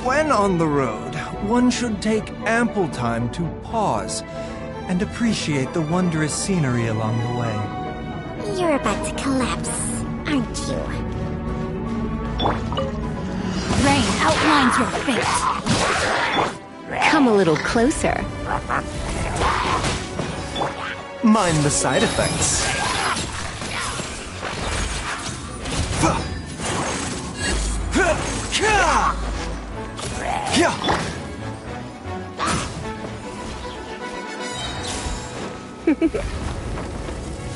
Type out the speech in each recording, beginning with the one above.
When on the road, one should take ample time to pause and appreciate the wondrous scenery along the way. You're about to collapse, aren't you? Rain outlines your fate. Come a little closer. Mind the side effects.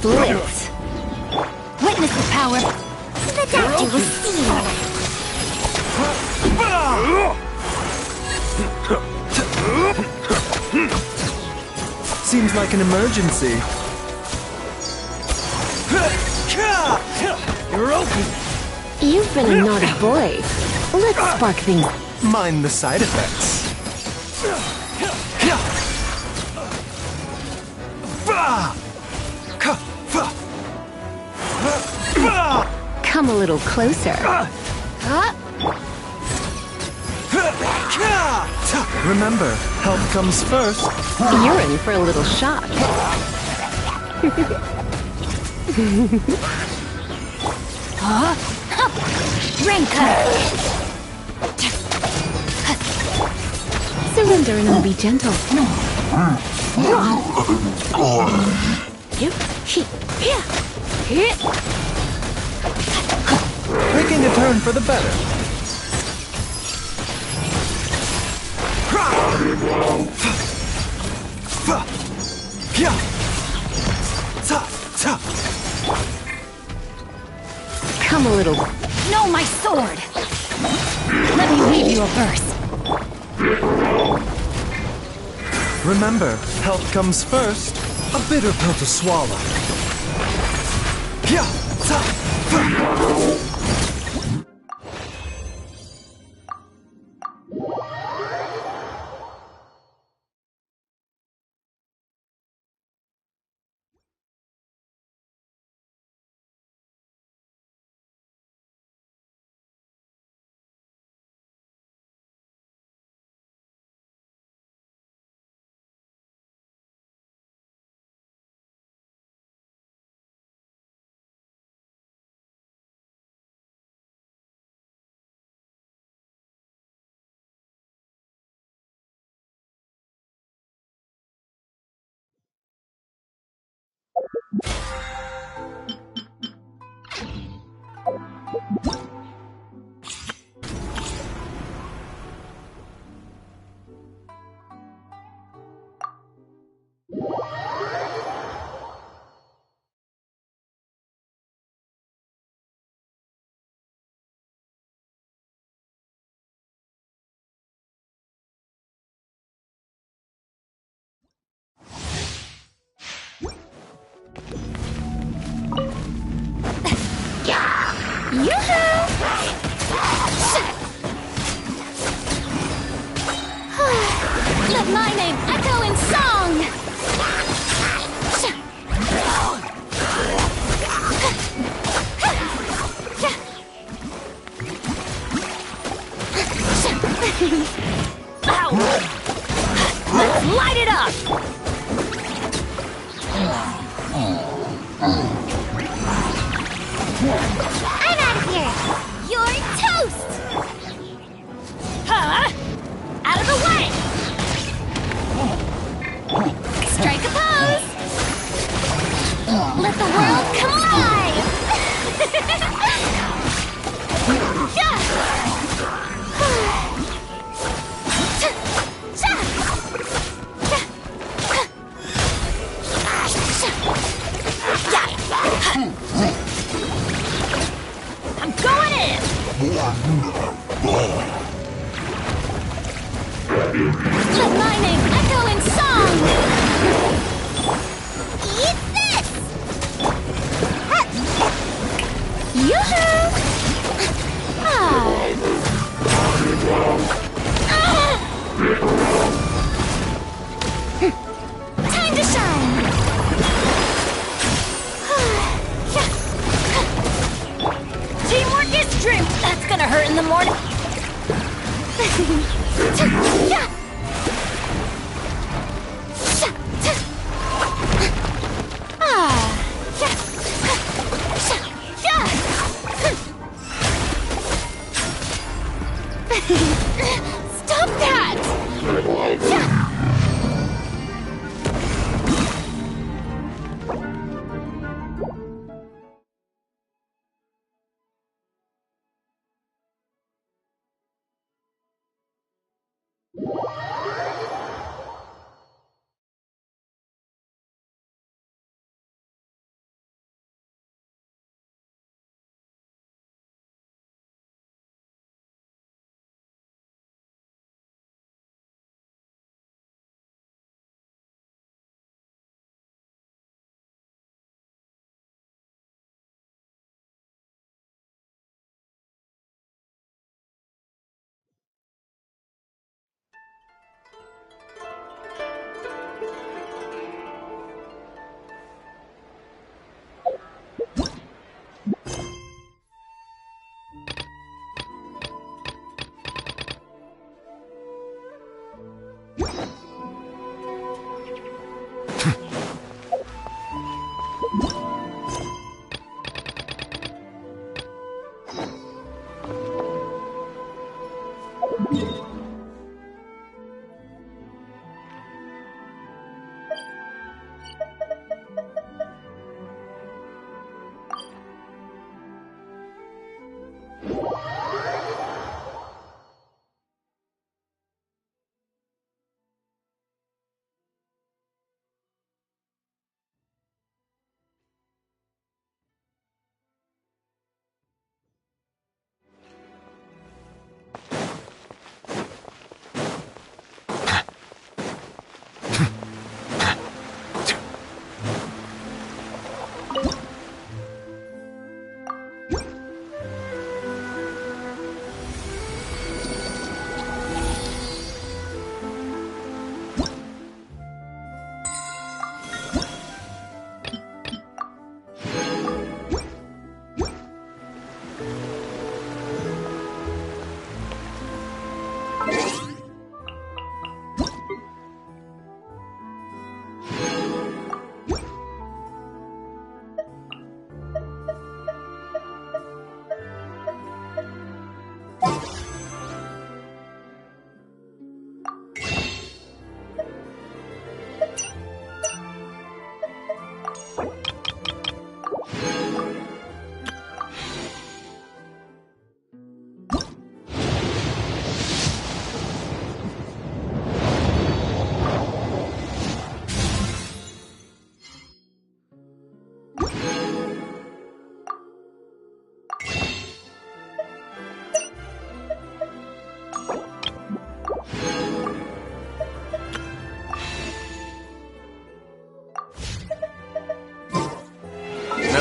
Blitz. Witness the power. The doctor will see you. Seems like an emergency. You're open. You've been a naughty boy. Let's spark things. Mind the side effects. Come a little closer. Remember, help comes first. You're in for a little shock. Raincoat. Surrender and I'll be gentle. Taking a turn for the better. Come a little. No, my sword. Let me read you a verse. Remember, health comes first. A bitter pill to swallow. Let my name echo in song! Ow! Let's light it up! I'm out of here! You're toast! Huh? Out of the way! Strike a pose! Let the world come alive! I'm going in! Let my name echo in song! Eat this! Yoo-hoo! Time to shine! Teamwork is strength! That's gonna hurt in the morning! Stop that!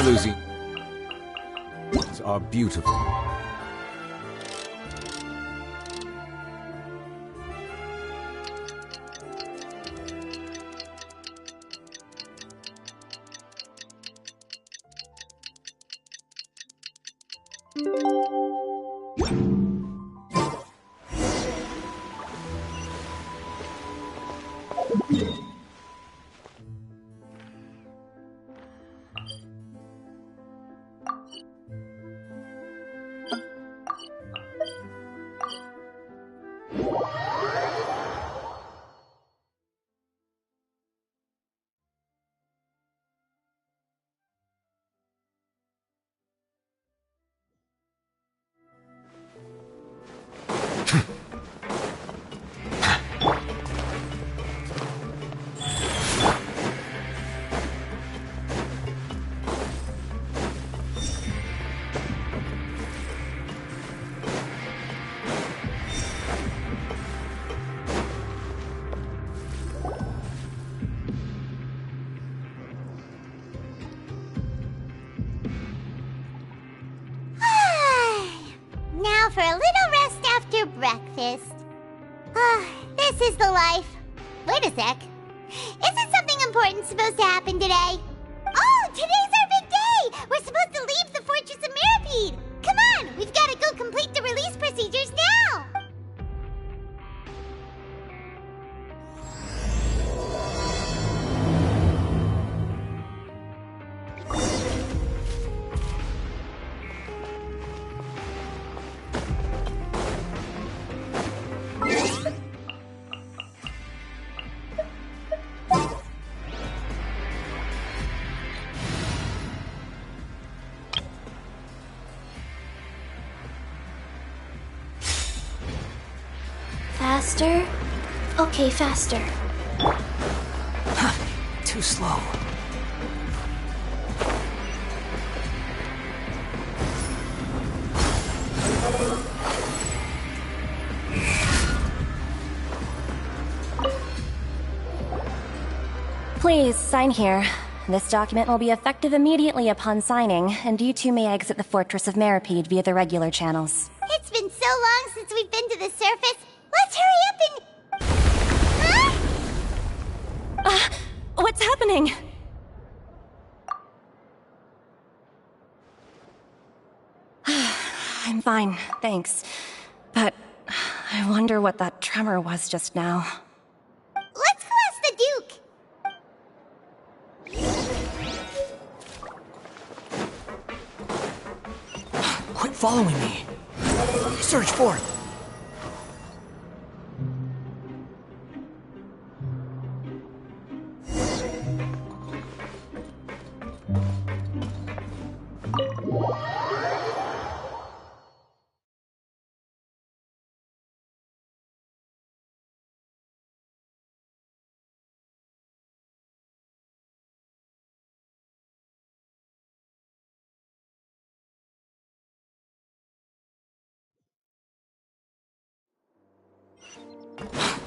Lucy. These are beautiful. Now for a little rest after breakfast. This is the life. Wait a sec. Isn't something important supposed to happen today? Oh, today's our big day! We're supposed to leave the Fortress of Mirapede! Come on, we've got to go complete the release procedures now! Faster? Okay, faster. Too slow. Please, sign here. This document will be effective immediately upon signing, and you two may exit the Fortress of Meripede via the regular channels. It's been so long since we've been to the surface. Let's hurry up and... Huh? What's happening? I'm fine, thanks. But I wonder what that tremor was just now. Let's go ask the Duke. Quit following me. Search for it.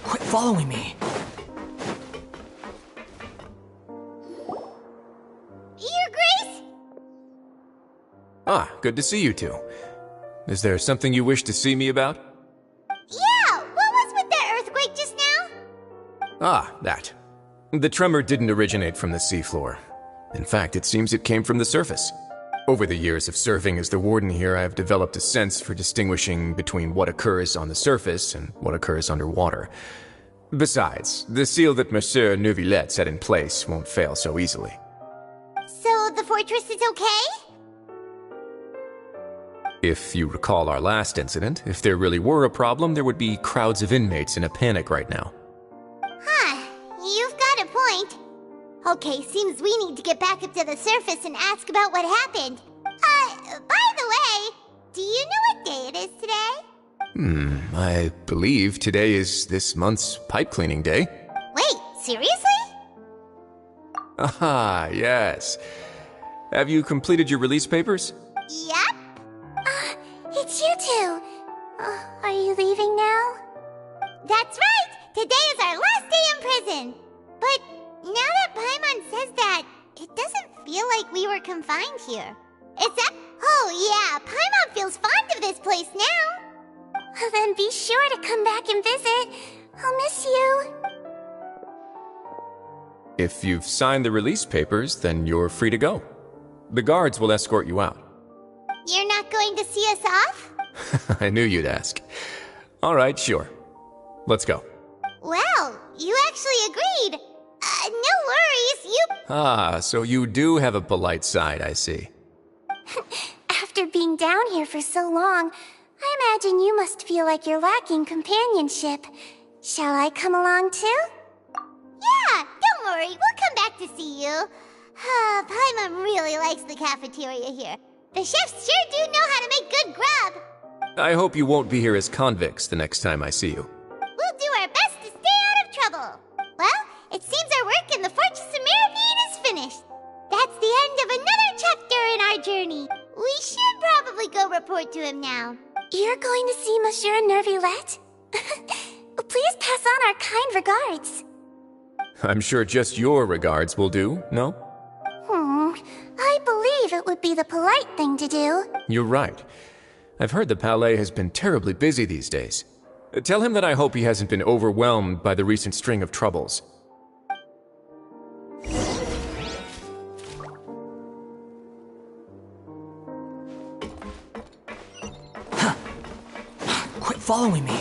Quit following me. Your Grace? Ah, good to see you two. Is there something you wish to see me about? Yeah, what was with that earthquake just now? Ah, that. The tremor didn't originate from the seafloor. In fact, it seems it came from the surface. Over the years of serving as the warden here, I have developed a sense for distinguishing between what occurs on the surface and what occurs underwater. Besides, the seal that Monsieur Neuvillette set in place won't fail so easily. So the fortress is okay? If you recall our last incident, if there really were a problem, there would be crowds of inmates in a panic right now. Huh, you've got a point. Okay, seems we need to get back up to the surface and ask about what happened. By the way, do you know what day it is today? I believe today is this month's pipe cleaning day. Wait, seriously? Ah, yes. Have you completed your release papers? Yep. It's you two. Are you leaving now? That's right! Today is our last day in prison. But now that Paimon says that, it doesn't feel like we were confined here. Except, oh yeah, Paimon feels fond of this place now. Then be sure to come back and visit. I'll miss you. If you've signed the release papers, then you're free to go. The guards will escort you out. You're not going to see us off? I knew you'd ask. All right, sure. Let's go. Well, you actually agreed. No worries, you... Ah, so you do have a polite side, I see. After being down here for so long, I imagine you must feel like you're lacking companionship. Shall I come along too? Yeah, don't worry, we'll come back to see you. Paimon really likes the cafeteria here. The chefs sure do know how to make good grub. I hope you won't be here as convicts the next time I see you. We'll do our best to stay out of trouble. Well, it seems our work in the Fortress of Meripede is finished. That's the end of another chapter in our journey. We should probably go report to him now. You're going to see Monsieur Neuvillette? Please pass on our kind regards. I'm sure just your regards will do, no? I believe it would be the polite thing to do. You're right. I've heard the Palais has been terribly busy these days. Tell him that I hope he hasn't been overwhelmed by the recent string of troubles. Quit following me.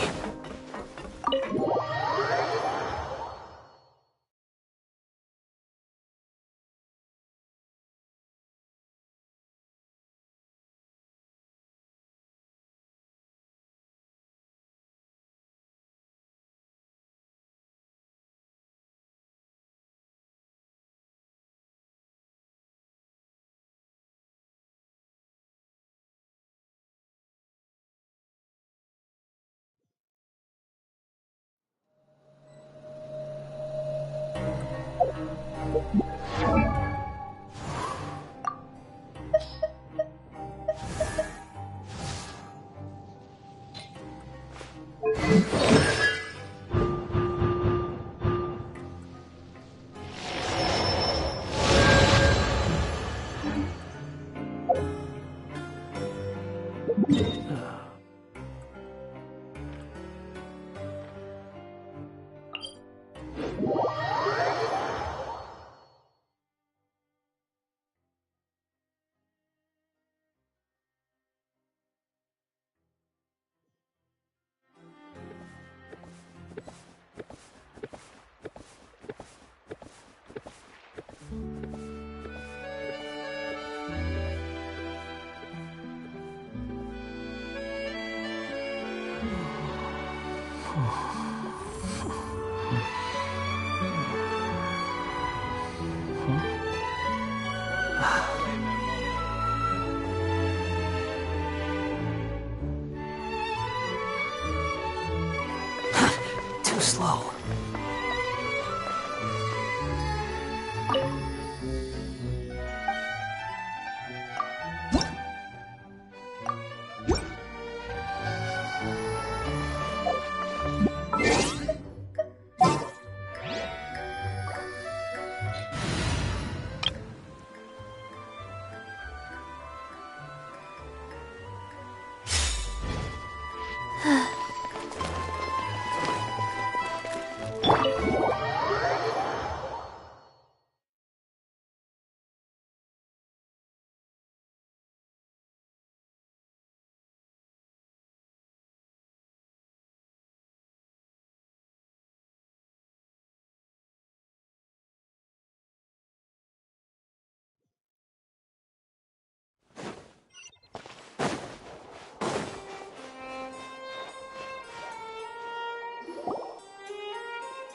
Too slow.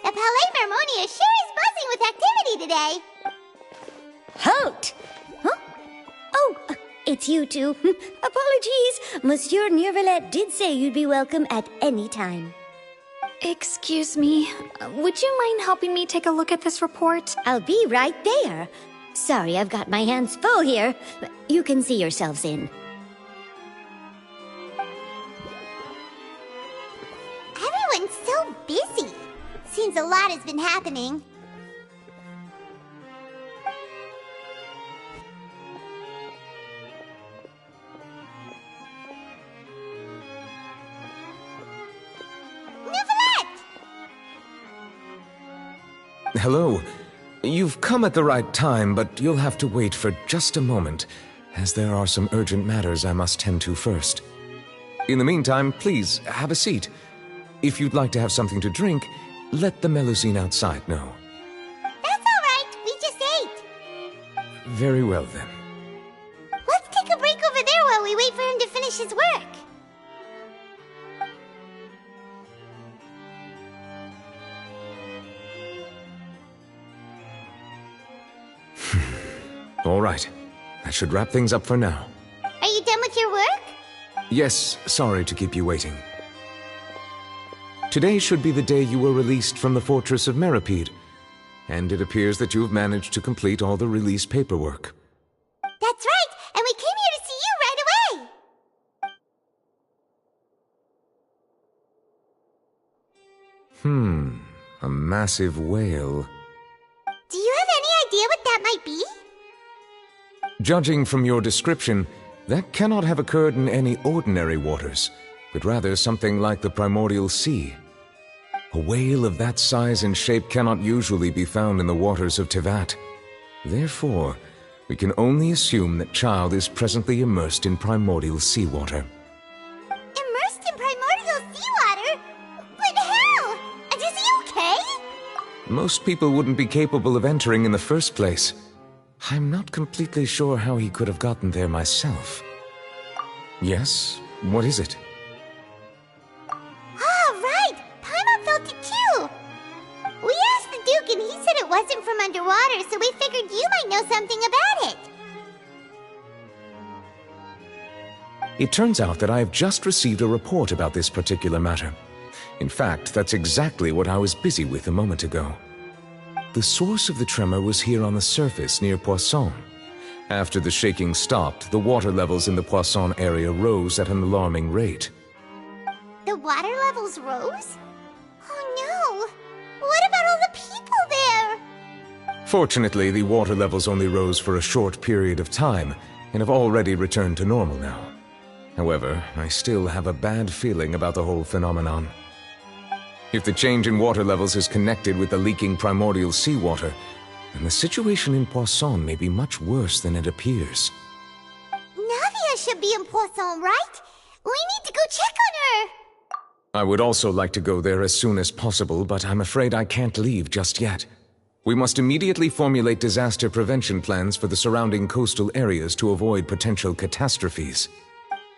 The Palais Mermonia sure is buzzing with activity today. Halt! Huh? Oh, it's you two. Apologies. Monsieur Neurvalette did say you'd be welcome at any time. Excuse me, would you mind helping me take a look at this report? I'll be right there. Sorry, I've got my hands full here. You can see yourselves in. Everyone's so busy. Seems a lot has been happening. Neuvillette! Hello. You've come at the right time, but you'll have to wait for just a moment, as there are some urgent matters I must tend to first. In the meantime, please, have a seat. If you'd like to have something to drink, let the Melusine outside know. That's all right. We just ate. Very well, then. Let's take a break over there while we wait for him to finish his work. All right. That should wrap things up for now. Are you done with your work? Yes, sorry to keep you waiting. Today should be the day you were released from the Fortress of Meripede, and it appears that you have managed to complete all the release paperwork. That's right, and we came here to see you right away. A massive whale. Do you have any idea what that might be? Judging from your description, that cannot have occurred in any ordinary waters, but rather something like the primordial sea. A whale of that size and shape cannot usually be found in the waters of Tevat. Therefore, we can only assume that Child is presently immersed in primordial seawater. Immersed in primordial seawater? But how? And is he okay? Most people wouldn't be capable of entering in the first place. I'm not completely sure how he could have gotten there myself. Yes, what is it? Ah, right! Paimon felt it too! We asked the Duke and he said it wasn't from underwater, so we figured you might know something about it. It turns out that I have just received a report about this particular matter. In fact, that's exactly what I was busy with a moment ago. The source of the tremor was here on the surface near Poisson. After the shaking stopped, the water levels in the Poisson area rose at an alarming rate. The water levels rose? Oh no! What about all the people there? Fortunately, the water levels only rose for a short period of time and have already returned to normal now. However, I still have a bad feeling about the whole phenomenon. If the change in water levels is connected with the leaking primordial seawater, then the situation in Poisson may be much worse than it appears. Navia should be in Poisson, right? We need to go check on her! I would also like to go there as soon as possible, but I'm afraid I can't leave just yet. We must immediately formulate disaster prevention plans for the surrounding coastal areas to avoid potential catastrophes.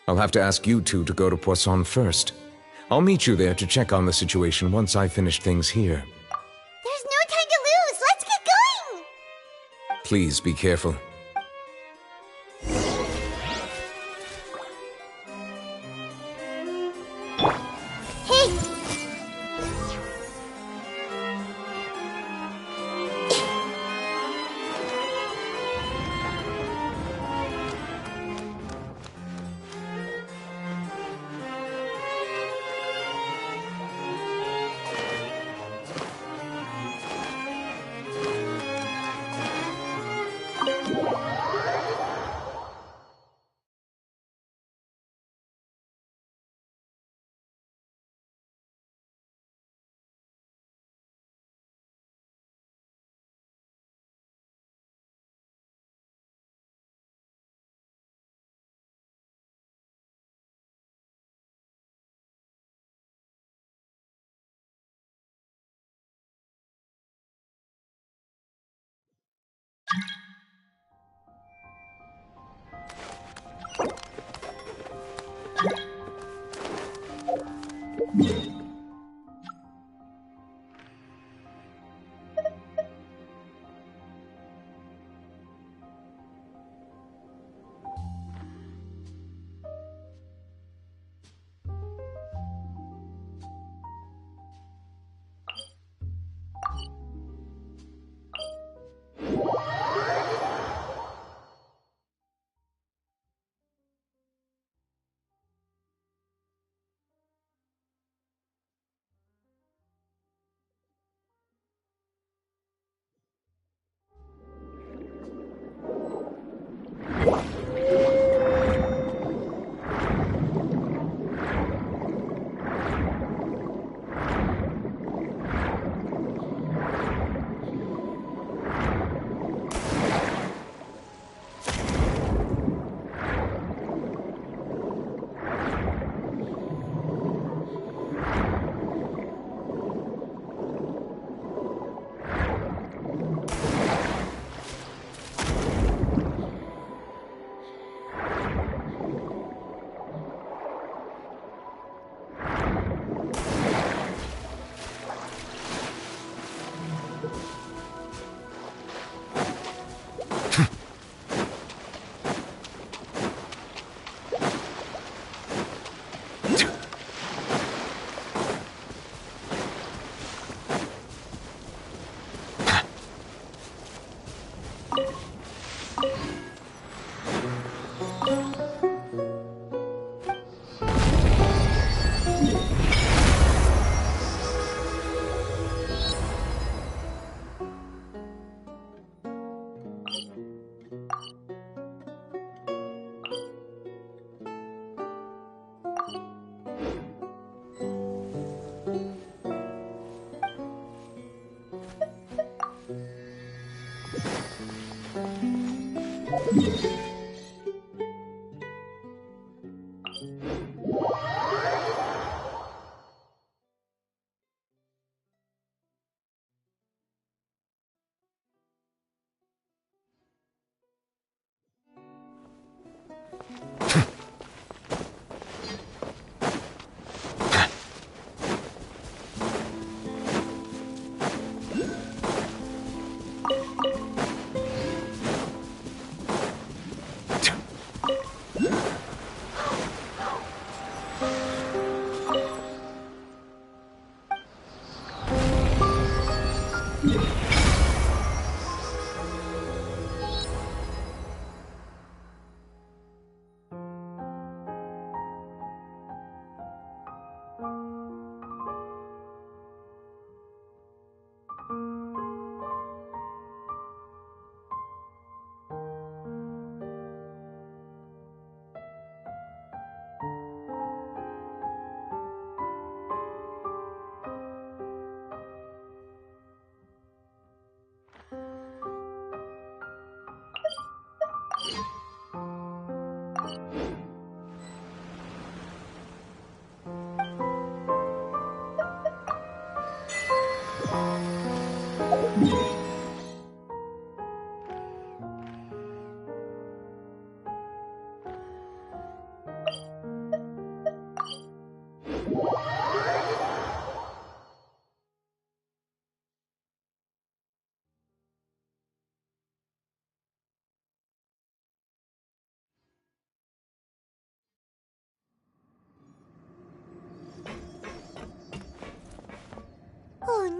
I'll have to ask you two to go to Poisson first. I'll meet you there to check on the situation once I finish things here. There's no time to lose! Let's get going! Please be careful. Hey!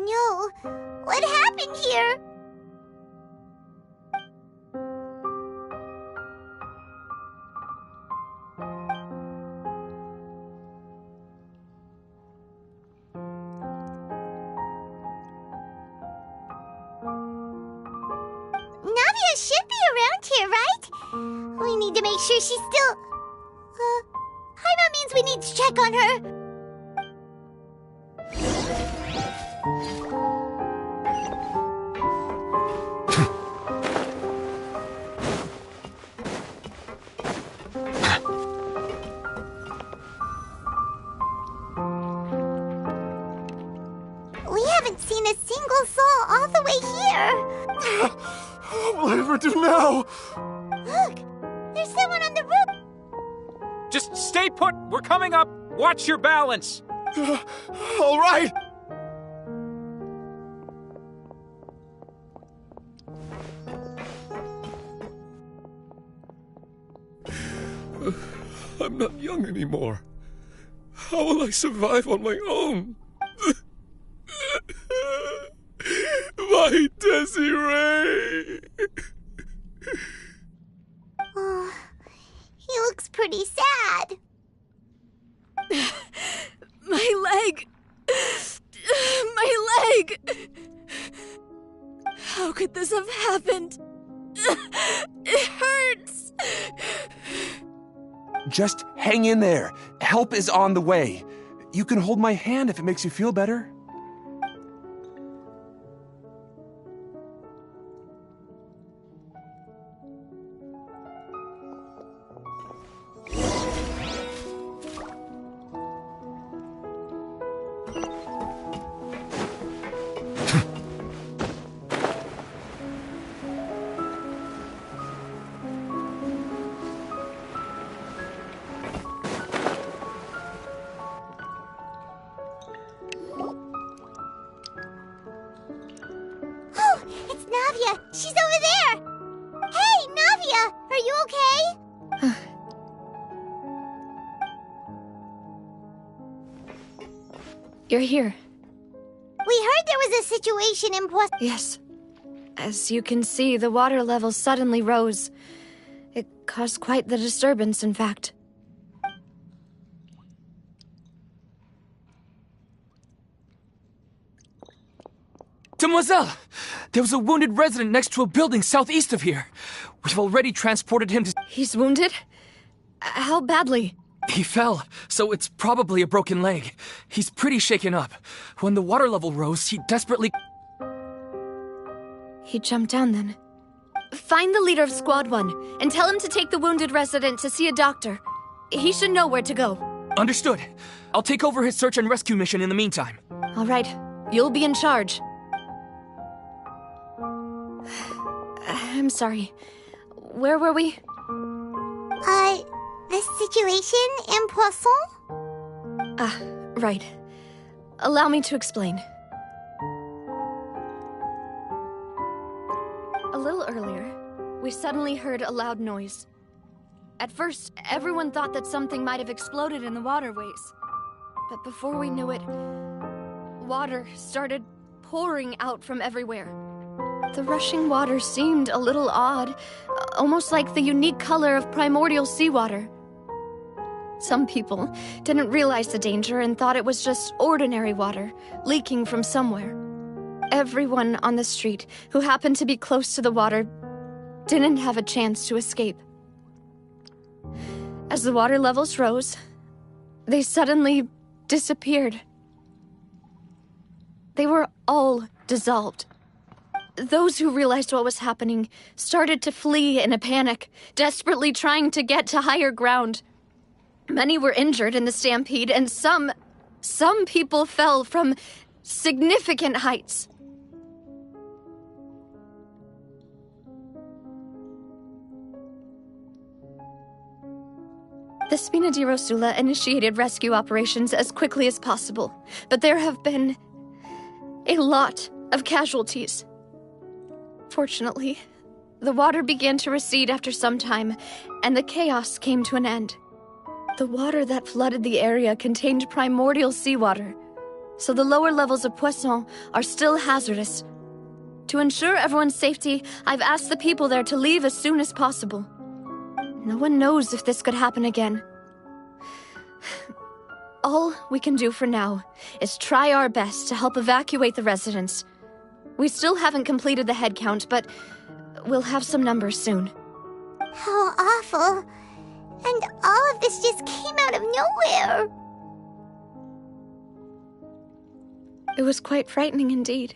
no. What happened here? Navia should be around here, right? We need to make sure she's still... Paimon means we need to check on her. We haven't seen a single soul all the way here. What will I ever do now? Look, there's someone on the roof. Just stay put! We're coming up! Watch your balance! All right. I'm not young anymore. How will I survive on my own? My Desiree! Oh, he looks pretty sad. My leg! My leg! How could this have happened? It hurts! Just hang in there. Help is on the way. You can hold my hand if it makes you feel better. Oh, it's Navia. She's over there. Hey, Navia, are you okay? You're here. We heard there was a situation in Yes. As you can see, the water level suddenly rose. It caused quite the disturbance, in fact. Demoiselle! There was a wounded resident next to a building southeast of here. We've already transported him to... He's wounded? How badly? He fell, so it's probably a broken leg. He's pretty shaken up. When the water level rose, he desperately... He jumped down then. Find the leader of Squad 1 and tell him to take the wounded resident to see a doctor. He should know where to go. Understood. I'll take over his search and rescue mission in the meantime. All right. You'll be in charge. I'm sorry. Where were we? The situation in Poisson? Ah, right. Allow me to explain. A little earlier, we suddenly heard a loud noise. At first, everyone thought that something might have exploded in the waterways. But before we knew it, water started pouring out from everywhere. The rushing water seemed a little odd, almost like the unique color of primordial seawater. Some people didn't realize the danger and thought it was just ordinary water, leaking from somewhere. Everyone on the street who happened to be close to the water didn't have a chance to escape. As the water levels rose, they suddenly disappeared. They were all dissolved. Those who realized what was happening started to flee in a panic, desperately trying to get to higher ground. Many were injured in the stampede, and some people fell from significant heights. The Spina di Rosula initiated rescue operations as quickly as possible, but there have been a lot of casualties. Fortunately, the water began to recede after some time, and the chaos came to an end. The water that flooded the area contained primordial seawater, so the lower levels of Poisson are still hazardous. To ensure everyone's safety, I've asked the people there to leave as soon as possible. No one knows if this could happen again. All we can do for now is try our best to help evacuate the residents. We still haven't completed the head count, but we'll have some numbers soon. How awful. And all of this just came out of nowhere. It was quite frightening indeed.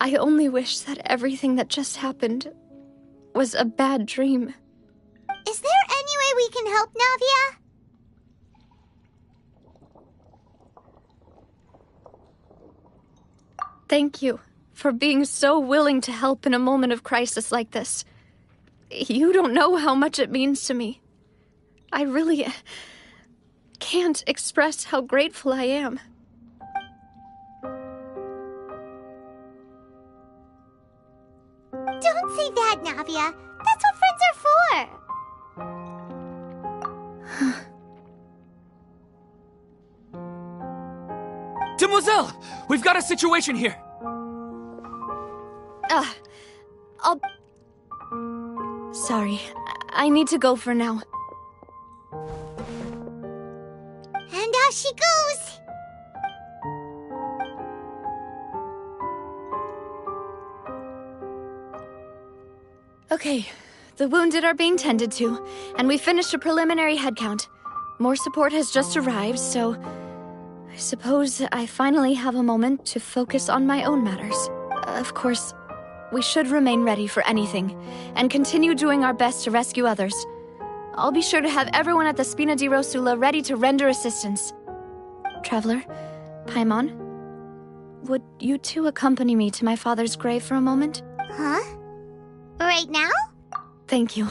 I only wish that everything that just happened was a bad dream. Is there any way we can help, Navia? Thank you for being so willing to help in a moment of crisis like this. You don't know how much it means to me. I really can't express how grateful I am. Don't say that, Navia. That's what friends are for. Demoiselle! We've got a situation here! Sorry, I need to go for now. And out she goes. Okay, the wounded are being tended to, and we finished a preliminary head count. More support has just arrived, so I suppose I finally have a moment to focus on my own matters. Of course, we should remain ready for anything, and continue doing our best to rescue others. I'll be sure to have everyone at the Spina di Rosula ready to render assistance. Traveler, Paimon, would you two accompany me to my father's grave for a moment? Huh? Right now? Thank you.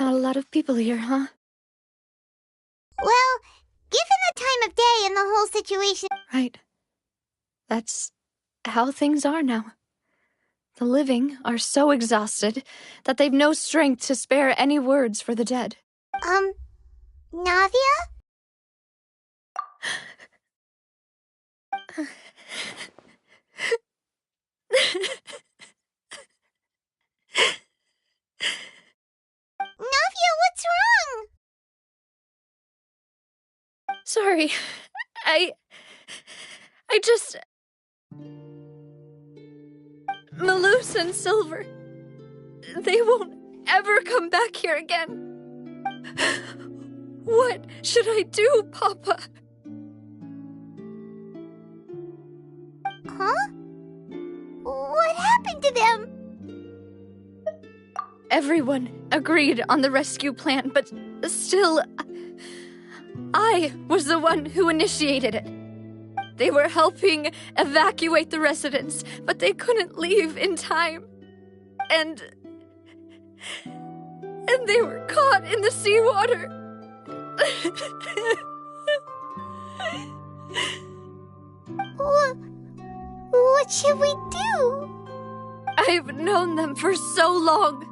Not a lot of people here, huh? Well, given the time of day and the whole situation... Right. That's how things are now. The living are so exhausted that they've no strength to spare any words for the dead. Navia? Navia, what's wrong? Sorry. I just... Malus and Silver, they won't ever come back here again. What should I do, Papa? Huh? What happened to them? Everyone agreed on the rescue plan, but still, I was the one who initiated it. They were helping evacuate the residents, but they couldn't leave in time. And they were caught in the seawater. What should we do? I've known them for so long.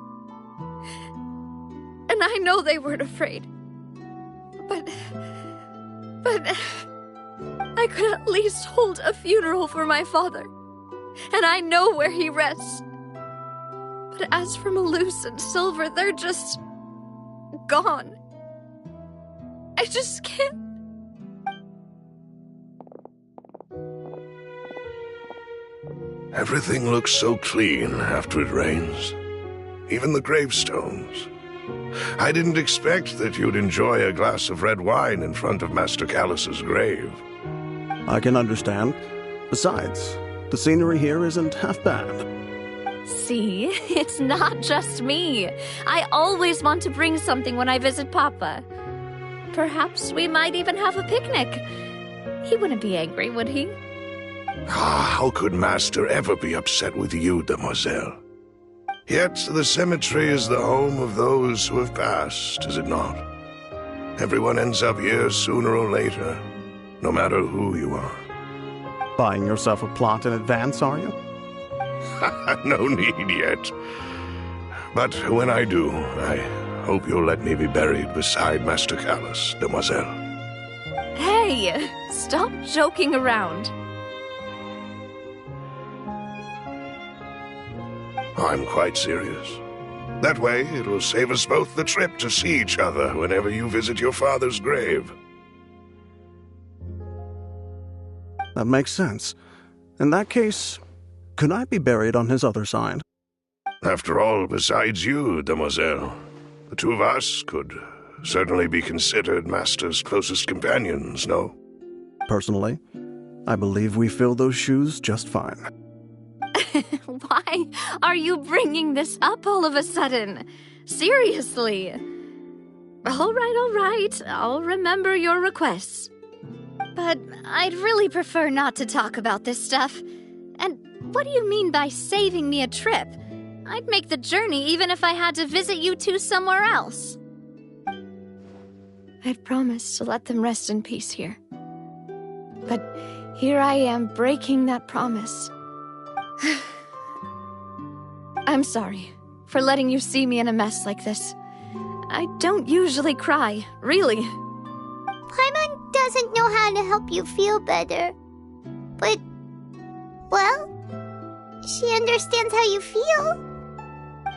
And I know they weren't afraid. But I could at least hold a funeral for my father. And I know where he rests. But as for Malus and Silver, they're just gone. I just can't. Everything looks so clean after it rains. Even the gravestones. I didn't expect that you'd enjoy a glass of red wine in front of Master Callus's grave. I can understand. Besides, the scenery here isn't half bad. See, it's not just me. I always want to bring something when I visit Papa. Perhaps we might even have a picnic. He wouldn't be angry, would he? How could Master ever be upset with you, demoiselle? Yet the cemetery is the home of those who have passed, is it not? Everyone ends up here sooner or later, no matter who you are. Buying yourself a plot in advance, are you? No need yet. But when I do, I hope you'll let me be buried beside Master Callus, demoiselle. Hey, stop joking around. I'm quite serious. That way, it'll save us both the trip to see each other whenever you visit your father's grave. That makes sense. In that case, could I be buried on his other side? After all, besides you, demoiselle, the two of us could certainly be considered Master's closest companions, no? Personally, I believe we fill those shoes just fine. Why are you bringing this up all of a sudden? Seriously. All right. I'll remember your requests. But I'd really prefer not to talk about this stuff. And what do you mean by saving me a trip? I'd make the journey even if I had to visit you two somewhere else. I'd promised to let them rest in peace here. But here I am breaking that promise. I'm sorry for letting you see me in a mess like this. I don't usually cry, really. Paimon doesn't know how to help you feel better. But, well, she understands how you feel.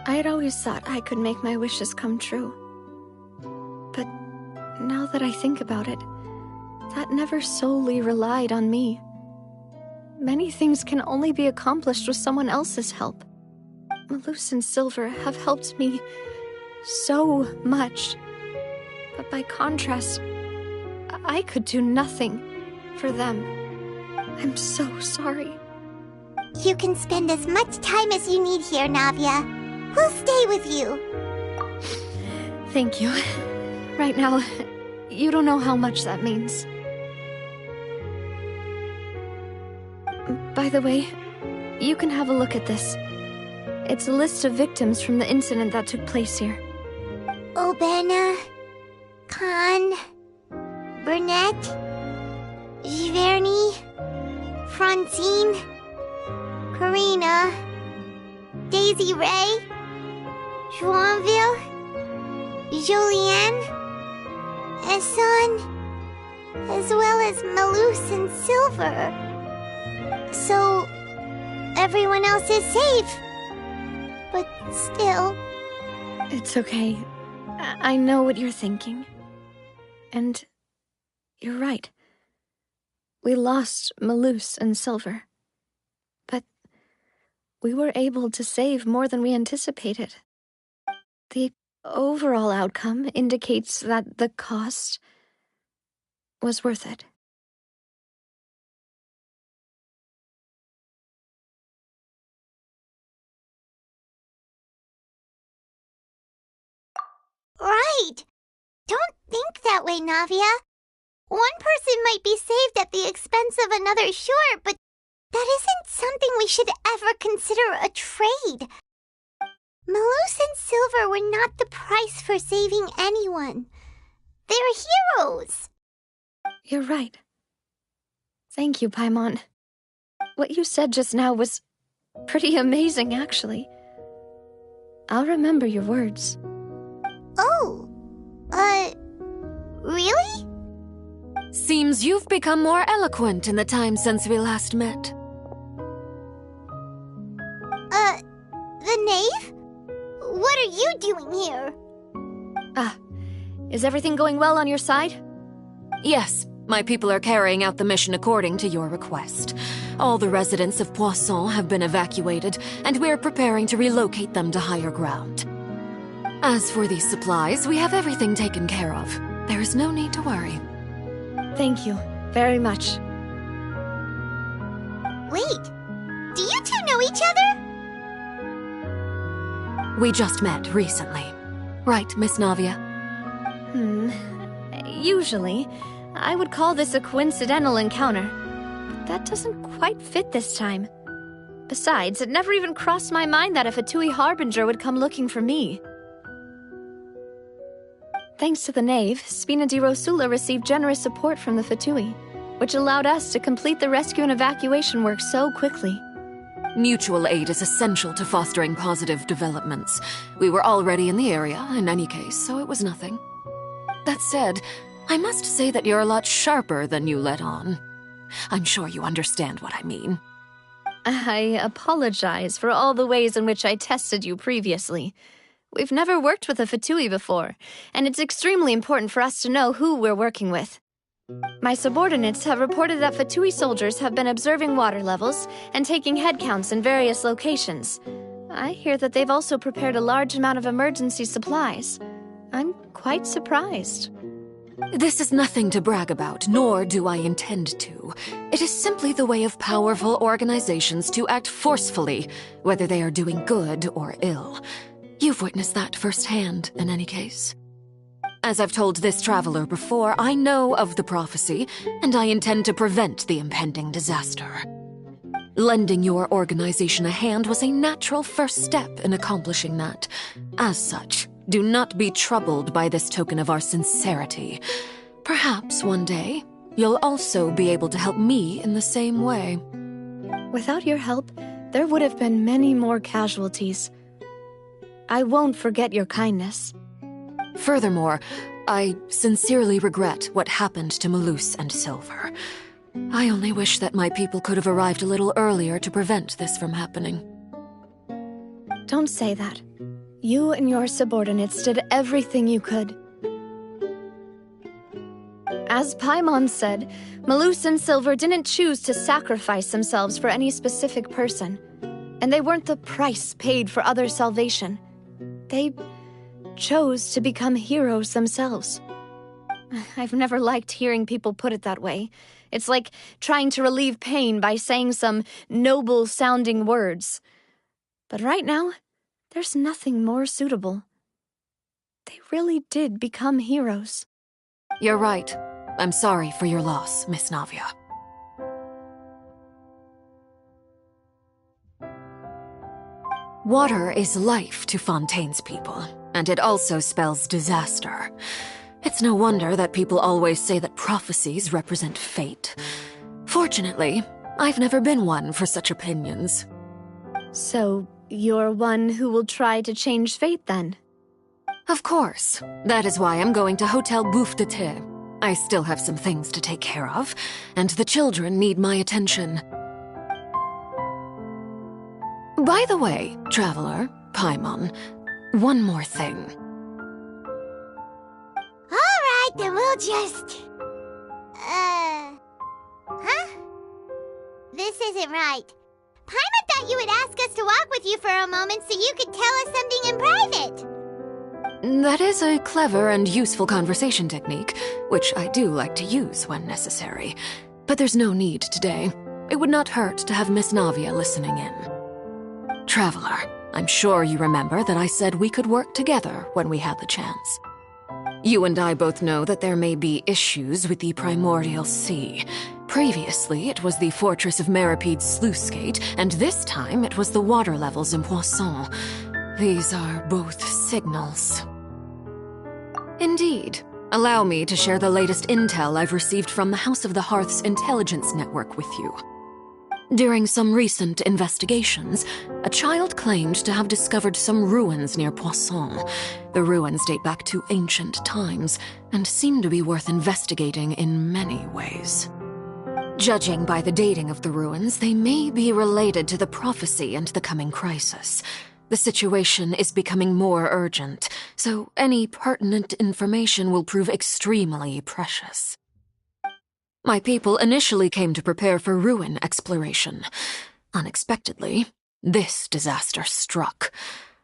I'd always thought I could make my wishes come true. But now that I think about it, that never solely relied on me. Many things can only be accomplished with someone else's help. Malus and Silver have helped me so much. But by contrast, I could do nothing for them. I'm so sorry. You can spend as much time as you need here, Navia. We'll stay with you. Thank you. Right now, you don't know how much that means. By the way, you can have a look at this. It's a list of victims from the incident that took place here. Obena, Khan, Burnett, Giverny, Francine, Karina, Daisy Ray, Joinville, Julianne, Esson, as well as Malus and Silver. So, everyone else is safe. But still... It's okay. I know what you're thinking. And you're right. We lost Malus and Silver. But we were able to save more than we anticipated. The overall outcome indicates that the cost was worth it. Right! Don't think that way, Navia. One person might be saved at the expense of another, sure, but that isn't something we should ever consider a trade. Malus and Silver were not the price for saving anyone. They're heroes. You're right. Thank you, Paimon. What you said just now was pretty amazing, actually. I'll remember your words. Oh, really? Seems you've become more eloquent in the time since we last met. The knave? What are you doing here? Is everything going well on your side? Yes, my people are carrying out the mission according to your request. All the residents of Poisson have been evacuated, and we're preparing to relocate them to higher ground. As for these supplies, we have everything taken care of. There is no need to worry. Thank you very much. Wait, do you two know each other? We just met recently. Right, Miss Navia? Usually, I would call this a coincidental encounter. But that doesn't quite fit this time. Besides, it never even crossed my mind that a Fatui Harbinger would come looking for me. Thanks to the knave, Spina di Rosula received generous support from the Fatui, which allowed us to complete the rescue and evacuation work so quickly. Mutual aid is essential to fostering positive developments. We were already in the area, in any case, so it was nothing. That said, I must say that you're a lot sharper than you let on. I'm sure you understand what I mean. I apologize for all the ways in which I tested you previously. We've never worked with a Fatui before, and it's extremely important for us to know who we're working with. My subordinates have reported that Fatui soldiers have been observing water levels and taking head counts in various locations. I hear that they've also prepared a large amount of emergency supplies. I'm quite surprised. This is nothing to brag about, nor do I intend to. It is simply the way of powerful organizations to act forcefully, whether they are doing good or ill. You've witnessed that firsthand, in any case. As I've told this traveler before, I know of the prophecy, and I intend to prevent the impending disaster. Lending your organization a hand was a natural first step in accomplishing that. As such, do not be troubled by this token of our sincerity. Perhaps one day, you'll also be able to help me in the same way. Without your help, there would have been many more casualties. I won't forget your kindness. Furthermore, I sincerely regret what happened to Malus and Silver. I only wish that my people could have arrived a little earlier to prevent this from happening. Don't say that. You and your subordinates did everything you could. As Paimon said, Malus and Silver didn't choose to sacrifice themselves for any specific person, and they weren't the price paid for others' salvation. They chose to become heroes themselves. I've never liked hearing people put it that way. It's like trying to relieve pain by saying some noble-sounding words. But right now, there's nothing more suitable. They really did become heroes. You're right. I'm sorry for your loss, Miss Navia. Water is life to Fontaine's people, and it also spells disaster. It's no wonder that people always say that prophecies represent fate. Fortunately, I've never been one for such opinions. So, you're one who will try to change fate, then? Of course. That is why I'm going to Hotel Bouffe de Thé. I still have some things to take care of, and the children need my attention. By the way, traveler, Paimon, one more thing. Alright, then we'll just... Huh? This isn't right. Paimon thought you would ask us to walk with you for a moment so you could tell us something in private. That is a clever and useful conversation technique, which I do like to use when necessary. But there's no need today. It would not hurt to have Miss Navia listening in. Traveler, I'm sure you remember that I said we could work together when we had the chance. You and I both know that there may be issues with the Primordial Sea. Previously, it was the Fortress of Maripede's sluice gate, and this time it was the water levels in Poisson. These are both signals. Indeed. Allow me to share the latest intel I've received from the House of the Hearth's intelligence network with you. During some recent investigations, a child claimed to have discovered some ruins near Poisson. The ruins date back to ancient times and seem to be worth investigating in many ways. Judging by the dating of the ruins, they may be related to the prophecy and the coming crisis. The situation is becoming more urgent, so any pertinent information will prove extremely precious. My people initially came to prepare for ruin exploration. Unexpectedly, this disaster struck,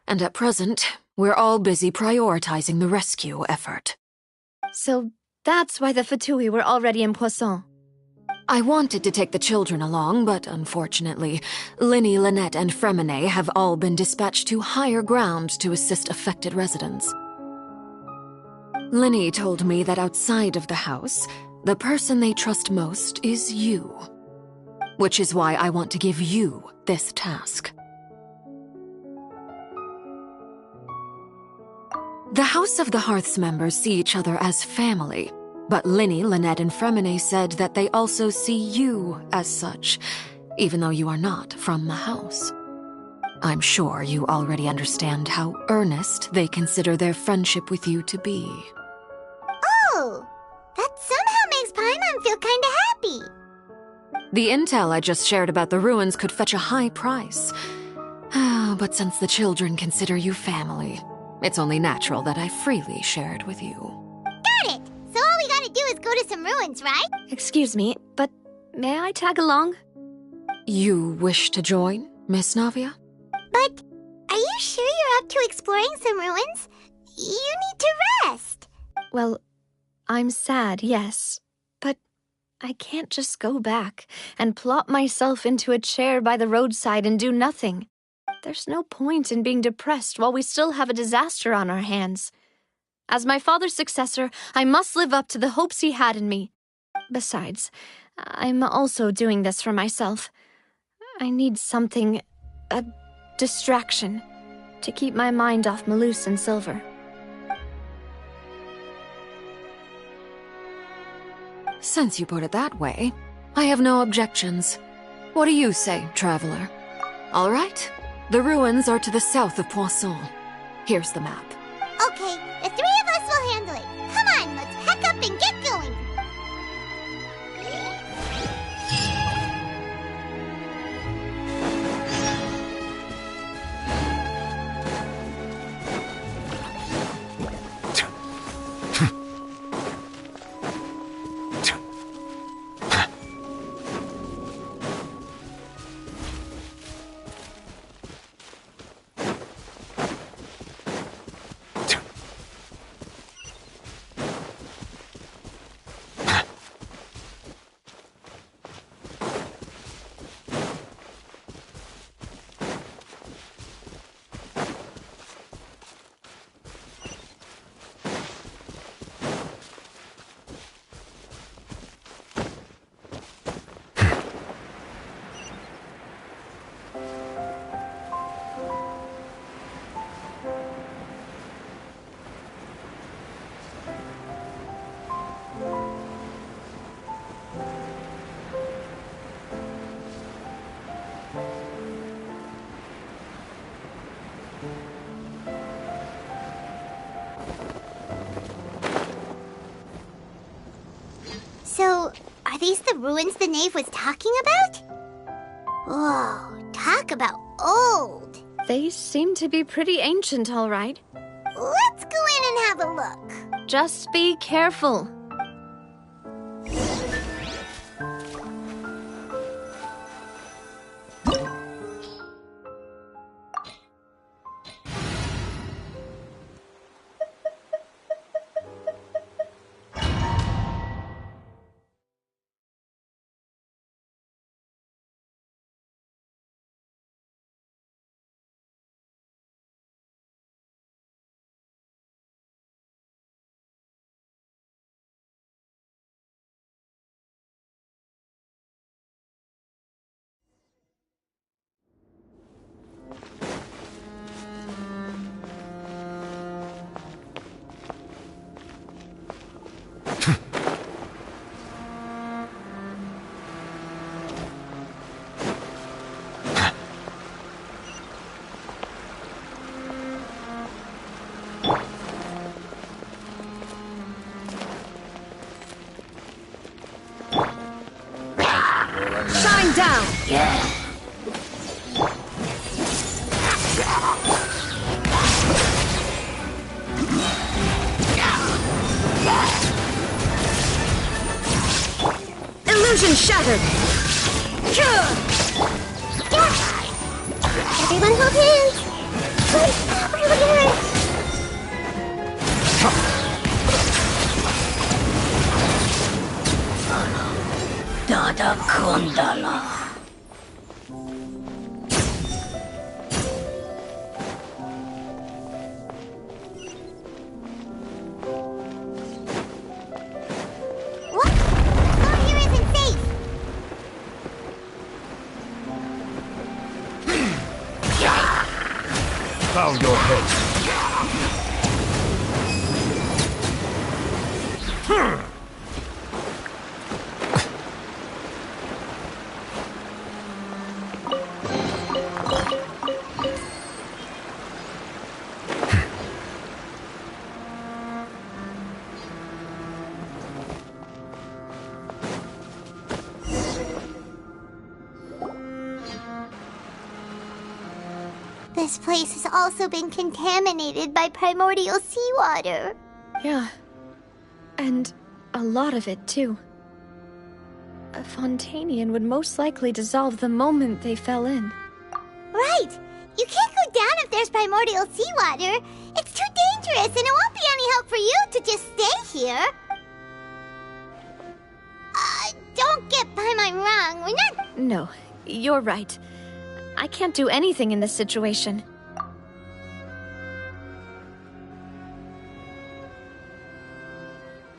and at present, we're all busy prioritizing the rescue effort. So that's why the Fatui were already in Poisson. I wanted to take the children along, but unfortunately, Linny, Lynette, and Fremine have all been dispatched to higher ground to assist affected residents. Linny told me that outside of the house, the person they trust most is you. Which is why I want to give you this task. The House of the Hearth's members see each other as family, but Linny, Lynette, and Fremine said that they also see you as such, even though you are not from the house. I'm sure you already understand how earnest they consider their friendship with you to be. Oh, that somehow makes Paimon feel kinda happy. The intel I just shared about the ruins could fetch a high price. But since the children consider you family, it's only natural that I freely share it with you. Got it! So all we gotta do is go to some ruins, right? Excuse me, but may I tag along? You wish to join, Miss Navia? But are you sure you're up to exploring some ruins? You need to rest. Well, I'm sad, yes, but I can't just go back and plop myself into a chair by the roadside and do nothing. There's no point in being depressed while we still have a disaster on our hands. As my father's successor, I must live up to the hopes he had in me. Besides, I'm also doing this for myself. I need something, a distraction, to keep my mind off Malus and Silver. Since you put it that way, I have no objections. What do you say, traveler? All right, the ruins are to the south of Poisson. Here's the map. Okay, the three of us will handle it. Come on, let's pack up and get going. So, are these the ruins the knave was talking about? Whoa, talk about old. They seem to be pretty ancient, all right. Let's go in and have a look. Just be careful. Illusion shattered! Everyone hold hands! Over here! Dada Kundala. What? Over here isn't safe! Bow your head. This place has also been contaminated by primordial seawater. Yeah. And a lot of it, too. A Fontanian would most likely dissolve the moment they fell in. Right! You can't go down if there's primordial seawater. It's too dangerous, and it won't be any help for you to just stay here. Don't get by my wrong. We're not... No, you're right. I can't do anything in this situation.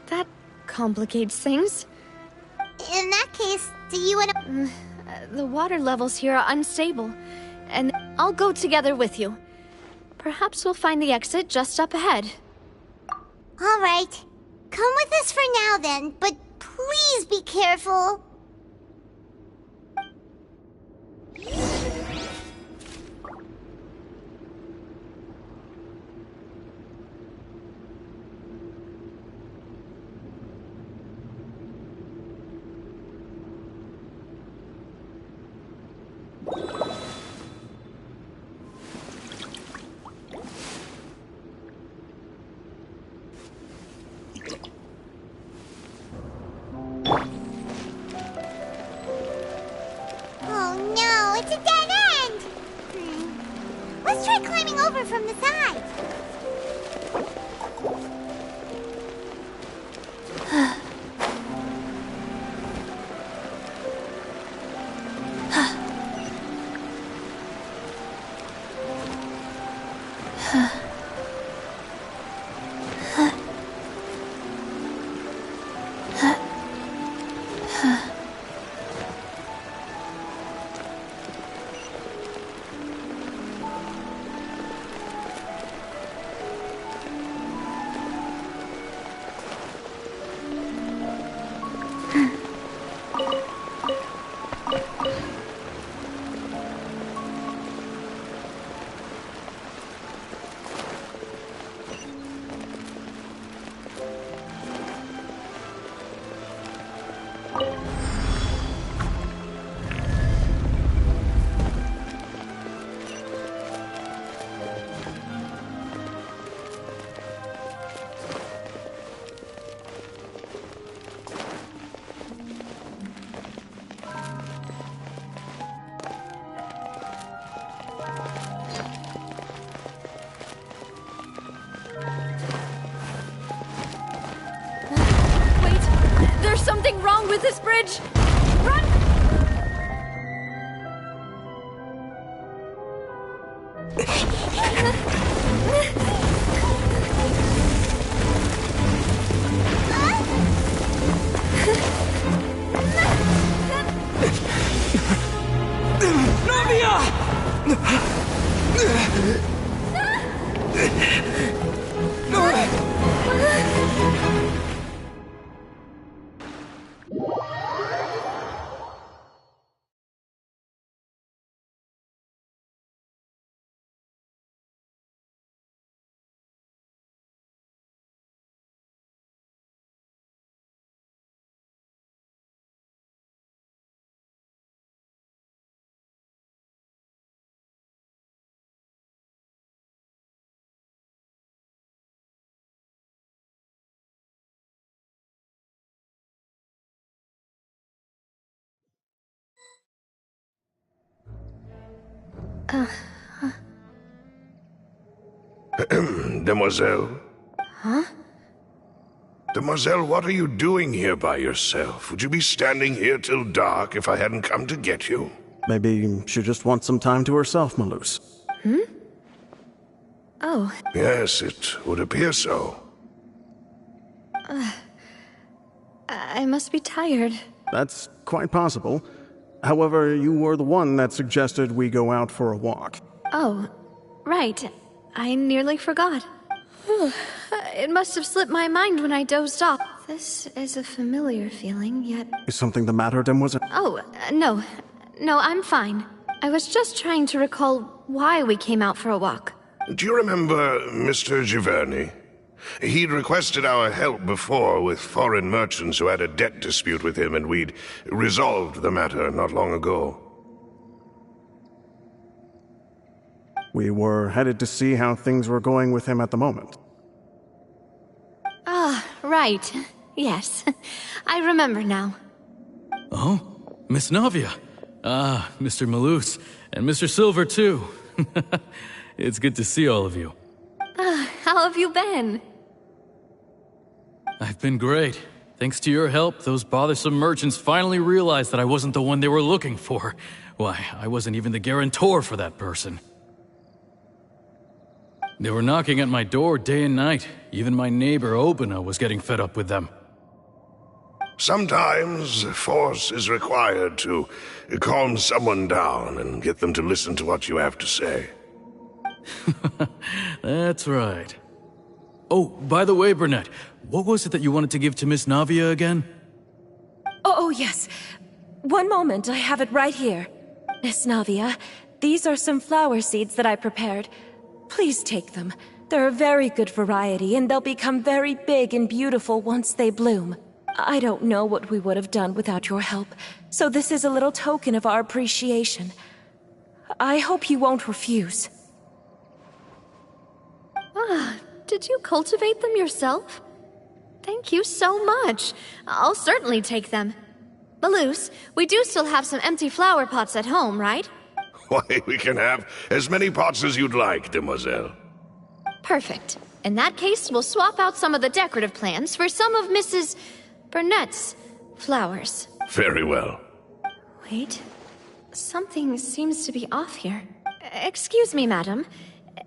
That complicates things. In that case, do you want to... The water levels here are unstable, and I'll go together with you. Perhaps we'll find the exit just up ahead. All right. Come with us for now, then, but please be careful. Oh no, it's a dead end! Let's try climbing over from the side. There's something wrong with this bridge! Run! Demoiselle? Huh? Demoiselle, what are you doing here by yourself? Would you be standing here till dark if I hadn't come to get you? Maybe she just wants some time to herself, Malus. Hmm? Oh. Yes, it would appear so. I must be tired. That's quite possible. However, you were the one that suggested we go out for a walk. Oh, right. I nearly forgot. It must have slipped my mind when I dozed off. This is a familiar feeling, yet... Is something the matter, Demoiselle? Oh, no. No, I'm fine. I was just trying to recall why we came out for a walk. Do you remember Mr. Giverny? He'd requested our help before with foreign merchants who had a debt dispute with him, and we'd resolved the matter not long ago. We were headed to see how things were going with him at the moment. Ah, right. Yes. I remember now. Oh, Miss Navia. Ah, Mr. Malus. And Mr. Silver, too. It's good to see all of you. How have you been? I've been great. Thanks to your help, those bothersome merchants finally realized that I wasn't the one they were looking for. Why, I wasn't even the guarantor for that person. They were knocking at my door day and night. Even my neighbor, Obina, was getting fed up with them. Sometimes force is required to calm someone down and get them to listen to what you have to say. That's right. Oh, by the way, Burnett, what was it that you wanted to give to Miss Navia again? Oh, yes. One moment, I have it right here. Miss Navia, these are some flower seeds that I prepared. Please take them. They're a very good variety, and they'll become very big and beautiful once they bloom. I don't know what we would have done without your help, so this is a little token of our appreciation. I hope you won't refuse. Ah, did you cultivate them yourself? Thank you so much. I'll certainly take them. Malus, we do still have some empty flower pots at home, right? Why, we can have as many pots as you'd like, Demoiselle. Perfect. In that case, we'll swap out some of the decorative plants for some of Mrs. Burnett's flowers. Very well. Wait. Something seems to be off here. Excuse me, madam.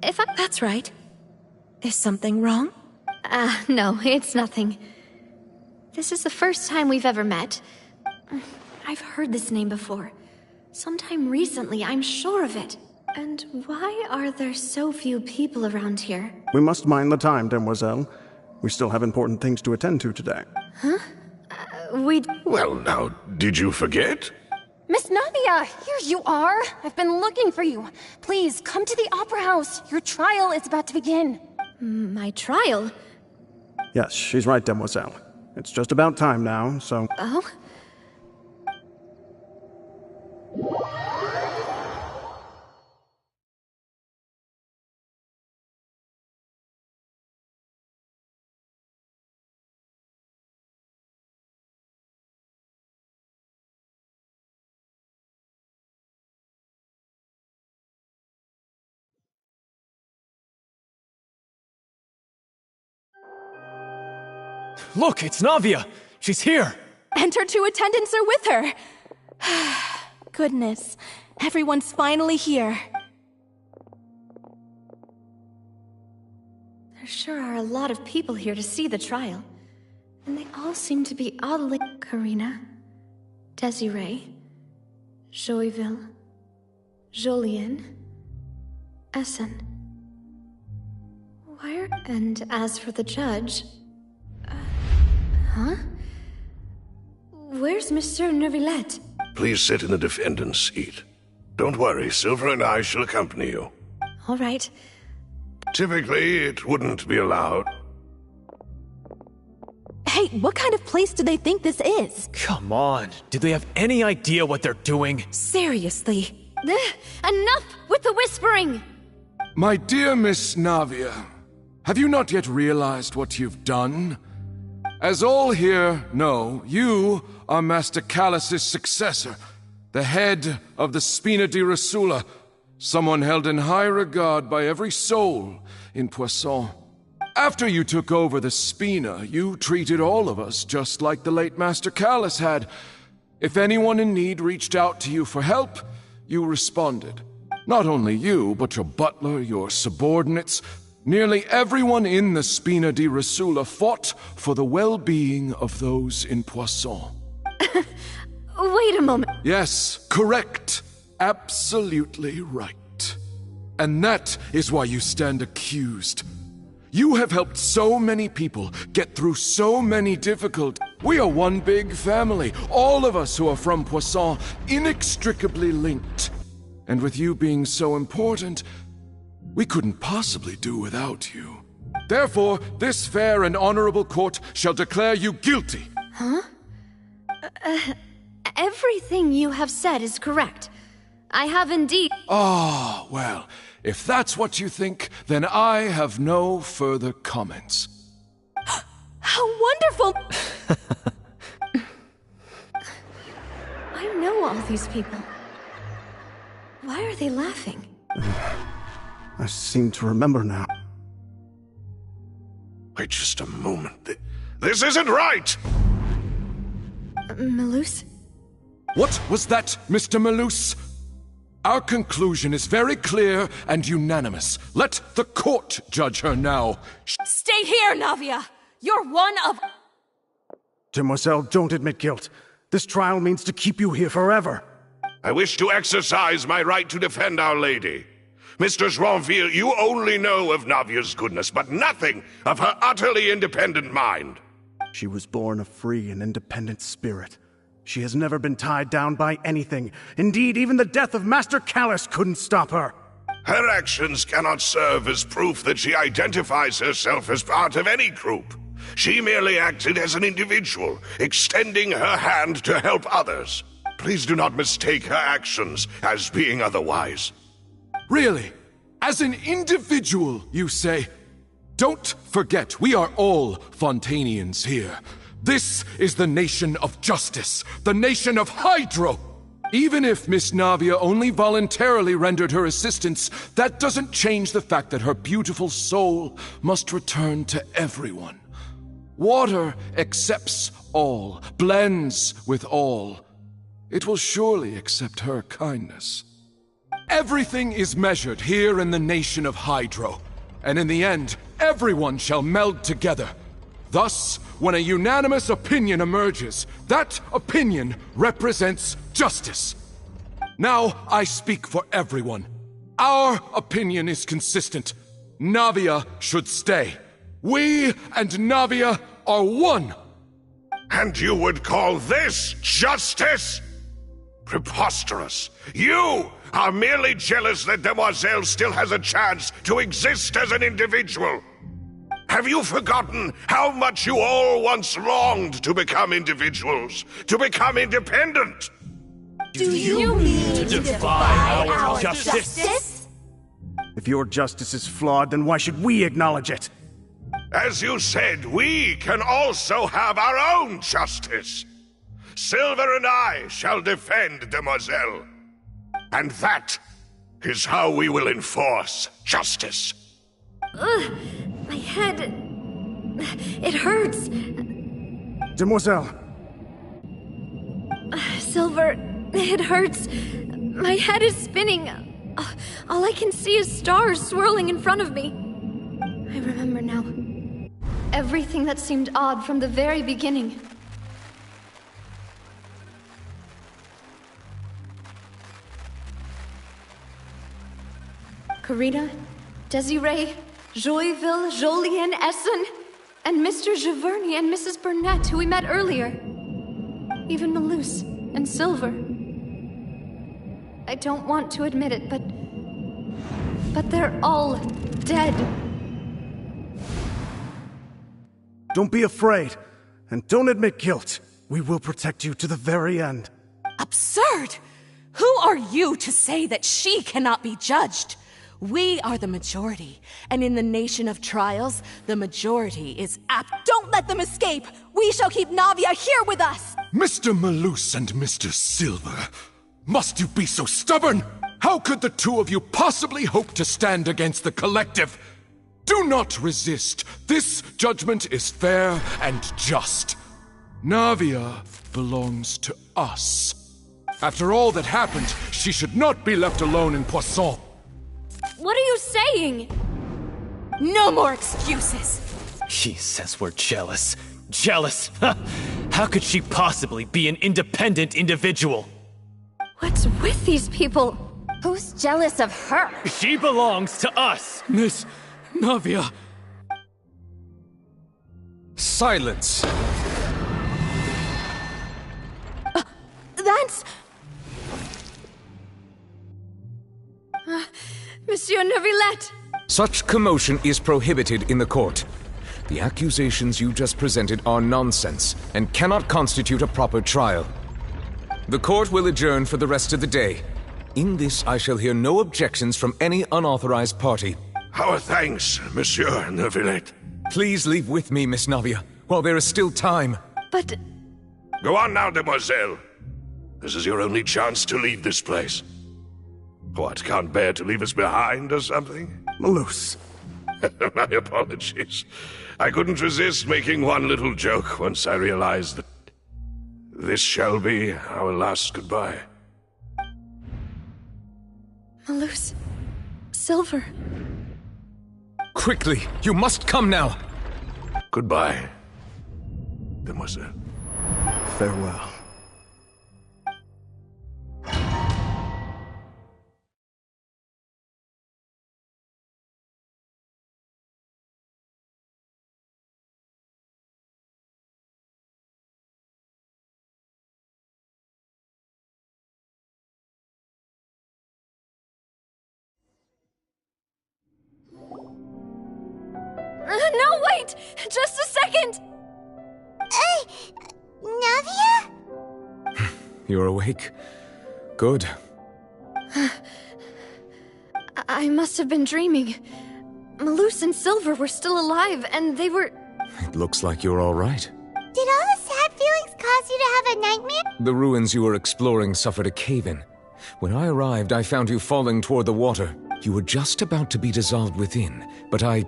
If I... That's right. Is something wrong? No, it's nothing. This is the first time we've ever met. I've heard this name before. Sometime recently, I'm sure of it. And why are there so few people around here? We must mind the time, Demoiselle. We still have important things to attend to today. Huh? Well, now, did you forget? Miss Navia, here you are. I've been looking for you. Please, come to the Opera House. Your trial is about to begin. My trial? Yes, she's right, Demoiselle. It's just about time now, so... Oh? Look, it's Navia! She's here! And her two attendants are with her! Goodness, everyone's finally here. There sure are a lot of people here to see the trial. And they all seem to be oddly... Karina, Desiree, Joyville, Jolien, Essen. Where? And as for the judge... Huh? Where's Monsieur Neuvillette? Please sit in the defendant's seat. Don't worry, Silver and I shall accompany you. All right. Typically, it wouldn't be allowed. Hey, what kind of place do they think this is? Come on, do they have any idea what they're doing? Seriously. Enough with the whispering! My dear Miss Navia, have you not yet realized what you've done? As all here know, you are Master Callus's successor, the head of the Spina di Rosula. Someone held in high regard by every soul in Poisson. After you took over the Spina, you treated all of us just like the late Master Callus had. If anyone in need reached out to you for help, you responded. Not only you, but your butler, your subordinates, nearly everyone in the Spina di Rasula fought for the well-being of those in Poisson. Wait a moment. Yes, correct. Absolutely right. And that is why you stand accused. You have helped so many people get through so many difficulties. We are one big family, all of us who are from Poisson, inextricably linked. And with you being so important, we couldn't possibly do without you. Therefore, this fair and honorable court shall declare you guilty. Huh? Everything you have said is correct. I have indeed... Ah, well, if that's what you think, then I have no further comments. How wonderful! I know all these people. Why are they laughing? I seem to remember now. Wait just a moment. This isn't right! Malus? What was that, Mr. Malus? Our conclusion is very clear and unanimous. Let the court judge her now. Stay here, Navia! You're one of... Demoiselle, don't admit guilt. This trial means to keep you here forever. I wish to exercise my right to defend Our Lady. Mistress Ronville, you only know of Navia's goodness, but nothing of her utterly independent mind. She was born a free and independent spirit. She has never been tied down by anything. Indeed, even the death of Master Callus couldn't stop her. Her actions cannot serve as proof that she identifies herself as part of any group. She merely acted as an individual, extending her hand to help others. Please do not mistake her actions as being otherwise. Really? As an individual, you say? Don't forget, we are all Fontanians here. This is the nation of justice, the nation of Hydro. Even if Miss Navia only voluntarily rendered her assistance, that doesn't change the fact that her beautiful soul must return to everyone. Water accepts all, blends with all. It will surely accept her kindness. Everything is measured here in the nation of Hydro, and in the end, everyone shall meld together. Thus, when a unanimous opinion emerges, that opinion represents justice. Now I speak for everyone. Our opinion is consistent. Navia should stay. We and Navia are one. And you would call this justice? Preposterous. You are merely jealous that Demoiselle still has a chance to exist as an individual. Have you forgotten how much you all once longed to become individuals, to become independent? Do you mean to defy our justice? If your justice is flawed, then why should we acknowledge it? As you said, we can also have our own justice. Silver and I shall defend Demoiselle. And that is how we will enforce justice. Ugh, my head... it hurts. Demoiselle. Silver, it hurts. My head is spinning. All I can see is stars swirling in front of me. I remember now. Everything that seemed odd from the very beginning. Karina, Desiree, Joyville, Jolien, Essen, and Mr. Giverny and Mrs. Burnett, who we met earlier. Even Malus and Silver. I don't want to admit it, but they're all dead. Don't be afraid, and don't admit guilt. We will protect you to the very end. Absurd! Who are you to say that she cannot be judged? We are the majority, and in the nation of trials, the majority is apt. Don't let them escape! We shall keep Navia here with us! Mr. Malus and Mr. Silver, must you be so stubborn? How could the two of you possibly hope to stand against the collective? Do not resist. This judgment is fair and just. Navia belongs to us. After all that happened, she should not be left alone in Poisson. What are you saying? No more excuses. She says we're jealous. Jealous? How could she possibly be an independent individual? What's with these people? Who's jealous of her? She belongs to us! Miss Navia! Silence! That's... Monsieur Neuvillette! Such commotion is prohibited in the court. The accusations you just presented are nonsense and cannot constitute a proper trial. The court will adjourn for the rest of the day. In this, I shall hear no objections from any unauthorized party. Our thanks, Monsieur Neuvillette. Please leave with me, Miss Navia, while there is still time. But... Go on now, demoiselle. This is your only chance to leave this place. What, can't bear to leave us behind or something? Malus. My apologies. I couldn't resist making one little joke once I realized that this shall be our last goodbye. Malus... Silver... Quickly, you must come now! Goodbye, demoiselle. Farewell. No, wait! Just a second! Navia? You're awake? Good. I must have been dreaming. Malus and Silver were still alive, and they were... It looks like you're all right. Did all the sad feelings cause you to have a nightmare? The ruins you were exploring suffered a cave-in. When I arrived, I found you falling toward the water. You were just about to be dissolved within, but I...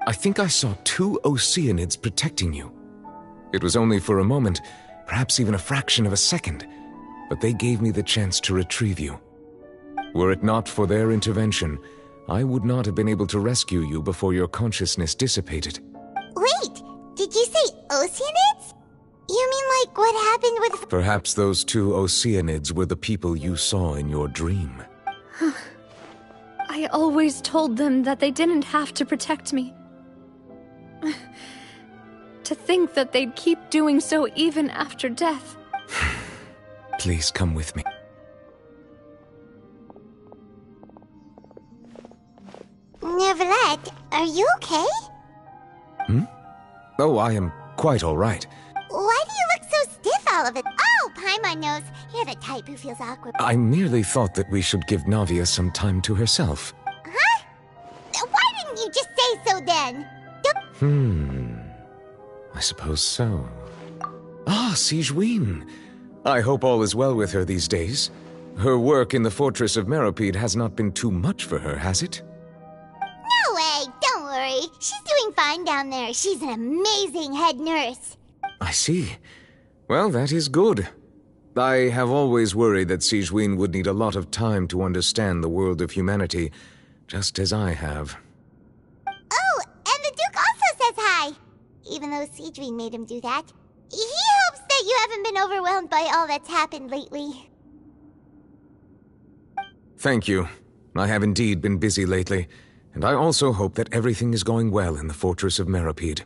I think I saw two Oceanids protecting you. It was only for a moment, perhaps even a fraction of a second, but they gave me the chance to retrieve you. Were it not for their intervention, I would not have been able to rescue you before your consciousness dissipated. Wait, did you say Oceanids? You mean like what happened with... Perhaps those two Oceanids were the people you saw in your dream. I always told them that they didn't have to protect me. To think that they'd keep doing so even after death. Please come with me. Neuvillette, are you okay? Oh, I am quite all right. Why do you look so stiff all of it? Oh, Paimon knows. You're the type who feels awkward. I merely thought that we should give Navia some time to herself. Huh? Why didn't you just say so then? I suppose so. Ah, Sigewinne. I hope all is well with her these days. Her work in the fortress of Meropide has not been too much for her, has it? No way, don't worry. She's doing fine down there. She's an amazing head nurse. I see. Well, that is good. I have always worried that Sigewinne would need a lot of time to understand the world of humanity, just as I have. Oh, and the Duke also says hi. Even though Sigewinne made him do that. He hopes that you haven't been overwhelmed by all that's happened lately. Thank you. I have indeed been busy lately, and I also hope that everything is going well in the fortress of Meropide.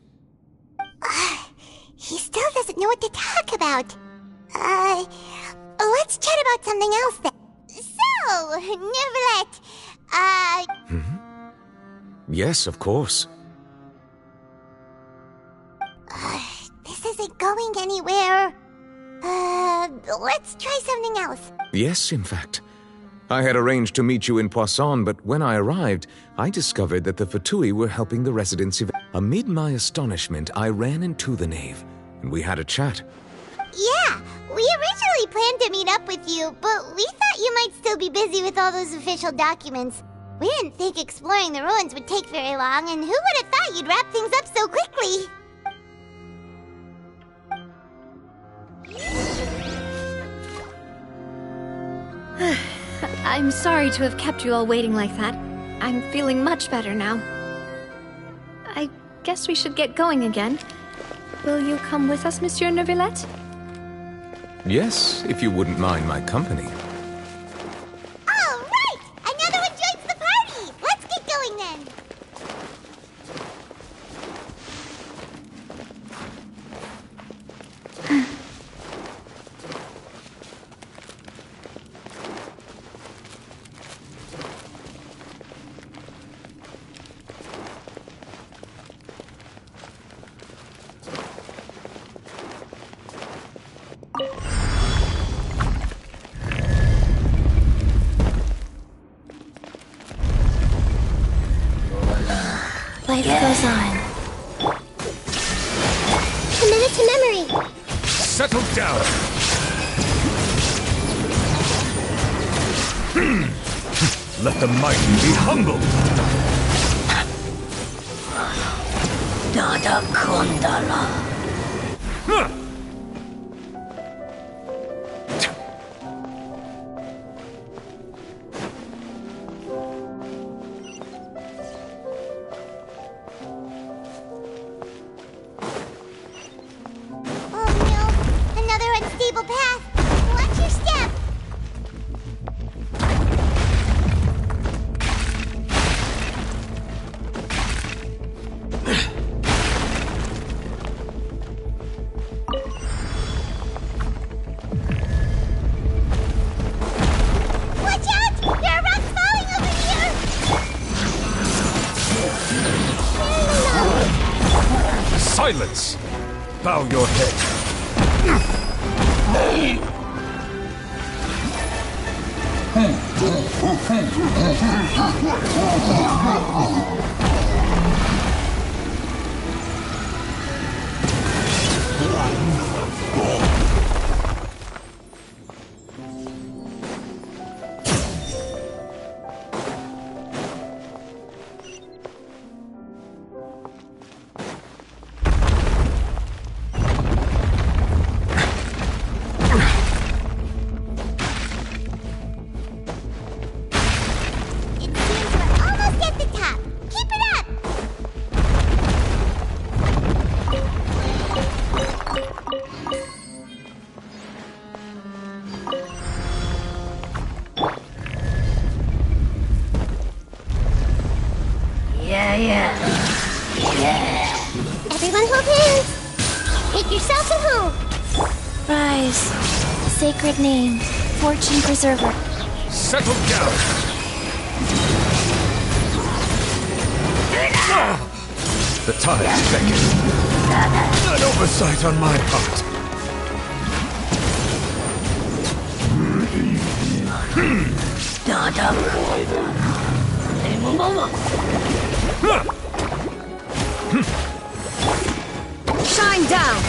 He still doesn't know what to talk about. Let's chat about something else then. So, Neuvillette, Yes, of course. This isn't going anywhere. Let's try something else. Yes, in fact. I had arranged to meet you in Poisson, but when I arrived, I discovered that the Fatui were helping the residents Amid my astonishment, I ran into the knave, and we had a chat. Yeah, we originally originally planned to meet up with you, but we thought you might still be busy with all those official documents. We didn't think exploring the ruins would take very long, and who would have thought you'd wrap things up so quickly? I'm sorry to have kept you all waiting like that. I'm feeling much better now. I guess we should get going again. Will you come with us, Monsieur Neuvillette? Yes, if you wouldn't mind my company. All right! Another one joins the party! Let's get going then! Life goes on. Commit it to memory. Settle down. Let the mighty be humbled. Dada Kundala. Silence! Bow your head. Everyone hold hands! Make yourself at home! Rise, sacred name, fortune preserver. Settle down! The tide's beckoning. An oversight on my part. Shine down!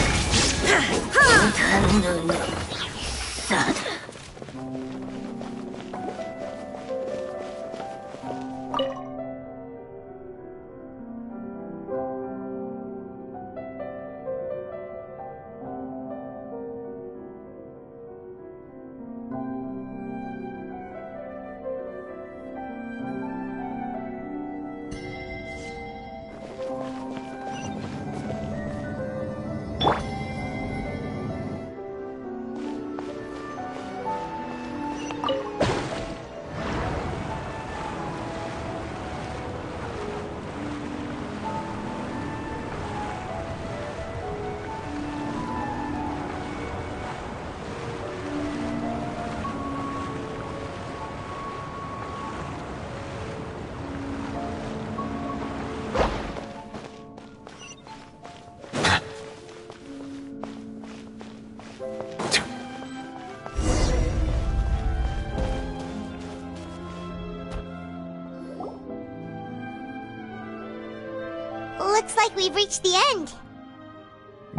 Looks like we've reached the end.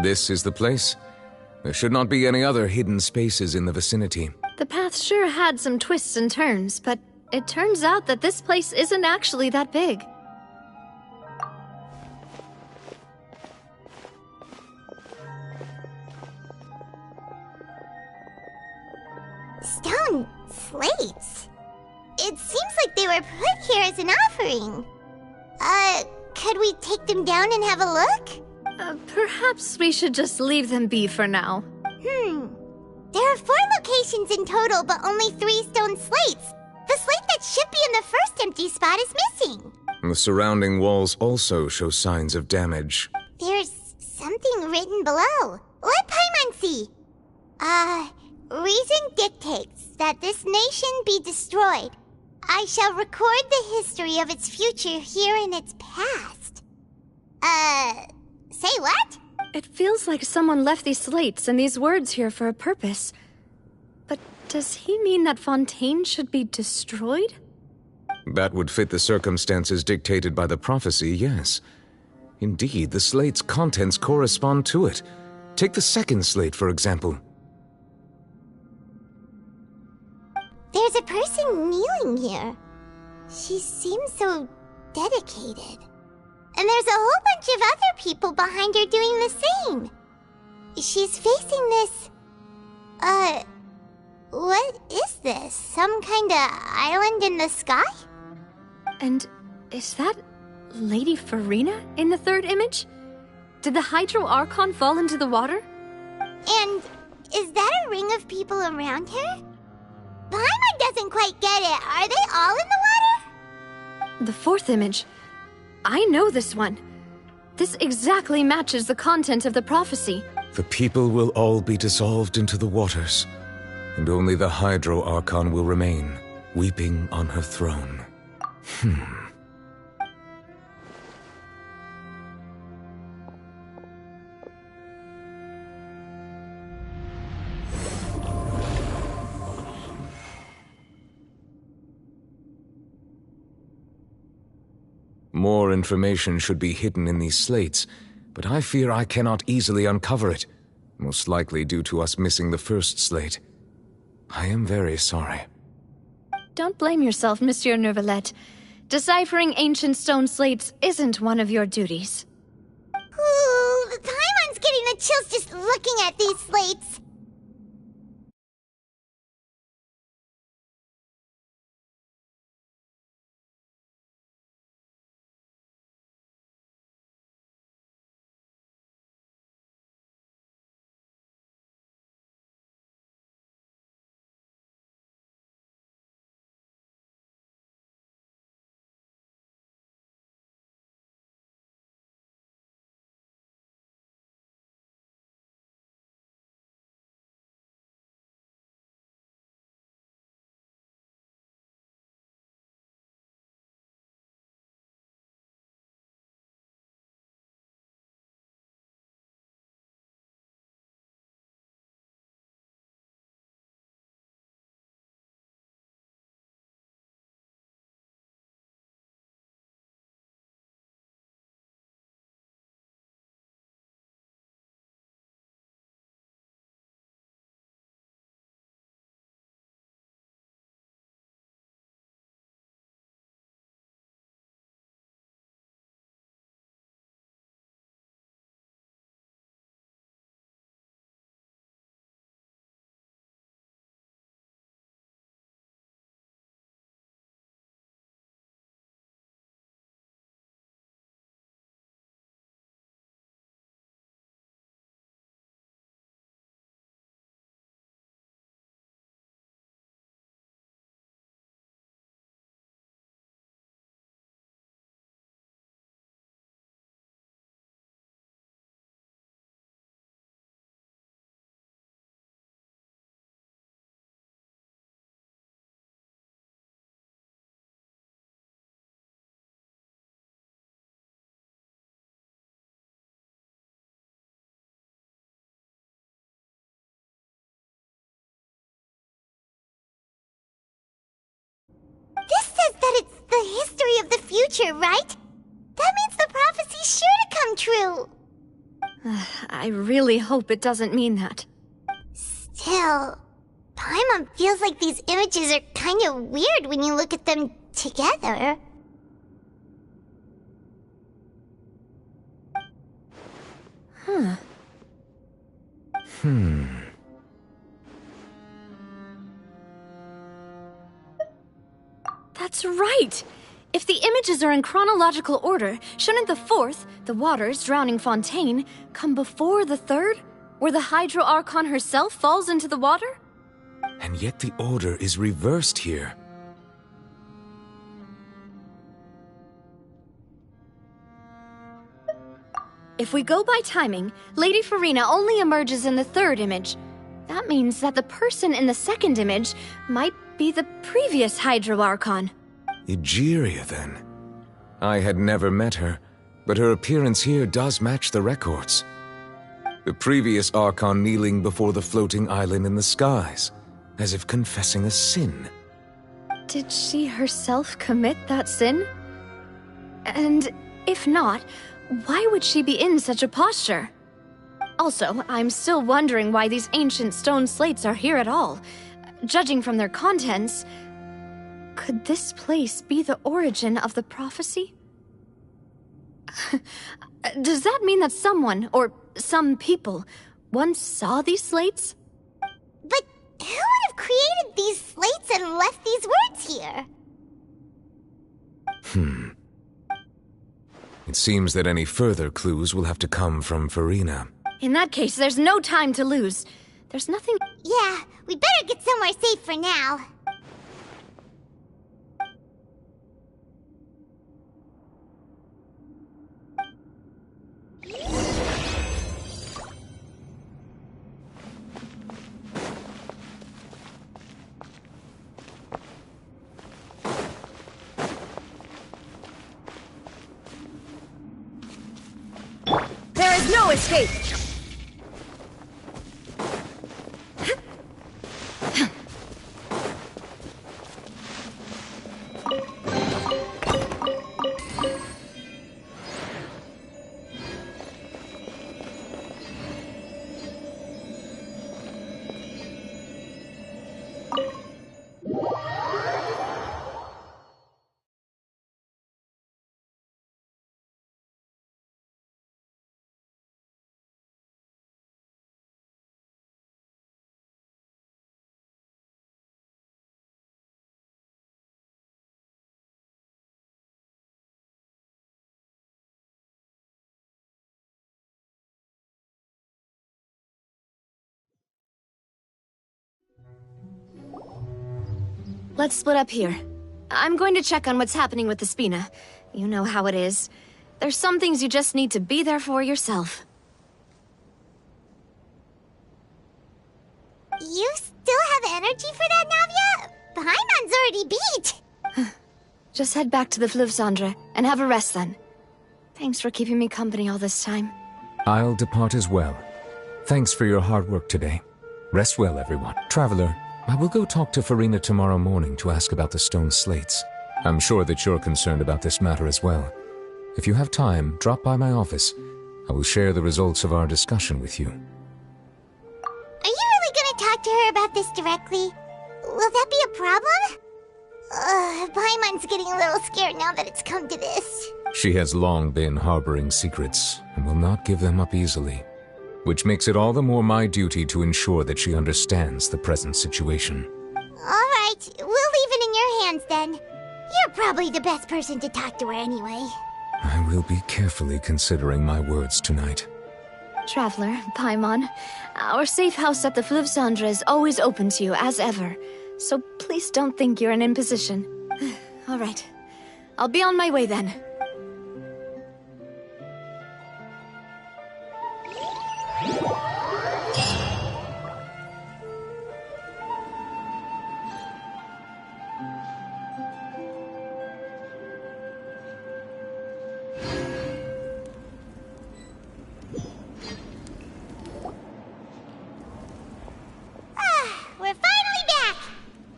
This is the place? There should not be any other hidden spaces in the vicinity. The path sure had some twists and turns, but it turns out that this place isn't actually that big. Stone slates? It seems like they were put here as an offering. Could we take them down and have a look? Perhaps we should just leave them be for now. There are 4 locations in total, but only 3 stone slates. The slate that should be in the first empty spot is missing. The surrounding walls also show signs of damage. There's something written below. Let Paimon see. Reason dictates that this nation be destroyed. I shall record the history of its future here in its past. Say what? It feels like someone left these slates and these words here for a purpose. But does he mean that Fontaine should be destroyed? That would fit the circumstances dictated by the prophecy, yes. Indeed, the slate's contents correspond to it. Take the second slate, for example. There's a person kneeling here. She seems so dedicated. And there's a whole bunch of other people behind her doing the same. She's facing this... what is this? Some kind of island in the sky? And is that Lady Farina in the third image? Did the Hydro Archon fall into the water? And is that a ring of people around her? Paimon doesn't quite get it. Are they all in the water? The fourth image. I know this one. This exactly matches the content of the prophecy. The people will all be dissolved into the waters, and only the Hydro Archon will remain, weeping on her throne. More information should be hidden in these slates, but I fear I cannot easily uncover it, most likely due to us missing the first slate. I am very sorry. Don't blame yourself, Monsieur Neuvillette. Deciphering ancient stone slates isn't one of your duties. Ooh, Paimon's getting the chills just looking at these slates. This says that it's the history of the future, right? That means the prophecy's sure to come true. I really hope it doesn't mean that. Still, Paimon feels like these images are kind of weird when you look at them together. Huh. That's right! If the images are in chronological order, shouldn't the fourth, the waters drowning Fontaine, come before the third, where the Hydro Archon herself falls into the water? And yet the order is reversed here. If we go by timing, Lady Farina only emerges in the third image. That means that the person in the second image might be the previous Hydro Archon. Egeria, then. I had never met her, but her appearance here does match the records. The previous Archon kneeling before the floating island in the skies, as if confessing a sin. Did she herself commit that sin? And if not, why would she be in such a posture? Also, I'm still wondering why these ancient stone slates are here at all. Judging from their contents, could this place be the origin of the prophecy? Does that mean that someone, or some people, once saw these slates? But who would have created these slates and left these words here? It seems that any further clues will have to come from Farina. In that case, there's no time to lose. There's nothing... Yeah, we better get somewhere safe for now. There is no escape! Let's split up here. I'm going to check on what's happening with the Spina. You know how it is. There's some things you just need to be there for yourself. You still have energy for that, Navia? Paimon's already beat! Just head back to the Fleuve Cendre and have a rest then. Thanks for keeping me company all this time. I'll depart as well. Thanks for your hard work today. Rest well, everyone. Traveler, I will go talk to Farina tomorrow morning to ask about the stone slates. I'm sure that you're concerned about this matter as well. If you have time, drop by my office. I will share the results of our discussion with you. Are you really gonna talk to her about this directly? Will that be a problem? Paimon's getting a little scared now that it's come to this. She has long been harboring secrets and will not give them up easily, which makes it all the more my duty to ensure that she understands the present situation. Alright, we'll leave it in your hands then. You're probably the best person to talk to her anyway. I will be carefully considering my words tonight. Traveler, Paimon, our safe house at the Fleuve Cendre is always open to you as ever, so please don't think you're an imposition. All right, I'll be on my way then.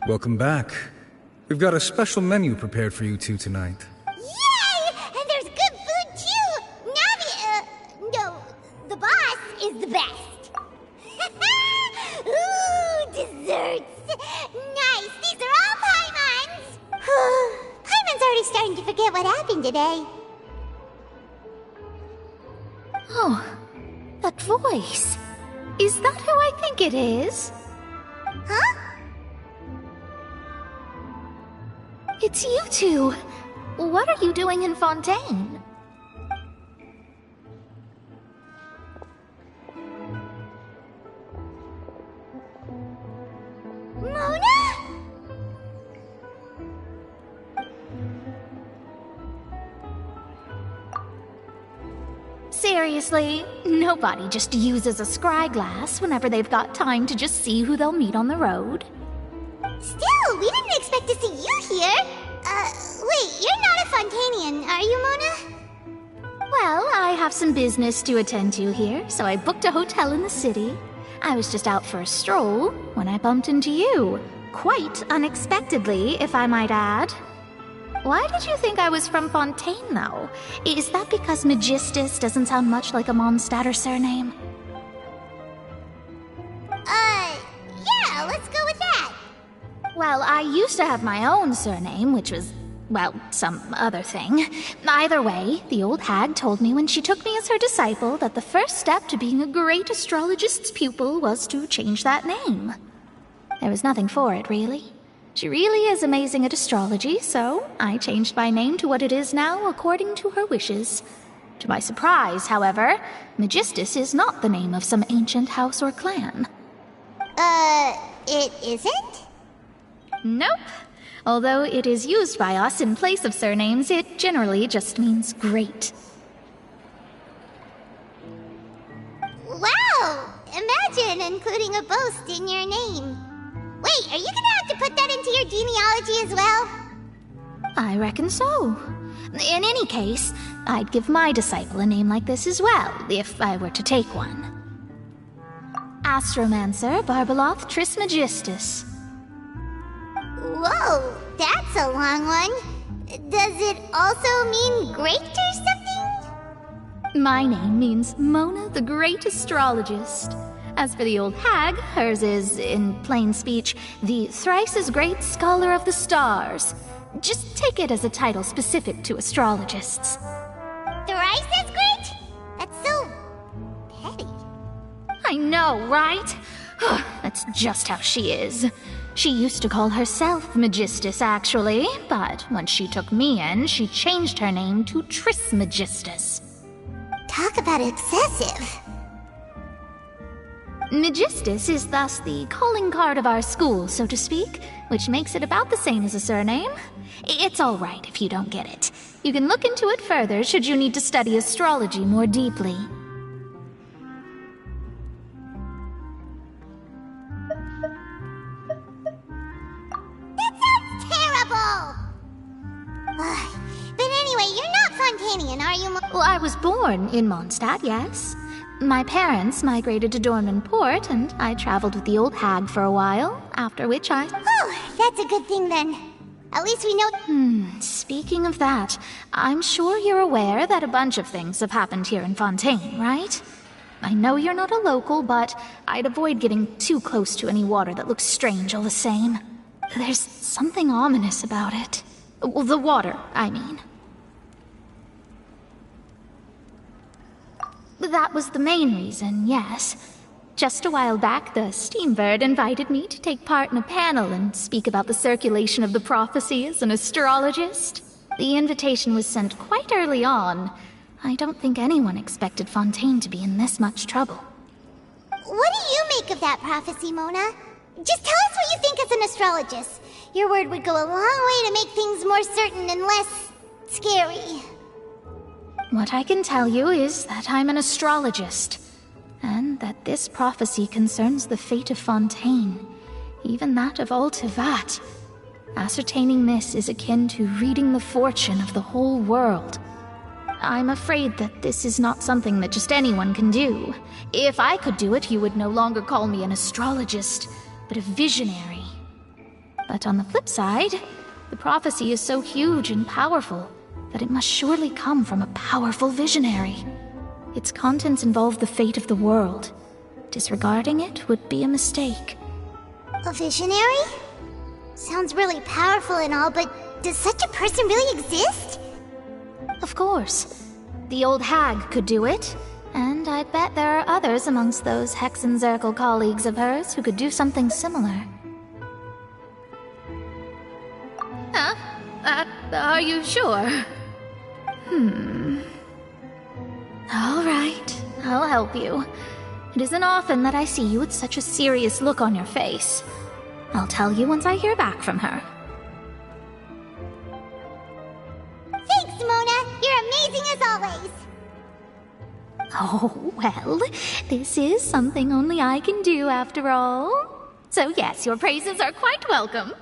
Welcome back. We've got a special menu prepared for you two tonight. Yay! And there's good food too! Navi, no, the boss starting to forget what happened today. Oh, that voice. Is that who I think it is? Huh? It's you two. What are you doing in Fontaine? Mona? Seriously, nobody just uses a scry glass whenever they've got time to just see who they'll meet on the road. Still, we didn't expect to see you here. Wait, you're not a Fontanian, are you, Mona? Well, I have some business to attend to here, so I booked a hotel in the city. I was just out for a stroll when I bumped into you. Quite unexpectedly, if I might add. Why did you think I was from Fontaine, though? Is that because Magistus doesn't sound much like a Mondstatter surname? Yeah, let's go with that. Well, I used to have my own surname, which was, well, some other thing. Either way, the old hag told me when she took me as her disciple that the first step to being a great astrologist's pupil was to change that name. There was nothing for it, really. She really is amazing at astrology, so I changed my name to what it is now according to her wishes. To my surprise, however, Magistus is not the name of some ancient house or clan. It isn't? Nope. Although it is used by us in place of surnames, it generally just means great. Wow! Imagine including a boast in your name. Wait, are you gonna have to put that into your genealogy as well? I reckon so. In any case, I'd give my disciple a name like this as well, if I were to take one. Astromancer Barbeloth Trismegistus. Whoa, that's a long one. Does it also mean great or something? My name means Mona the Great Astrologist. As for the old hag, hers is, in plain speech, the thrice-as-great Scholar of the Stars. Just take it as a title specific to astrologists. Thrice as great? That's so petty. I know, right? That's just how she is. She used to call herself Magistus, actually, but when she took me in, she changed her name to Trismegistus. Talk about excessive. Magistus is thus the calling card of our school, so to speak, which makes it about the same as a surname. It's all right if you don't get it. You can look into it further should you need to study astrology more deeply. That sounds terrible! But anyway, you're not Fontanian, are you? Well, I was born in Mondstadt, yes. My parents migrated to Dorman Port, and I traveled with the old hag for a while, after which I... Oh, that's a good thing then. At least we know... Speaking of that, I'm sure you're aware that a bunch of things have happened here in Fontaine, right? I know you're not a local, but I'd avoid getting too close to any water that looks strange all the same. There's something ominous about it. Well, the water, I mean. That was the main reason, yes. Just a while back, the Steambird invited me to take part in a panel and speak about the circulation of the prophecy as an astrologist. The invitation was sent quite early on. I don't think anyone expected Fontaine to be in this much trouble. What do you make of that prophecy, Mona? Just tell us what you think as an astrologist. Your word would go a long way to make things more certain and less... scary. What I can tell you is that I'm an astrologist, and that this prophecy concerns the fate of Fontaine, even that of all Tevat. Ascertaining this is akin to reading the fortune of the whole world. I'm afraid that this is not something that just anyone can do. If I could do it, you would no longer call me an astrologist, but a visionary. But on the flip side, the prophecy is so huge and powerful that it must surely come from a powerful visionary. Its contents involve the fate of the world. Disregarding it would be a mistake. A visionary? Sounds really powerful and all, but Does such a person really exist? Of course. The old hag could do it, and I bet there are others amongst those Hexenzirkel colleagues of hers who could do something similar. Huh? Are you sure? All right, I'll help you. It isn't often that I see you with such a serious look on your face. I'll tell you once I hear back from her. Thanks, Mona. You're amazing as always. Oh, well, this is something only I can do after all. So yes, your praises are quite welcome.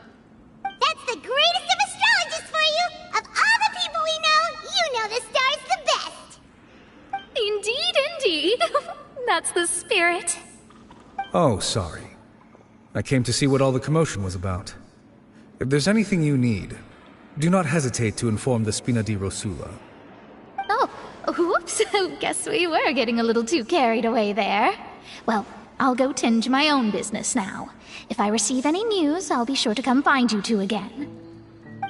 That's the greatest of astrologists for you! Of all the people we know, you know the star's the best! Indeed, indeed. That's the spirit. Oh, sorry. I came to see what all the commotion was about. If there's anything you need, do not hesitate to inform the Spina di Rosula. Oh, whoops. Guess we were getting a little too carried away there. Well, I'll go tend to my own business now. If I receive any news, I'll be sure to come find you two again. And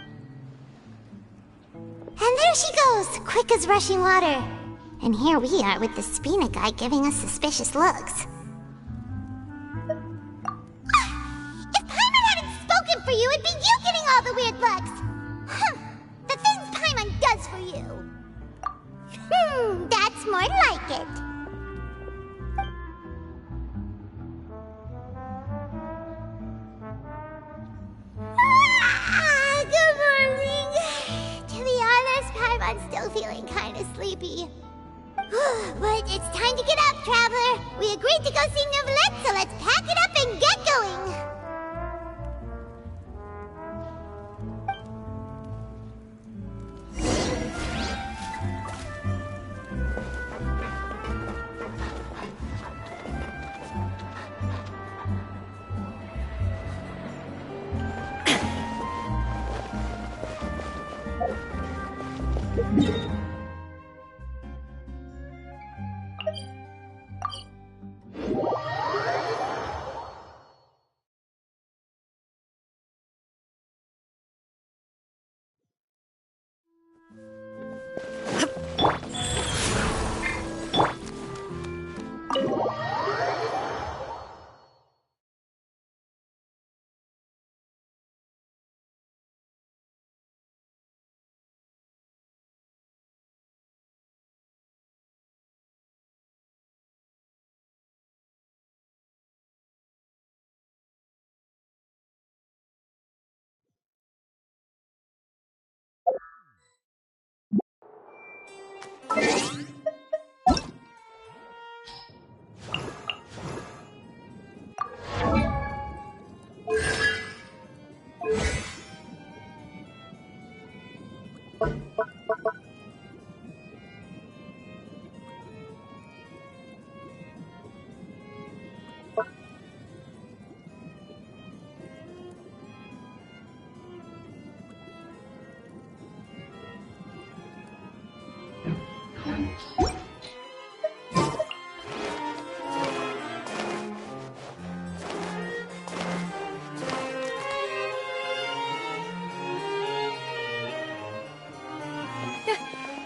there she goes, quick as rushing water. And here we are with the Spina guy giving us suspicious looks. If Paimon hadn't spoken for you, it'd be you getting all the weird looks. The things Paimon does for you. That's more like it. Good morning. To be honest, Paimon's still feeling kind of sleepy. But it's time to get up, Traveler. We agreed to go see Neuvillette, so let's pack it up and get going.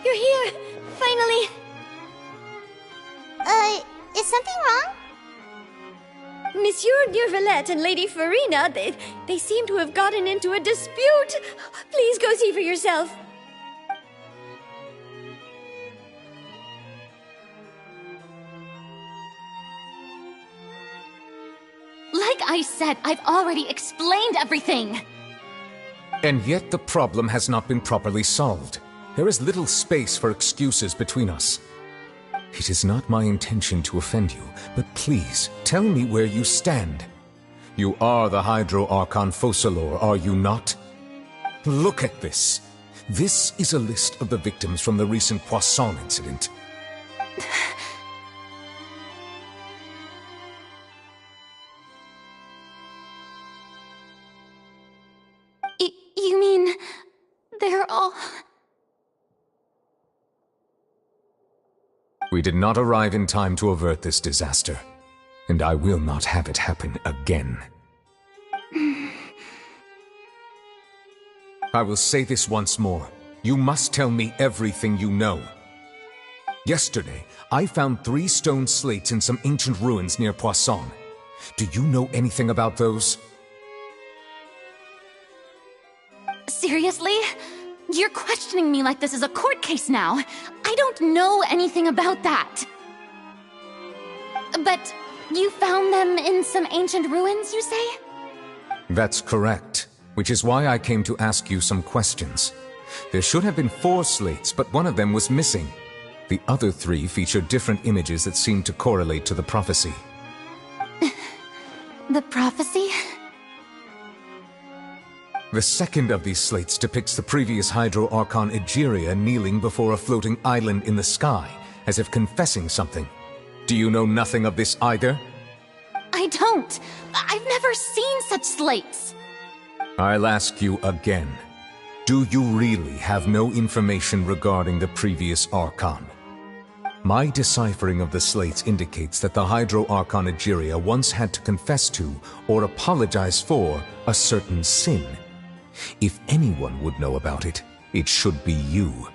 You're here! Finally! Is something wrong? Monsieur Neuvillette and Lady Farina, they seem to have gotten into a dispute. Please go see for yourself. Like I said, I've already explained everything! And yet the problem has not been properly solved. There is little space for excuses between us. It is not my intention to offend you, but please, tell me where you stand. You are the Hydro Archon Focalor, are you not? Look at this. This is a list of the victims from the recent Poisson incident. You mean... they're all... We did not arrive in time to avert this disaster, and I will not have it happen again. I will say this once more. You must tell me everything you know. Yesterday, I found 3 stone slates in some ancient ruins near Poisson. Do you know anything about those? Seriously? You're questioning me like this is a court case now. I don't know anything about that. But you found them in some ancient ruins, you say? That's correct, which is why I came to ask you some questions. There should have been 4 slates, but one of them was missing. The other 3 feature different images that seem to correlate to the prophecy. The prophecy? The second of these slates depicts the previous Hydro Archon Egeria kneeling before a floating island in the sky, as if confessing something. Do you know nothing of this either? I don't. I've never seen such slates. I'll ask you again. Do you really have no information regarding the previous Archon? My deciphering of the slates indicates that the Hydro Archon Egeria once had to confess to, or apologize for, a certain sin. If anyone would know about it, it should be you.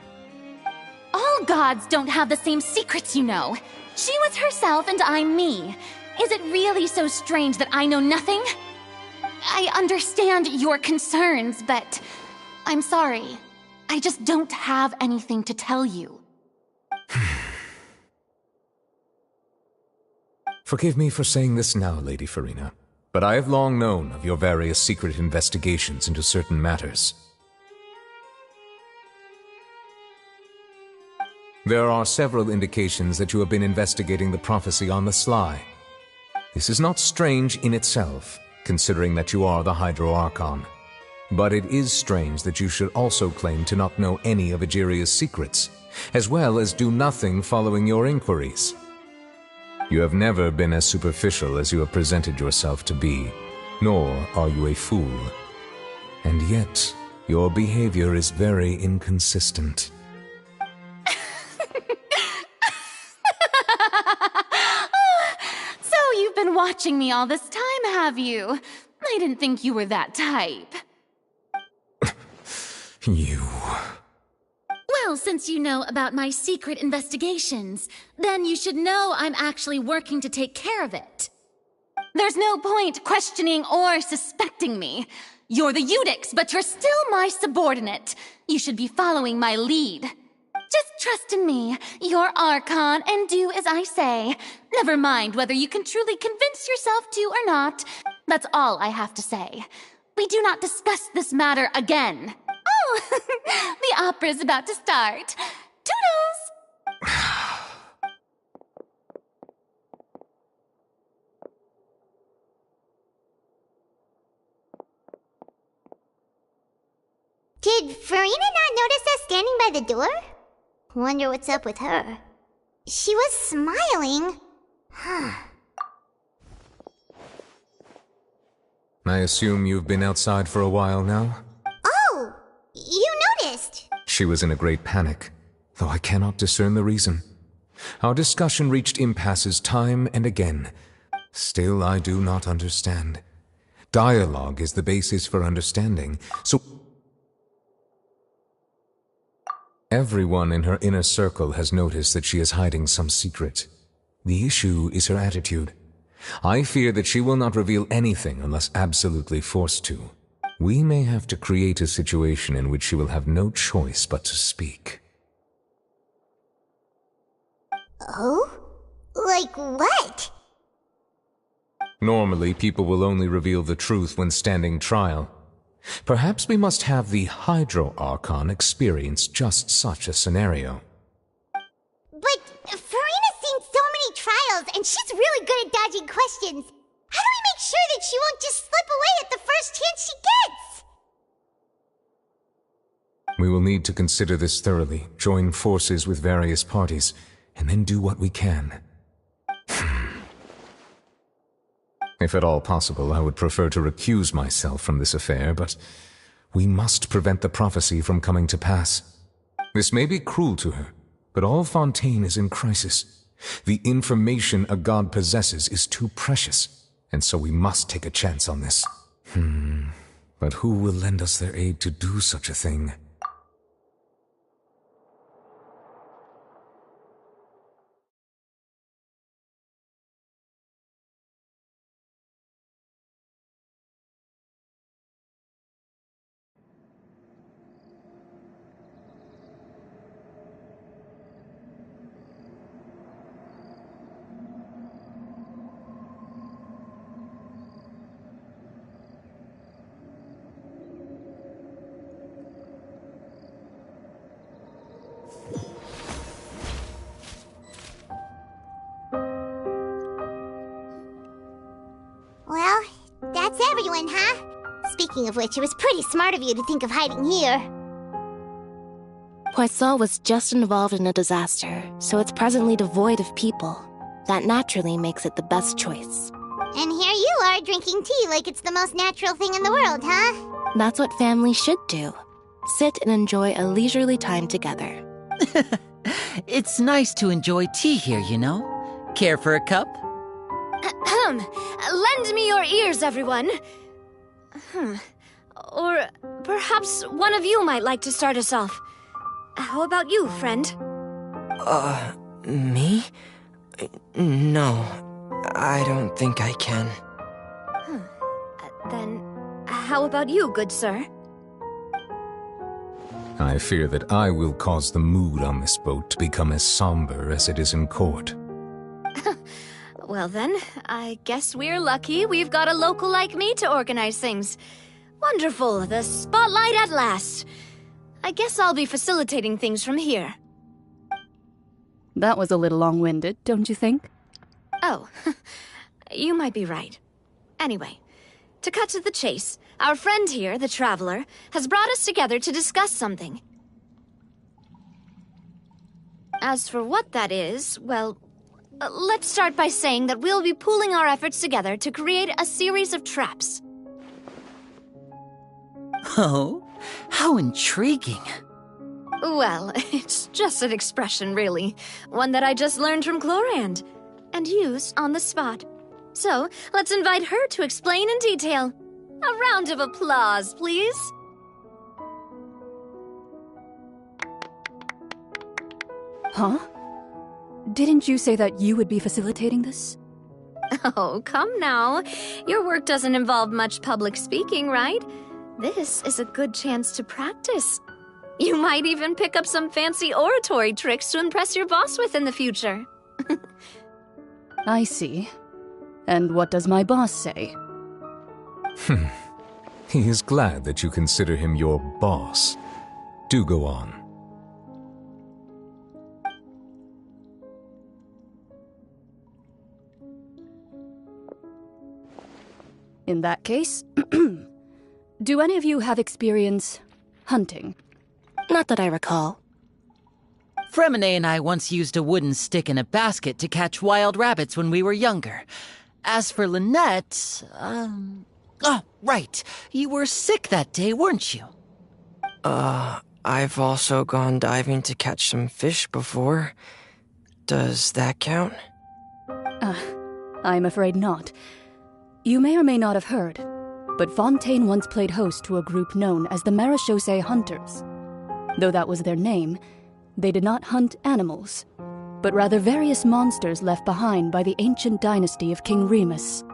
All gods don't have the same secrets, you know. She was herself and I'm me. Is it really so strange that I know nothing? I understand your concerns, but I'm sorry. I just don't have anything to tell you. Forgive me for saying this now, Lady Farina, but I have long known of your various secret investigations into certain matters. There are several indications that you have been investigating the prophecy on the sly. This is not strange in itself, considering that you are the Hydro Archon. But it is strange that you should also claim to not know any of Egeria's secrets, as well as do nothing following your inquiries. You have never been as superficial as you have presented yourself to be, nor are you a fool. And yet, your behavior is very inconsistent. So you've been watching me all this time, have you? I didn't think you were that type. You... Well, since you know about my secret investigations, then you should know I'm actually working to take care of it. There's no point questioning or suspecting me. You're the Eudix, but you're still my subordinate. You should be following my lead. Just trust in me, your Archon, and do as I say. Never mind whether you can truly convince yourself to or not. That's all I have to say. We do not discuss this matter again. Oh, the opera's about to start. Toodles! Did Farina not notice us standing by the door? Wonder what's up with her. She was smiling. I assume you've been outside for a while now? Oh, you noticed. She was in a great panic, though I cannot discern the reason. Our discussion reached impasses time and again. Still, I do not understand. Dialogue is the basis for understanding, so... Everyone in her inner circle has noticed that she is hiding some secret. The issue is her attitude. I fear that she will not reveal anything unless absolutely forced to. We may have to create a situation in which she will have no choice but to speak. Oh? Like what? Normally, people will only reveal the truth when standing trial. Perhaps we must have the Hydro Archon experience just such a scenario. But Farina's seen so many trials, and she's really good at dodging questions. How do we make sure that she won't just slip away at the first chance she gets? We will need to consider this thoroughly, join forces with various parties, and then do what we can. If at all possible, I would prefer to recuse myself from this affair, but we must prevent the prophecy from coming to pass. This may be cruel to her, but all Fontaine is in crisis. The information a god possesses is too precious, and so we must take a chance on this. But who will lend us their aid to do such a thing? Well, that's everyone, huh? Speaking of which, it was pretty smart of you to think of hiding here. Poisson was just involved in a disaster, so it's presently devoid of people. That naturally makes it the best choice. And here you are drinking tea like it's the most natural thing in the world, huh? That's what family should do. Sit and enjoy a leisurely time together. It's nice to enjoy tea here, you know? Care for a cup? Lend me your ears, everyone. Or perhaps one of you might like to start us off. How about you, friend? Me? No, I don't think I can. Then, how about you, good sir? I fear that I will cause the mood on this boat to become as somber as it is in court. Well then, I guess we're lucky we've got a local like me to organize things. Wonderful, the spotlight at last. I guess I'll be facilitating things from here. That was a little long-winded, don't you think? Oh, you might be right. Anyway, to cut to the chase, our friend here, the Traveler, has brought us together to discuss something. As for what that is, well, let's start by saying that we'll be pooling our efforts together to create a series of traps. Oh, how intriguing. Well, it's just an expression, really. One that I just learned from Chlorand, and used on the spot. So, let's invite her to explain in detail. A round of applause, please. Huh? Didn't you say that you would be facilitating this? Oh, come now. Your work doesn't involve much public speaking, right? This is a good chance to practice. You might even pick up some fancy oratory tricks to impress your boss with in the future. I see. And what does my boss say? He is glad that you consider him your boss. Do go on. In that case, do any of you have experience hunting? Not that I recall. Fremine and I once used a wooden stick in a basket to catch wild rabbits when we were younger. As for Lynette, oh, right. You were sick that day, weren't you? I've also gone diving to catch some fish before. Does that count? I'm afraid not. You may or may not have heard, but Fontaine once played host to a group known as the Marechaussee Hunters. Though that was their name, they did not hunt animals, but rather various monsters left behind by the ancient dynasty of King Remus.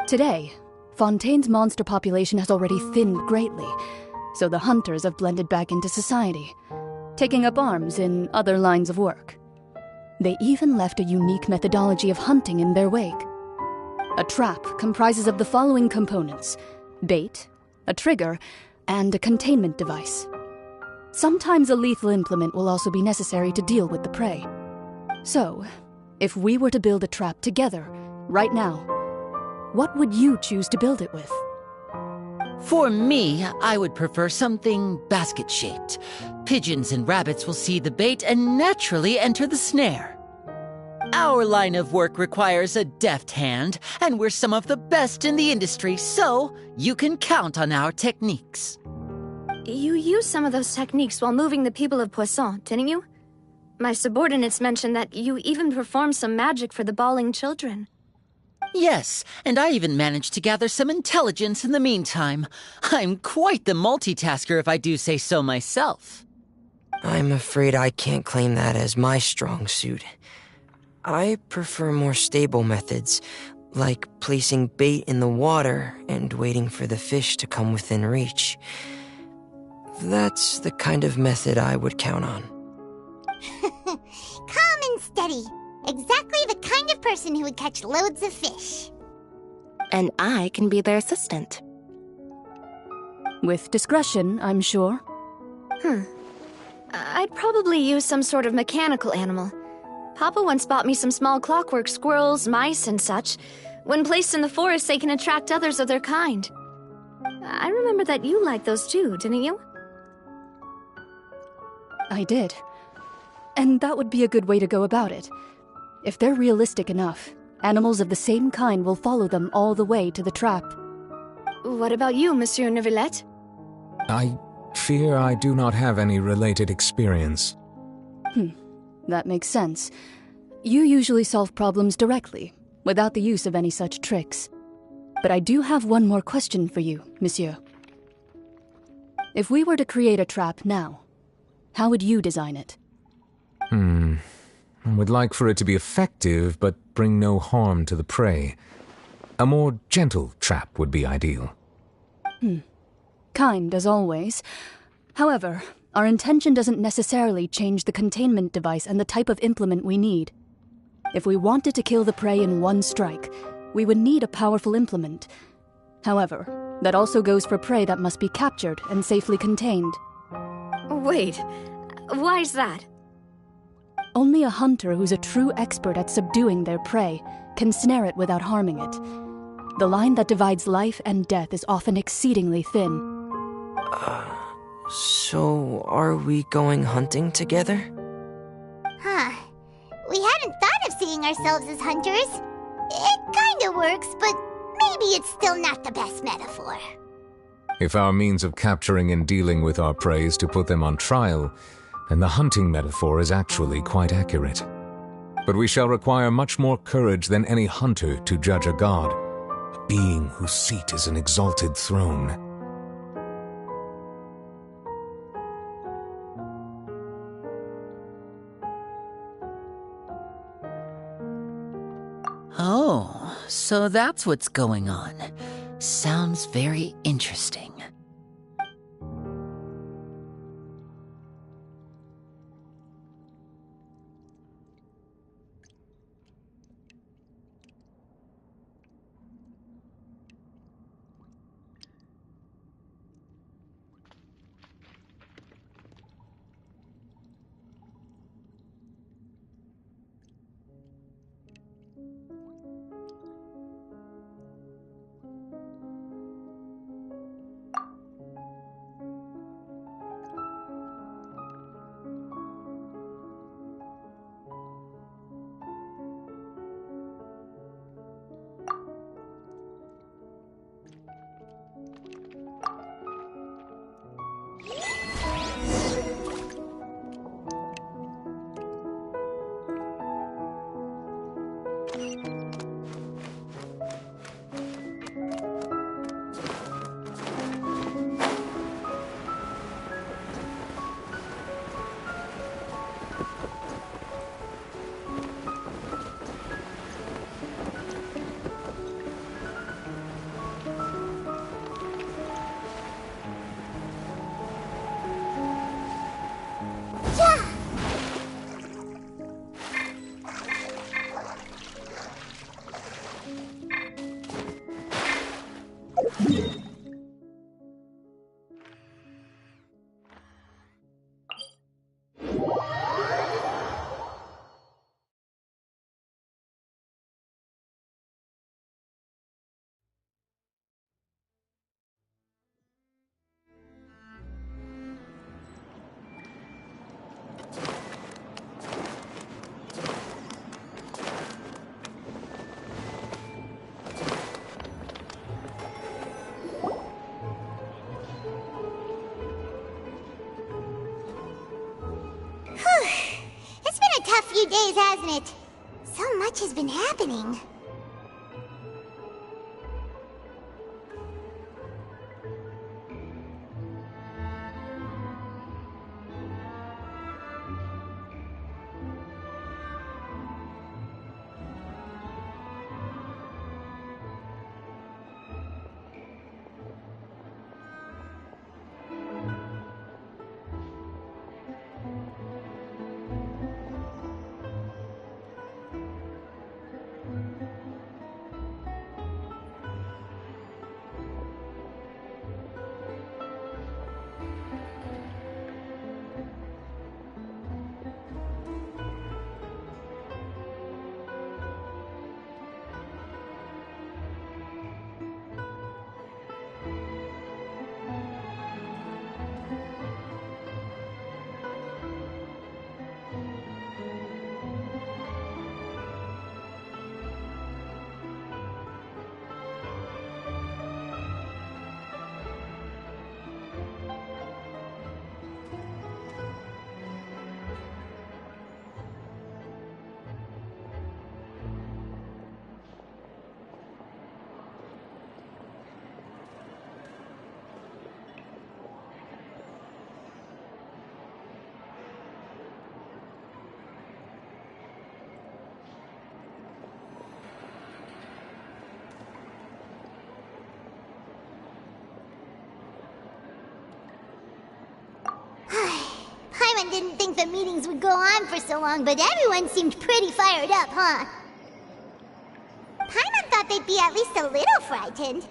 Today, Fontaine's monster population has already thinned greatly, so the hunters have blended back into society, taking up arms in other lines of work. They even left a unique methodology of hunting in their wake. A trap comprises of the following components: bait, a trigger, and a containment device. Sometimes a lethal implement will also be necessary to deal with the prey. So, if we were to build a trap together, right now, what would you choose to build it with? For me, I would prefer something basket-shaped. Pigeons and rabbits will see the bait and naturally enter the snare. Our line of work requires a deft hand, and we're some of the best in the industry, so you can count on our techniques. You used some of those techniques while moving the people of Poisson, didn't you? My subordinates mentioned that you even performed some magic for the bawling children. Yes, and I even managed to gather some intelligence in the meantime. I'm quite the multitasker if I do say so myself. I'm afraid I can't claim that as my strong suit. I prefer more stable methods, like placing bait in the water and waiting for the fish to come within reach. That's the kind of method I would count on. Calm and steady. Exactly the kind of person who would catch loads of fish. And I can be their assistant. With discretion, I'm sure. I'd probably use some sort of mechanical animal. Papa once bought me some small clockwork squirrels, mice, and such. When placed in the forest, they can attract others of their kind. I remember that you liked those too, didn't you? I did. And that would be a good way to go about it. If they're realistic enough, animals of the same kind will follow them all the way to the trap. What about you, Monsieur Neuvillette? I fear I do not have any related experience. That makes sense. You usually solve problems directly, without the use of any such tricks. But I do have one more question for you, Monsieur. If we were to create a trap now, how would you design it? I would like for it to be effective, but bring no harm to the prey. A more gentle trap would be ideal. Kind, as always. However, our intention doesn't necessarily change the containment device and the type of implement we need. If we wanted to kill the prey in one strike, we would need a powerful implement. However, that also goes for prey that must be captured and safely contained. Wait, why's that? Only a hunter who's a true expert at subduing their prey can snare it without harming it. The line that divides life and death is often exceedingly thin. So are we going hunting together? We hadn't thought of seeing ourselves as hunters. It kinda works, but maybe it's still not the best metaphor. If our means of capturing and dealing with our prey is to put them on trial, then the hunting metaphor is actually quite accurate. But we shall require much more courage than any hunter to judge a god, a being whose seat is an exalted throne. Oh, so that's what's going on. Sounds very interesting. It's been a tough few days, hasn't it? So much has been happening. didn't think the meetings would go on for so long, but everyone seemed pretty fired up, huh? Paimon thought they'd be at least a little frightened.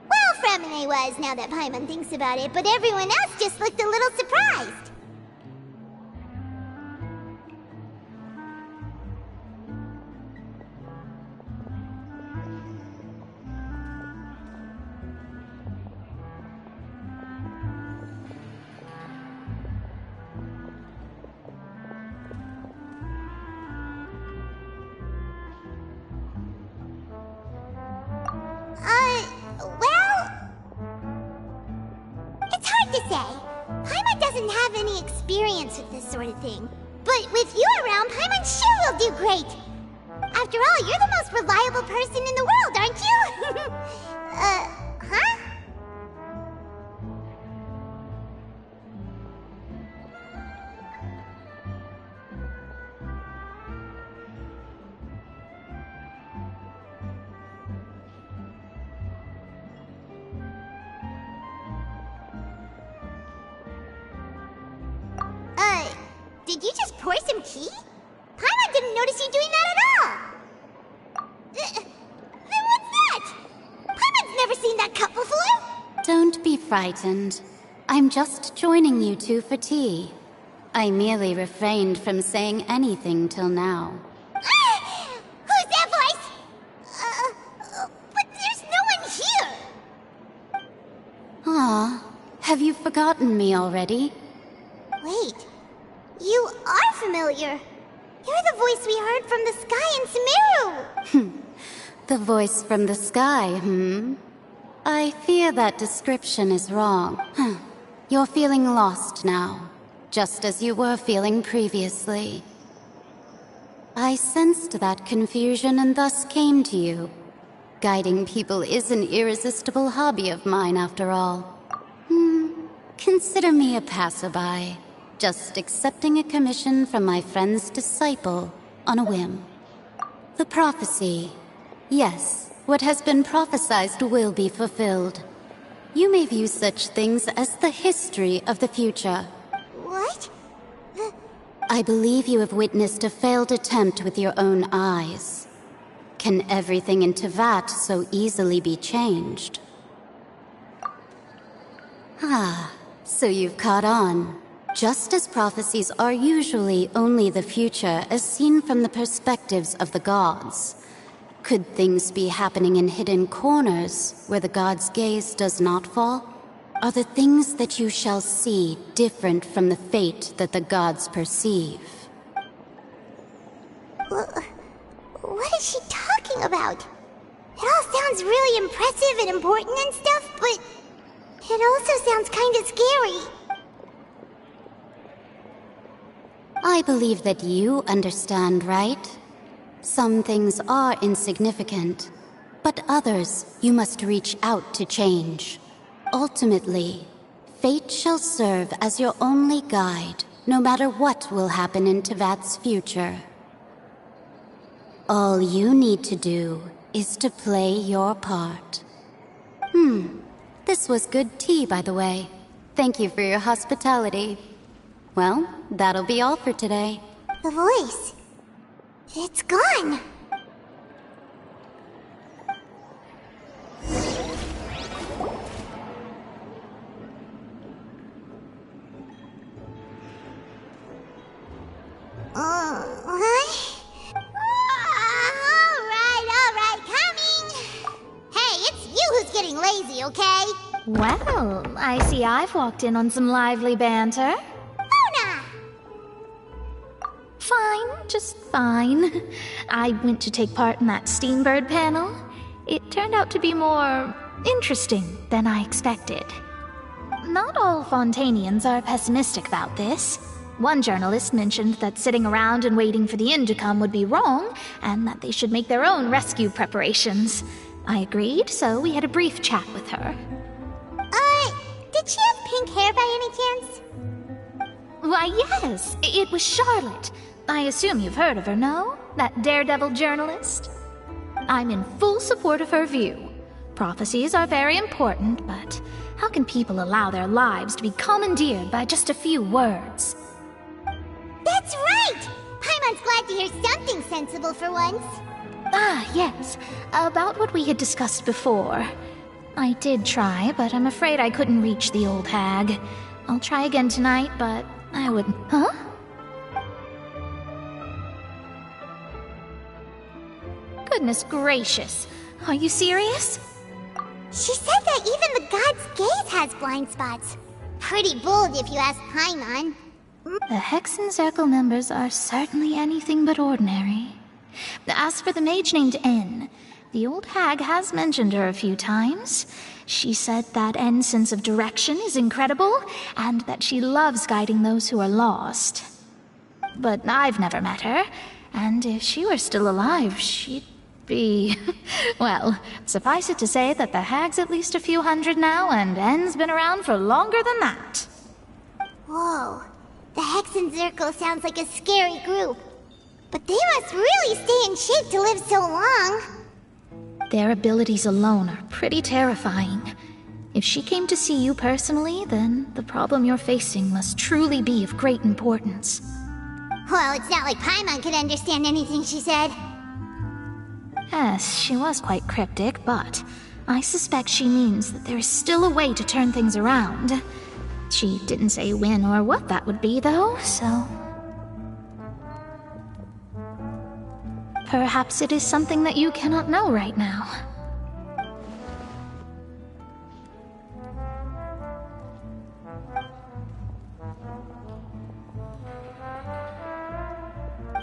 Well, Fremine was, now that Paimon thinks about it, but everyone else just looked a little surprised. It's hard to say. Paimon doesn't have any experience with this sort of thing. But with you around, Paimon sure will do great. After all, you're the most reliable person in the world, aren't you? Huh? Did you just pour some tea? Paimon didn't notice you doing that at all! Then what's that? Paimon's never seen that cup before! Don't be frightened. I'm just joining you two for tea. I merely refrained from saying anything till now. Who's that voice? But there's no one here! Ah, have you forgotten me already? Wait. You are familiar. You're the voice we heard from the sky in Sumeru. The voice from the sky, I fear that description is wrong. You're feeling lost now, just as you were feeling previously. I sensed that confusion and thus came to you. Guiding people is an irresistible hobby of mine, after all. Consider me a passerby. Just accepting a commission from my friend's disciple on a whim. The prophecy. Yes, what has been prophesied will be fulfilled. You may view such things as the history of the future. What? I believe you have witnessed a failed attempt with your own eyes. Can everything in Teyvat so easily be changed? So you've caught on. Just as prophecies are usually only the future as seen from the perspectives of the gods, could things be happening in hidden corners where the gods' gaze does not fall? Are the things that you shall see different from the fate that the gods perceive? What is she talking about? It all sounds really impressive and important and stuff, but it also sounds kind of scary. I believe that you understand, right? Some things are insignificant, but others you must reach out to change. Ultimately, fate shall serve as your only guide, no matter what will happen in Teyvat's future. All you need to do is to play your part. This was good tea, by the way. Thank you for your hospitality. Well, that'll be all for today. The voice. It's gone. All right, coming. Hey, it's you who's getting lazy, okay? Well, I see I've walked in on some lively banter. Fine, just fine. I went to take part in that Steambird panel. It turned out to be more interesting than I expected. Not all Fontanians are pessimistic about this. One journalist mentioned that sitting around and waiting for the end to come would be wrong, and that they should make their own rescue preparations. I agreed, so we had a brief chat with her. Did she have pink hair by any chance? Why, yes, it was Charlotte. I assume you've heard of her, no? That daredevil journalist? I'm in full support of her view. Prophecies are very important, but how can people allow their lives to be commandeered by just a few words? glad to hear something sensible for once. Ah, yes. About what we had discussed before. I did try, but I'm afraid I couldn't reach the old hag. I'll try again tonight, but I wouldn't. Huh? Goodness gracious. Are you serious? She said that even the god's gaze has blind spots. Pretty bold if you ask Paimon. The Hexen Circle members are certainly anything but ordinary. As for the mage named N, the old hag has mentioned her a few times. She said that N's sense of direction is incredible, and that she loves guiding those who are lost. But I've never met her, and if she were still alive, she'd be... Well, suffice it to say that the hag's at least a few hundred now, and N's been around for longer than that. Whoa, the Hexen Circle sounds like a scary group. But they must really stay in shape to live so long. Their abilities alone are pretty terrifying. If she came to see you personally, then the problem you're facing must truly be of great importance. Well, it's not like Paimon could understand anything she said. Yes, she was quite cryptic, but I suspect she means that there is still a way to turn things around. She didn't say when or what that would be, though, so... Perhaps it is something that you cannot know right now.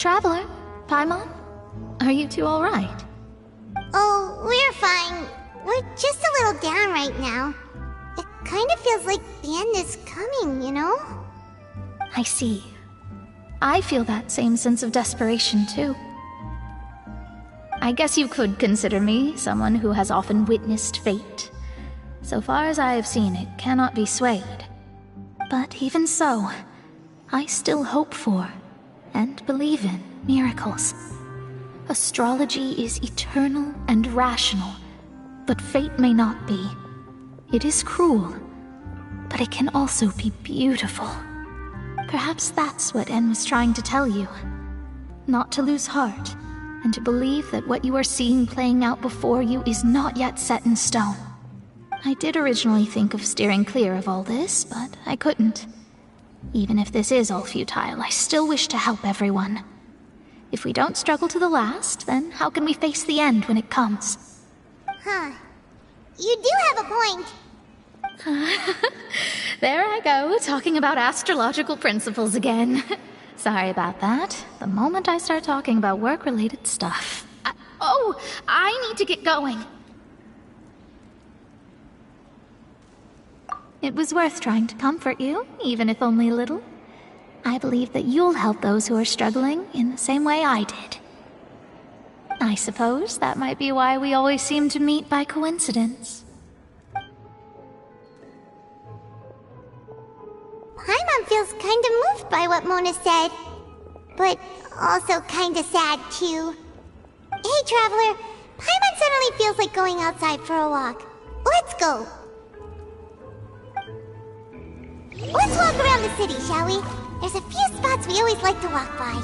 Traveler, Paimon, are you two all right? Oh, we're fine. We're just a little down right now. It kind of feels like the end is coming, you know? I see. I feel that same sense of desperation, too. I guess you could consider me someone who has often witnessed fate. So far as I have seen, it cannot be swayed. But even so, I still hope for, and believe in, miracles. Astrology is eternal and rational, but fate may not be. It is cruel, but it can also be beautiful. Perhaps that's what En was trying to tell you. Not to lose heart, and to believe that what you are seeing playing out before you is not yet set in stone. I did originally think of steering clear of all this, but I couldn't. Even if this is all futile, I still wish to help everyone. If we don't struggle to the last, then how can we face the end when it comes? Huh. You do have a point. There I go, talking about astrological principles again. Sorry about that. The moment I start talking about work-related stuff... I need to get going. It was worth trying to comfort you, even if only a little. I believe that you'll help those who are struggling in the same way I did. I suppose that might be why we always seem to meet by coincidence. Paimon feels kinda moved by what Mona said. But also kinda sad, too. Hey, Traveler. Paimon suddenly feels like going outside for a walk. Let's go. Let's walk around the city, shall we? There's a few spots we always like to walk by.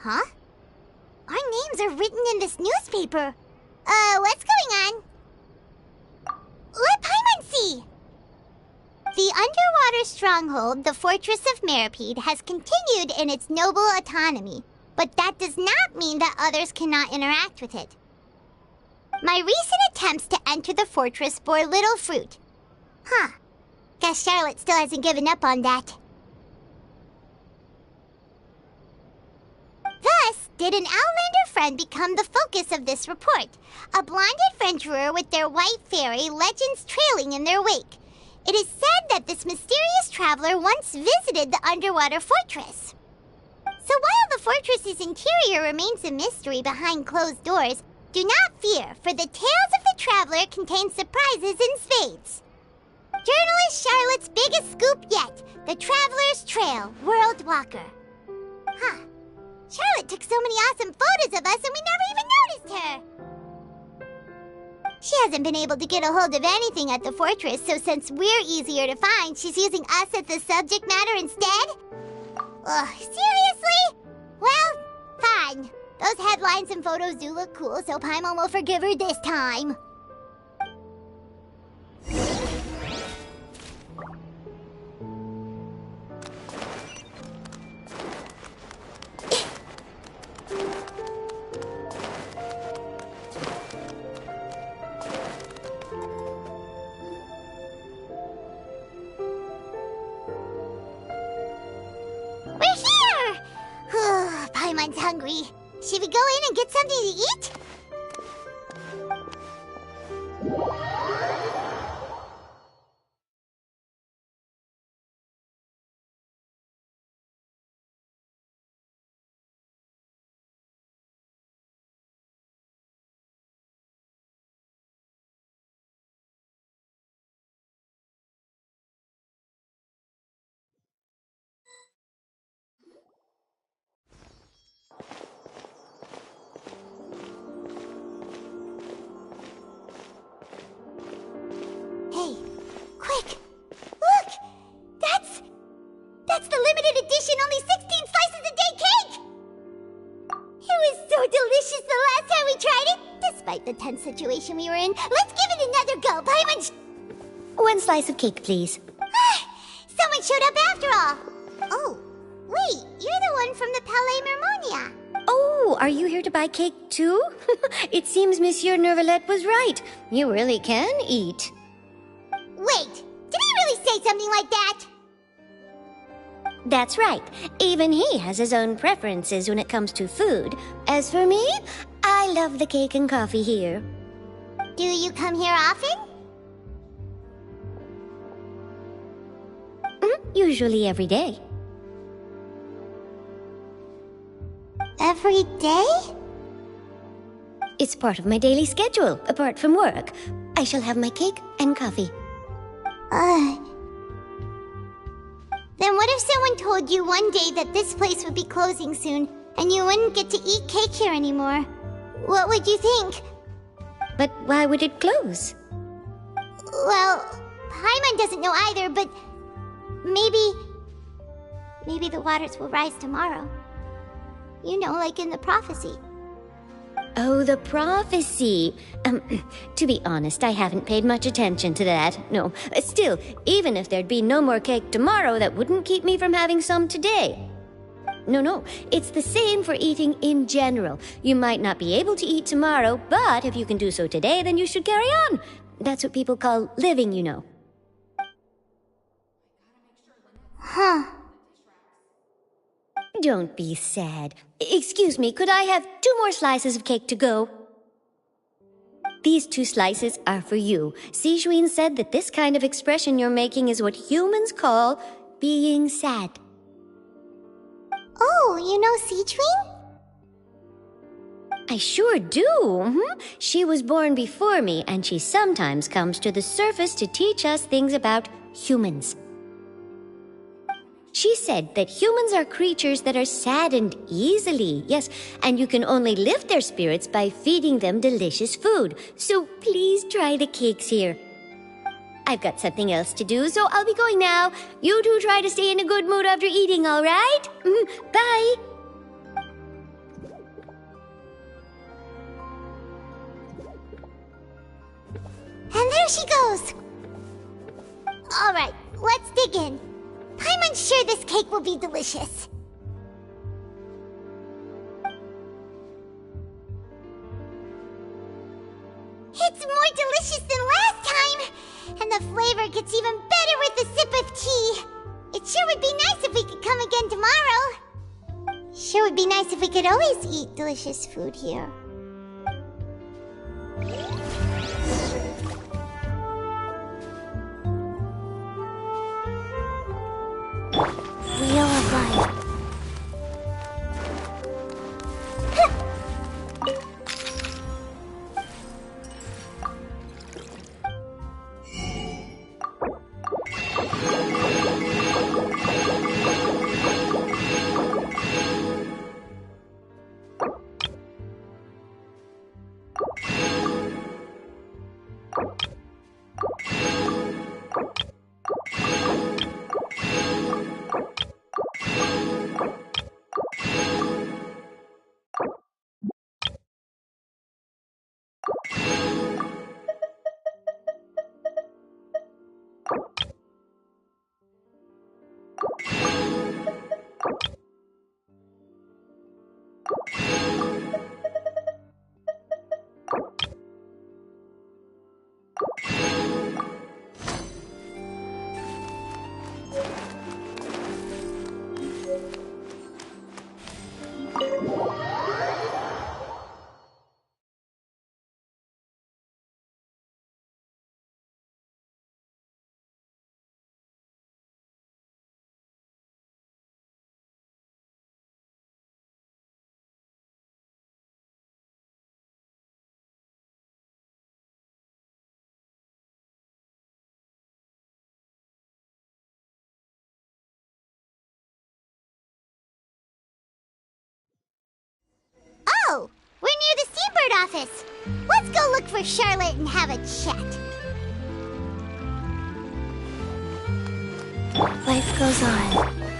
Huh? Our names are written in this newspaper. What's going on? Let Paimon see! The underwater stronghold, the Fortress of Meripede, has continued in its noble autonomy, but that does not mean that others cannot interact with it. My recent attempts to enter the fortress bore little fruit. Huh. Guess Charlotte still hasn't given up on that. Thus, did an Outlander friend become the focus of this report? A blonde adventurer with their white fairy, legends trailing in their wake. It is said that this mysterious traveler once visited the underwater fortress. So while the fortress's interior remains a mystery behind closed doors, do not fear, for the tales of the traveler contain surprises in spades. Journalist Charlotte's biggest scoop yet, the Traveler's Trail, World Walker. Huh. Charlotte took so many awesome photos of us and we never even noticed her. She hasn't been able to get a hold of anything at the fortress, so since we're easier to find, she's using us as the subject matter instead? Ugh, seriously? Well, fine. Those headlines and photos do look cool, so Paimon will forgive her this time. We're here! Paimon's hungry. Should we go in and get something to eat? Hey, quick! Look! That's the limited edition only 16 slices a day cake! It was so delicious the last time we tried it! Despite the tense situation we were in, let's give it another go, Paimon! 1 slice of cake, please. Someone showed up after all! Oh, wait, you're the one from the Palais Mermonia. Oh, are you here to buy cake too? It seems Monsieur Nervalet was right. You really can eat. Wait, did he really say something like that? That's right. Even he has his own preferences when it comes to food. As for me, I love the cake and coffee here. Do you come here often? Usually every day. Every day? It's part of my daily schedule, apart from work. I shall have my cake and coffee. Then what if someone told you one day that this place would be closing soon, and you wouldn't get to eat cake here anymore? What would you think? But why would it close? Well, Paimon doesn't know either, but maybe the waters will rise tomorrow. You know, like in the prophecy. Oh, the prophecy. To be honest, I haven't paid much attention to that. No, still, even if there'd be no more cake tomorrow, that wouldn't keep me from having some today. No, it's the same for eating in general. You might not be able to eat tomorrow, but if you can do so today, then you should carry on. That's what people call living, you know. Huh. Don't be sad. Excuse me, could I have 2 more slices of cake to go? These 2 slices are for you. Sijuin said that this kind of expression you're making is what humans call being sad. Oh, you know Sijuin? I sure do. She was born before me, and she sometimes comes to the surface to teach us things about humans. She said that humans are creatures that are saddened easily, yes, and you can only lift their spirits by feeding them delicious food. So please try the cakes here. I've got something else to do, so I'll be going now. You two try to stay in a good mood after eating, all right? Bye! there she goes! Alright, let's dig in. I'm sure this cake will be delicious. It's more delicious than last time! And the flavor gets even better with a sip of tea. It sure would be nice if we could come again tomorrow. Sure would be nice if we could always eat delicious food here. Wheel of Life. Oh, we're near the Seabird office. Let's go look for Charlotte and have a chat. Life goes on.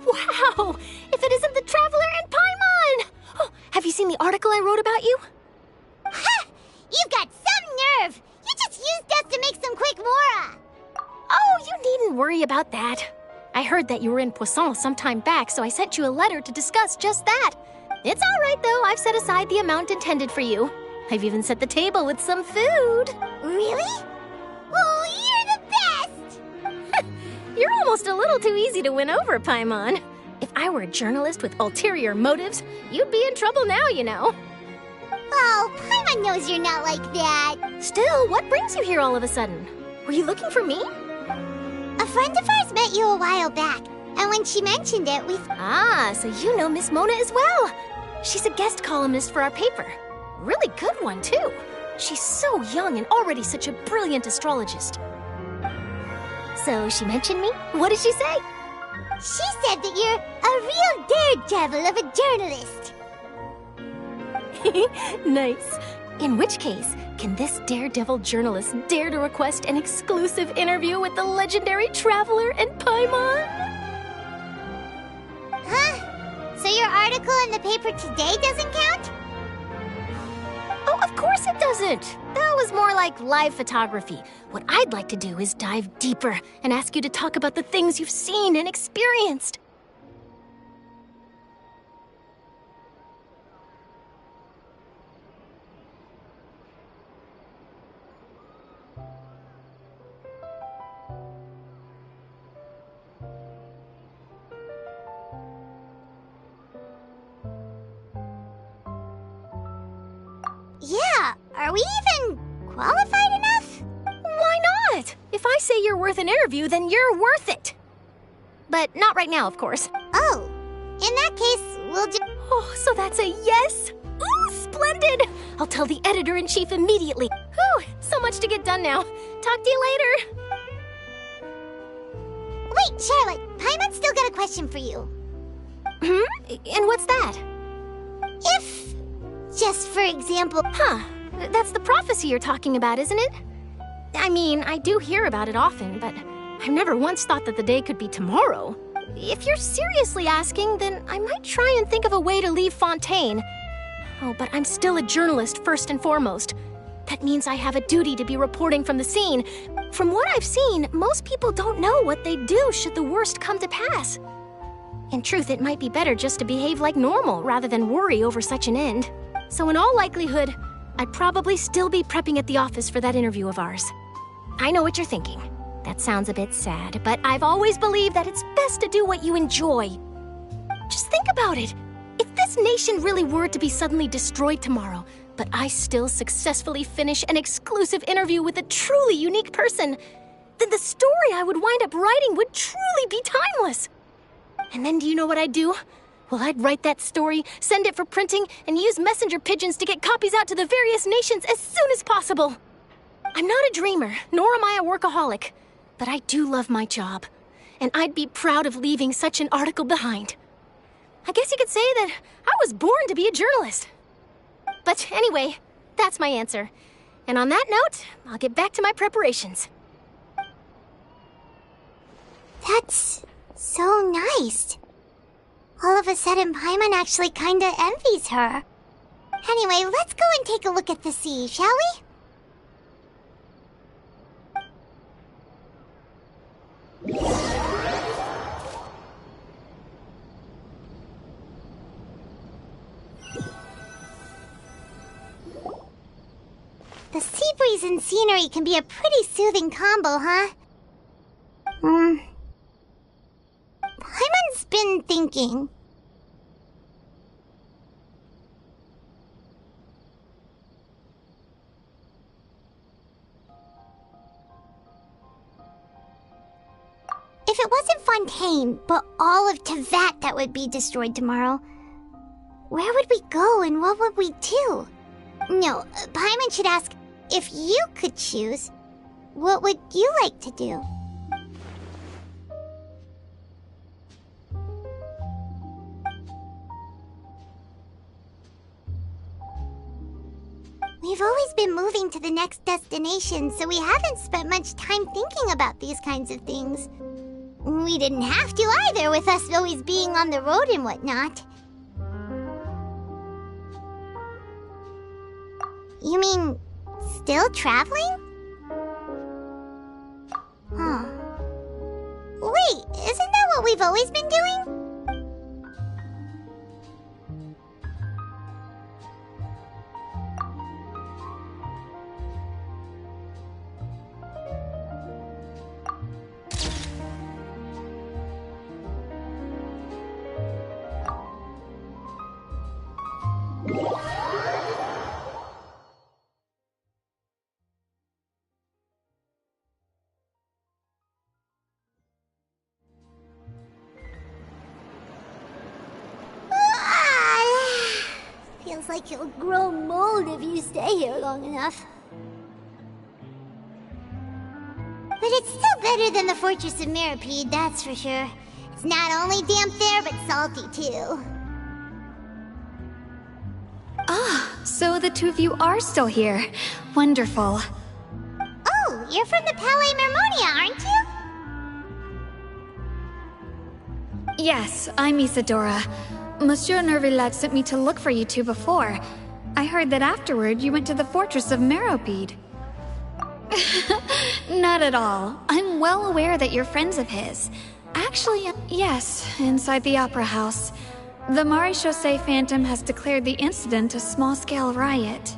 Wow! If it isn't the Traveler and Paimon! Oh, have you seen the article I wrote about you? Ha! You've got some nerve! You just used us to make some quick mora! Oh, you needn't worry about that. I heard that you were in Poisson some time back, so I sent you a letter to discuss just that. It's all right, though. I've set aside the amount intended for you. I've even set the table with some food. Really? Oh, you're the best! You're almost a little too easy to win over, Paimon. If I were a journalist with ulterior motives, you'd be in trouble now, you know. Oh, Paimon knows you're not like that. Still, what brings you here all of a sudden? Were you looking for me? A friend of ours met you a while back, and when she mentioned it, we... Ah, so you know Miss Mona as well. She's a guest columnist for our paper. Really good one, too. She's so young and already such a brilliant astrologist. So she mentioned me? What did she say? She said that you're a real daredevil of a journalist. Nice. In which case, can this daredevil journalist dare to request an exclusive interview with the legendary Traveler and Paimon? Huh? So your article in the paper today doesn't count? Oh, of course it doesn't. That was more like live photography. What I'd like to do is dive deeper and ask you to talk about the things you've seen and experienced. Yeah, are we even qualified enough? Why not? If I say you're worth an interview, then you're worth it. But not right now, of course. Oh, in that case, we'll just... Oh, so that's a yes? Ooh, splendid! I'll tell the editor-in-chief immediately. Whew, so much to get done now. Talk to you later. Wait, Charlotte, Paimon's still got a question for you. And what's that? If, just for example... Huh, That's the prophecy you're talking about, isn't it? I mean, I do hear about it often, but I've never once thought that the day could be tomorrow. If you're seriously asking, then I might try and think of a way to leave Fontaine. Oh, but I'm still a journalist first and foremost. That means I have a duty to be reporting from the scene. From what I've seen, most people don't know what they'd do should the worst come to pass. In truth, it might be better just to behave like normal rather than worry over such an end. So in all likelihood, I'd probably still be prepping at the office for that interview of ours. I know what you're thinking. That sounds a bit sad, but I've always believed that it's best to do what you enjoy. Just think about it. If this nation really were to be suddenly destroyed tomorrow, but I still successfully finish an exclusive interview with a truly unique person, then the story I would wind up writing would truly be timeless. And then do you know what I'd do? Well, I'd write that story, send it for printing, and use messenger pigeons to get copies out to the various nations as soon as possible. I'm not a dreamer, nor am I a workaholic, but I do love my job, and I'd be proud of leaving such an article behind. I guess you could say that I was born to be a journalist. But anyway, that's my answer. And on that note, I'll get back to my preparations. That's so nice. All of a sudden, Paimon actually kinda envies her. Anyway, let's go and take a look at the sea, shall we? The sea breeze and scenery can be a pretty soothing combo, huh? Paimon's been thinking. If it wasn't Fontaine, but all of Tevat that would be destroyed tomorrow, where would we go and what would we do? No, Paimon should ask, if you could choose, what would you like to do? We've always been moving to the next destination, so we haven't spent much time thinking about these kinds of things. We didn't have to either, with us always being on the road and whatnot. You mean, still traveling? Huh. Wait, isn't that what we've always been doing? Feels like you'll grow mold if you stay here long enough. But it's still better than the Fortress of Meropide, that's for sure. It's not only damp there, but salty too. Ah, so the two of you are still here. Wonderful. Oh, you're from the Palais Mermonia, aren't you? Yes, I'm Isadora. Monsieur Nervillat sent me to look for you two before. I heard that afterward you went to the Fortress of Meropide. Not at all. I'm well aware that you're friends of his. Actually, yes, inside the Opera House. The Maréchaussée Phantom has declared the incident a small-scale riot.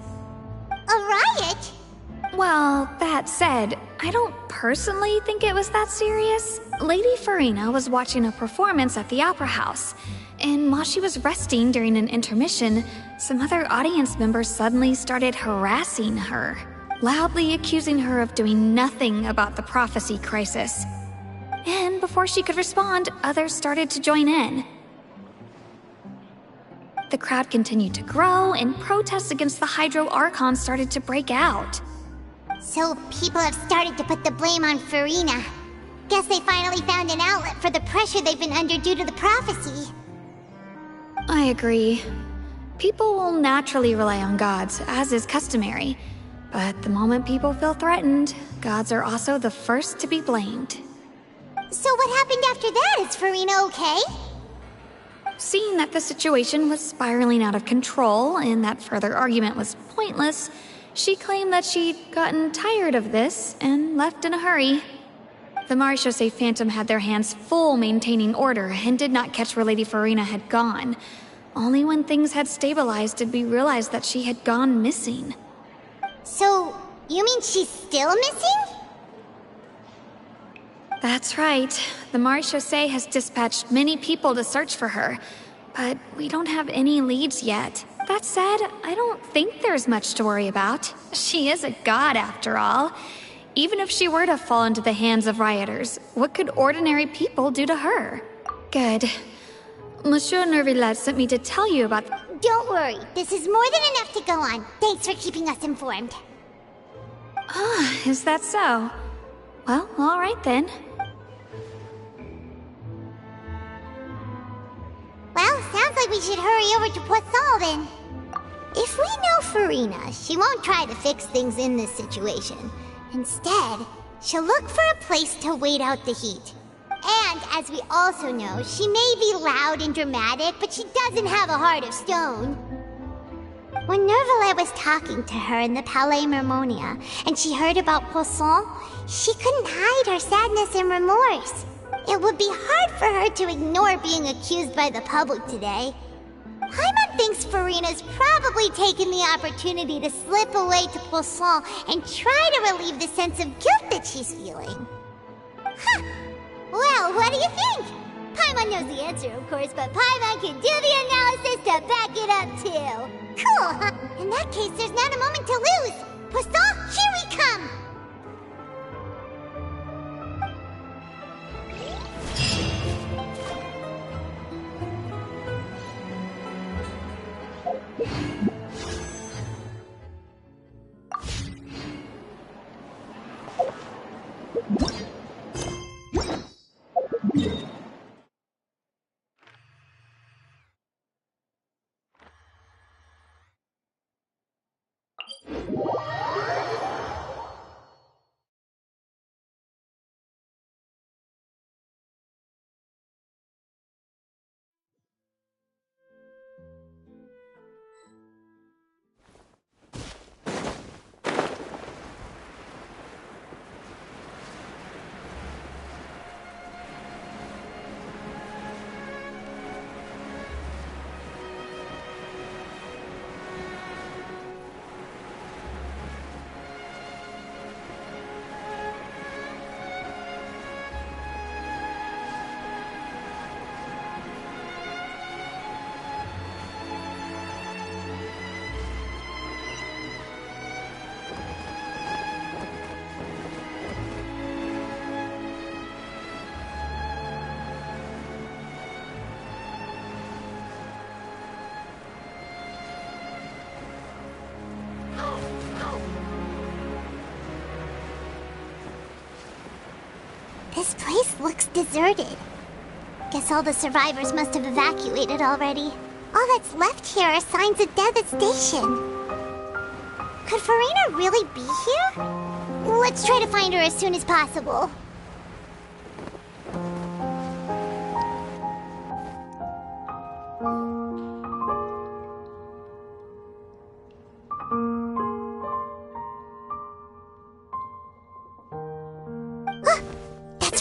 A riot? Well, that said, I don't personally think it was that serious. Lady Farina was watching a performance at the Opera House, and while she was resting during an intermission, some other audience members suddenly started harassing her, loudly accusing her of doing nothing about the prophecy crisis. And before she could respond, others started to join in. The crowd continued to grow, and protests against the Hydro Archon started to break out. So people have started to put the blame on Farina. Guess they finally found an outlet for the pressure they've been under due to the prophecy. I agree. People will naturally rely on gods, as is customary. But the moment people feel threatened, gods are also the first to be blamed. So what happened after that? Is Farina okay? Seeing that the situation was spiraling out of control and that further argument was pointless, she claimed that she'd gotten tired of this and left in a hurry. The Marechaussee Phantom had their hands full maintaining order and did not catch where Lady Farina had gone. Only when things had stabilized did we realize that she had gone missing. So, you mean she's still missing? That's right. The Marechaussee has dispatched many people to search for her, but we don't have any leads yet. That said, I don't think there's much to worry about. She is a god after all. Even if she were to fall into the hands of rioters, what could ordinary people do to her? Good. Monsieur Nervillet sent me to tell you about... Don't worry, this is more than enough to go on. Thanks for keeping us informed. Ah, is that so? Well, alright then. Well, sounds like we should hurry over to Poisson then. If we know Farina, she won't try to fix things in this situation. Instead, she'll look for a place to wait out the heat. And, as we also know, she may be loud and dramatic, but she doesn't have a heart of stone. When Nervalet was talking to her in the Palais Mermonia, and she heard about Poisson, she couldn't hide her sadness and remorse. It would be hard for her to ignore being accused by the public today. Paimon thinks Farina's probably taken the opportunity to slip away to Poisson and try to relieve the sense of guilt that she's feeling. Huh! Well, what do you think? Paimon knows the answer, of course, but Paimon can do the analysis to back it up, too. Cool, huh? In that case, there's not a moment to lose. Poisson, here we come! This place looks deserted. Guess all the survivors must have evacuated already. All that's left here are signs of devastation. Could Farina really be here? Let's try to find her as soon as possible.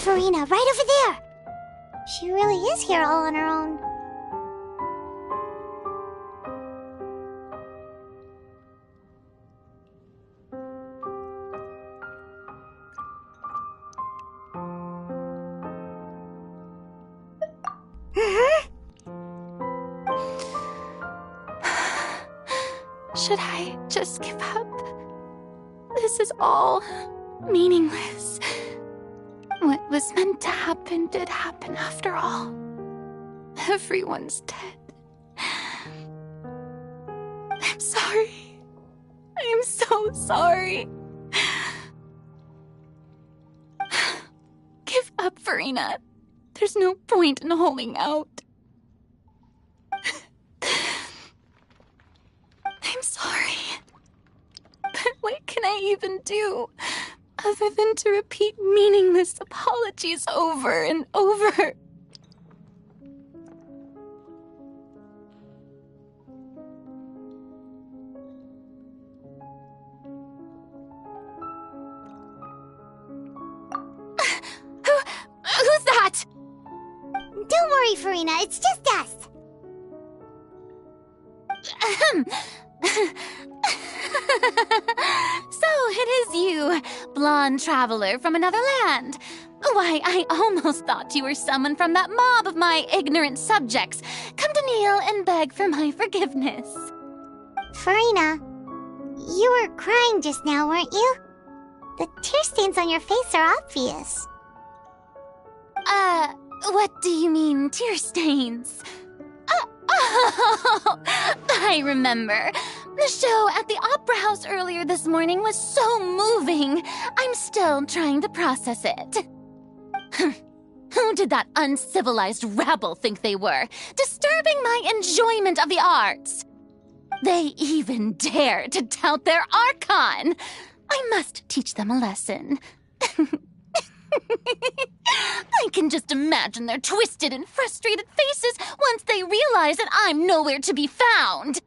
Farina, right over there! She really is here all on her own. Should I just give up? This is all meaningless. What was meant to happen did happen after all. Everyone's dead. I'm sorry. I am so sorry. Give up, Farina. There's no point in holding out. even do other than to repeat meaningless apologies over and over? Who's that? Don't worry, Farina, it's just us. So it is you, blonde traveler from another land. Why, I almost thought you were someone from that mob of my ignorant subjects, come to kneel and beg for my forgiveness. Farina, you were crying just now, weren't you? The tear stains on your face are obvious. What do you mean, tear stains? Oh, I remember. The show at the Opera House earlier this morning was so moving. I'm still trying to process it. Who did that uncivilized rabble think they were, disturbing my enjoyment of the arts? They even dare to tout their Archon. I must teach them a lesson. I can just imagine their twisted and frustrated faces once they realize that I'm nowhere to be found.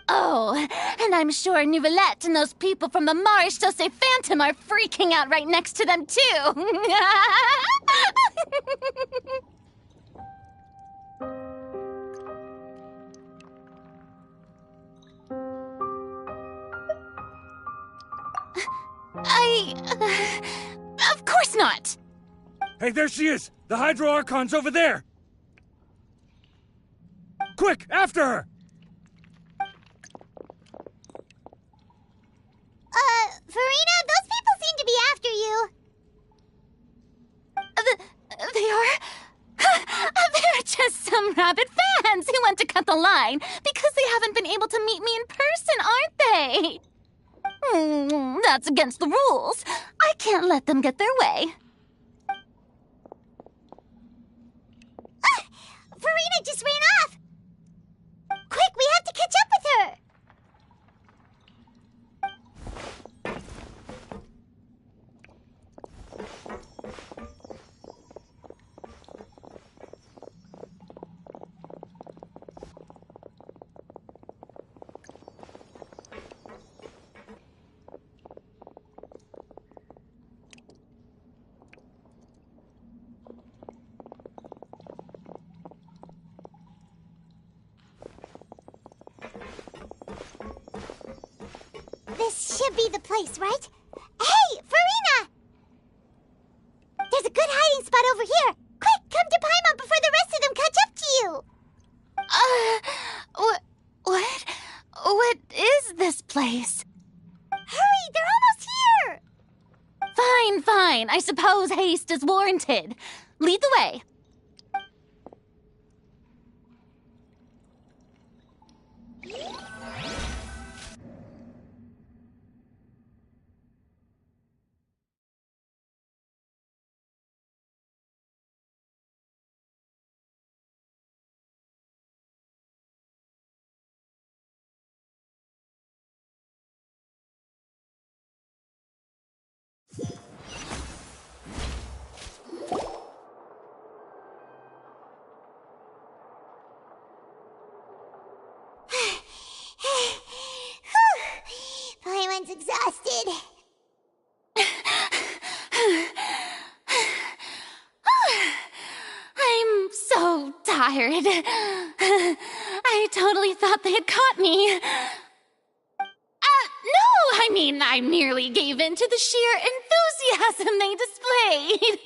Oh, and I'm sure Nouvellette and those people from the Maréchaussée Phantom are freaking out right next to them, too. Of course not! Hey, there she is! The Hydro Archon's over there! Quick, after her! Farina, those people seem to be after you. They are? They're just some rabid fans who want to cut the line because they haven't been able to meet me in person, aren't they? That's against the rules. I can't let them get their way. Farina just ran off! Quick, we have to catch up with her! This should be the place, right? Hey, Farina! There's a good hiding spot over here. Quick, come to Paimon before the rest of them catch up to you. What is this place? Hurry, they're almost here! Fine. I suppose haste is warranted. Lead the way. Paimon's exhausted. I'm so tired. I totally thought they had caught me. No, I mean, I merely gave in to the sheer enthusiasm they displayed.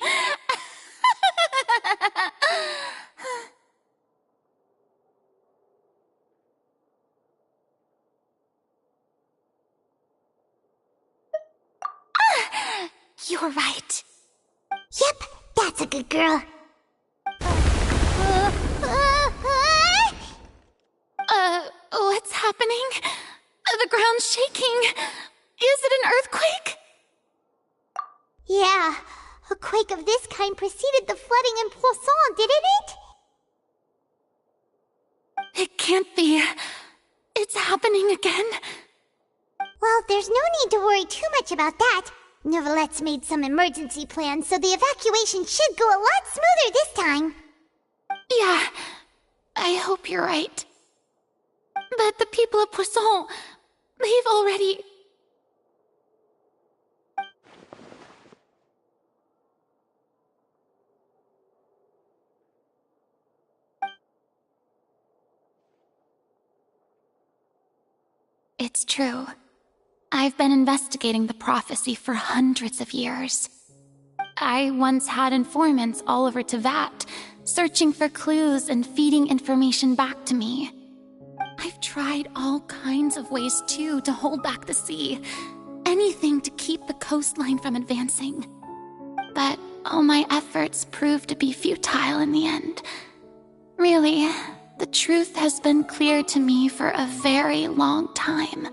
You're right. Yep, that's a good girl. What's happening? The ground's shaking. Is it an earthquake? Yeah, a quake of this kind preceded the flooding in Poisson, didn't it? It can't be. It's happening again. Well, there's no need to worry too much about that. Neverlette's made some emergency plans, so the evacuation should go a lot smoother this time. Yeah, I hope you're right. But the people of Poisson, they've already... It's true. I've been investigating the prophecy for hundreds of years. I once had informants all over Tevat, searching for clues and feeding information back to me. I've tried all kinds of ways, too, to hold back the sea. Anything to keep the coastline from advancing. But all my efforts proved to be futile in the end. Really, the truth has been clear to me for a very long time.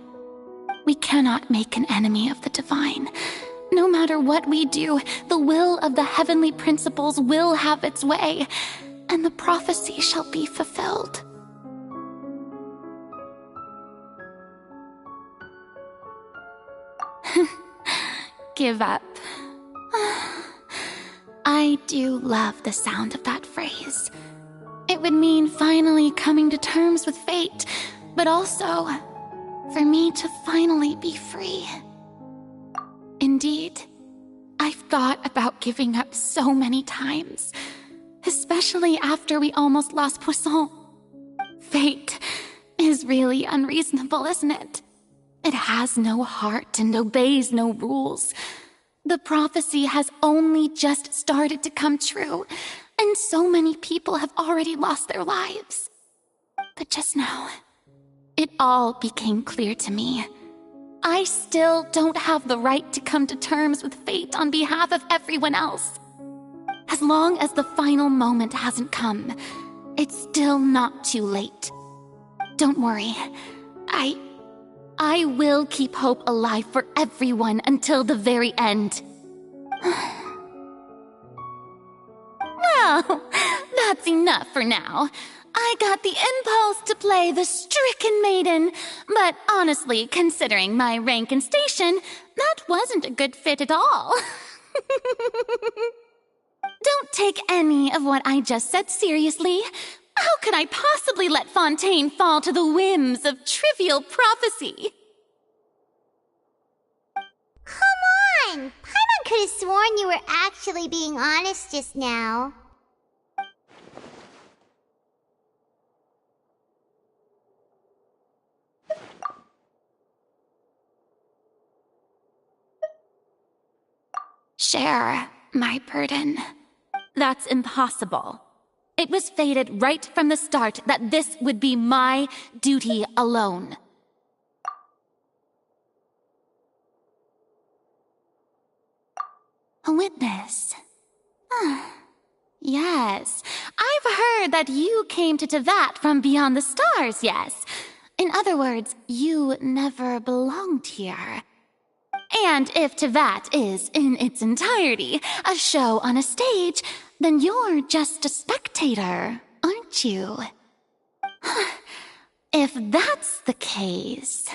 We cannot make an enemy of the divine. No matter what we do, the will of the heavenly principles will have its way, and the prophecy shall be fulfilled. Give up. I do love the sound of that phrase. It would mean finally coming to terms with fate, but also for me to finally be free. Indeed, I've thought about giving up so many times, especially after we almost lost Poisson. Fate is really unreasonable, isn't it? It has no heart and obeys no rules. The prophecy has only just started to come true, and so many people have already lost their lives. But just now, it all became clear to me. I still don't have the right to come to terms with fate on behalf of everyone else. As long as the final moment hasn't come, it's still not too late. Don't worry. I will keep hope alive for everyone until the very end. Well, that's enough for now. I got the impulse to play the stricken maiden, but honestly, considering my rank and station, that wasn't a good fit at all. Don't take any of what I just said seriously. How could I possibly let Fontaine fall to the whims of trivial prophecy? Come on! Paimon could have sworn you were actually being honest just now. Share my burden. That's impossible. It was fated right from the start that this would be my duty alone. A witness. Yes, I've heard that you came to Tevat from beyond the stars, yes. In other words, you never belonged here. And if Tevat is, in its entirety, a show on a stage, then you're just a spectator, aren't you? If that's the case...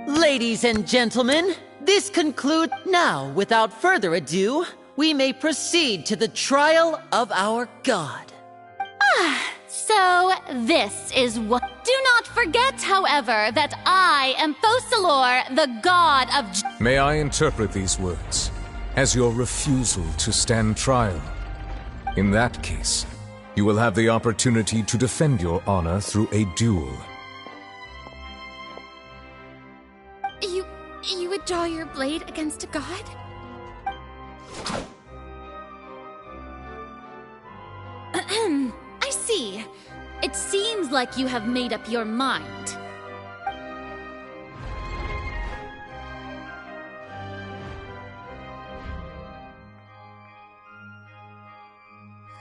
Ladies and gentlemen, this concludes now. Without further ado, we may proceed to the trial of our god. So this is what... Do not forget, however, that I am Focalor, the god of... May I interpret these words as your refusal to stand trial? In that case, You will have the opportunity to defend your honor through a duel. You would draw your blade against a god? I see. It seems like you have made up your mind.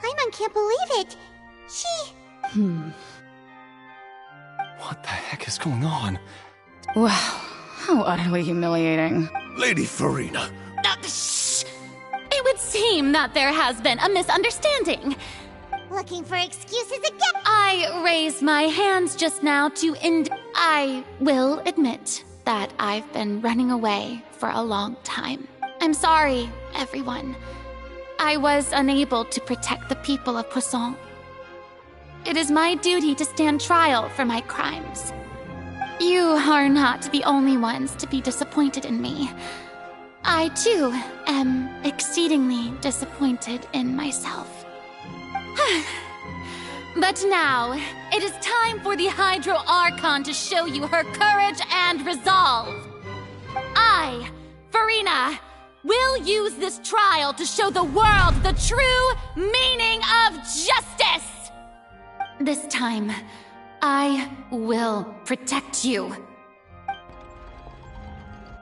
Paimon can't believe it. She... What the heck is going on? Wow, how utterly humiliating. Lady Farina. Shh! It would seem that there has been a misunderstanding. Looking for excuses again? I raised my hands just now to I will admit that I've been running away for a long time. I'm sorry, everyone. I was unable to protect the people of Poisson. It is my duty to stand trial for my crimes. You are not the only ones to be disappointed in me. I, too, am exceedingly disappointed in myself. But now, it is time for the Hydro Archon to show you her courage and resolve. I, Farina, will use this trial to show the world the true meaning of justice! This time, I will protect you.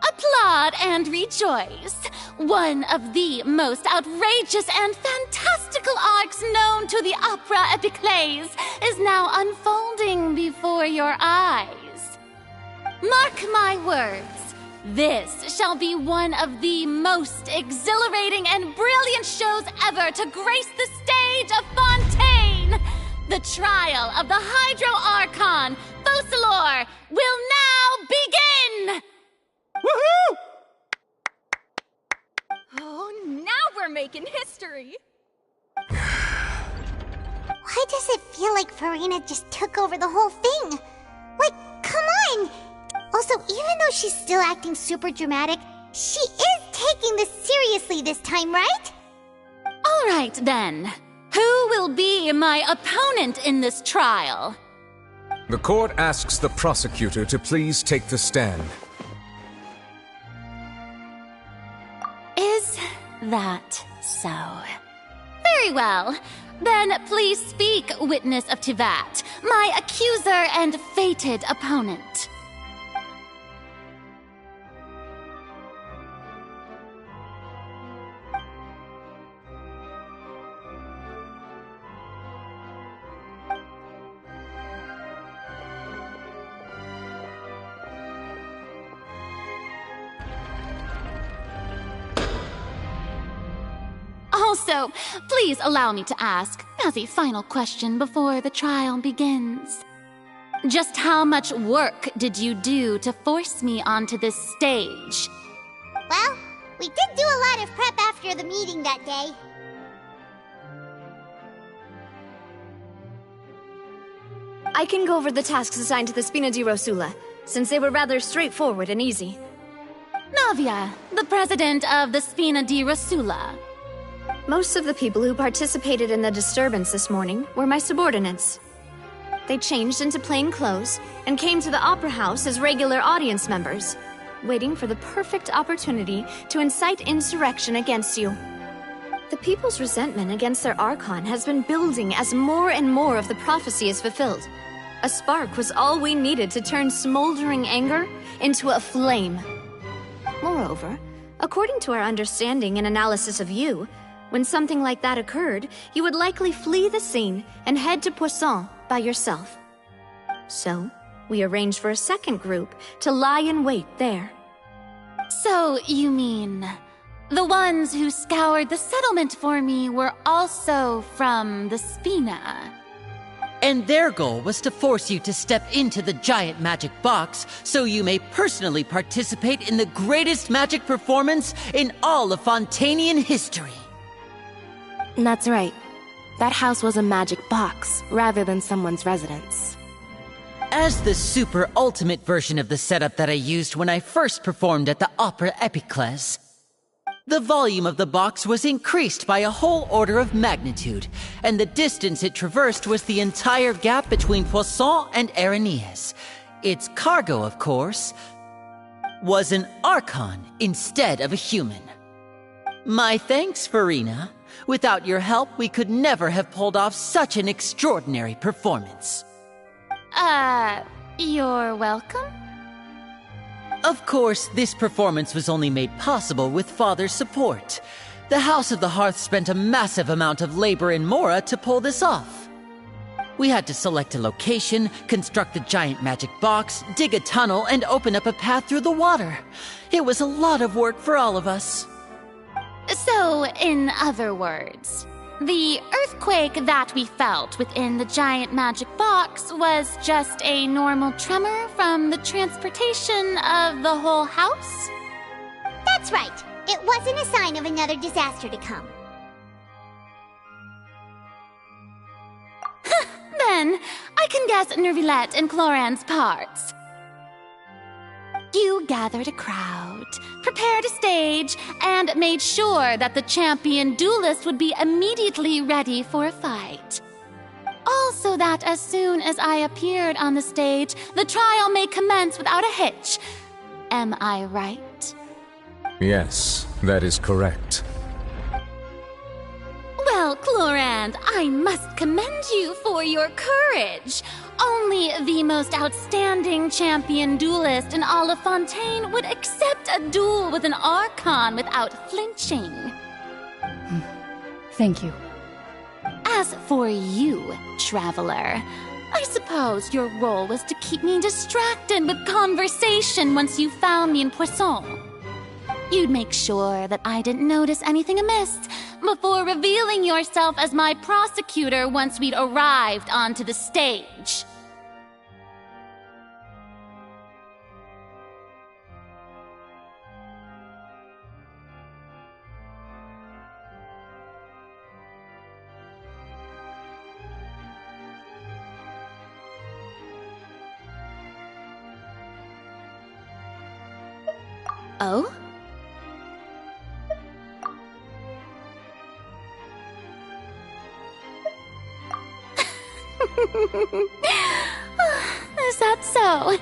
Applaud and rejoice! One of the most outrageous and fantastical arcs known to the opera epiclese is now unfolding before your eyes. Mark my words, this shall be one of the most exhilarating and brilliant shows ever to grace the stage of Fontaine! The trial of the Hydro Archon, Focalor, will now begin! Woohoo! Oh, now we're making history! Why does it feel like Farina just took over the whole thing? Like, come on! Also, even though she's still acting super dramatic, she is taking this seriously this time, right? All right, then. Who will be my opponent in this trial? The court asks the prosecutor to please take the stand. Is that so? Very well. Then please speak, witness of Tivat, my accuser and fated opponent. Also, please allow me to ask, as a final question before the trial begins. Just how much work did you do to force me onto this stage? Well, we did do a lot of prep after the meeting that day. I can go over the tasks assigned to the Spina di Rosula, since they were rather straightforward and easy. Navia, the president of the Spina di Rosula. Most of the people who participated in the disturbance this morning were my subordinates. They changed into plain clothes and came to the Opera House as regular audience members, waiting for the perfect opportunity to incite insurrection against you. The people's resentment against their Archon has been building as more and more of the prophecy is fulfilled. A spark was all we needed to turn smoldering anger into a flame. Moreover, according to our understanding and analysis of you, when something like that occurred, you would likely flee the scene and head to Poisson by yourself. So, we arranged for a second group to lie in wait there. So, you mean, the ones who scoured the settlement for me were also from the Spina? And their goal was to force you to step into the giant magic box so you may personally participate in the greatest magic performance in all of Fontainian history. That's right. That house was a magic box, rather than someone's residence. As the super ultimate version of the setup that I used when I first performed at the Opera Epiclese, The volume of the box was increased by a whole order of magnitude, and the distance it traversed was the entire gap between Poisson and Aranias. Its cargo, of course, was an Archon instead of a human. My thanks, Farina. Without your help, we could never have pulled off such an extraordinary performance. You're welcome? Of course, this performance was only made possible with Father's support. The House of the Hearth spent a massive amount of labor in Mora to pull this off. We had to select a location, construct the giant magic box, dig a tunnel, and open up a path through the water. It was a lot of work for all of us. So, in other words, the earthquake that we felt within the giant magic box was just a normal tremor from the transportation of the whole house? That's right. It wasn't a sign of another disaster to come. Then, I can guess Nervilette and Cloran's parts. You gathered a crowd, prepared a stage, and made sure that the champion duelist would be immediately ready for a fight. Also that as soon as I appeared on the stage, the trial may commence without a hitch. Am I right? Yes, that is correct. Well, Clorand, I must commend you for your courage. Only the most outstanding champion duelist in all of Fontaine would accept a duel with an Archon without flinching. Thank you. As for you, Traveler, I suppose your role was to keep me distracted with conversation once you found me in Poisson. You'd make sure that I didn't notice anything amiss before revealing yourself as my prosecutor once we'd arrived onto the stage. Oh? Is that so?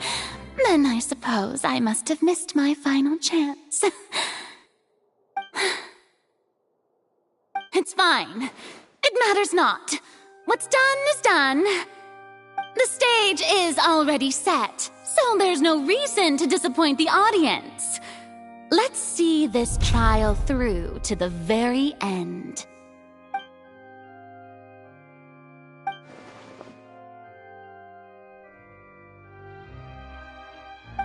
Then I suppose I must have missed my final chance. It's fine. It matters not. What's done is done. The stage is already set, so there's no reason to disappoint the audience. Let's see this trial through to the very end.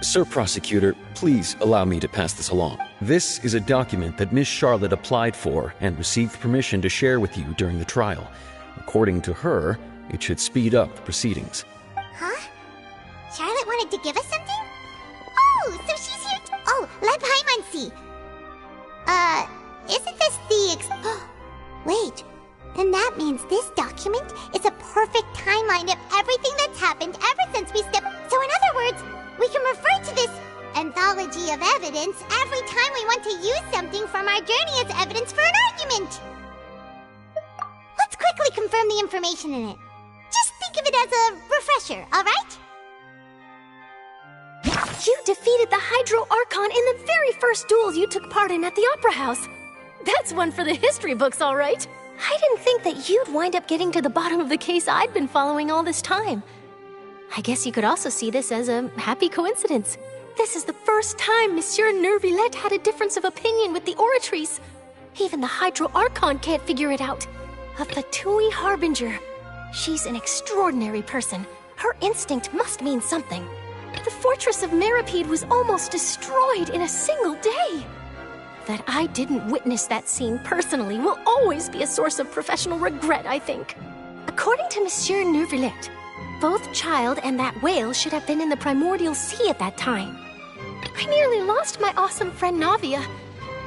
Sir Prosecutor, please allow me to pass this along. This is a document that Miss Charlotte applied for and received permission to share with you during the trial. According to her, it should speed up the proceedings. Huh? Charlotte wanted to give us something? Oh, so she's here oh, let Paimon see. Isn't this the Wait, then that means this document is a perfect timeline of everything that's happened ever since we stepped... So in other words, we can refer to this anthology of evidence every time we want to use something from our journey as evidence for an argument. Let's quickly confirm the information in it. Just think of it as a refresher, alright? You defeated the Hydro Archon in the very first duel you took part in at the Opera House. That's one for the history books, all right. I didn't think that you'd wind up getting to the bottom of the case I'd been following all this time. I guess you could also see this as a happy coincidence. This is the first time Monsieur Nervilette had a difference of opinion with the Oratrice. Even the Hydro Archon can't figure it out. A Fatui Harbinger. She's an extraordinary person. Her instinct must mean something. The fortress of Meripede was almost destroyed in a single day. That I didn't witness that scene personally will always be a source of professional regret, I think. According to Monsieur Nervilette, both Child and that whale should have been in the Primordial Sea at that time. I nearly lost my awesome friend Navia.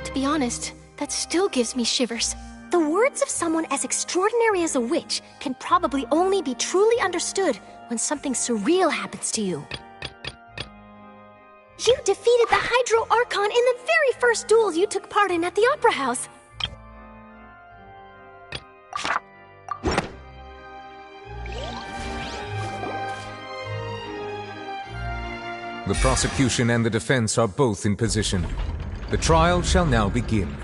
To be honest, that still gives me shivers. The words of someone as extraordinary as a witch can probably only be truly understood when something surreal happens to you. You defeated the Hydro Archon in the very first duels you took part in at the Opera House. The prosecution and the defense are both in position. The trial shall now begin.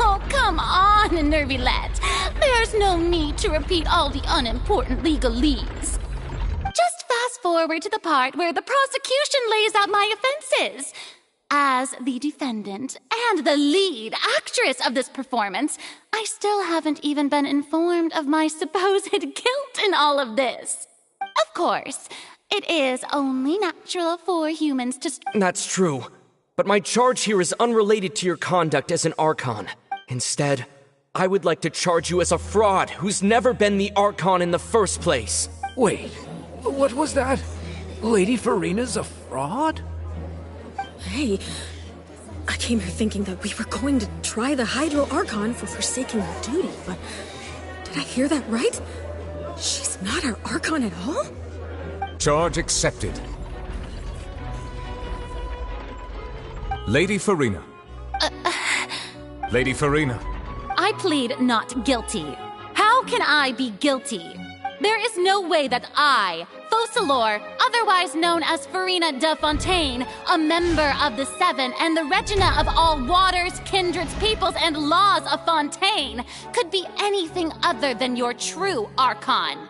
Oh, come on, Nervylette. There's no need to repeat all the unimportant legalese. Just fast forward to the part where the prosecution lays out my offenses. As the defendant and the lead actress of this performance, I still haven't even been informed of my supposed guilt in all of this. Of course, it is only natural for humans to... That's true. But my charge here is unrelated to your conduct as an Archon. Instead, I would like to charge you as a fraud who's never been the Archon in the first place. Wait, what was that? Lady Farina's a fraud? Hey, I came here thinking that we were going to try the Hydro Archon for forsaking her duty, but did I hear that right? She's not our Archon at all? Charge accepted. Lady Farina. Lady Farina. I plead not guilty. How can I be guilty? There is no way that I, Focalor, otherwise known as Farina de Fontaine, a member of the Seven and the Regina of all waters, kindreds, peoples, and laws of Fontaine, could be anything other than your true Archon.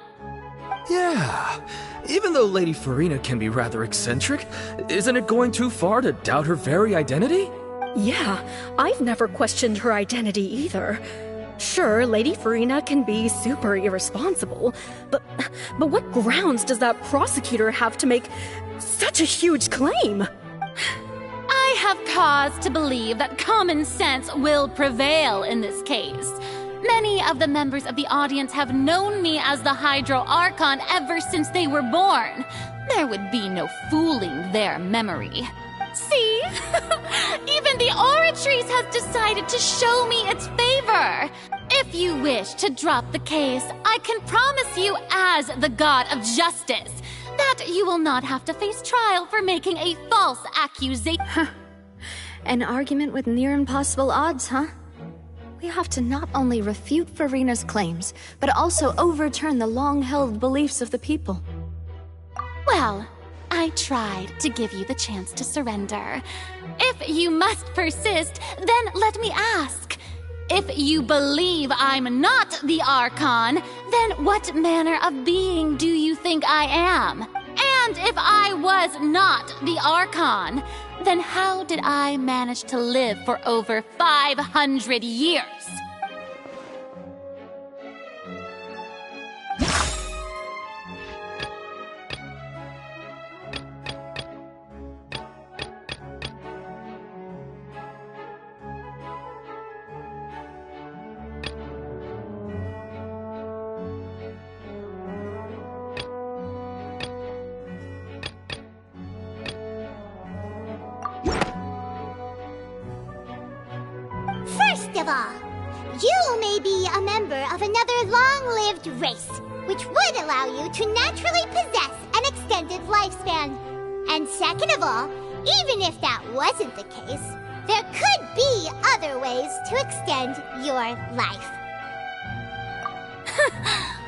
Yeah, even though Lady Farina can be rather eccentric, isn't it going too far to doubt her very identity? Yeah, I've never questioned her identity either. Sure, Lady Farina can be super irresponsible, but what grounds does that prosecutor have to make such a huge claim? I have cause to believe that common sense will prevail in this case. Many of the members of the audience have known me as the Hydro Archon ever since they were born. There would be no fooling their memory. See? Even the Oratrice has decided to show me its favor. If you wish to drop the case, I can promise you as the God of Justice that you will not have to face trial for making a false accusation. An argument with near impossible odds, huh? We have to not only refute Farina's claims, but also overturn the long-held beliefs of the people. Well, I tried to give you the chance to surrender. If you must persist, then let me ask. If you believe I'm not the Archon, then what manner of being do you think I am? And if I was not the Archon, then how did I manage to live for over 500 years? First of all, you may be a member of another long-lived race, which would allow you to naturally possess an extended lifespan. And second of all, even if that wasn't the case, there could be other ways to extend your life.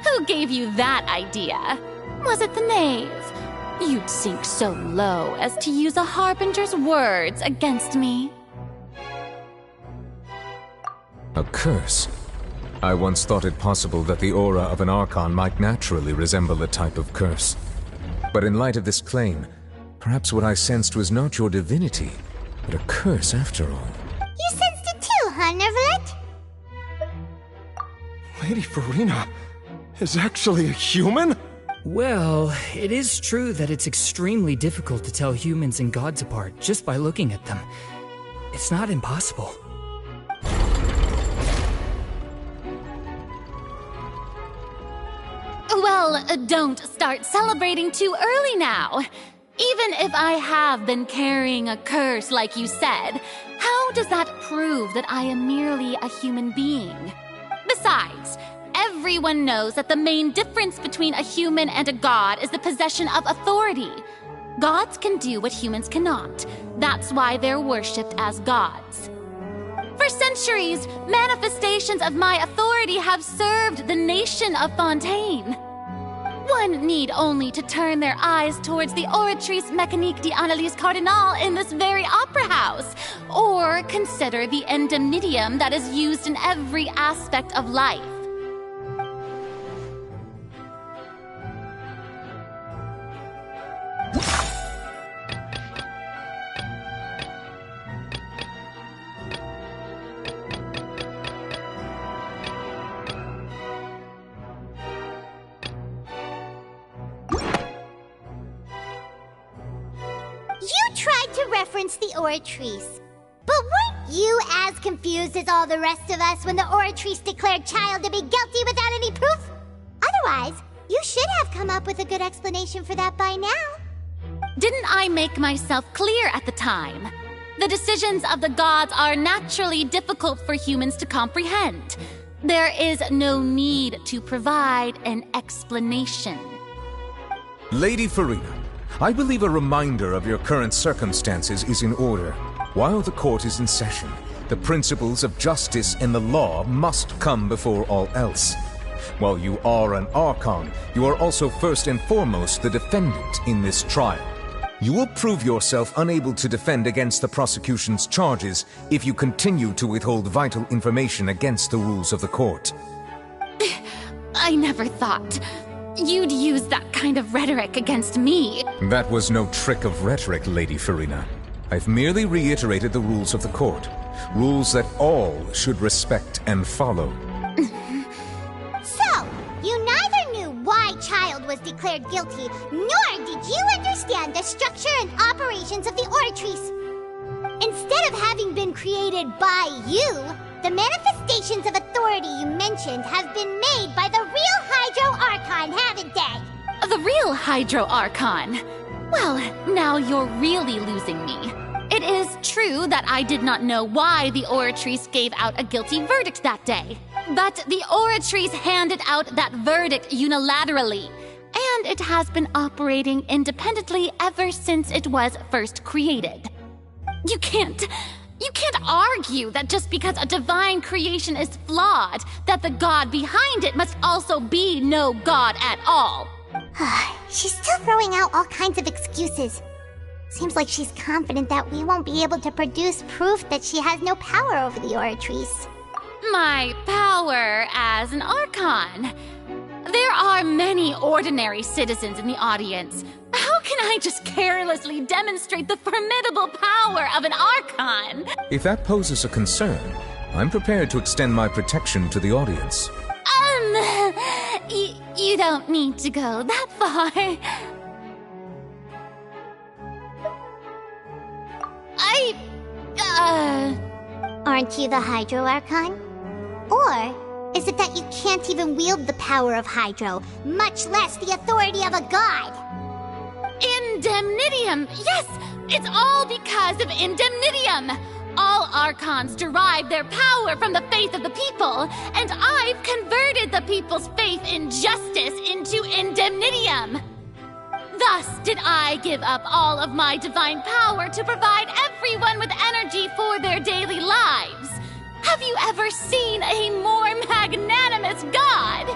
Who gave you that idea? Was it the knave? You'd sink so low as to use a harbinger's words against me. A curse? I once thought it possible that the aura of an Archon might naturally resemble a type of curse. But in light of this claim, perhaps what I sensed was not your divinity, but a curse after all. You sensed it too, huh, Nervylette? Lady Farina is actually a human? Well, it is true that it's extremely difficult to tell humans and gods apart just by looking at them. It's not impossible. Well, don't start celebrating too early now. Even if I have been carrying a curse like you said, how does that prove that I am merely a human being? Besides, everyone knows that the main difference between a human and a god is the possession of authority. Gods can do what humans cannot. That's why they're worshipped as gods. For centuries, manifestations of my authority have served the nation of Fontaine. One need only to turn their eyes towards the Oratrice Mécanique d'Analyse Cardinal in this very opera house, or consider the indemnitium that is used in every aspect of life. You tried to reference the Oratrice. But weren't you as confused as all the rest of us when the Oratrice declared Child to be guilty without any proof? Otherwise, you should have come up with a good explanation for that by now. Didn't I make myself clear at the time? The decisions of the gods are naturally difficult for humans to comprehend. There is no need to provide an explanation. Lady Farina, I believe a reminder of your current circumstances is in order. While the court is in session, the principles of justice and the law must come before all else. While you are an Archon, you are also first and foremost the defendant in this trial. You will prove yourself unable to defend against the prosecution's charges if you continue to withhold vital information against the rules of the court. I never thought you'd use that kind of rhetoric against me. That was no trick of rhetoric, Lady Farina. I've merely reiterated the rules of the court. Rules that all should respect and follow. So, you neither knew why Child was declared guilty, nor did you understand the structure and operations of the Oratrice. Instead of having been created by you, the manifestations of authority you mentioned have been made by the real Hydro Archon, haven't they? The real Hydro Archon? Well, now you're really losing me. It is true that I did not know why the Oratrice gave out a guilty verdict that day. But the Oratrice handed out that verdict unilaterally, and it has been operating independently ever since it was first created. You can't argue that just because a divine creation is flawed, that the god behind it must also be no god at all. She's still throwing out all kinds of excuses. Seems like she's confident that we won't be able to produce proof that she has no power over the Oratrice. My power as an Archon. There are many ordinary citizens in the audience. How can I just carelessly demonstrate the formidable power of an Archon? If that poses a concern, I'm prepared to extend my protection to the audience. You don't need to go that far. Aren't you the Hydro Archon? Or is it that you can't even wield the power of Hydro, much less the authority of a god? Indemnitium! Yes! It's all because of Indemnitium! All Archons derive their power from the faith of the people, and I've converted the people's faith in justice into Indemnitium! Thus did I give up all of my divine power to provide everyone with energy for their daily lives. Have you ever seen a more magnanimous god?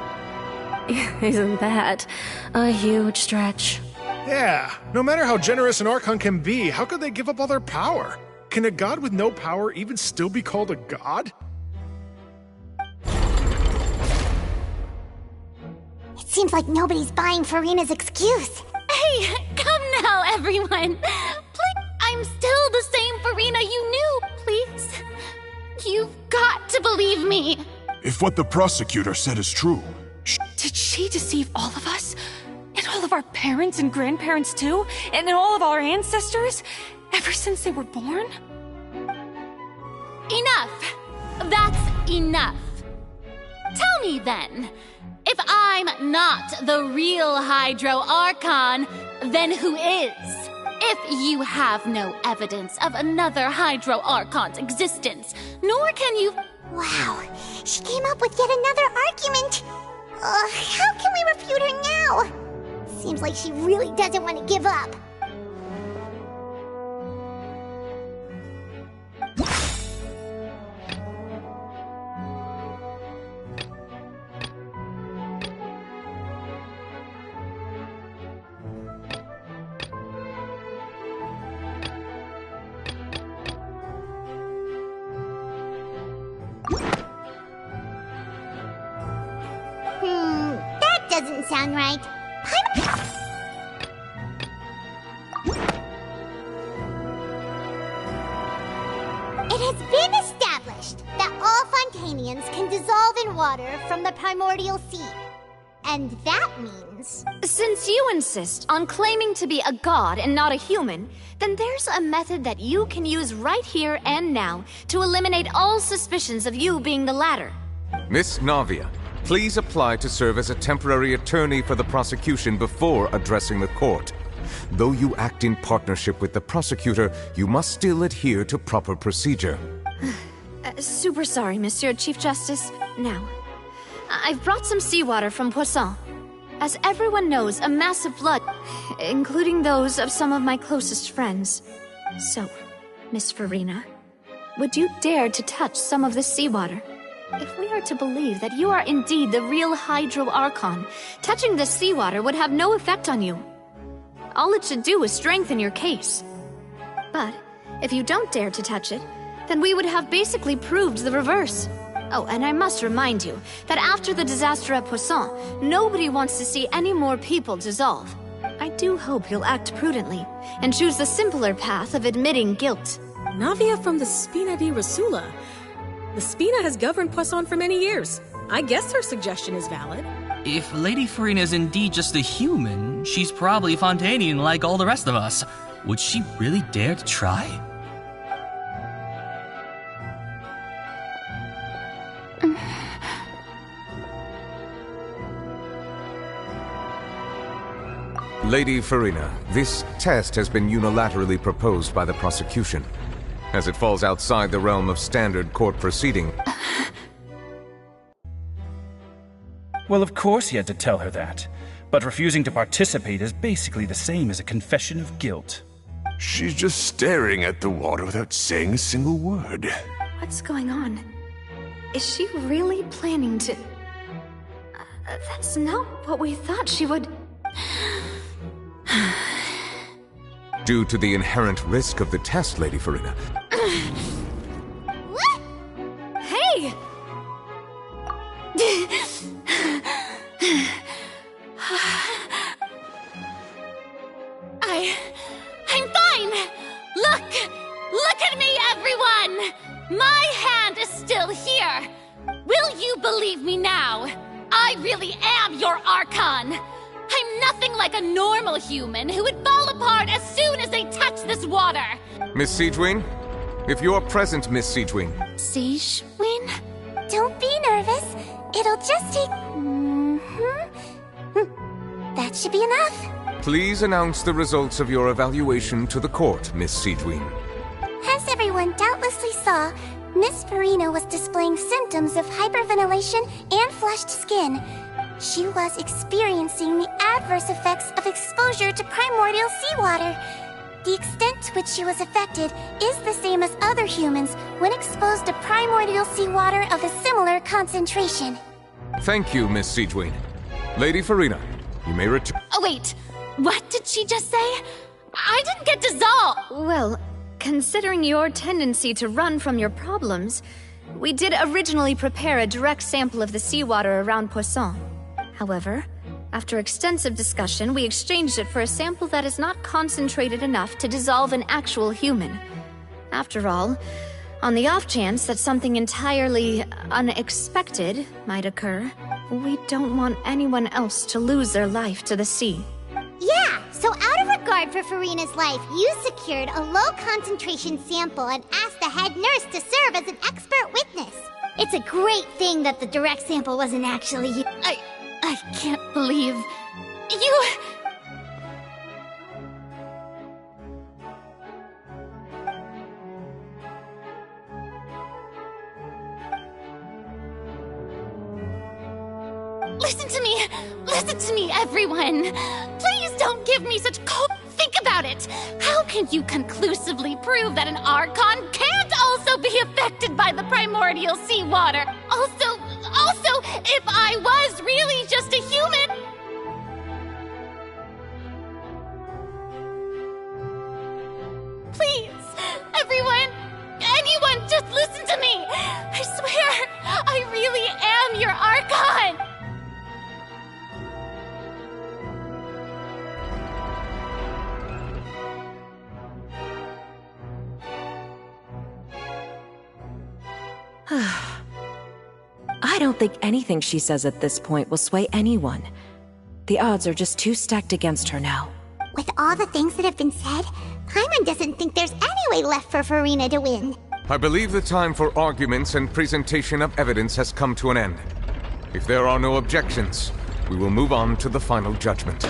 Isn't that a huge stretch? Yeah, no matter how generous an Archon can be, how could they give up all their power? Can a god with no power even still be called a god? It seems like nobody's buying Farina's excuse. Hey, come now, everyone. Please, I'm still the same Farina you knew, please. You've got to believe me. If what the prosecutor said is true... Did she deceive all of us? And all of our parents and grandparents too? And all of our ancestors? Ever since they were born? Enough. That's enough. Tell me then, if I'm not the real Hydro Archon, then who is? If you have no evidence of another Hydro Archon's existence, nor can you... Wow, she came up with yet another argument. How can we refute her now? Seems like she really doesn't want to give up. doesn't sound right. It has been established that all Fontanians can dissolve in water from the primordial sea. And that means... Since you insist on claiming to be a god and not a human, then there's a method that you can use right here and now to eliminate all suspicions of you being the latter. Miss Navia, please apply to serve as a temporary attorney for the prosecution before addressing the court. Though you act in partnership with the prosecutor, you must still adhere to proper procedure. Super sorry, Monsieur Chief Justice. Now, I've brought some seawater from Poisson. As everyone knows, a massive flood, including those of some of my closest friends. So, Miss Farina, would you dare to touch some of the seawater? If we are to believe that you are indeed the real Hydro Archon, touching the seawater would have no effect on you. All it should do is strengthen your case. But if you don't dare to touch it, then we would have basically proved the reverse. Oh, and I must remind you that after the disaster at Poisson, nobody wants to see any more people dissolve. I do hope you'll act prudently and choose the simpler path of admitting guilt. Navia from the Spina di Rasula. The Spina has governed Poisson for many years. I guess her suggestion is valid. If Lady Farina is indeed just a human, she's probably Fontanian like all the rest of us. Would she really dare to try? Lady Farina, this test has been unilaterally proposed by the prosecution. As it falls outside the realm of standard court proceeding... Well, of course he had to tell her that. But refusing to participate is basically the same as a confession of guilt. She's just staring at the water without saying a single word. What's going on? Is she really planning to... that's not what we thought she would... Due to the inherent risk of the test, Lady Farina. What? Hey! I'm fine! Look at me, everyone! My hand is still here! Will you believe me now? I really am your Archon! I'm nothing like a normal human who would fall apart as soon as they touch this water! Miss Siegewin? If you're present, Miss Siegewin. Siegewin? Don't be nervous. It'll just take... That should be enough. Please announce the results of your evaluation to the court, Miss Siegewin. As everyone doubtlessly saw, Miss Farina was displaying symptoms of hyperventilation and flushed skin. She was experiencing the adverse effects of exposure to primordial seawater. The extent to which she was affected is the same as other humans when exposed to primordial seawater of a similar concentration. Thank you, Miss Siegewin. Lady Farina, you may return. Oh, wait. What did she just say? I didn't get dissolved! Well, considering your tendency to run from your problems, we did originally prepare a direct sample of the seawater around Poisson. However, after extensive discussion, we exchanged it for a sample that is not concentrated enough to dissolve an actual human. After all, on the off chance that something entirely unexpected might occur, we don't want anyone else to lose their life to the sea. Yeah, so out of regard for Farina's life, you secured a low-concentration sample and asked the head nurse to serve as an expert witness. It's a great thing that the direct sample wasn't actually you. I can't believe... You... Listen to me, everyone! Please don't give me such cold... Think about it! How can you conclusively prove that an Archon can't also be affected by the primordial seawater? Also, if I was really just a human... Please, everyone, anyone, just listen to me! I swear, I really am your Archon! don't think anything she says at this point will sway anyone. The odds are just too stacked against her now. With all the things that have been said, Paimon doesn't think there's any way left for Farina to win. I believe the time for arguments and presentation of evidence has come to an end. If there are no objections, we will move on to the final judgment.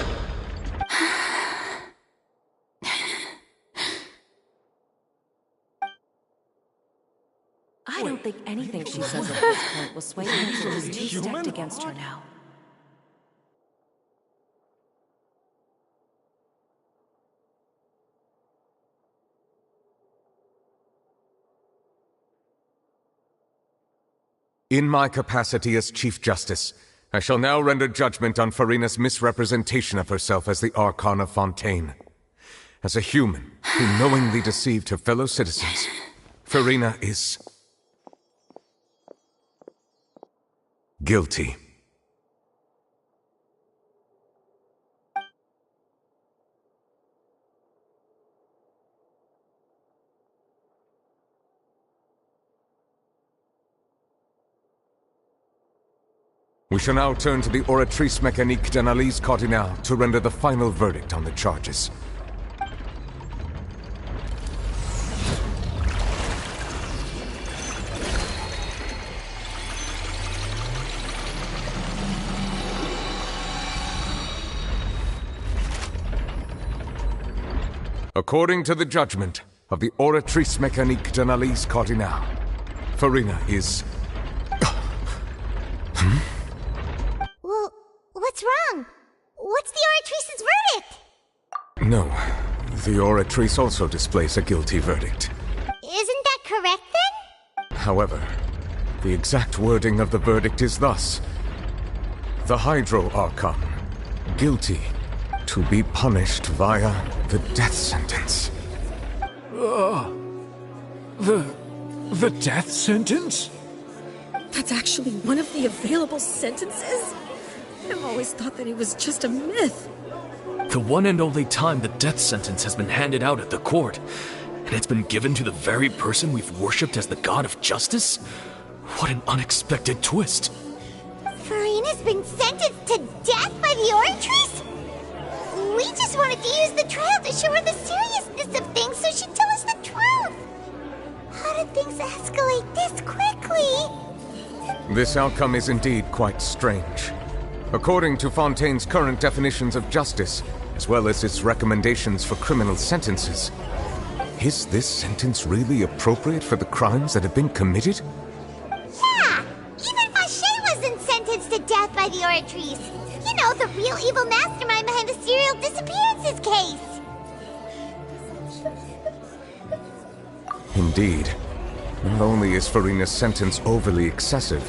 I don't think anything she says at this point will sway anyone. She's too stacked against her now. In my capacity as Chief Justice, I shall now render judgment on Farina's misrepresentation of herself as the Archon of Fontaine. As a human who knowingly deceived her fellow citizens, Farina is guilty. We shall now turn to the Oratrice Mécanique d'Analyse Cardinale to render the final verdict on the charges. According to the judgment of the Oratrice Mécanique d'Analyse Cardinale, Farina is... Well, what's wrong? What's the Oratrice's verdict? No, the Oratrice also displays a guilty verdict. Isn't that correct then? However, the exact wording of the verdict is thus: the Hydro Archon, guilty, to be punished via the death sentence. The death sentence? That's actually one of the available sentences? I've always thought that it was just a myth. The one and only time the death sentence has been handed out at the court, and it's been given to the very person we've worshipped as the god of justice? What an unexpected twist. Farina's been sentenced to death by the Oratrice? We just wanted to use the trial to show her the seriousness of things so she'd tell us the truth. How did things escalate this quickly? This outcome is indeed quite strange. According to Fontaine's current definitions of justice, as well as its recommendations for criminal sentences, is this sentence really appropriate for the crimes that have been committed? Yeah! Even Vacher wasn't sentenced to death by the Oratrice. You know, the real evil mastermind behind the serial disappearances case. Indeed. Not only is Farina's sentence overly excessive,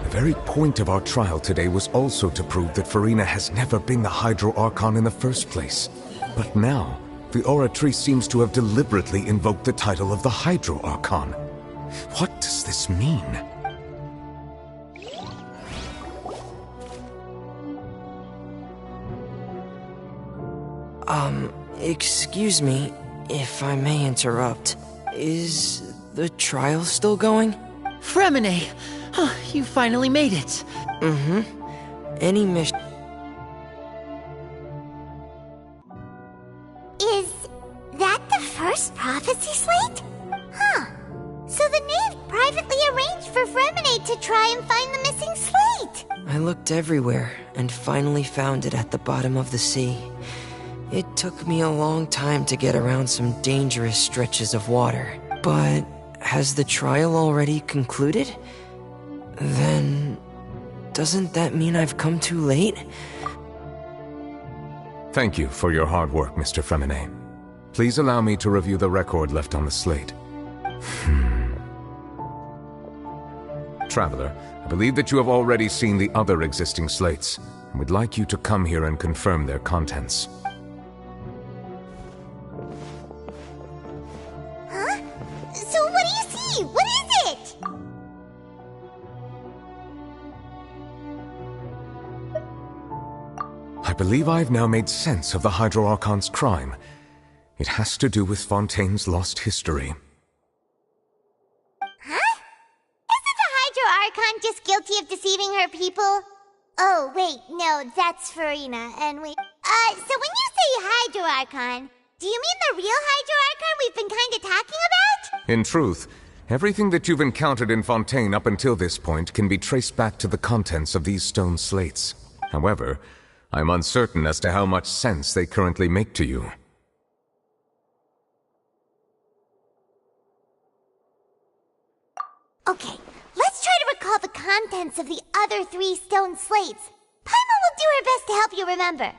the very point of our trial today was also to prove that Farina has never been the Hydro Archon in the first place. But now, the Oratrice seems to have deliberately invoked the title of the Hydro Archon. What does this mean? Excuse me, if I may interrupt. Is the trial still going? Fremine! You finally made it. Mm-hmm. Any mission... Is that the first prophecy slate? Huh. So the knave privately arranged for Fremine to try and find the missing slate. I looked everywhere and finally found it at the bottom of the sea. It took me a long time to get around some dangerous stretches of water. But has the trial already concluded? Then... doesn't that mean I've come too late? Thank you for your hard work, Mr. Fremine. Please allow me to review the record left on the slate. Traveler, I believe that you have already seen the other existing slates, and would like you to come here and confirm their contents. So what do you see? What is it? I believe I have now made sense of the Hydro Archon's crime. It has to do with Fontaine's lost history. Huh? Isn't the Hydro Archon just guilty of deceiving using her people? Oh, wait, no, that's Farina, and we... so when you say Hydro Archon, do you mean the real Hydro Archon we've been kinda talking about? In truth, everything that you've encountered in Fontaine up until this point can be traced back to the contents of these stone slates. However, I'm uncertain as to how much sense they currently make to you. Okay, let's try to recall the contents of the other 3 stone slates. Paimon will do her best to help you remember.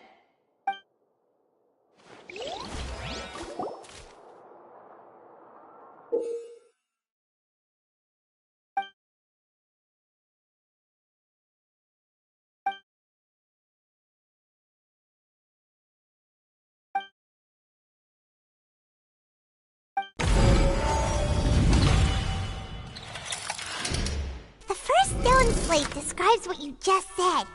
The first stone slate describes what you just said.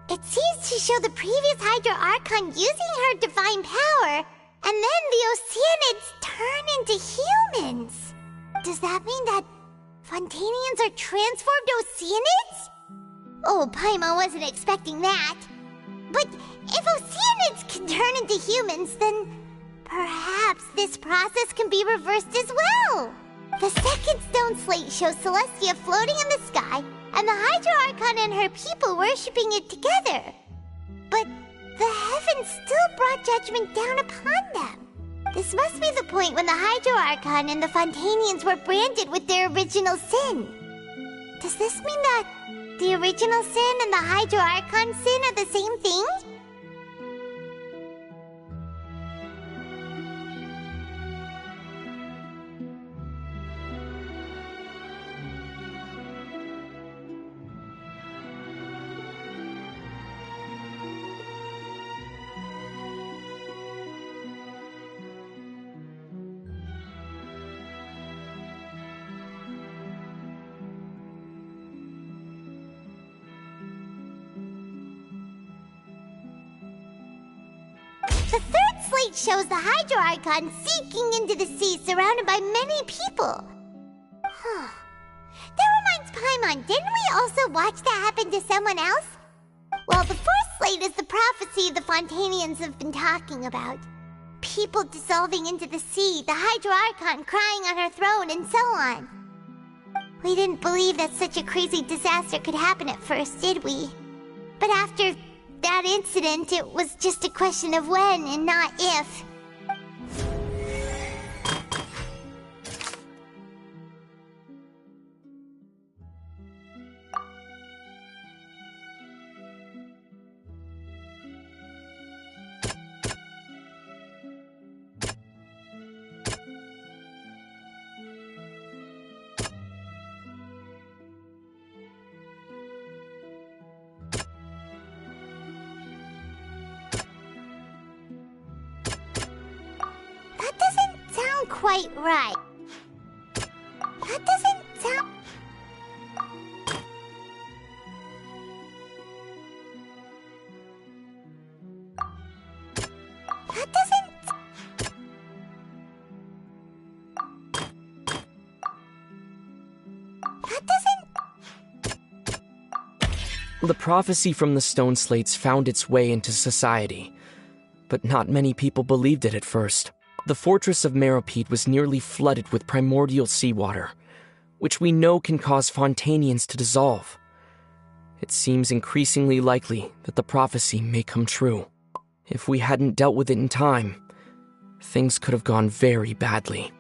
It seems to show the previous Hydro Archon using her divine power, and then the Oceanids turn into humans. Does that mean that Fontanians are transformed Oceanids? Oh, Paimon wasn't expecting that. But if Oceanids can turn into humans, then perhaps this process can be reversed as well. The second stone slate shows Celestia floating in the sky, and the Hydro Archon and her people worshipping it together. But the heavens still brought judgment down upon them. This must be the point when the Hydro Archon and the Fontanians were branded with their original sin. Does this mean that the original sin and the Hydro Archon sin are the same thing? The third slate shows the Hydro Archon sinking into the sea surrounded by many people. That reminds Paimon, didn't we also watch that happen to someone else? Well, the fourth slate is the prophecy the Fontanians have been talking about. People dissolving into the sea, the Hydro Archon crying on her throne, and so on. We didn't believe that such a crazy disaster could happen at first, did we? But after that incident, it was just a question of when and not if. Quite right. That doesn't sound... That doesn't... That doesn't... The prophecy from the stone slates found its way into society, but not many people believed it at first. The fortress of Meropide was nearly flooded with primordial seawater, which we know can cause Fontanians to dissolve. It seems increasingly likely that the prophecy may come true. If we hadn't dealt with it in time, things could have gone very badly.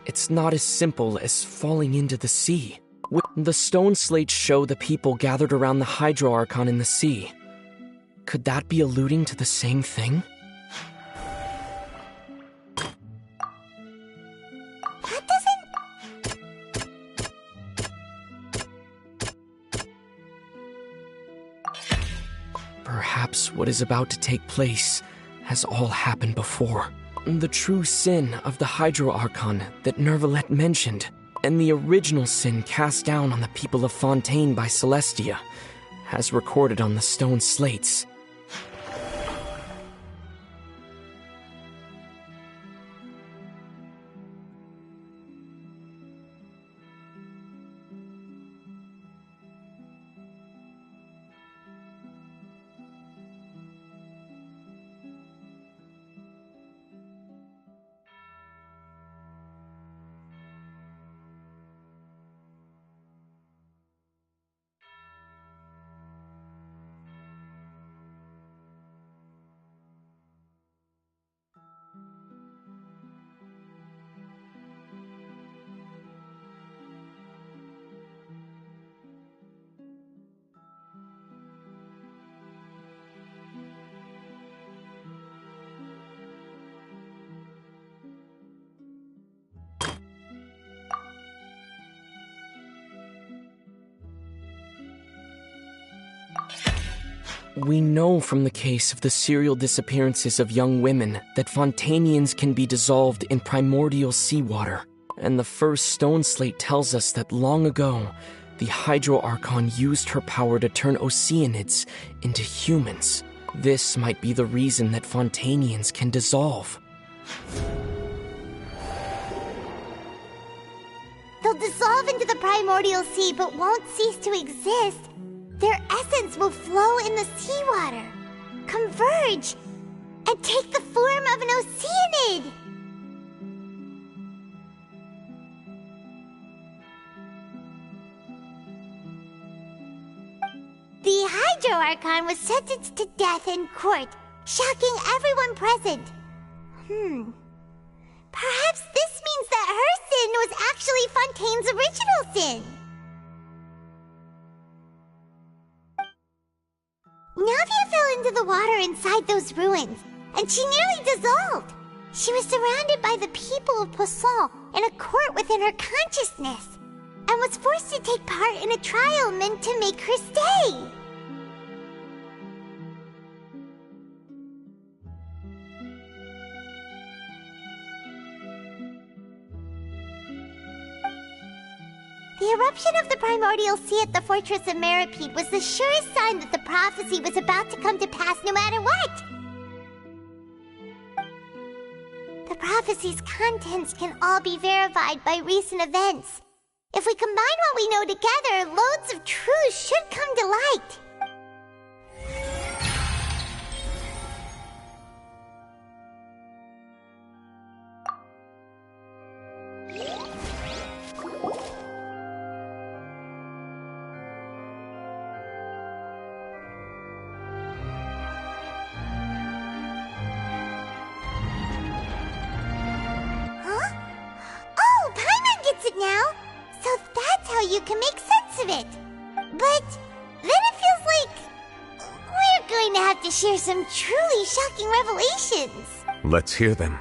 It's not as simple as falling into the sea. The stone slates show the people gathered around the Hydro Archon in the sea. Could that be alluding to the same thing? That doesn't... Perhaps what is about to take place has all happened before. The true sin of the Hydro Archon that Nervalette mentioned, and the original sin cast down on the people of Fontaine by Celestia, as recorded on the stone slates. We know from the case of the serial disappearances of young women that Fontanians can be dissolved in primordial seawater. And the first stone slate tells us that long ago, the Hydro Archon used her power to turn Oceanids into humans. This might be the reason that Fontanians can dissolve. They'll dissolve into the primordial sea but won't cease to exist. Their essence will flow in the seawater, converge, and take the form of an Oceanid. The Hydro Archon was sentenced to death in court, shocking everyone present. Perhaps this means that her sin was actually Fontaine's original sin. Navia fell into the water inside those ruins, and she nearly dissolved. She was surrounded by the people of Poisson in a court within her consciousness, and was forced to take part in a trial meant to make her stay. The eruption of the primordial sea at the fortress of Meripede was the surest sign that the prophecy was about to come to pass no matter what. The prophecy's contents can all be verified by recent events. If we combine what we know together, loads of truths should come to light. You can make sense of it. But then it feels like we're going to have to share some truly shocking revelations. Let's hear them.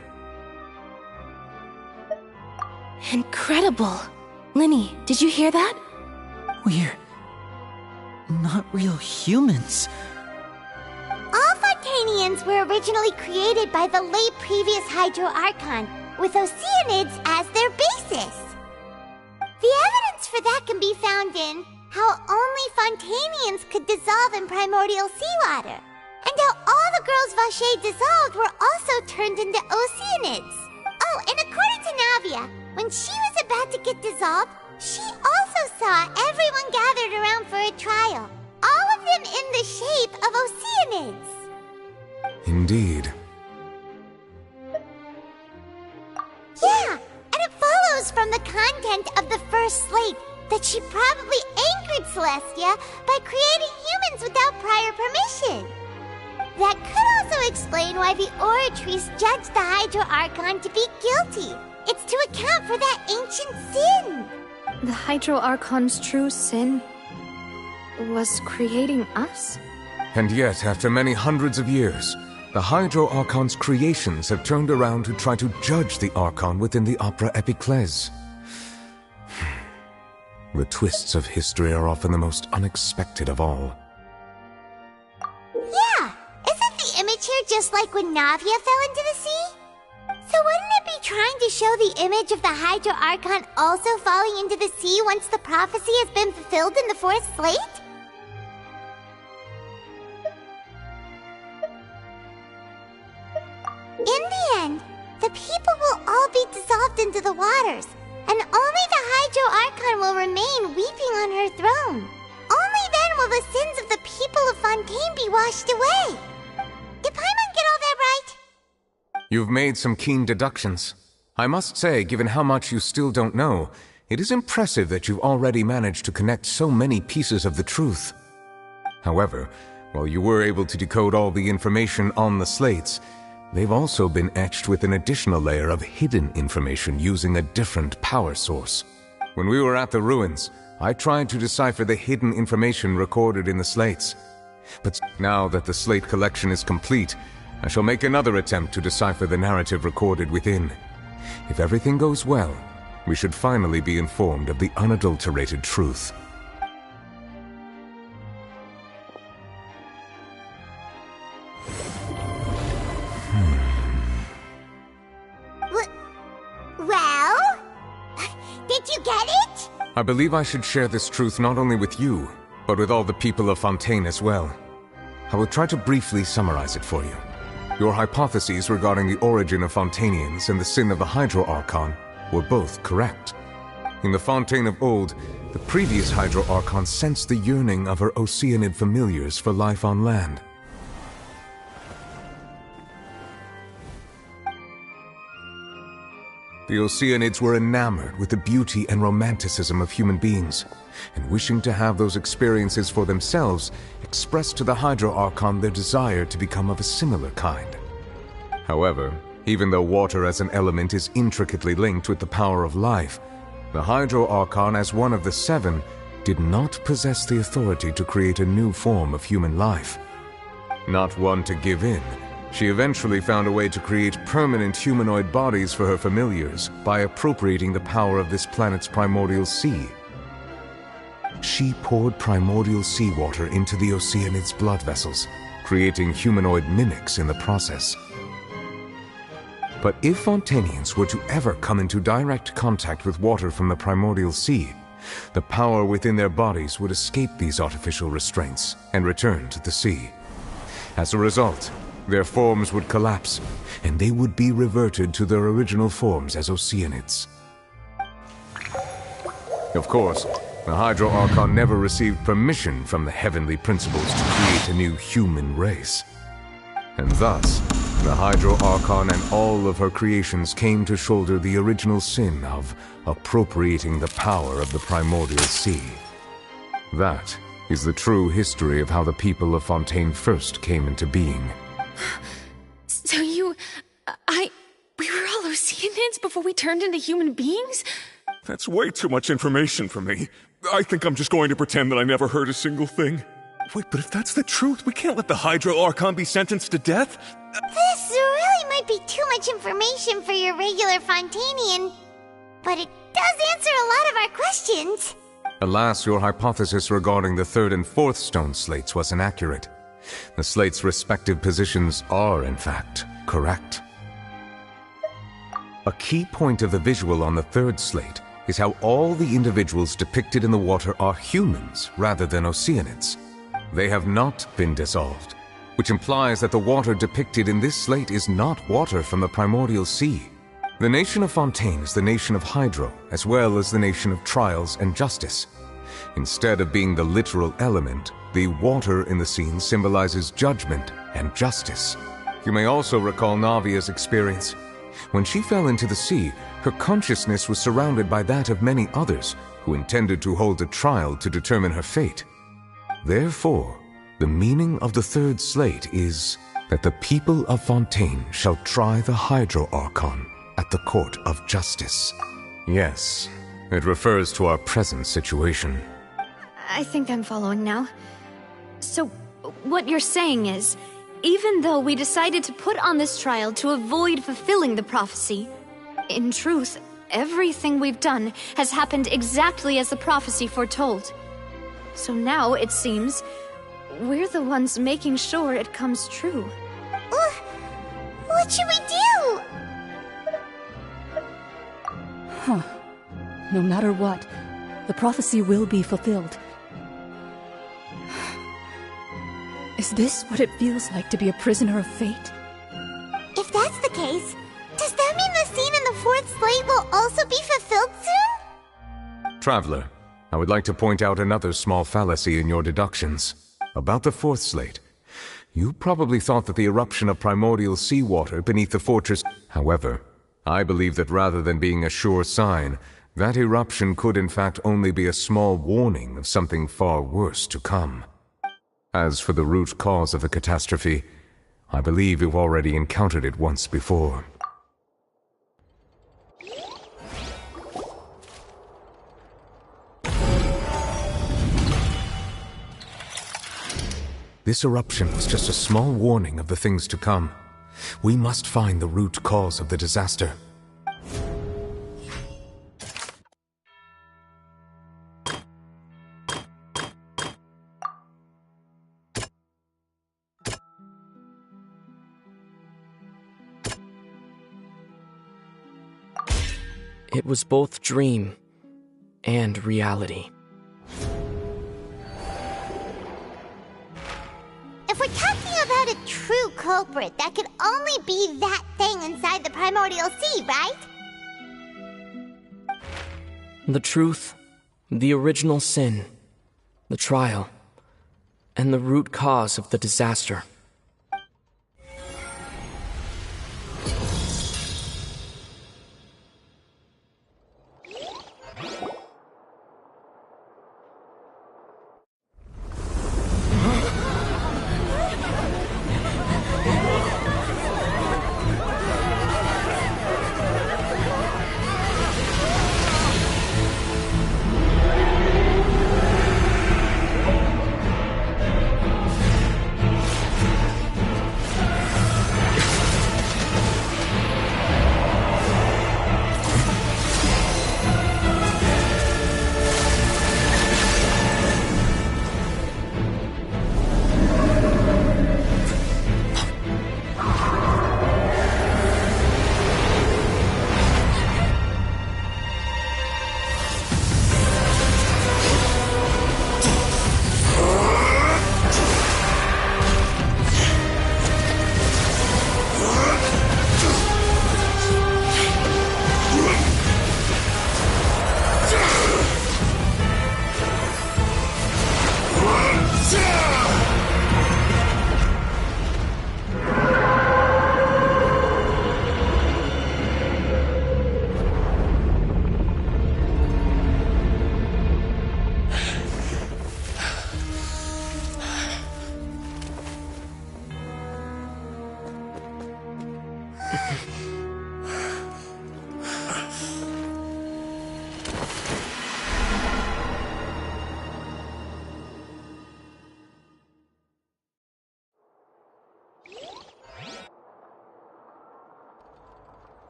Incredible. Linny, did you hear that? We're not real humans. All Fontanians were originally created by the late previous Hydro Archon, with Oceanids as their basis. The evidence for that can be found in how only Fontanians could dissolve in primordial seawater, and how all the girls Vacher dissolved were also turned into Oceanids. Oh, and according to Navia, when she was about to get dissolved, she also saw everyone gathered around for a trial, all of them in the shape of Oceanids. Indeed. Yeah! And it follows from the content of the first slate that she probably angered Celestia by creating humans without prior permission. That could also explain why the Oratrice judged the Hydro Archon to be guilty. It's to account for that ancient sin. The Hydro Archon's true sin was creating us? And yet, after many hundreds of years, the Hydro Archon's creations have turned around to try to judge the Archon within the Opera Epiclese. The twists of history are often the most unexpected of all. Yeah! Isn't the image here just like when Navia fell into the sea? So wouldn't it be trying to show the image of the Hydro Archon also falling into the sea once the prophecy has been fulfilled in the fourth slate? In the end, the people will all be dissolved into the waters, and only the Hydro Archon will remain weeping on her throne. Only then will the sins of the people of Fontaine be washed away. Did Paimon get all that right? You've made some keen deductions. I must say, given how much you still don't know, it is impressive that you've already managed to connect so many pieces of the truth. However, while you were able to decode all the information on the slates, they've also been etched with an additional layer of hidden information using a different power source. When we were at the ruins, I tried to decipher the hidden information recorded in the slates. But now that the slate collection is complete, I shall make another attempt to decipher the narrative recorded within. If everything goes well, we should finally be informed of the unadulterated truth. Did you get it? I believe I should share this truth not only with you, but with all the people of Fontaine as well. I will try to briefly summarize it for you. Your hypotheses regarding the origin of Fontainians and the sin of the Hydro Archon were both correct. In the Fontaine of old, the previous Hydro Archon sensed the yearning of her Oceanid familiars for life on land. The Oceanids were enamored with the beauty and romanticism of human beings, and wishing to have those experiences for themselves, expressed to the Hydro Archon their desire to become of a similar kind. However, even though water as an element is intricately linked with the power of life, the Hydro Archon, as one of the seven, did not possess the authority to create a new form of human life. Not one to give in, she eventually found a way to create permanent humanoid bodies for her familiars by appropriating the power of this planet's primordial sea. She poured primordial seawater into the Oceanids' blood vessels, creating humanoid mimics in the process. But if Fontainians were to ever come into direct contact with water from the primordial sea, the power within their bodies would escape these artificial restraints and return to the sea. As a result, their forms would collapse, and they would be reverted to their original forms as Oceanids. Of course, the Hydro Archon never received permission from the heavenly principles to create a new human race. And thus, the Hydro Archon and all of her creations came to shoulder the original sin of appropriating the power of the primordial sea. That is the true history of how the people of Fontaine first came into being. So we were all Oceanids before we turned into human beings? That's way too much information for me. I think I'm just going to pretend that I never heard a single thing. Wait, but if that's the truth, we can't let the Hydro Archon be sentenced to death. This really might be too much information for your regular Fontainian, but it does answer a lot of our questions. Alas, your hypothesis regarding the third and fourth stone slates was inaccurate. The slates' respective positions are, in fact, correct. A key point of the visual on the third slate is how all the individuals depicted in the water are humans rather than Oceanids. They have not been dissolved, which implies that the water depicted in this slate is not water from the primordial sea. The nation of Fontaine is the nation of Hydro, as well as the nation of trials and justice. Instead of being the literal element, the water in the scene symbolizes judgment and justice. You may also recall Navia's experience. When she fell into the sea, her consciousness was surrounded by that of many others who intended to hold a trial to determine her fate. Therefore, the meaning of the third slate is that the people of Fontaine shall try the Hydro Archon at the court of justice. Yes, it refers to our present situation. I think I'm following now. So, what you're saying is, even though we decided to put on this trial to avoid fulfilling the prophecy, in truth, everything we've done has happened exactly as the prophecy foretold. So now, it seems, we're the ones making sure it comes true. What should we do? Huh. No matter what, the prophecy will be fulfilled. Is this what it feels like to be a prisoner of fate? If that's the case, does that mean the scene in the fourth slate will also be fulfilled soon? Traveler, I would like to point out another small fallacy in your deductions. About the fourth slate, you probably thought that the eruption of primordial seawater beneath the fortress... However, I believe that rather than being a sure sign, that eruption could in fact only be a small warning of something far worse to come. As for the root cause of the catastrophe, I believe you've already encountered it once before. This eruption was just a small warning of the things to come. We must find the root cause of the disaster. It was both dream and reality. If we're talking about a true culprit, that could only be that thing inside the primordial sea, right? The truth, the original sin, the trial, and the root cause of the disaster.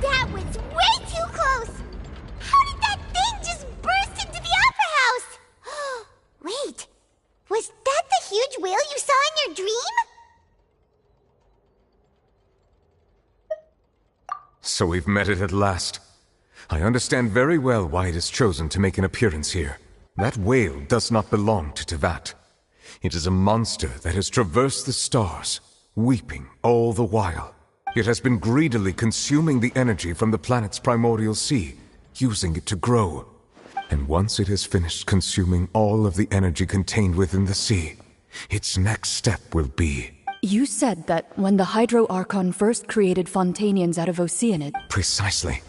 That was way too close! How did that thing just burst into the Opera House? Wait, was that the huge whale you saw in your dream? So we've met it at last. I understand very well why it has chosen to make an appearance here. That whale does not belong to Tevat. It is a monster that has traversed the stars, weeping all the while. It has been greedily consuming the energy from the planet's primordial sea, using it to grow. And once it has finished consuming all of the energy contained within the sea, its next step will be... You said that when the Hydro Archon first created Fontanians out of Oceanid... Precisely.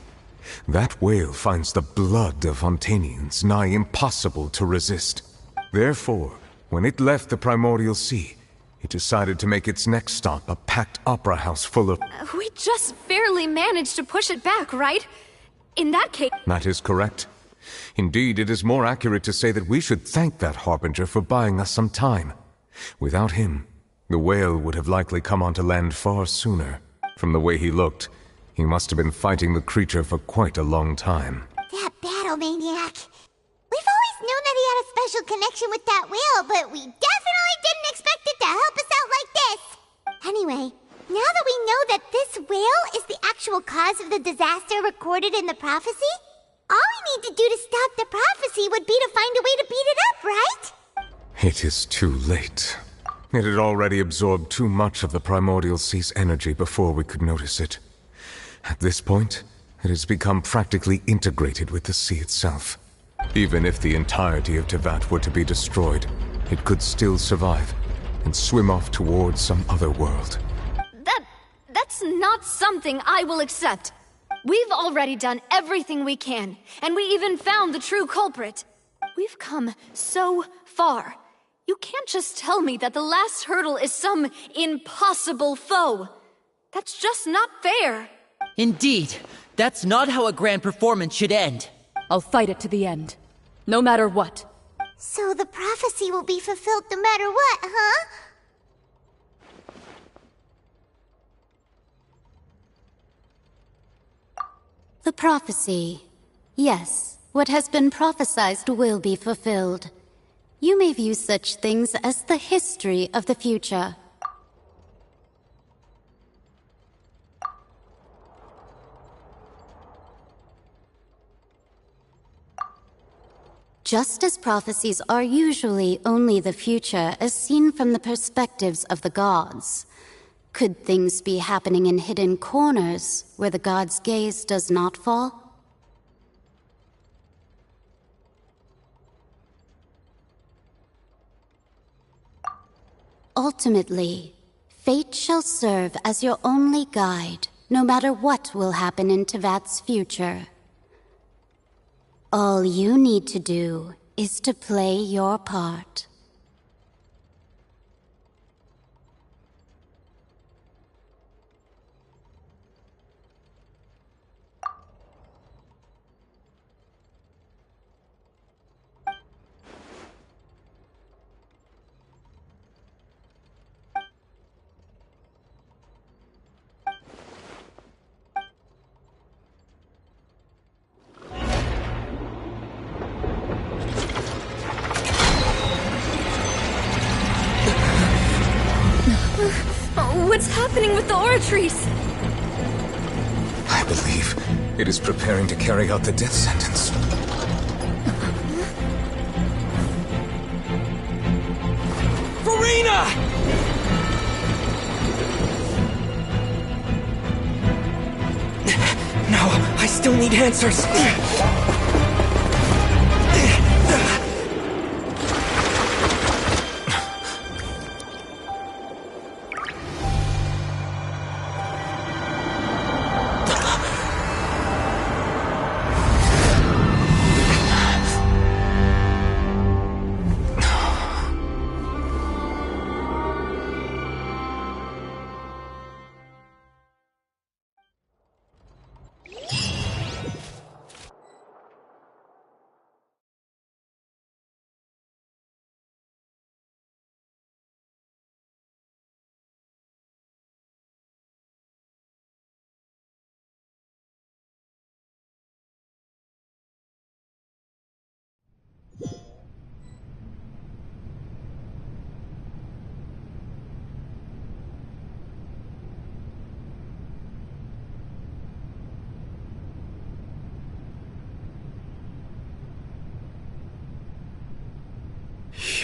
That whale finds the blood of Fontanians nigh impossible to resist. Therefore, when it left the primordial sea, it decided to make its next stop a packed opera house full of... We just barely managed to push it back, right? In that case... That is correct. Indeed, it is more accurate to say that we should thank that Harbinger for buying us some time. Without him, the whale would have likely come onto land far sooner. From the way he looked, he must have been fighting the creature for quite a long time. That battle maniac. We've always known that he had a special connection with that whale, but we definitely didn't expect it to help us out like this. Anyway, now that we know that this whale is the actual cause of the disaster recorded in the prophecy, all we need to do to stop the prophecy would be to find a way to beat it up, right? It is too late. It had already absorbed too much of the primordial sea's energy before we could notice it. At this point, it has become practically integrated with the sea itself. Even if the entirety of Tevat were to be destroyed, it could still survive and swim off towards some other world. That's not something I will accept. We've already done everything we can, and we even found the true culprit. We've come so far. You can't just tell me that the last hurdle is some impossible foe. That's just not fair. Indeed, that's not how a grand performance should end. I'll fight it to the end, no matter what. So the prophecy will be fulfilled no matter what, huh? The prophecy. Yes, what has been prophesied will be fulfilled. You may view such things as the history of the future. Just as prophecies are usually only the future as seen from the perspectives of the gods, could things be happening in hidden corners where the gods' gaze does not fall? Ultimately, fate shall serve as your only guide, no matter what will happen in Tevat's future. All you need to do is to play your part. What's happening with the oratories? I believe it is preparing to carry out the death sentence. Farina! No, I still need answers.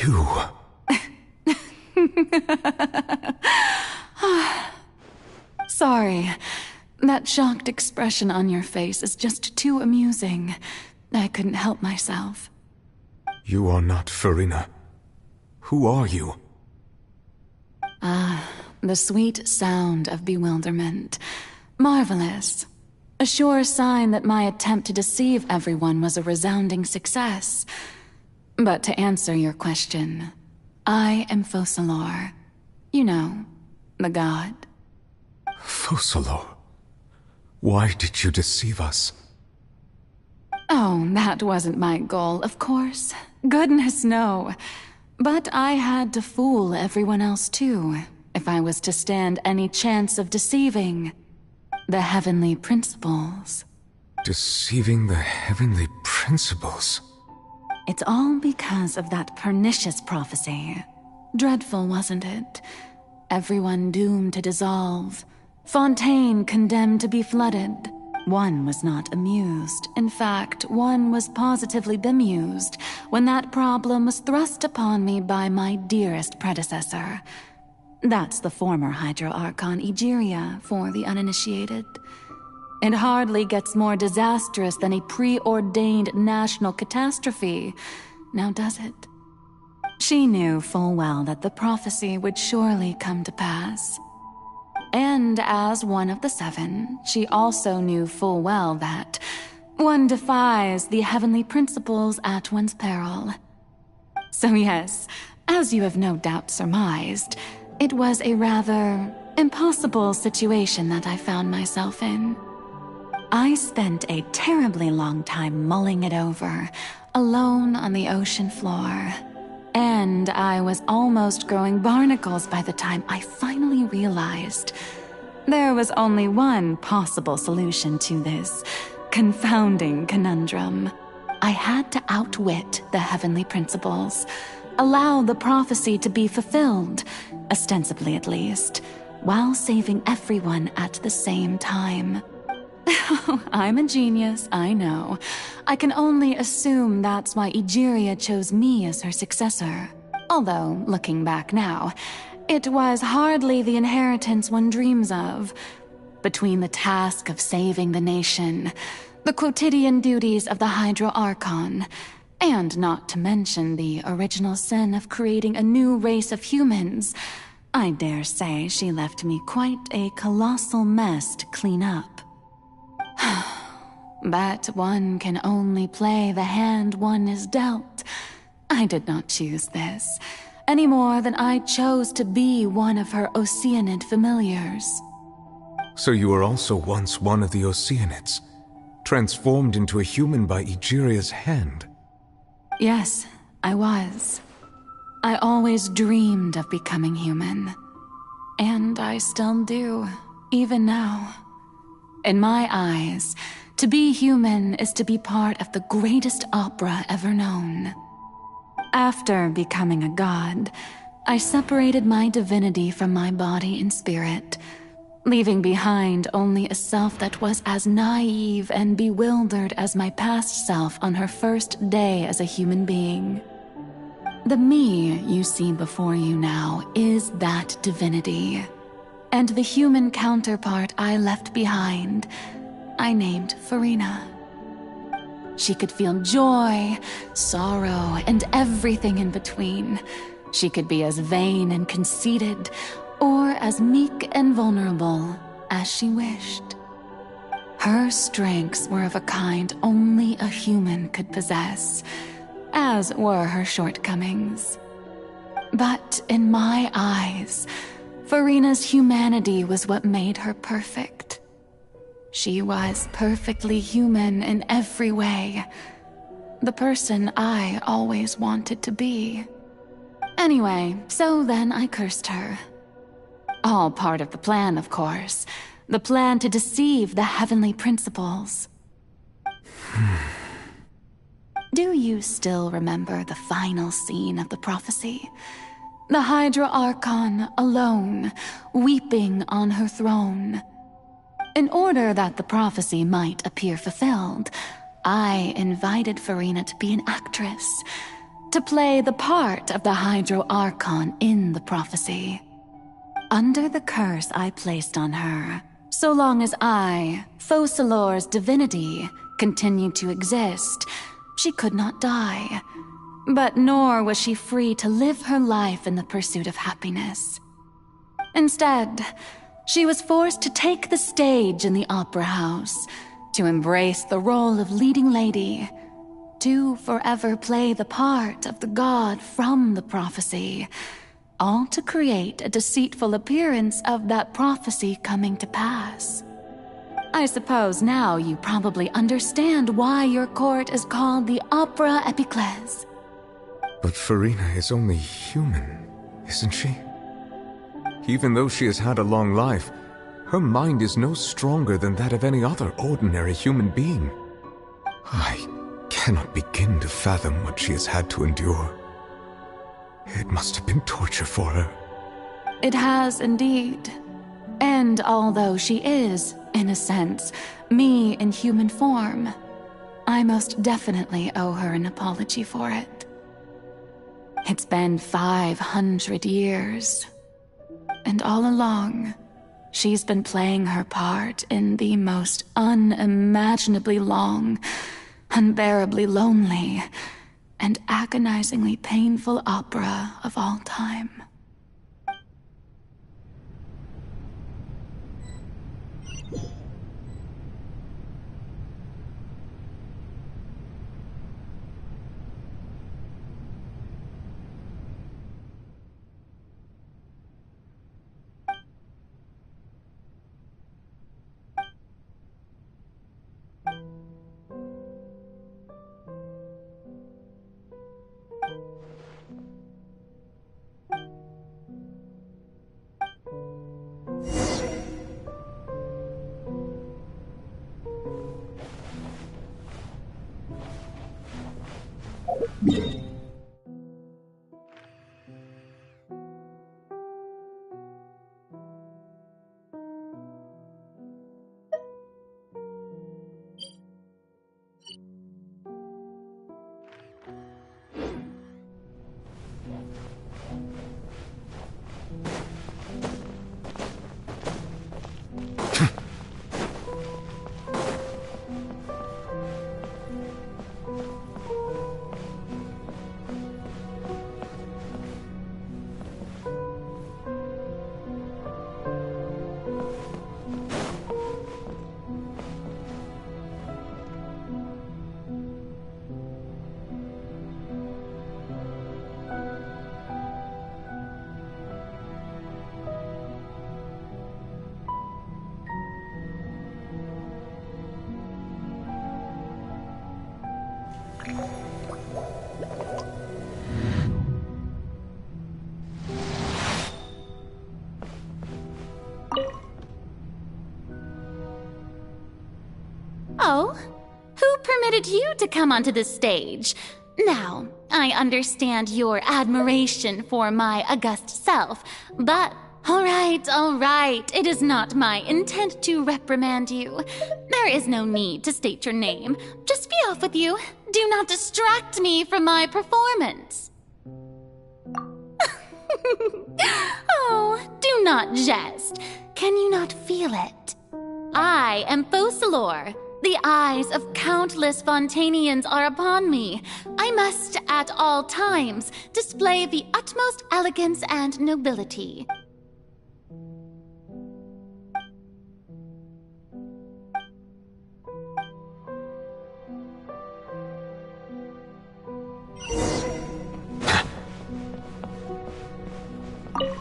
You... Sorry. That shocked expression on your face is just too amusing. I couldn't help myself. You are not Farina. Who are you? The sweet sound of bewilderment. Marvelous. A sure sign that my attempt to deceive everyone was a resounding success. But to answer your question, I am Focalor. You know, the god. Focalor? Why did you deceive us? Oh, that wasn't my goal, of course. Goodness, no. But I had to fool everyone else too, if I was to stand any chance of deceiving the heavenly principles. Deceiving the heavenly principles? It's all because of that pernicious prophecy. Dreadful, wasn't it? Everyone doomed to dissolve. Fontaine condemned to be flooded. One was not amused. In fact, one was positively bemused when that problem was thrust upon me by my dearest predecessor. That's the former Hydro Archon Egeria for the uninitiated. It hardly gets more disastrous than a preordained national catastrophe, now does it? She knew full well that the prophecy would surely come to pass. And as one of the seven, she also knew full well that one defies the heavenly principles at one's peril. So yes, as you have no doubt surmised, it was a rather impossible situation that I found myself in. I spent a terribly long time mulling it over, alone on the ocean floor. And I was almost growing barnacles by the time I finally realized there was only one possible solution to this confounding conundrum. I had to outwit the heavenly principles, allow the prophecy to be fulfilled, ostensibly at least, while saving everyone at the same time. I'm a genius, I know. I can only assume that's why Egeria chose me as her successor. Although, looking back now, it was hardly the inheritance one dreams of. Between the task of saving the nation, the quotidian duties of the Hydro Archon, and not to mention the original sin of creating a new race of humans, I dare say she left me quite a colossal mess to clean up. But one can only play the hand one is dealt. I did not choose this, any more than I chose to be one of her Oceanid familiars. So you were also once one of the Oceanids, transformed into a human by Egeria's hand. Yes, I was. I always dreamed of becoming human. And I still do, even now. In my eyes, to be human is to be part of the greatest opera ever known. After becoming a god, I separated my divinity from my body and spirit, leaving behind only a self that was as naive and bewildered as my past self on her first day as a human being. The me you see before you now is that divinity. And the human counterpart I left behind, I named Farina. She could feel joy, sorrow, and everything in between. She could be as vain and conceited, or as meek and vulnerable as she wished. Her strengths were of a kind only a human could possess, as were her shortcomings. But in my eyes, Farina's humanity was what made her perfect. She was perfectly human in every way. The person I always wanted to be. Anyway, so then I cursed her. All part of the plan, of course. The plan to deceive the heavenly principles. Do you still remember the final scene of the prophecy? The Hydra Archon alone, weeping on her throne. In order that the prophecy might appear fulfilled, I invited Farina to be an actress, to play the part of the Hydro Archon in the prophecy. Under the curse I placed on her, so long as I, Focalor's divinity, continued to exist, she could not die. But nor was she free to live her life in the pursuit of happiness. Instead, she was forced to take the stage in the opera house, to embrace the role of leading lady, to forever play the part of the god from the prophecy, all to create a deceitful appearance of that prophecy coming to pass. I suppose now you probably understand why your court is called the Opera Epiclese. But Farina is only human, isn't she? Even though she has had a long life, her mind is no stronger than that of any other ordinary human being. I cannot begin to fathom what she has had to endure. It must have been torture for her. It has indeed. And although she is, in a sense, me in human form, I most definitely owe her an apology for it. It's been 500 years. And all along, she's been playing her part in the most unimaginably long, unbearably lonely, and agonizingly painful opera of all time. Oh? Who permitted you to come onto the stage? Now, I understand your admiration for my august self, but all right, it is not my intent to reprimand you. There is no need to state your name. Just be off with you. Do not distract me from my performance. Oh, do not jest. Can you not feel it? I am Focalor. The eyes of countless Fontanians are upon me. I must, at all times, display the utmost elegance and nobility.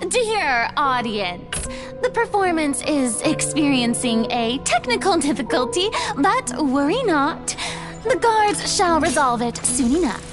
Dear audience, the performance is experiencing a technical difficulty, but worry not. The guards shall resolve it soon enough.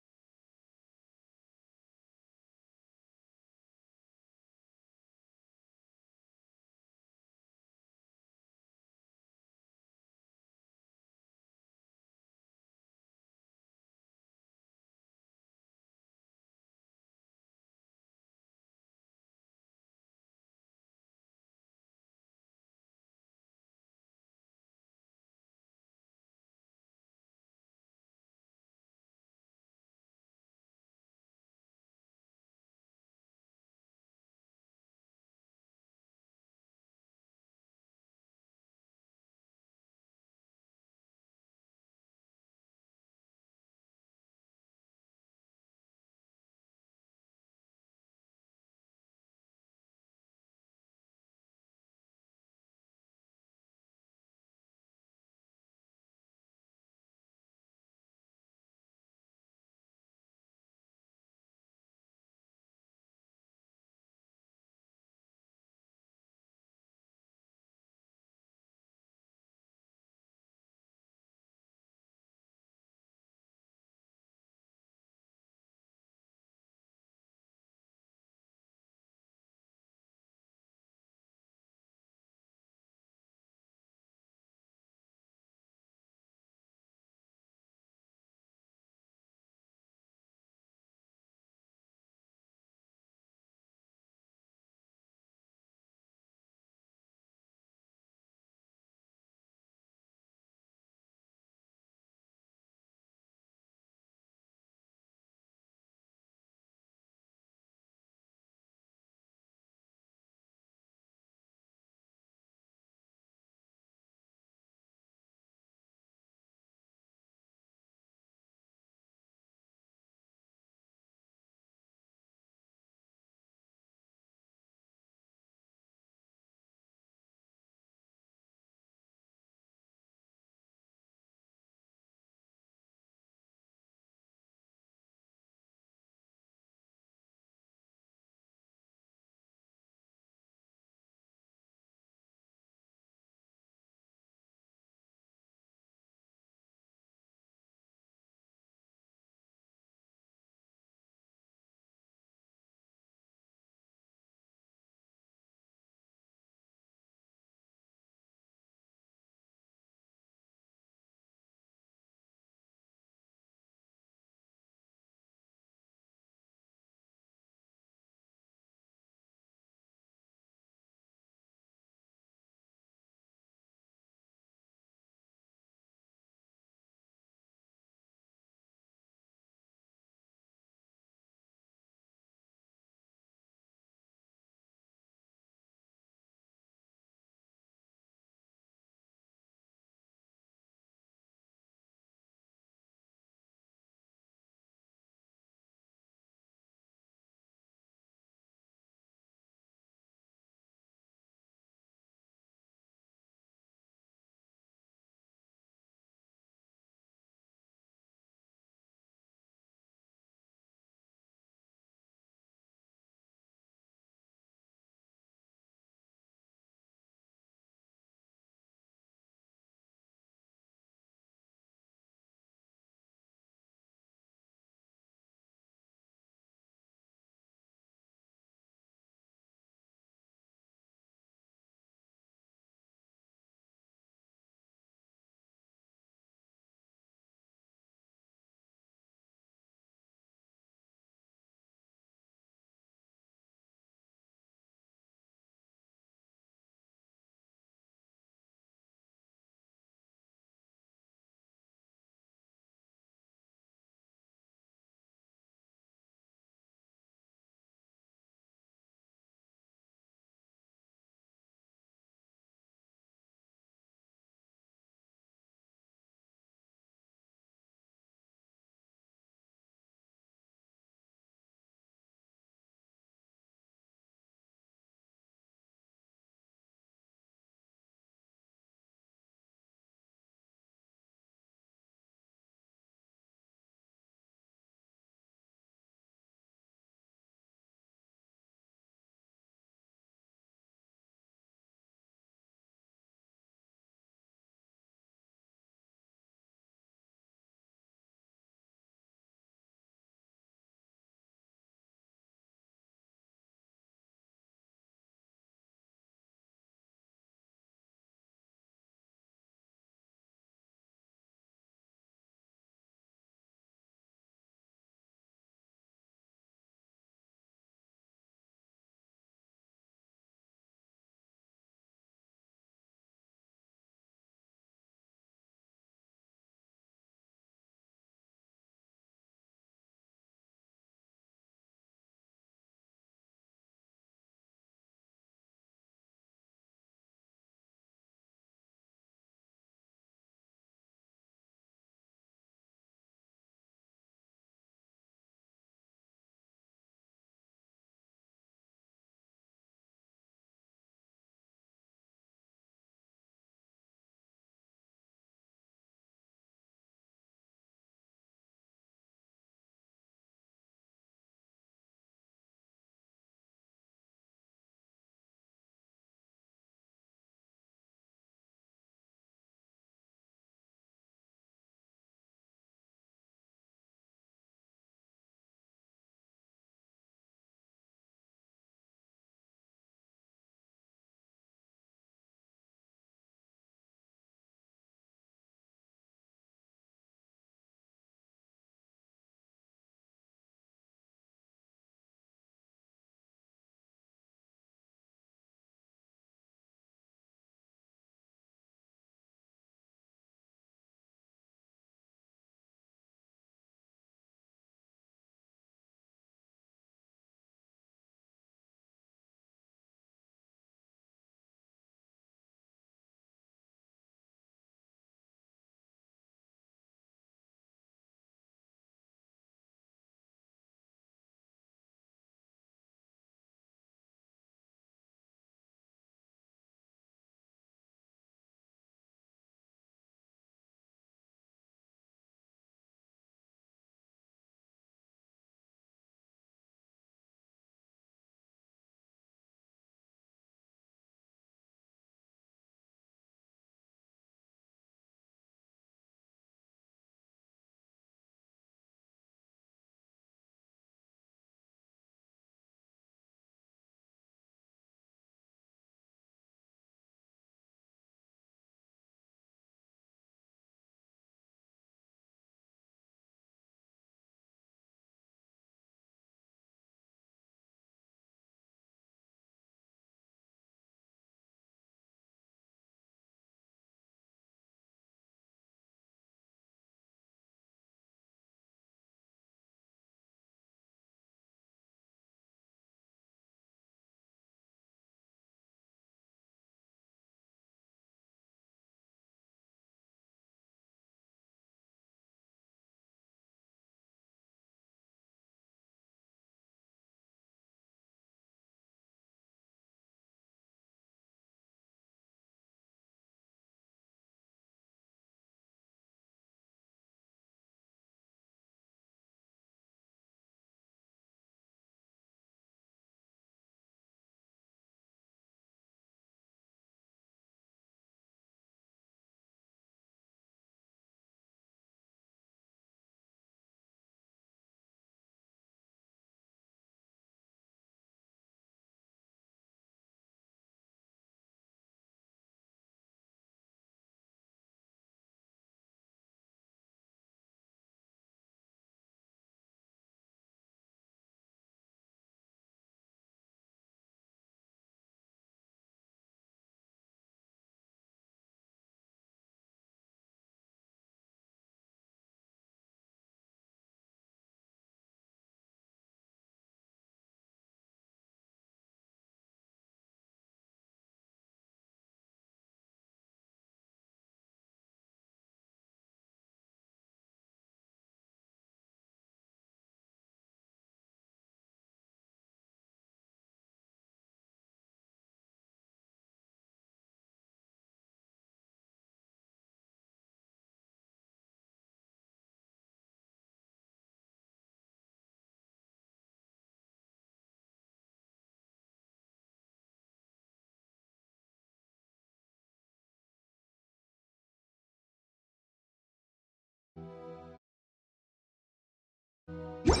This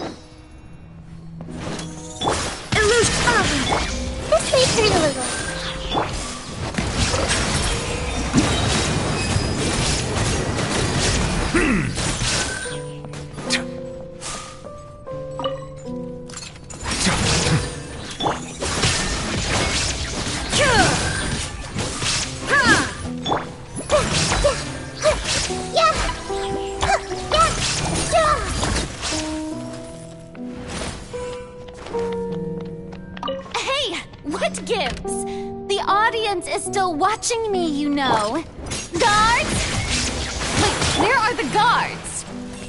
may hurt a little. Hey, what gives? The audience is still watching me, you know. Guards! Wait, where are the guards?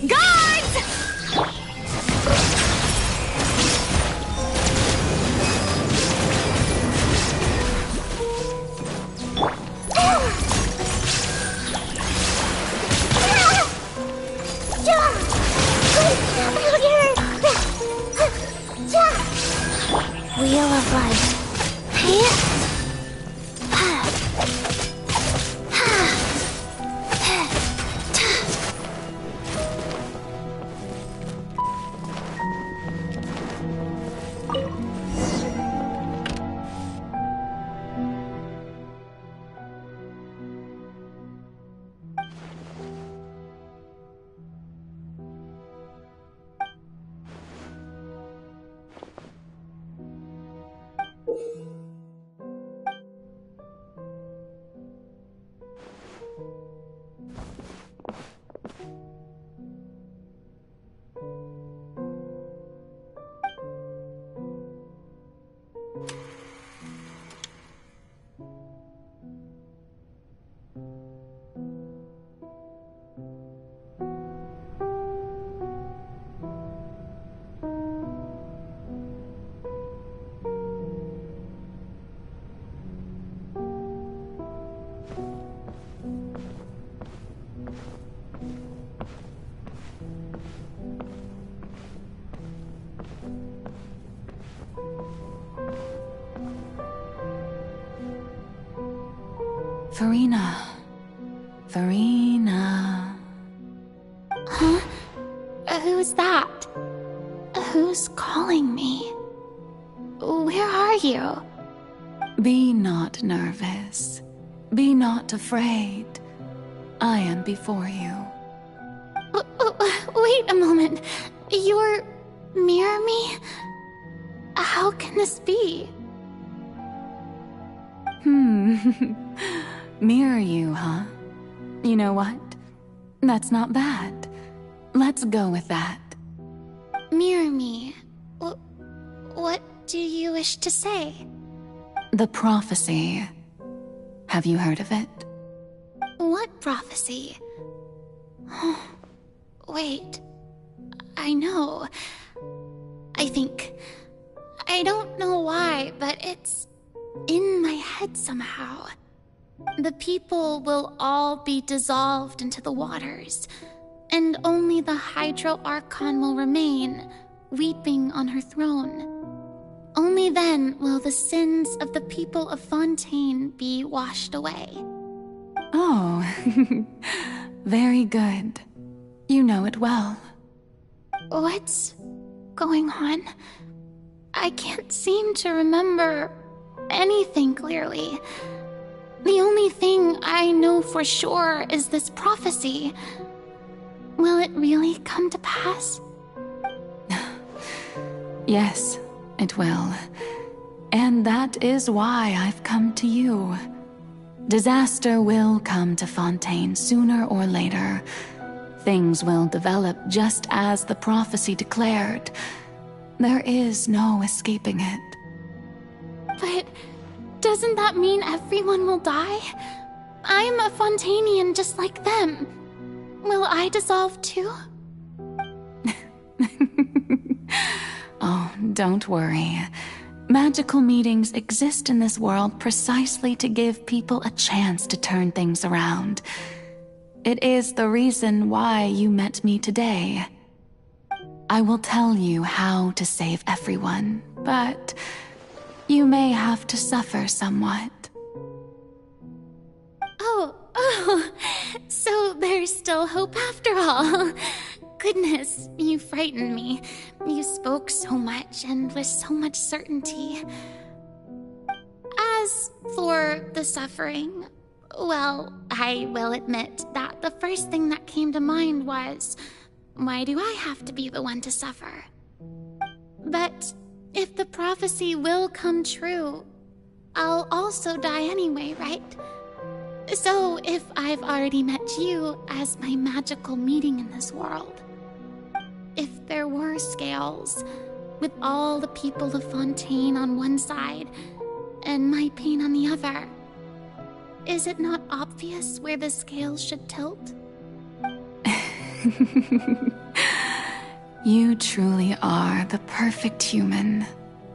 Guards! Wheel of Life. Farina. Huh? Who's that? Who's calling me? Where are you? Be not nervous. Be not afraid. I am before you. Wait a moment. You're near me? How can this be? Mirror you, huh? You know what? That's not bad. Let's go with that. Mirror me. What do you wish to say? The prophecy. Have you heard of it? What prophecy? Wait. I know. I think. I don't know why, but it's in my head somehow. The people will all be dissolved into the waters, and only the Hydro Archon will remain, weeping on her throne. Only then will the sins of the people of Fontaine be washed away. Oh, very good. You know it well. What's going on? I can't seem to remember anything clearly. The only thing I know for sure is this prophecy. Will it really come to pass? Yes, it will. And that is why I've come to you. Disaster will come to Fontaine sooner or later. Things will develop just as the prophecy declared. There is no escaping it. But doesn't that mean everyone will die? I'm a Fontainian just like them. Will I dissolve too? Oh, don't worry. Magical meetings exist in this world precisely to give people a chance to turn things around. It is the reason why you met me today. I will tell you how to save everyone, but you may have to suffer somewhat. Oh, so there's still hope after all. Goodness, you frightened me. You spoke so much and with so much certainty. As for the suffering, well, I will admit that the first thing that came to mind was, why do I have to be the one to suffer? But if the prophecy will come true, I'll also die anyway, right? So if I've already met you as my magical meeting in this world, if there were scales, with all the people of Fontaine on one side and my pain on the other, is it not obvious where the scales should tilt? You truly are the perfect human,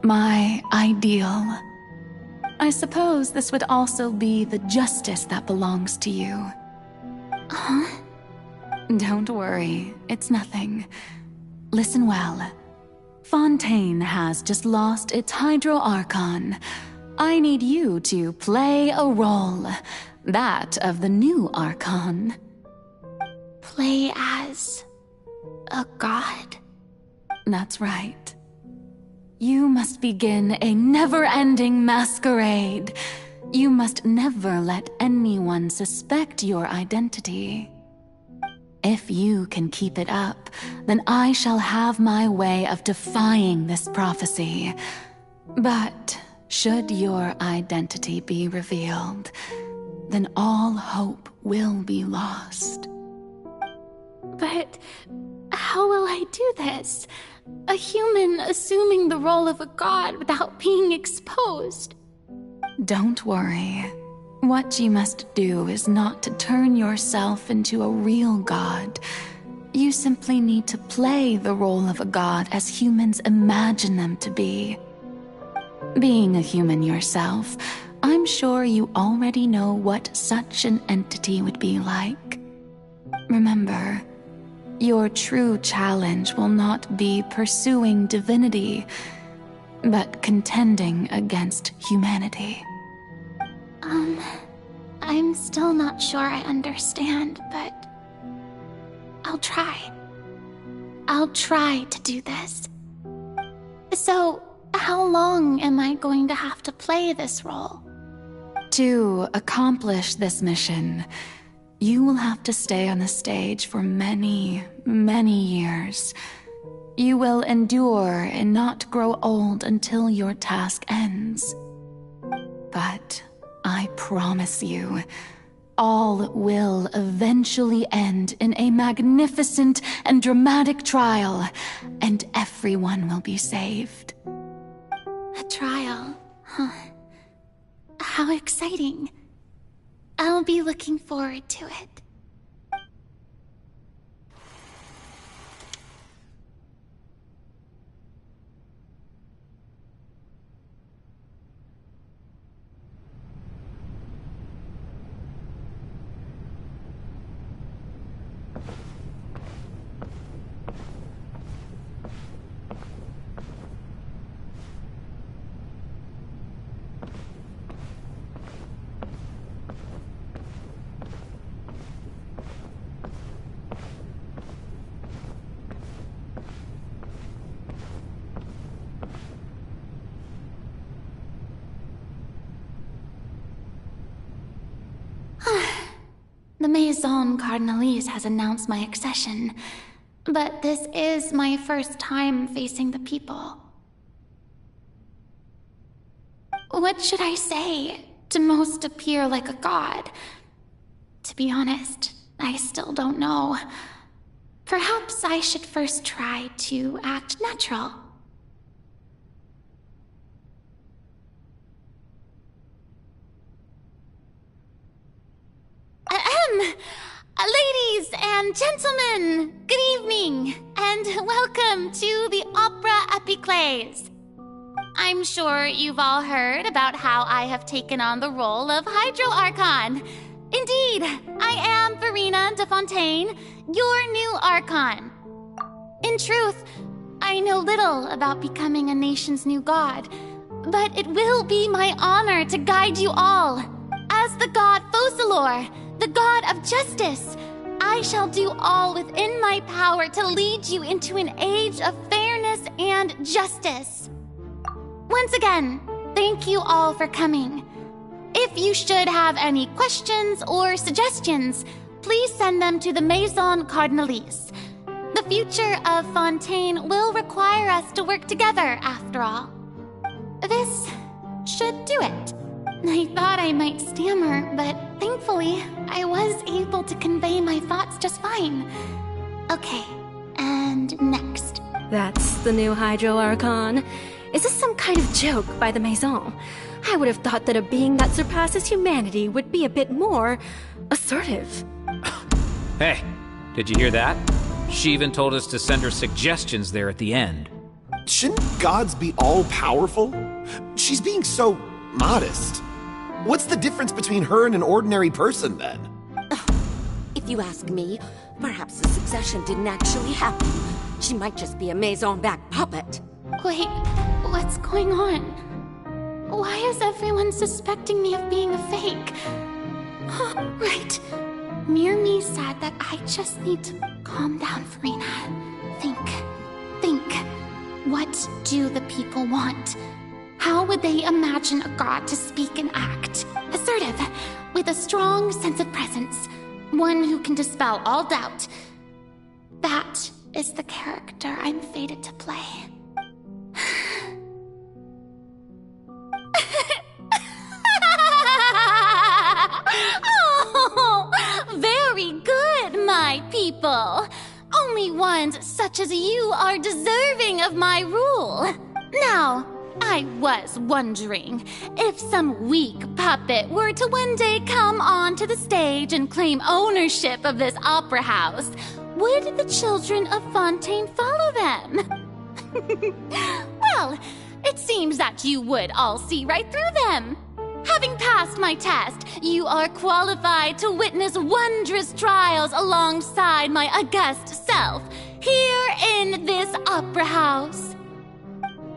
my ideal. I suppose this would also be the justice that belongs to you. Huh? Don't worry, it's nothing. Listen well. Fontaine has just lost its Hydro Archon. I need you to play a role, that of the new Archon. Play as a god? That's right. You must begin a never-ending masquerade. You must never let anyone suspect your identity. If you can keep it up, then I shall have my way of defying this prophecy. But should your identity be revealed, then all hope will be lost. But how will I do this? A human assuming the role of a god without being exposed? Don't worry. What you must do is not to turn yourself into a real god. You simply need to play the role of a god as humans imagine them to be. Being a human yourself, I'm sure you already know what such an entity would be like. Remember, your true challenge will not be pursuing divinity, but contending against humanity. I'm still not sure I understand, but I'll try. I'll try to do this. So, how long am I going to have to play this role? To accomplish this mission, you will have to stay on the stage for many, many years. You will endure and not grow old until your task ends. But I promise you, all will eventually end in a magnificent and dramatic trial, and everyone will be saved. A trial, huh? How exciting. I'll be looking forward to it. The Maison Cardinalise has announced my accession, but this is my first time facing the people. What should I say to most appear like a god? To be honest, I still don't know. Perhaps I should first try to act natural. Ladies and gentlemen, good evening, and welcome to the Opera Epiclese. I'm sure you've all heard about how I have taken on the role of Hydro Archon. Indeed, I am Verena de Fontaine, your new Archon. In truth, I know little about becoming a nation's new god, but it will be my honor to guide you all. As the god Focalor, the god of justice, I shall do all within my power to lead you into an age of fairness and justice. Once again, thank you all for coming. If you should have any questions or suggestions, please send them to the Maison Cardinalise. The future of Fontaine will require us to work together, after all. This should do it. I thought I might stammer, but thankfully, I was able to convey my thoughts just fine. Okay, and next. That's the new Hydro Archon. Is this some kind of joke by the Maison? I would have thought that a being that surpasses humanity would be a bit more assertive. Hey, did you hear that? She even told us to send her suggestions there at the end. Shouldn't gods be all-powerful? She's being so modest. What's the difference between her and an ordinary person, then? If you ask me, perhaps the succession didn't actually happen. She might just be a Maison-backed puppet. Wait, what's going on? Why is everyone suspecting me of being a fake? Right. Mirmi said that I just need to calm down, Farina. Think. What do the people want? How would they imagine a god to speak and act? Assertive, with a strong sense of presence. One who can dispel all doubt. That is the character I'm fated to play. Oh, very good, my people. Only ones such as you are deserving of my rule. Now, I was wondering if some weak puppet were to one day come onto the stage and claim ownership of this opera house, would the children of Fontaine follow them? Well, it seems that you would all see right through them. Having passed my test, you are qualified to witness wondrous trials alongside my august self, here in this opera house.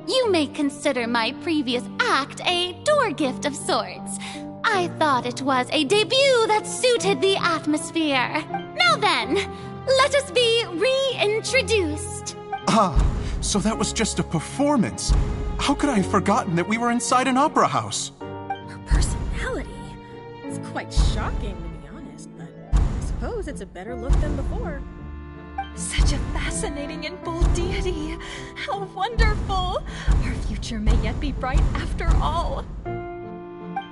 You may consider my previous act a door gift of sorts. I thought it was a debut that suited the atmosphere. Now then, let us be reintroduced. Ah, so that was just a performance. How could I have forgotten that we were inside an opera house? Her personality. It's quite shocking, to be honest, but I suppose it's a better look than before. Such a fascinating and bold deity. How wonderful. Our future may yet be bright after all.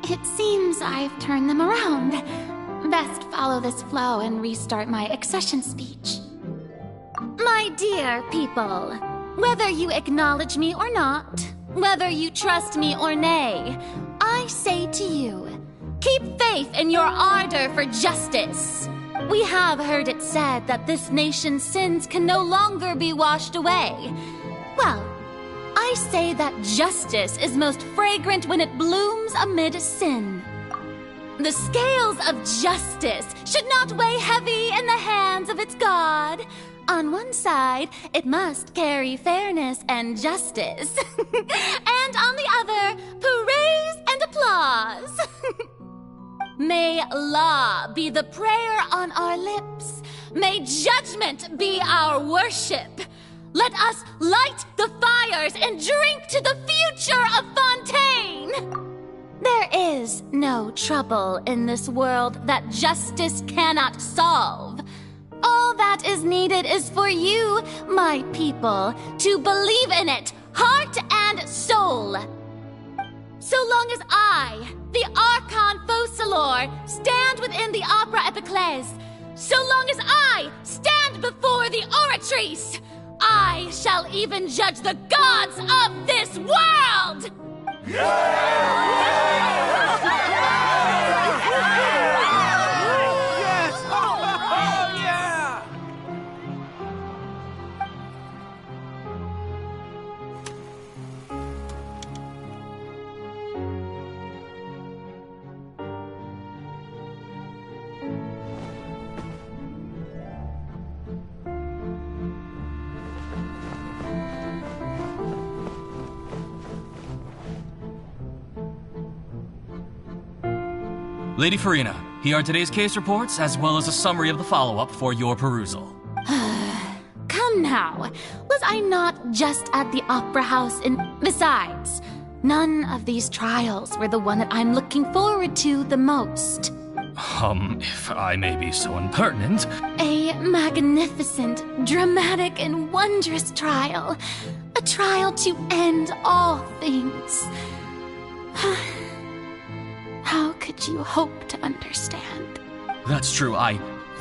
It seems I've turned them around. Best follow this flow and restart my accession speech. My dear people, whether you acknowledge me or not, whether you trust me or nay, I say to you, keep faith in your ardor for justice. We have heard it said that this nation's sins can no longer be washed away. Well, I say that justice is most fragrant when it blooms amid sin. The scales of justice should not weigh heavy in the hands of its God. On one side, it must carry fairness and justice. And on the other, praise and applause. May law be the prayer on our lips. May judgment be our worship. Let us light the fires and drink to the future of Fontaine. There is no trouble in this world that justice cannot solve. All that is needed is for you, my people, to believe in it, heart and soul. So long as I, the Archon Focalor, stand within the Opera Epiclese, so long as I stand before the Oratrice, I shall even judge the gods of this world! Lady Farina, here are today's case reports, as well as a summary of the follow-up for your perusal. Come Come now, was I not just at the Opera House in... Besides, none of these trials were the one that I'm looking forward to the most. If I may be so impertinent... A magnificent, dramatic, and wondrous trial. A trial to end all things. How could you hope to understand? That's true, I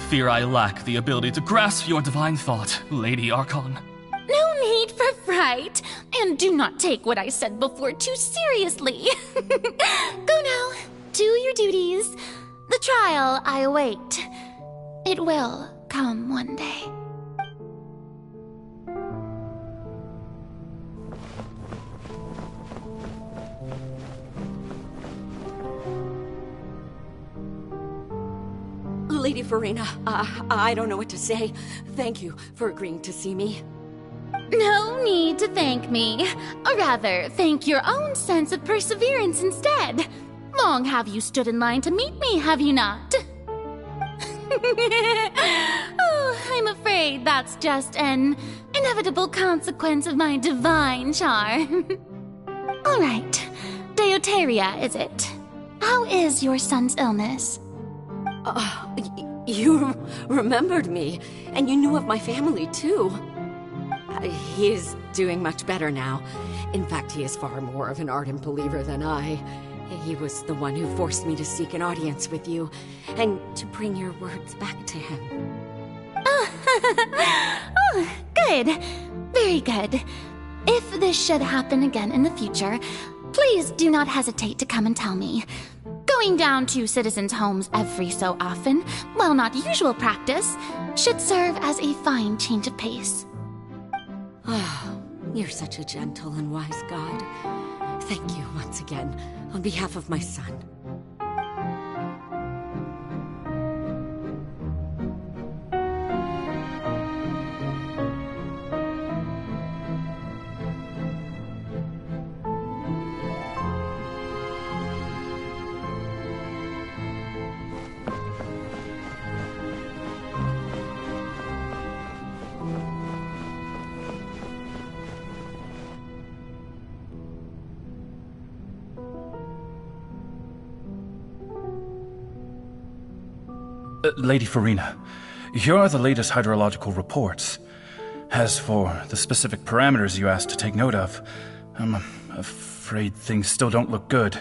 fear I lack the ability to grasp your divine thought, Lady Archon. No need for fright, and do not take what I said before too seriously. Go now, do your duties. The trial I await. It will come one day. Lady Farina, I don't know what to say. Thank you for agreeing to see me. No need to thank me. Or rather, thank your own sense of perseverance instead. Long have you stood in line to meet me, have you not? Oh, I'm afraid that's just an inevitable consequence of my divine charm. All right, Deoteria, is it? How is your son's illness? You remembered me, and you knew of my family, too. He is doing much better now. In fact, he is far more of an ardent believer than I. He was the one who forced me to seek an audience with you, and to bring your words back to him. Oh, good. Very good. If this should happen again in the future, please do not hesitate to come and tell me. Going down to citizens' homes every so often, while not usual practice, should serve as a fine change of pace. Oh, you're such a gentle and wise god. Thank you once again, on behalf of my son. Lady Farina, here are the latest hydrological reports. As for the specific parameters you asked to take note of, I'm afraid things still don't look good.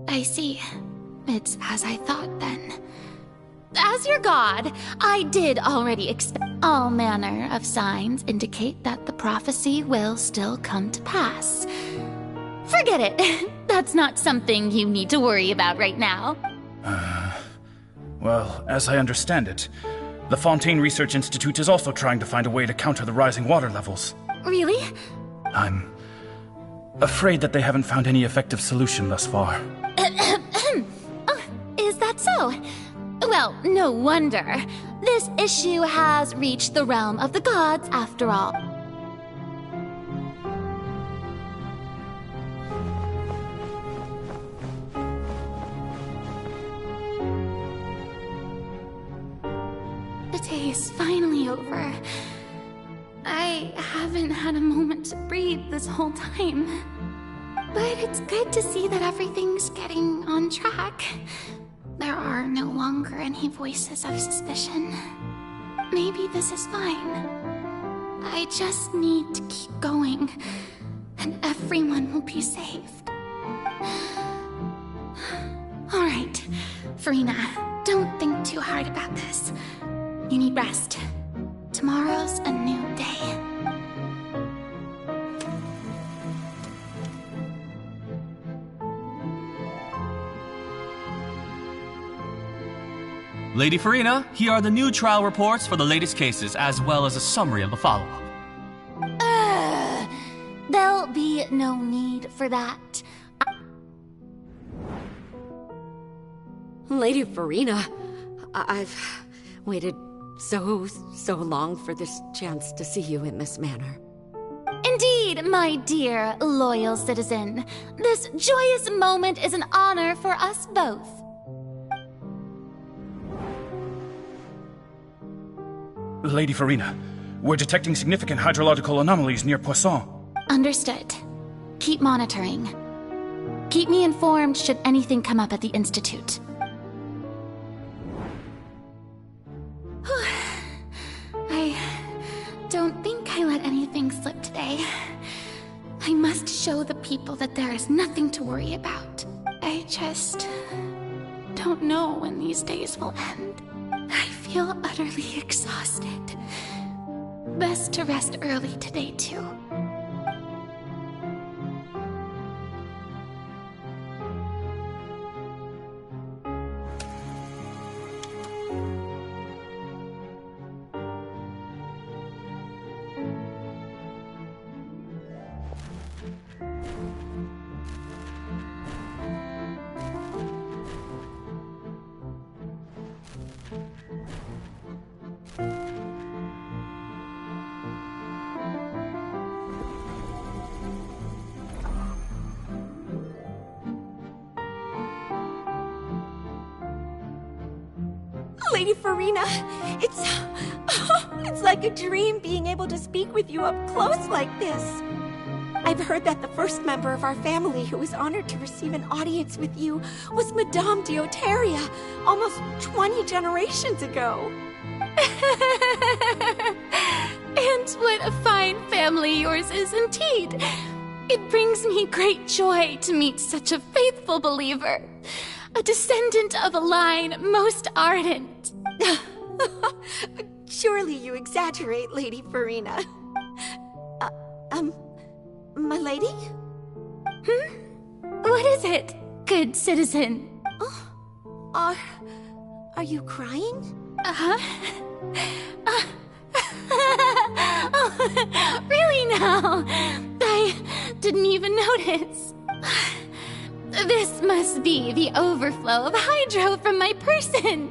I see. It's as I thought, then. As your god, I did already expect all manner of signs indicate that the prophecy will still come to pass. Forget it. That's not something you need to worry about right now. Well, as I understand it, the Fontaine Research Institute is also trying to find a way to counter the rising water levels. Really? I'm afraid that they haven't found any effective solution thus far. Oh, is that so? Well, no wonder. This issue has reached the realm of the gods, after all. The day is finally over. I haven't had a moment to breathe this whole time. But it's good to see that everything's getting on track. There are no longer any voices of suspicion. Maybe this is fine. I just need to keep going, and everyone will be saved. All right, Farina, don't think too hard about this. You need rest. Tomorrow's a new day. Lady Farina, here are the new trial reports for the latest cases, as well as a summary of the follow-up. There'll be no need for that. Lady Farina, I've waited so long for this chance to see you in this manner. Indeed, my dear, loyal citizen. This joyous moment is an honor for us both. Lady Farina, We're detecting significant hydrological anomalies near Poisson. Understood. Keep monitoring. Keep me informed should anything come up at the Institute. I don't think I let anything slip today. I must show the people that there is nothing to worry about. I just don't know when these days will end. I feel utterly exhausted. Best to rest early today, too. Lady Farina, it's like a dream being able to speak with you up close like this. I've heard that the first member of our family who was honored to receive an audience with you was Madame Dioteria, almost 20 generations ago. And what a fine family yours is indeed. It brings me great joy to meet such a faithful believer. A descendant of a line most ardent. Surely you exaggerate, Lady Farina. My lady? What is it, good citizen? Are you crying? Really now? I didn't even notice. This must be the overflow of hydro from my person.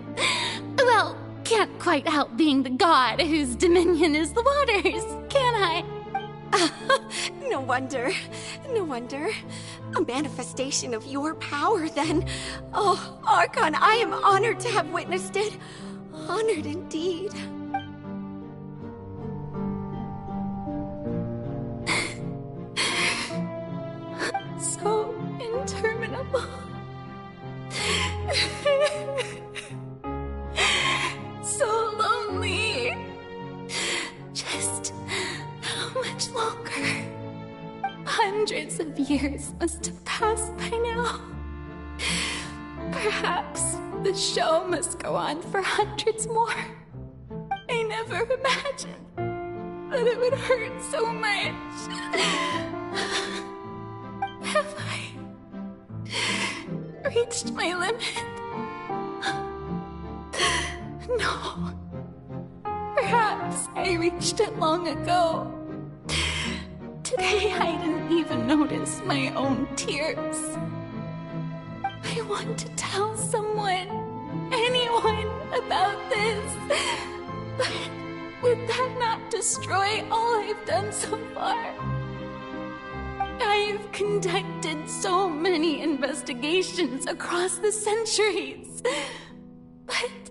Well, can't quite help being the god whose dominion is the waters, can I? No wonder. No wonder. A manifestation of your power, then. Oh, Archon, I am honored to have witnessed it. Honored indeed. So interminable. So lonely. Just how much longer? Hundreds of years must have passed by now. Perhaps the show must go on for hundreds more. I never imagined that it would hurt so much. Have I reached my limit? No. Perhaps I reached it long ago. Today I didn't even notice my own tears. I want to tell someone, anyone, about this. But would that not destroy all I've done so far? I've conducted so many investigations across the centuries, but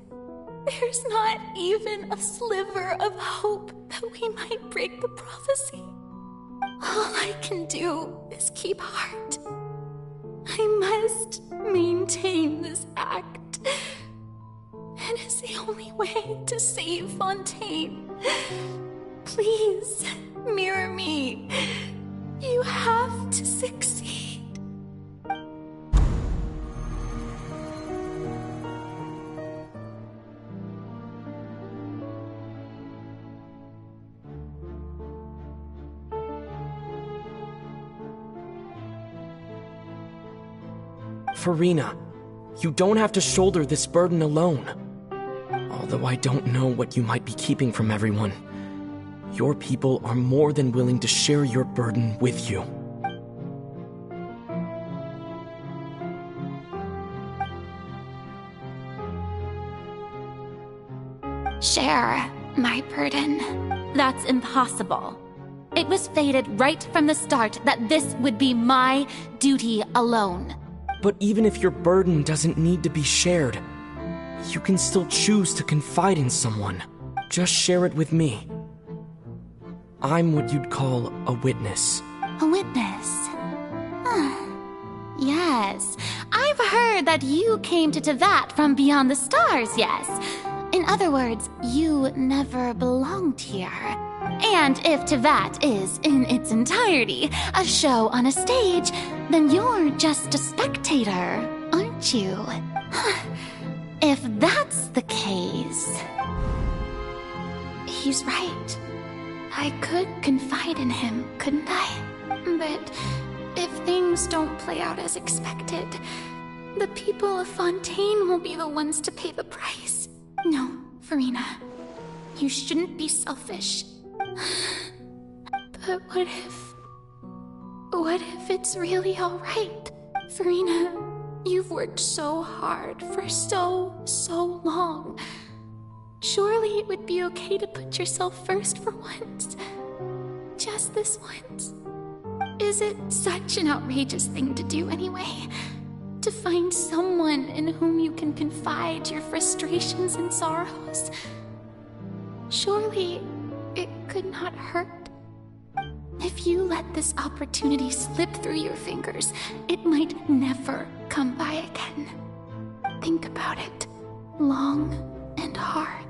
there's not even a sliver of hope that we might break the prophecy. All I can do is keep heart. I must maintain this act. It is the only way to save Fontaine. Please, mirror me. You have to succeed. Farina, you don't have to shoulder this burden alone. Although I don't know what you might be keeping from everyone, your people are more than willing to share your burden with you. Share my burden. That's impossible. It was fated right from the start that this would be my duty alone. But even if your burden doesn't need to be shared, you can still choose to confide in someone. Just share it with me. I'm what you'd call a witness. A witness? Yes. I've heard that you came to Tevat from beyond the stars, yes. In other words, you never belonged here. And if Tevat is, in its entirety, a show on a stage, then you're just a spectator, aren't you? If that's the case... He's right. I could confide in him, couldn't I? But if things don't play out as expected, the people of Fontaine will be the ones to pay the price. No, Farina, you shouldn't be selfish. But what if it's really alright? Farina, you've worked so hard for so long. Surely it would be okay to put yourself first for once. Just this once. Is it such an outrageous thing to do anyway? To find someone in whom you can confide your frustrations and sorrows? Surely it could not hurt. If you let this opportunity slip through your fingers, it might never come by again. Think about it long and hard.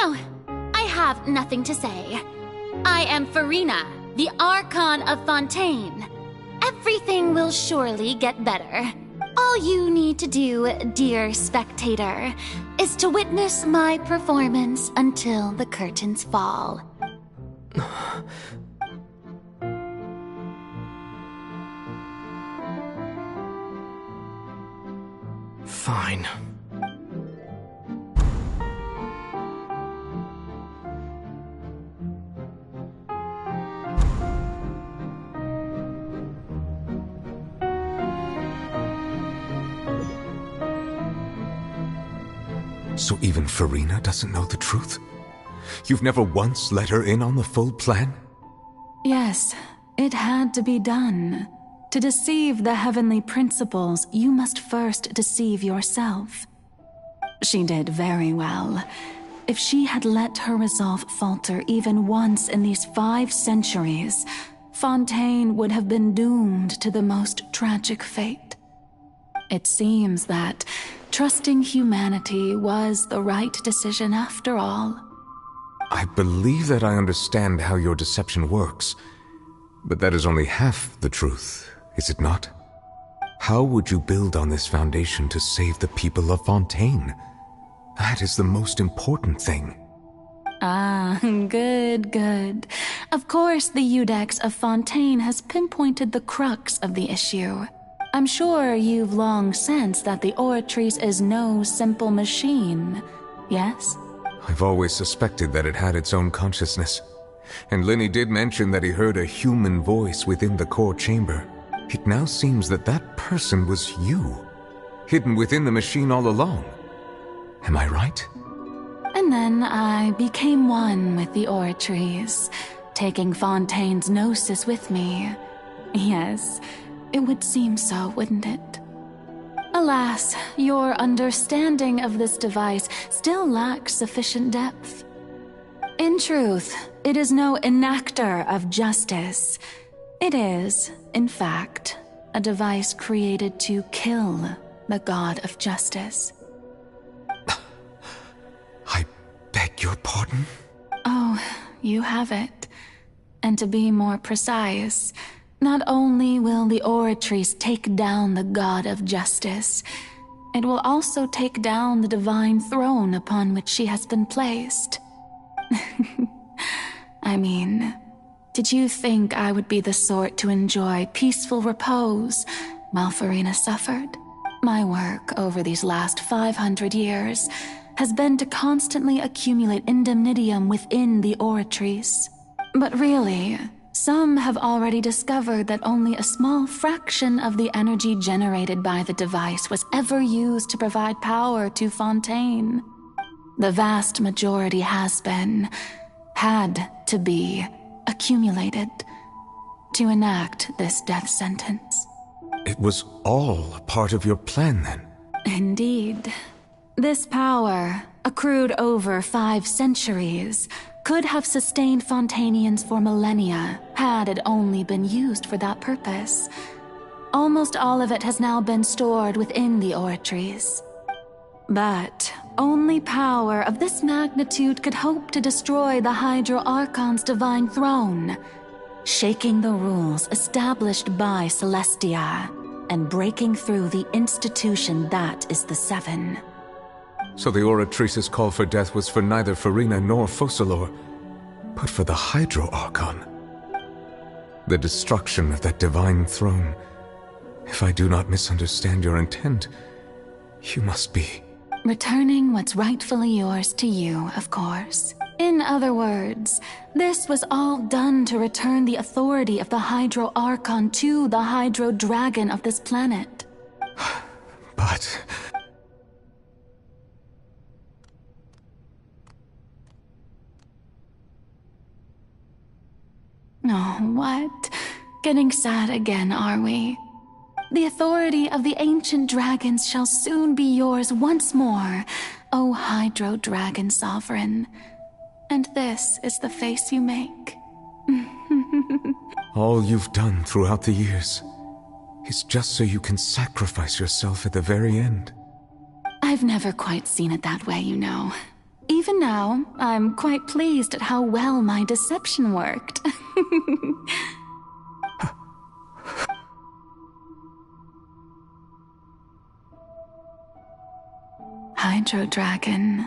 No, I have nothing to say. I am Farina, the Archon of Fontaine. Everything will surely get better. All you need to do, dear spectator, is to witness my performance until the curtains fall. Fine. So even Farina doesn't know the truth? You've never once let her in on the full plan? Yes, it had to be done. To deceive the heavenly principles, you must first deceive yourself. She did very well. If she had let her resolve falter even once in these 5 centuries, Fontaine would have been doomed to the most tragic fate. It seems that trusting humanity was the right decision after all. I believe that I understand how your deception works, but that is only half the truth, is it not? How would you build on this foundation to save the people of Fontaine? That is the most important thing. Ah, good. Of course, the Iudex of Fontaine has pinpointed the crux of the issue. I'm sure you've long sensed that the Oratrice is no simple machine, yes? I've always suspected that it had its own consciousness. And Lenny did mention that he heard a human voice within the core chamber. It now seems that that person was you, hidden within the machine all along. Am I right? And then I became one with the Oratrice, taking Fontaine's gnosis with me. Yes, it would seem so, wouldn't it? Alas, your understanding of this device still lacks sufficient depth. In truth, it is no enactor of justice. It is, in fact, a device created to kill the god of justice. I beg your pardon? Oh, you have it. And to be more precise, not only will the Oratrice take down the god of justice, it will also take down the divine throne upon which she has been placed. I mean, did you think I would be the sort to enjoy peaceful repose while Farina suffered? My work over these last 500 years has been to constantly accumulate indemnitium within the Oratrice. But really, some have already discovered that only a small fraction of the energy generated by the device was ever used to provide power to Fontaine. The vast majority had to be accumulated to enact this death sentence. It was all a part of your plan, then? Indeed. This power, accrued over 5 centuries, could have sustained Fontainians for millennia had it only been used for that purpose. Almost all of it has now been stored within the oratories. But only power of this magnitude could hope to destroy the Hydro Archon's divine throne, shaking the rules established by Celestia and breaking through the institution that is the Seven. So the Oratrice's call for death was for neither Farina nor Focalor, but for the Hydro Archon. The destruction of that divine throne. If I do not misunderstand your intent, you must be... returning what's rightfully yours to you, of course. In other words, this was all done to return the authority of the Hydro Archon to the Hydro Dragon of this planet. But... Oh, what? Getting sad again, are we? The authority of the ancient dragons shall soon be yours once more, O Hydro Dragon Sovereign. And this is the face you make. all you've done throughout the years is just so you can sacrifice yourself at the very end. I've never quite seen it that way, you know. Even now, I'm quite pleased at how well my deception worked. Hydro Dragon,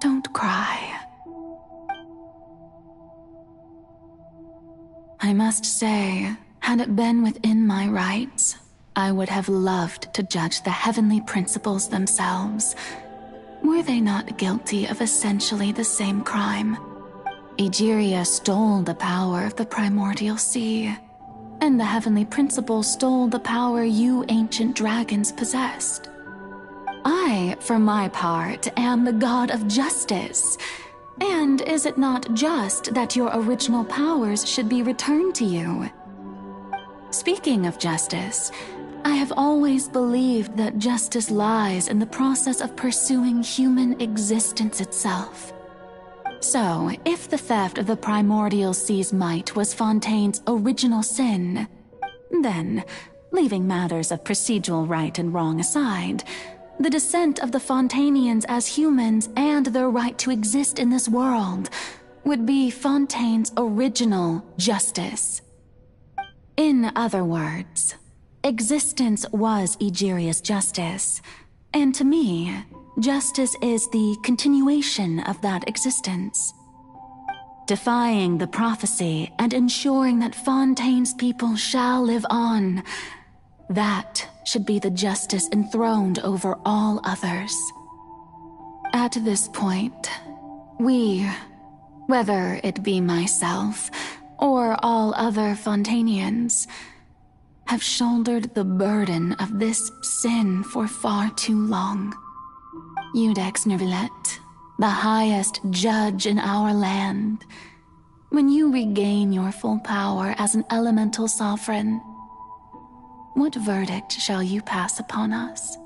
don't cry. I must say, had it been within my rights, I would have loved to judge the heavenly principles themselves. Were they not guilty of essentially the same crime? Egeria stole the power of the primordial sea, and the heavenly principles stole the power you ancient dragons possessed. I, for my part, am the god of justice. And is it not just that your original powers should be returned to you? Speaking of justice, I have always believed that justice lies in the process of pursuing human existence itself. So, if the theft of the primordial sea's might was Fontaine's original sin, then, leaving matters of procedural right and wrong aside, the descent of the Fontainians as humans and their right to exist in this world would be Fontaine's original justice. In other words, existence was Egeria's justice, and to me, justice is the continuation of that existence. Defying the prophecy and ensuring that Fontaine's people shall live on, that should be the justice enthroned over all others. At this point, we, whether it be myself or all other Fontainians, have shouldered the burden of this sin for far too long. Iudex Nervillet, the highest judge in our land, when you regain your full power as an elemental sovereign, what verdict shall you pass upon us?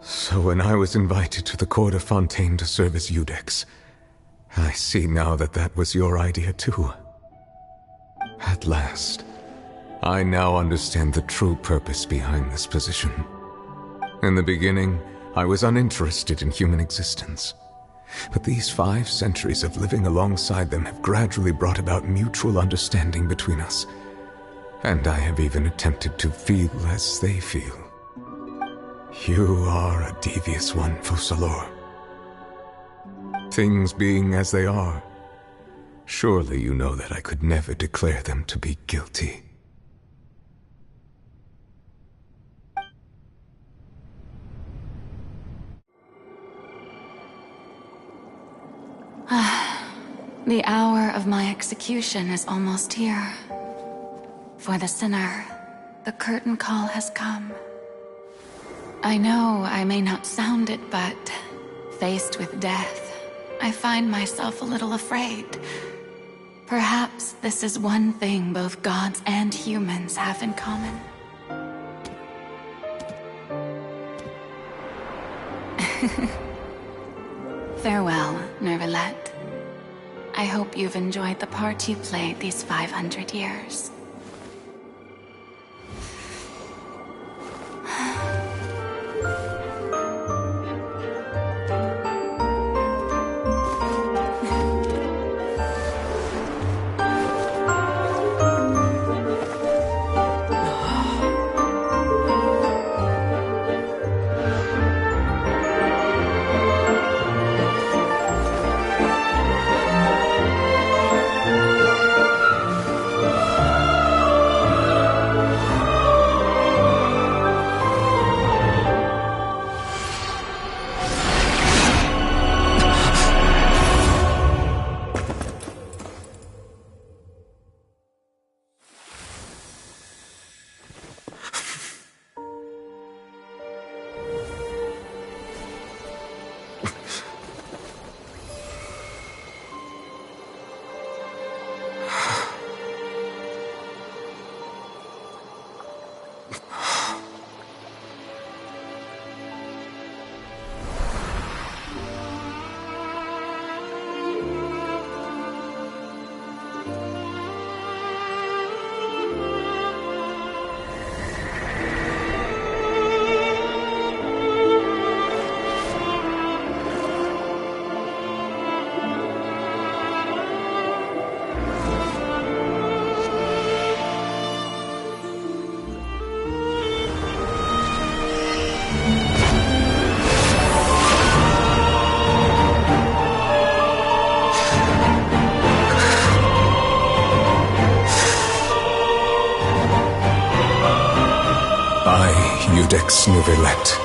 So when I was invited to the court of Fontaine to serve as Iudex, I see now that that was your idea too. At last, I now understand the true purpose behind this position. In the beginning, I was uninterested in human existence. But these 5 centuries of living alongside them have gradually brought about mutual understanding between us. And I have even attempted to feel as they feel. You are a devious one, Focalor. Things being as they are, surely you know that I could never declare them to be guilty. The hour of my execution is almost here. For the sinner, the curtain call has come. I know I may not sound it, but faced with death, I find myself a little afraid. Perhaps this is one thing both gods and humans have in common. Farewell, Nervalette. I hope you've enjoyed the part you played these 500 years. Ex Nouvellette,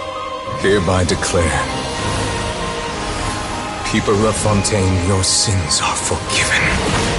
hereby declare, people of Fontaine, your sins are forgiven.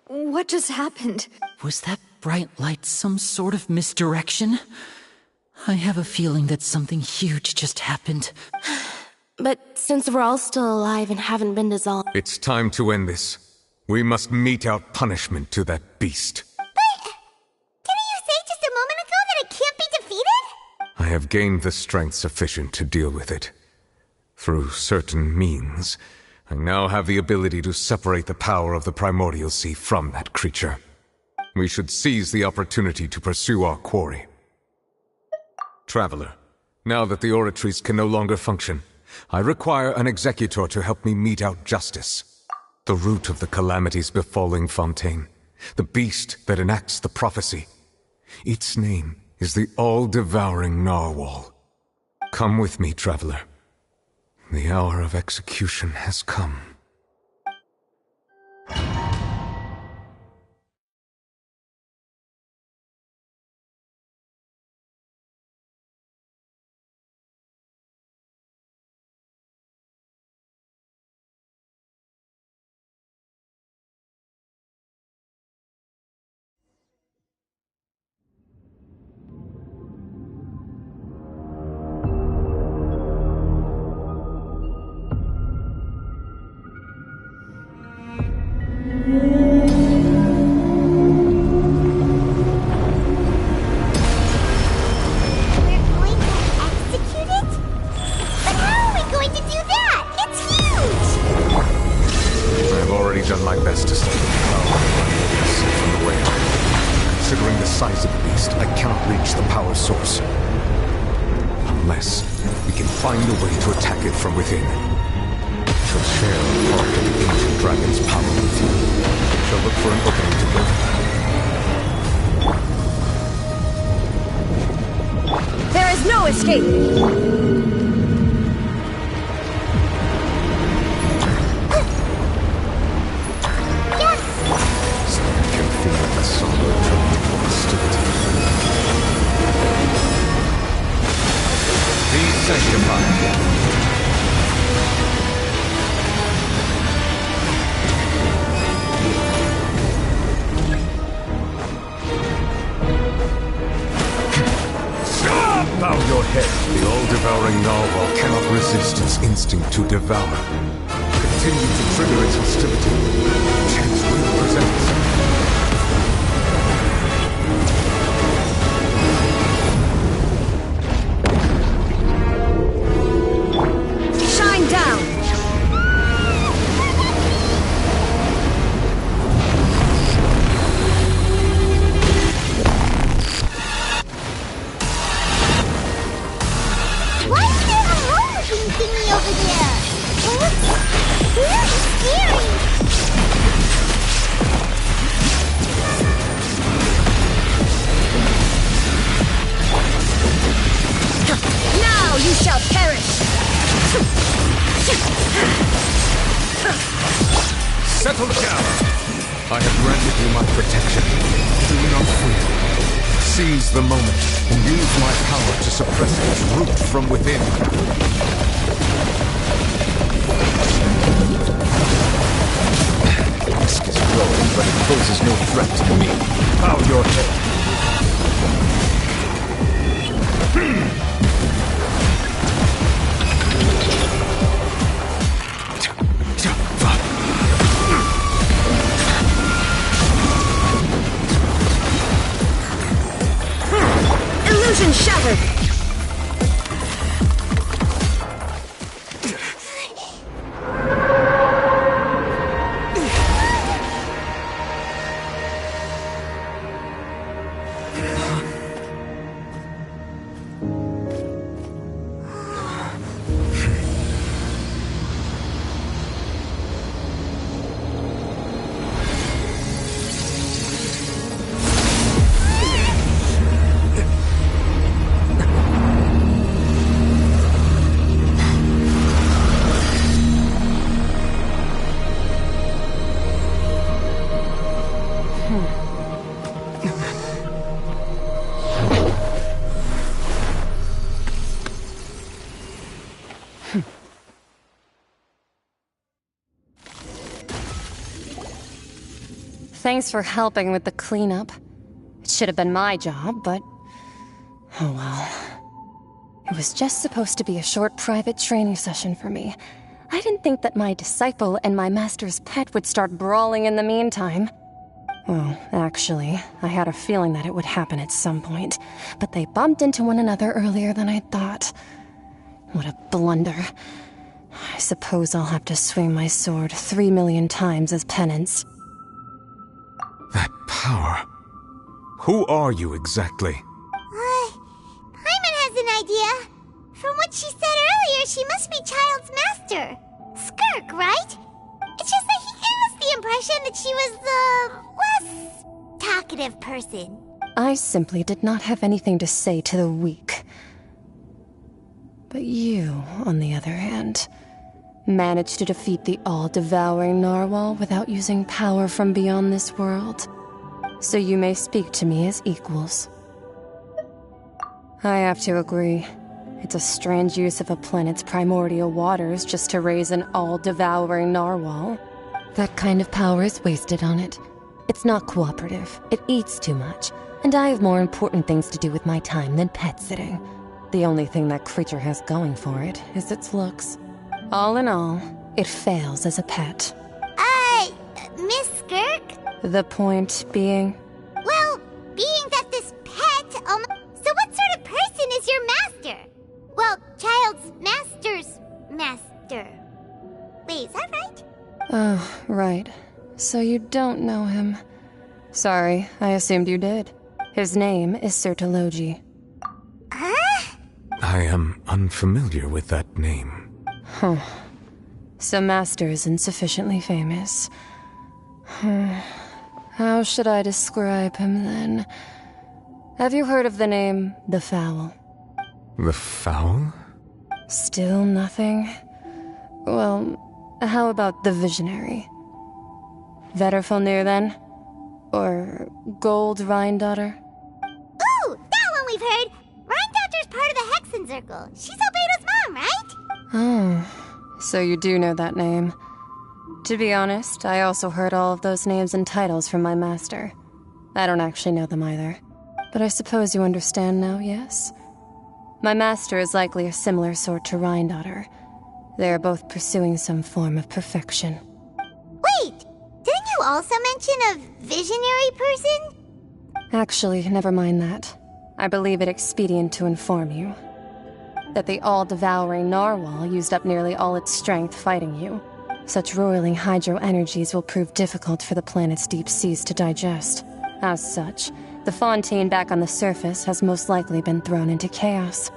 What just happened? Was that bright light some sort of misdirection? I have a feeling that something huge just happened. But since we're all still alive and haven't been dissolved... It's time to end this. We must mete out punishment to that beast. Didn't you say just a moment ago that it can't be defeated? I have gained the strength sufficient to deal with it. Through certain means, I now have the ability to separate the power of the Primordial Sea from that creature. We should seize the opportunity to pursue our quarry. Traveler, now that the oratories can no longer function, I require an executor to help me mete out justice. The root of the calamities befalling Fontaine, the beast that enacts the prophecy. Its name is the all-devouring Narwhal. Come with me, traveler. The hour of execution has come. power source. Unless we can find a way to attack it from within. We shall share a part of the ancient dragon's power with you. We shall look for an opening together. There is no escape! Bow your head. The all-devouring narwhal cannot resist its instinct to devour. Continue to trigger its hostility. Chance will present itself. Shine down! Why is there a hole-looking thingy over there? It looks really scary. Now you shall perish! Settle down! I have granted you my protection. Do not fear. Seize the moment and use my power to suppress its root from within. The risk is growing, but it poses no threat to me. Bow your head. Illusion shattered! Thanks for helping with the cleanup. It should have been my job, but... oh well. It was just supposed to be a short private training session for me. I didn't think that my disciple and my master's pet would start brawling in the meantime. Well, actually, I had a feeling that it would happen at some point, but they bumped into one another earlier than I thought. What a blunder. I suppose I'll have to swing my sword 3 million times as penance. That power. Who are you exactly? Paimon has an idea. From what she said earlier, she must be Child's master. Skirk, right? It's just that he gave us the impression that she was the less talkative person. I simply did not have anything to say to the weak. But you, on the other hand, managed to defeat the all-devouring narwhal without using power from beyond this world. So you may speak to me as equals. I have to agree. It's a strange use of a planet's primordial waters just to raise an all-devouring narwhal. That kind of power is wasted on it. It's not cooperative. It eats too much. And I have more important things to do with my time than pet sitting. The only thing that creature has going for it is its looks. All in all, it fails as a pet. Miss Skirk? The point being? Well, being that this pet So what sort of person is your master? Well, Child's master's master. Wait, is that right? Oh, right. So you don't know him. Sorry, I assumed you did. His name is Sir Taloji. I am unfamiliar with that name. Huh. So Master isn't sufficiently famous. How should I describe him then? Have you heard of the name The Fowl? The Fowl? Still nothing? Well, how about the Visionary? Vetterfulnir then? Or Gold Rhindaughter? Ooh, that one we've heard! Rhindaughter's part of the Hexen Circle. She's Albedo's mom, right? Oh, so you do know that name. To be honest, I also heard all of those names and titles from my master. I don't actually know them either. But I suppose you understand now, yes? My master is likely a similar sort to Rhindaughter. They are both pursuing some form of perfection. Wait! Didn't you also mention a visionary person? Actually, never mind that. I believe it expedient to inform you that the all-devouring narwhal used up nearly all its strength fighting you. Such roiling hydro energies will prove difficult for the planet's deep seas to digest. As such, the fontaine back on the surface has most likely been thrown into chaos.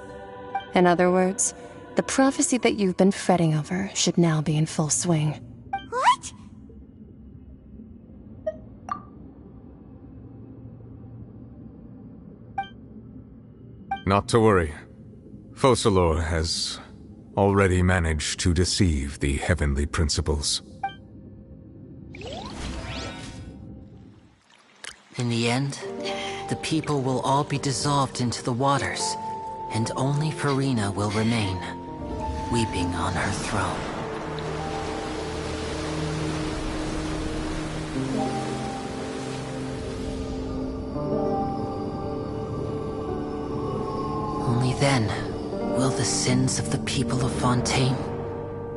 In other words, the prophecy that you've been fretting over should now be in full swing. What? Not to worry. Focalor has already managed to deceive the heavenly principles. In the end, the people will all be dissolved into the waters, and only Farina will remain, weeping on her throne. Only then will the sins of the people of Fontaine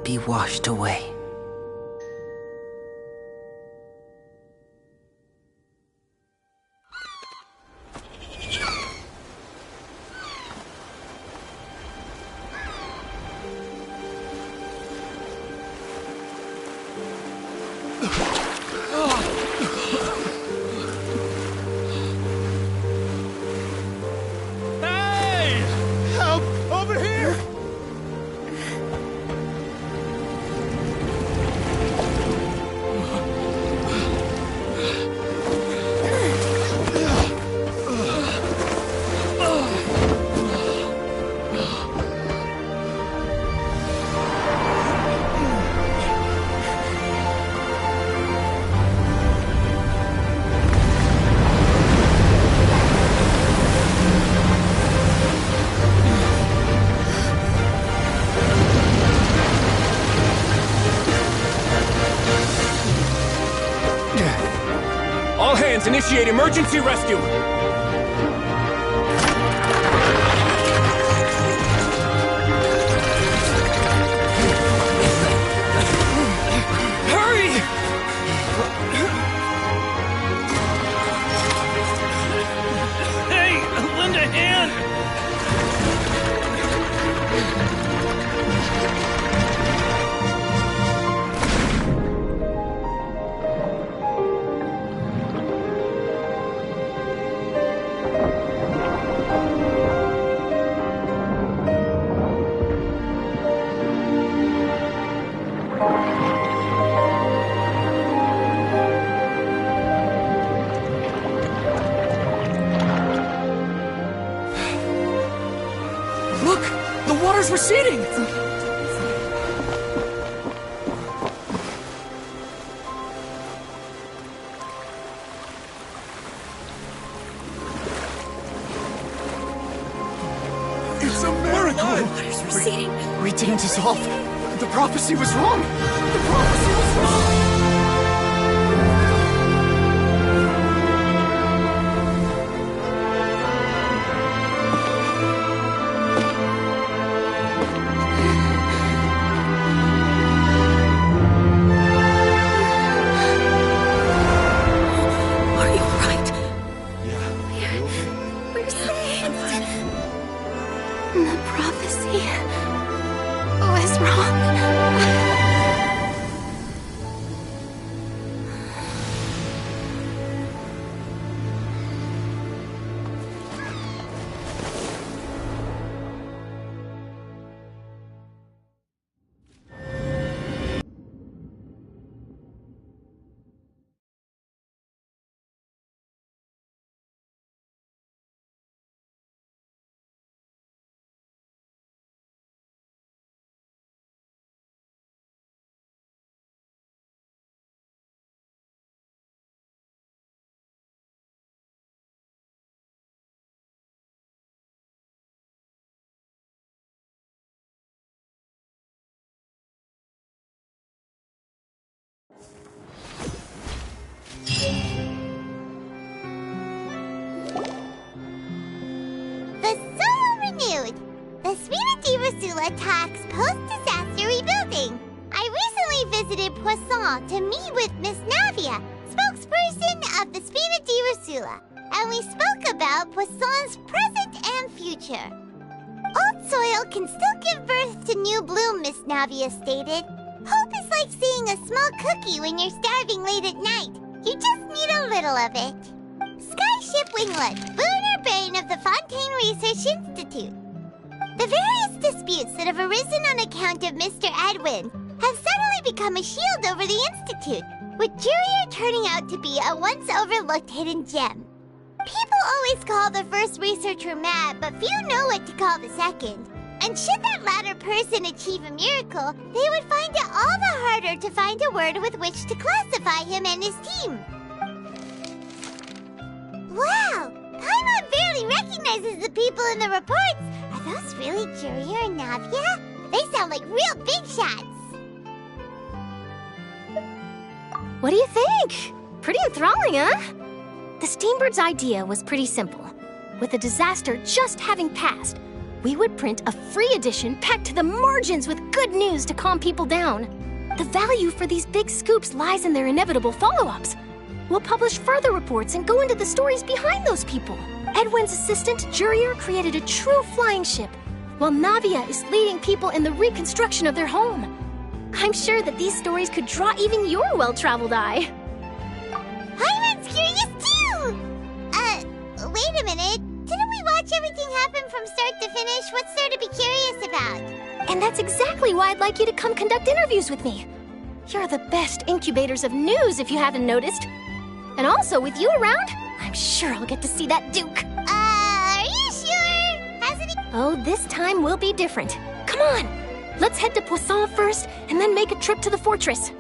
be washed away. All hands, initiate emergency rescue! Hurry! Hey, lend a hand! Look! The water's receding! It's a miracle! Water's receding. We didn't dissolve. The prophecy was wrong! The prophecy was wrong! The prophecy was wrong. The Spina di Rosula talks post-disaster rebuilding. I recently visited Poisson to meet with Miss Navia, spokesperson of the Spina di Rosula, and we spoke about Poisson's present and future. Old soil can still give birth to new bloom, Miss Navia stated. Hope is like seeing a small cookie when you're starving late at night. You just need a little of it. Skyship Winglet, lunar brain of the Fontaine Research Institute. The various disputes that have arisen on account of Mr. Edwin have suddenly become a shield over the Institute, with Jurier turning out to be a once overlooked hidden gem. People always call the first researcher mad, but few know what to call the second. And should that latter person achieve a miracle, they would find it all the harder to find a word with which to classify him and his team. Wow! Paimon barely recognizes the people in the reports. Are those really Jurier and Navia? They sound like real big shots. What do you think? Pretty enthralling, huh? The Steambird's idea was pretty simple. With the disaster just having passed, we would print a free edition packed to the margins with good news to calm people down. The value for these big scoops lies in their inevitable follow-ups. We'll publish further reports and go into the stories behind those people. Edwin's assistant, Jurier, created a true flying ship, while Navia is leading people in the reconstruction of their home. I'm sure that these stories could draw even your well-traveled eye. Paimon's curious too! Wait a minute. Didn't we watch everything happen from start to finish? What's there to be curious about? And that's exactly why I'd like you to come conduct interviews with me. You're the best incubators of news, if you haven't noticed. And also, with you around, I'm sure I'll get to see that Duke. Are you sure? Hasn't he? Oh, this time will be different. Come on! Let's head to Poisson first, and then make a trip to the fortress.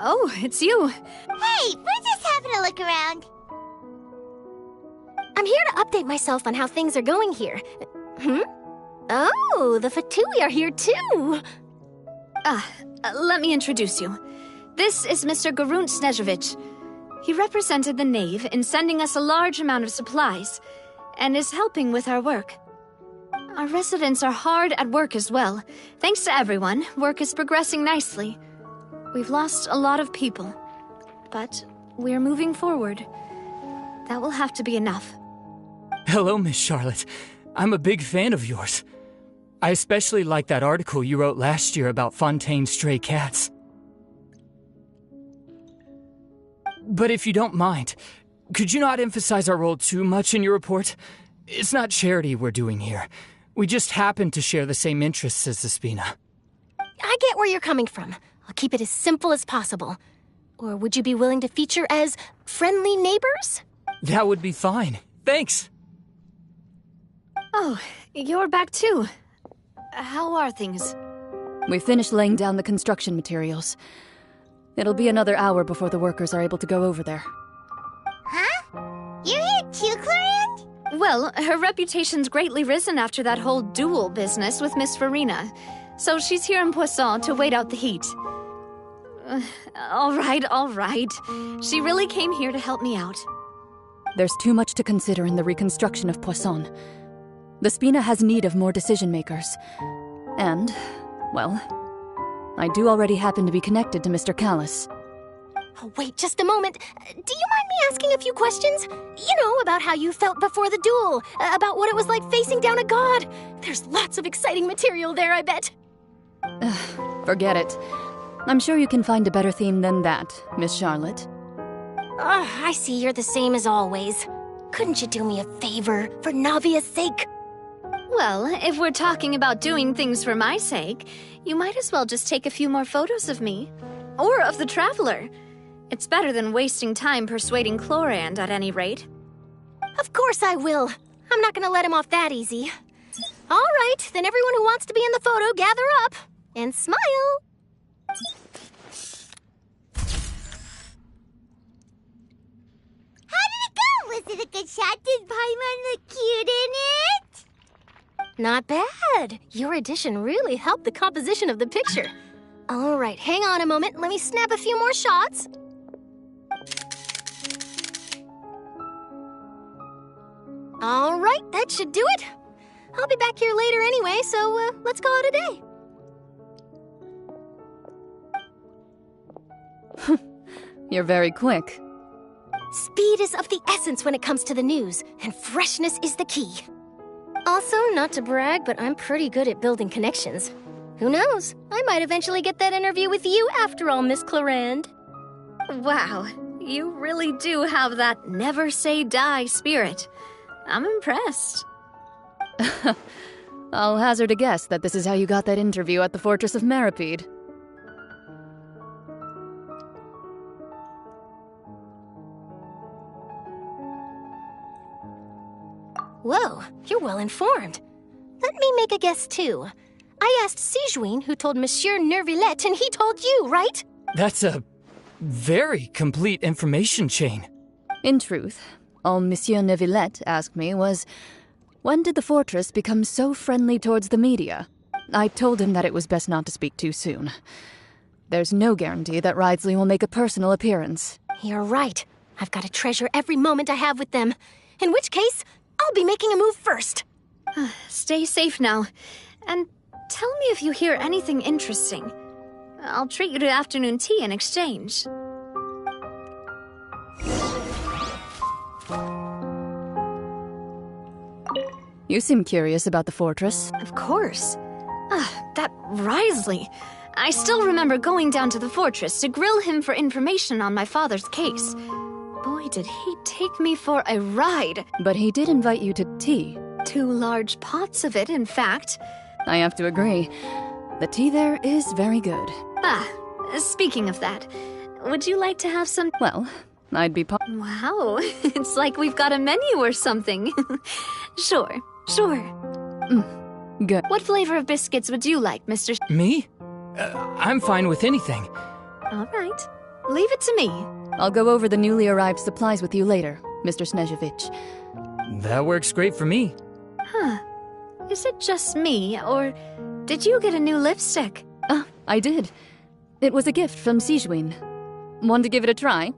Oh, it's you. Hey, we're just having a look around. I'm here to update myself on how things are going here. Oh, the Fatui are here too. Let me introduce you. This is Mr. Garunt Snezhevich. He represented the Knave in sending us a large amount of supplies, and is helping with our work. Our residents are hard at work as well. Thanks to everyone, work is progressing nicely. We've lost a lot of people, but we're moving forward. That will have to be enough. Hello, Miss Charlotte. I'm a big fan of yours. I especially like that article you wrote last year about Fontaine's stray cats. But if you don't mind, could you not emphasize our role too much in your report? It's not charity we're doing here. We just happen to share the same interests as the Spina. I get where you're coming from. I'll keep it as simple as possible. Or would you be willing to feature as friendly neighbors? That would be fine. Thanks. Oh, you're back too. How are things? We finished laying down the construction materials. It'll be another hour before the workers are able to go over there. Huh? You're here too, Clorand? Well, her reputation's greatly risen after that whole duel business with Miss Farina. So she's here in Poisson to wait out the heat. All right. She really came here to help me out. There's too much to consider in the reconstruction of Poisson. The Spina has need of more decision-makers. And, well, I do already happen to be connected to Mr. Callis. Oh, wait just a moment. Do you mind me asking a few questions? You know, about how you felt before the duel, about what it was like facing down a god. There's lots of exciting material there, I bet. Forget it. I'm sure you can find a better theme than that, Miss Charlotte. I see you're the same as always. Couldn't you do me a favor, for Navia's sake? Well, if we're talking about doing things for my sake, you might as well just take a few more photos of me. Or of the Traveler. It's better than wasting time persuading Chlorand, at any rate. Of course I will. I'm not gonna let him off that easy. All right, then everyone who wants to be in the photo, gather up. And smile. How did it go? Was it a good shot? Did Paimon look cute in it? Not bad. Your addition really helped the composition of the picture. All right, hang on a moment. Let me snap a few more shots. All right, that should do it. I'll be back here later anyway, so let's call it a day. You're very quick. Speed is of the essence when it comes to the news, and freshness is the key. Also, not to brag, but I'm pretty good at building connections. Who knows? I might eventually get that interview with you after all, Miss Chlorand. Wow, you really do have that never say die spirit. I'm impressed. I'll hazard a guess that this is how you got that interview at the Fortress of Meripede. Whoa, you're well informed. Let me make a guess, too. I asked Sijuin, who told Monsieur Nervillette, and he told you, right? That's a very complete information chain. In truth, all Monsieur Nervillette asked me was, when did the fortress become so friendly towards the media? I told him that it was best not to speak too soon. There's no guarantee that Ridesley will make a personal appearance. You're right. I've got to treasure every moment I have with them. In which case, I'll be making a move first. Stay safe now. And tell me if you hear anything interesting. I'll treat you to afternoon tea in exchange. You seem curious about the fortress. Of course. That Ridesley. I still remember going down to the fortress to grill him for information on my father's case. Boy, did he take me for a ride. But he did invite you to tea. 2 large pots of it, in fact. I have to agree. The tea there is very good. Speaking of that, would you like to have some? Well, I'd be Wow, it's like we've got a menu or something. Sure. Good. What flavor of biscuits would you like, Mr. Me? I'm fine with anything. All right. Leave it to me. I'll go over the newly arrived supplies with you later, Mr. Snezhevich. That works great for me. Is it just me, or did you get a new lipstick? I did. It was a gift from Sijuin. Want to give it a try?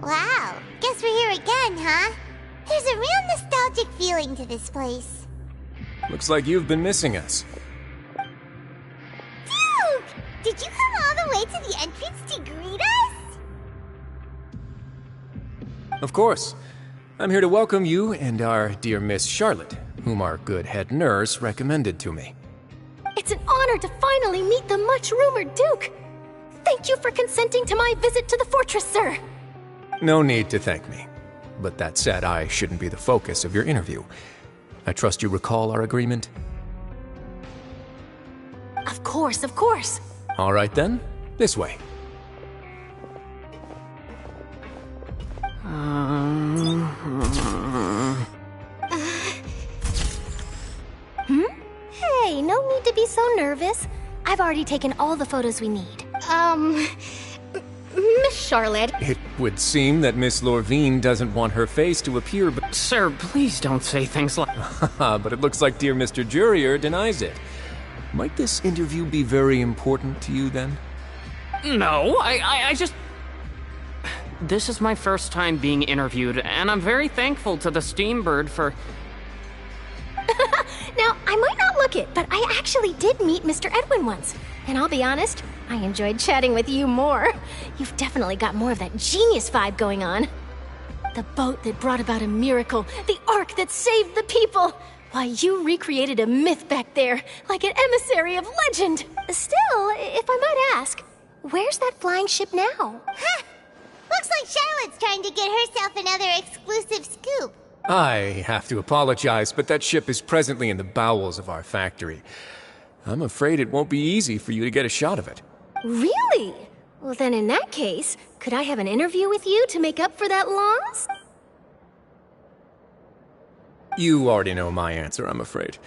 Wow, guess we're here again, huh? There's a real nostalgic feeling to this place. Looks like you've been missing us. Duke! Did you come all the way to the entrance to greet us? Of course. I'm here to welcome you and our dear Miss Charlotte, whom our good head nurse recommended to me. It's an honor to finally meet the much-rumored Duke. Thank you for consenting to my visit to the fortress, sir. No need to thank me. But that said, I shouldn't be the focus of your interview. I trust you recall our agreement? Of course, of course. All right then, this way. Hey, no need to be so nervous. I've already taken all the photos we need. Miss Charlotte. It would seem that Miss Lorvine doesn't want her face to appear, but... Sir, please don't say things like... But it looks like dear Mr. Jurier denies it. Might this interview be very important to you, then? No, I just... This is my first time being interviewed, and I'm very thankful to the Steambird for... Now, I might not look it, but I actually did meet Mr. Edwin once. And I'll be honest, I enjoyed chatting with you more. You've definitely got more of that genius vibe going on. The boat that brought about a miracle, the ark that saved the people. Why, you recreated a myth back there, like an emissary of legend. Still, if I might ask, where's that flying ship now? Huh! Looks like Charlotte's trying to get herself another exclusive scoop. I have to apologize, but that ship is presently in the bowels of our factory. I'm afraid it won't be easy for you to get a shot of it. Really? Well, then in that case, could I have an interview with you to make up for that loss? You already know my answer, I'm afraid.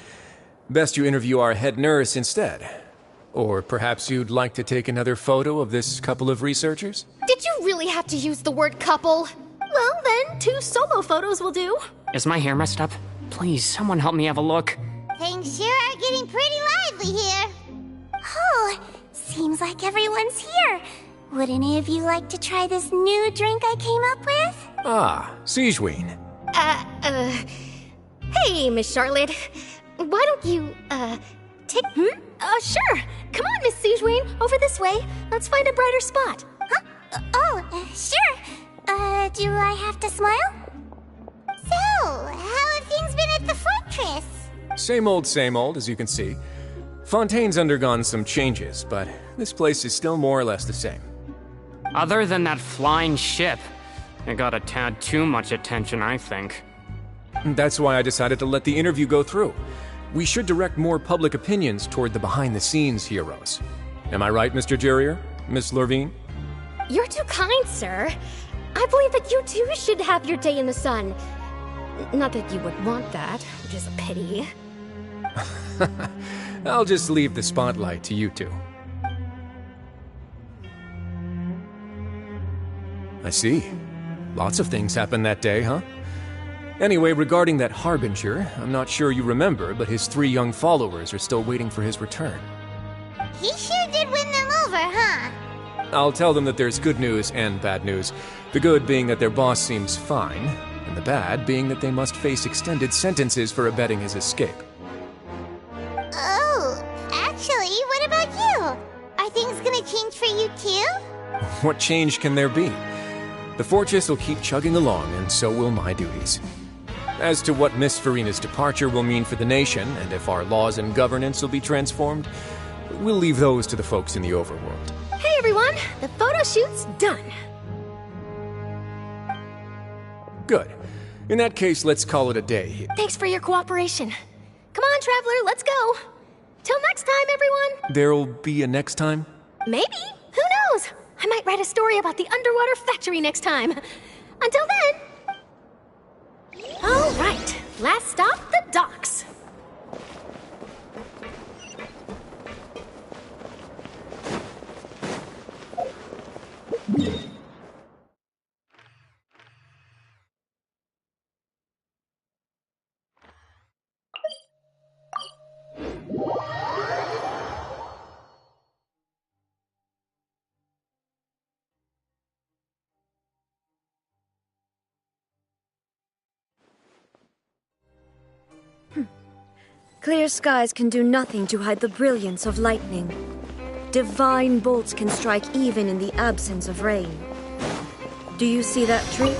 Best you interview our head nurse instead. Or perhaps you'd like to take another photo of this couple of researchers? Did you really have to use the word couple? Well, then, 2 solo photos will do. Is my hair messed up? Please, someone help me have a look. Things sure are getting pretty lively here. Oh, seems like everyone's here. Would any of you like to try this new drink I came up with? Ah, Siegeween. Hey, Miss Charlotte. Why don't you, take... Sure. Come on, Miss Siegeween. Over this way. Let's find a brighter spot. Huh? Sure. Do I have to smile? So, how have things been at the fortress? Same old, as you can see. Fontaine's undergone some changes, but this place is still more or less the same. Other than that flying ship, it got a tad too much attention, I think. That's why I decided to let the interview go through. We should direct more public opinions toward the behind-the-scenes heroes. Am I right, Mr. Jurier? Miss Lorvine? You're too kind, sir. I believe that you too should have your day in the sun. Not that you would want that, which is a pity. I'll just leave the spotlight to you two. I see. Lots of things happened that day, huh? Anyway, regarding that Harbinger, I'm not sure you remember, but his 3 young followers are still waiting for his return. He sure did win them over, huh? I'll tell them that there's good news and bad news. The good being that their boss seems fine, and the bad being that they must face extended sentences for abetting his escape. Oh, actually, what about you? Are things gonna change for you too? What change can there be? The fortress will keep chugging along, and so will my duties. As to what Miss Farina's departure will mean for the nation, and if our laws and governance will be transformed, we'll leave those to the folks in the overworld. Hey everyone, the photo shoot's done. Good. In that case, let's call it a day. Thanks for your cooperation. Come on, Traveler, let's go. Till next time, everyone. There'll be a next time? Maybe. Who knows? I might write a story about the underwater factory next time. Until then. All right, last stop, the docks. Clear skies can do nothing to hide the brilliance of lightning. Divine bolts can strike even in the absence of rain. Do you see that tree?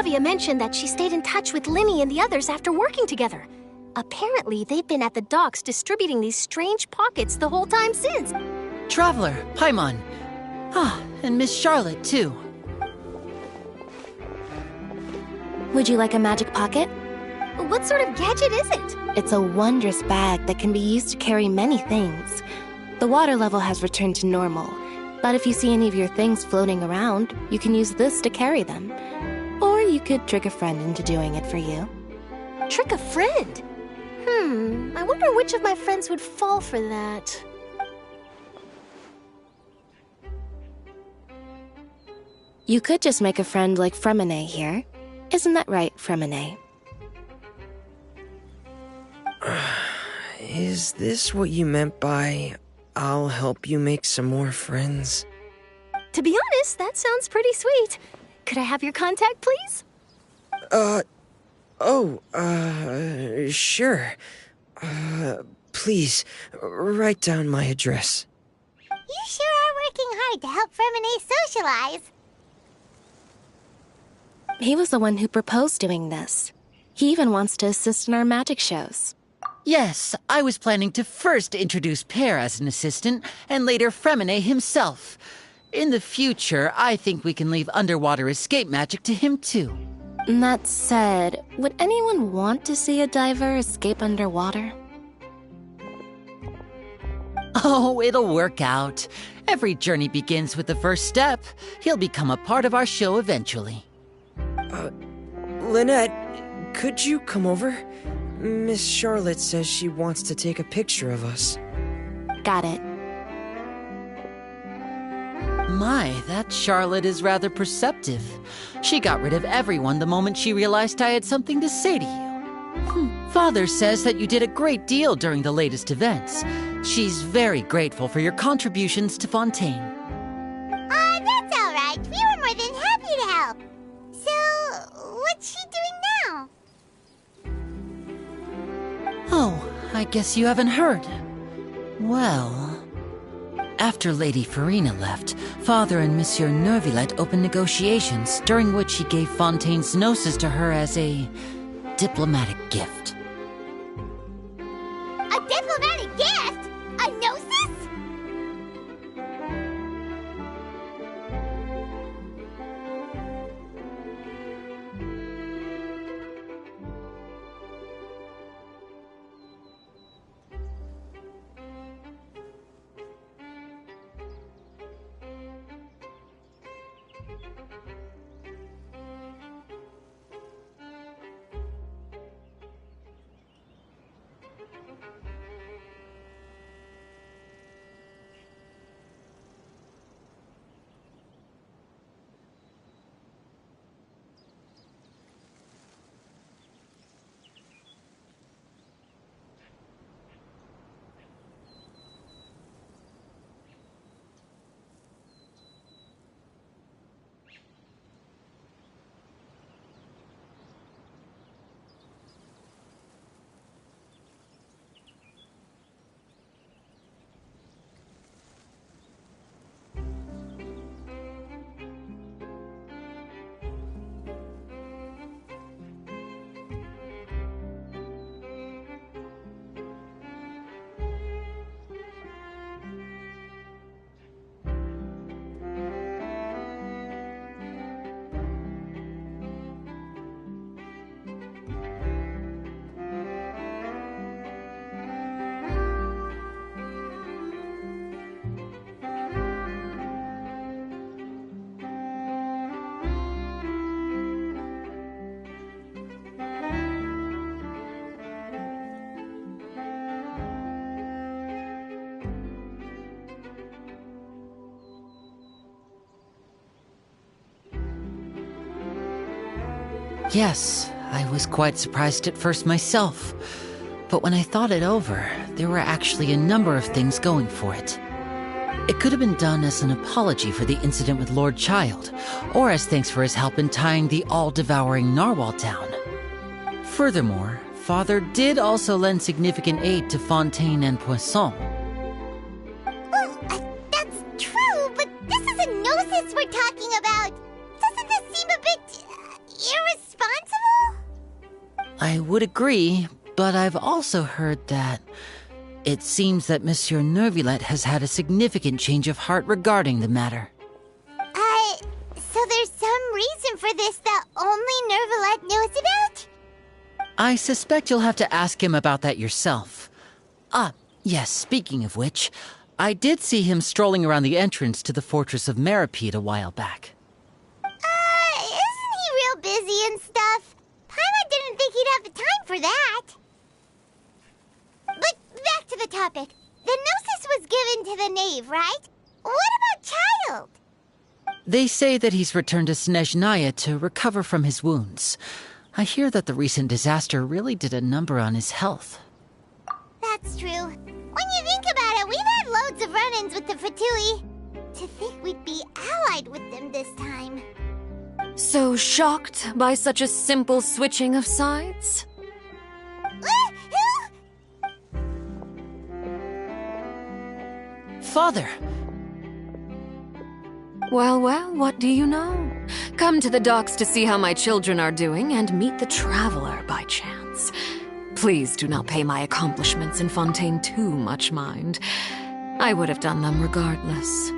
Navia mentioned that she stayed in touch with Linny and the others after working together. Apparently, they've been at the docks distributing these strange pockets the whole time since. Traveler, Paimon. Ah, and Miss Charlotte, too. Would you like a magic pocket? What sort of gadget is it? It's a wondrous bag that can be used to carry many things. The water level has returned to normal, but if you see any of your things floating around, you can use this to carry them. Or you could trick a friend into doing it for you. Trick a friend? I wonder which of my friends would fall for that. You could just make a friend like Fremine here. Isn't that right, Fremine? Is this what you meant by, I'll help you make some more friends? To be honest, that sounds pretty sweet. Could I have your contact, please? Sure. Please, write down my address. You sure are working hard to help Fremine socialize. He was the one who proposed doing this. He even wants to assist in our magic shows. Yes, I was planning to first introduce Pear as an assistant, and later Fremine himself. In the future, I think we can leave underwater escape magic to him too. That said, would anyone want to see a diver escape underwater? Oh, it'll work out. Every journey begins with the first step. He'll become a part of our show eventually. Lynette, could you come over? Miss Charlotte says she wants to take a picture of us. Got it. My, that Charlotte is rather perceptive. She got rid of everyone the moment she realized I had something to say to you. Father says that you did a great deal during the latest events. She's very grateful for your contributions to Fontaine. That's all right. We were more than happy to help. So, what's she doing now? Oh, I guess you haven't heard. Well, after Lady Farina left, Father and Monsieur Neuvillette opened negotiations, during which he gave Fontaine's gnosis to her as a diplomatic gift. A diplomatic gift? A gnosis? Yes, I was quite surprised at first myself. But when I thought it over, there were actually a number of things going for it. It could have been done as an apology for the incident with Lord Child, or as thanks for his help in tying the all-devouring narwhal down. Furthermore, Father did also lend significant aid to Fontaine and Poisson. Well, that's true, but this is a gnosis we're talking about. Doesn't this seem a bit irresponsible? agree, but I've also heard that it seems that Monsieur Neuvillette has had a significant change of heart regarding the matter. So there's some reason for this that only Neuvillette knows about? I suspect you'll have to ask him about that yourself. Ah, yes, speaking of which, I did see him strolling around the entrance to the Fortress of Meripede a while back. Isn't he real busy and stuff? Paimon didn't think he'd have the time for that. But back to the topic. The Gnosis was given to the knave, right? What about Child? They say that he's returned to Snezhnaya to recover from his wounds. I hear that the recent disaster really did a number on his health. That's true. When you think about it, we've had loads of run-ins with the Fatui. To think we'd be allied with them this time. So shocked by such a simple switching of sides? Father! Well, what do you know? Come to the docks to see how my children are doing and meet the Traveler by chance. Please do not pay my accomplishments in Fontaine too much mind. I would have done them regardless.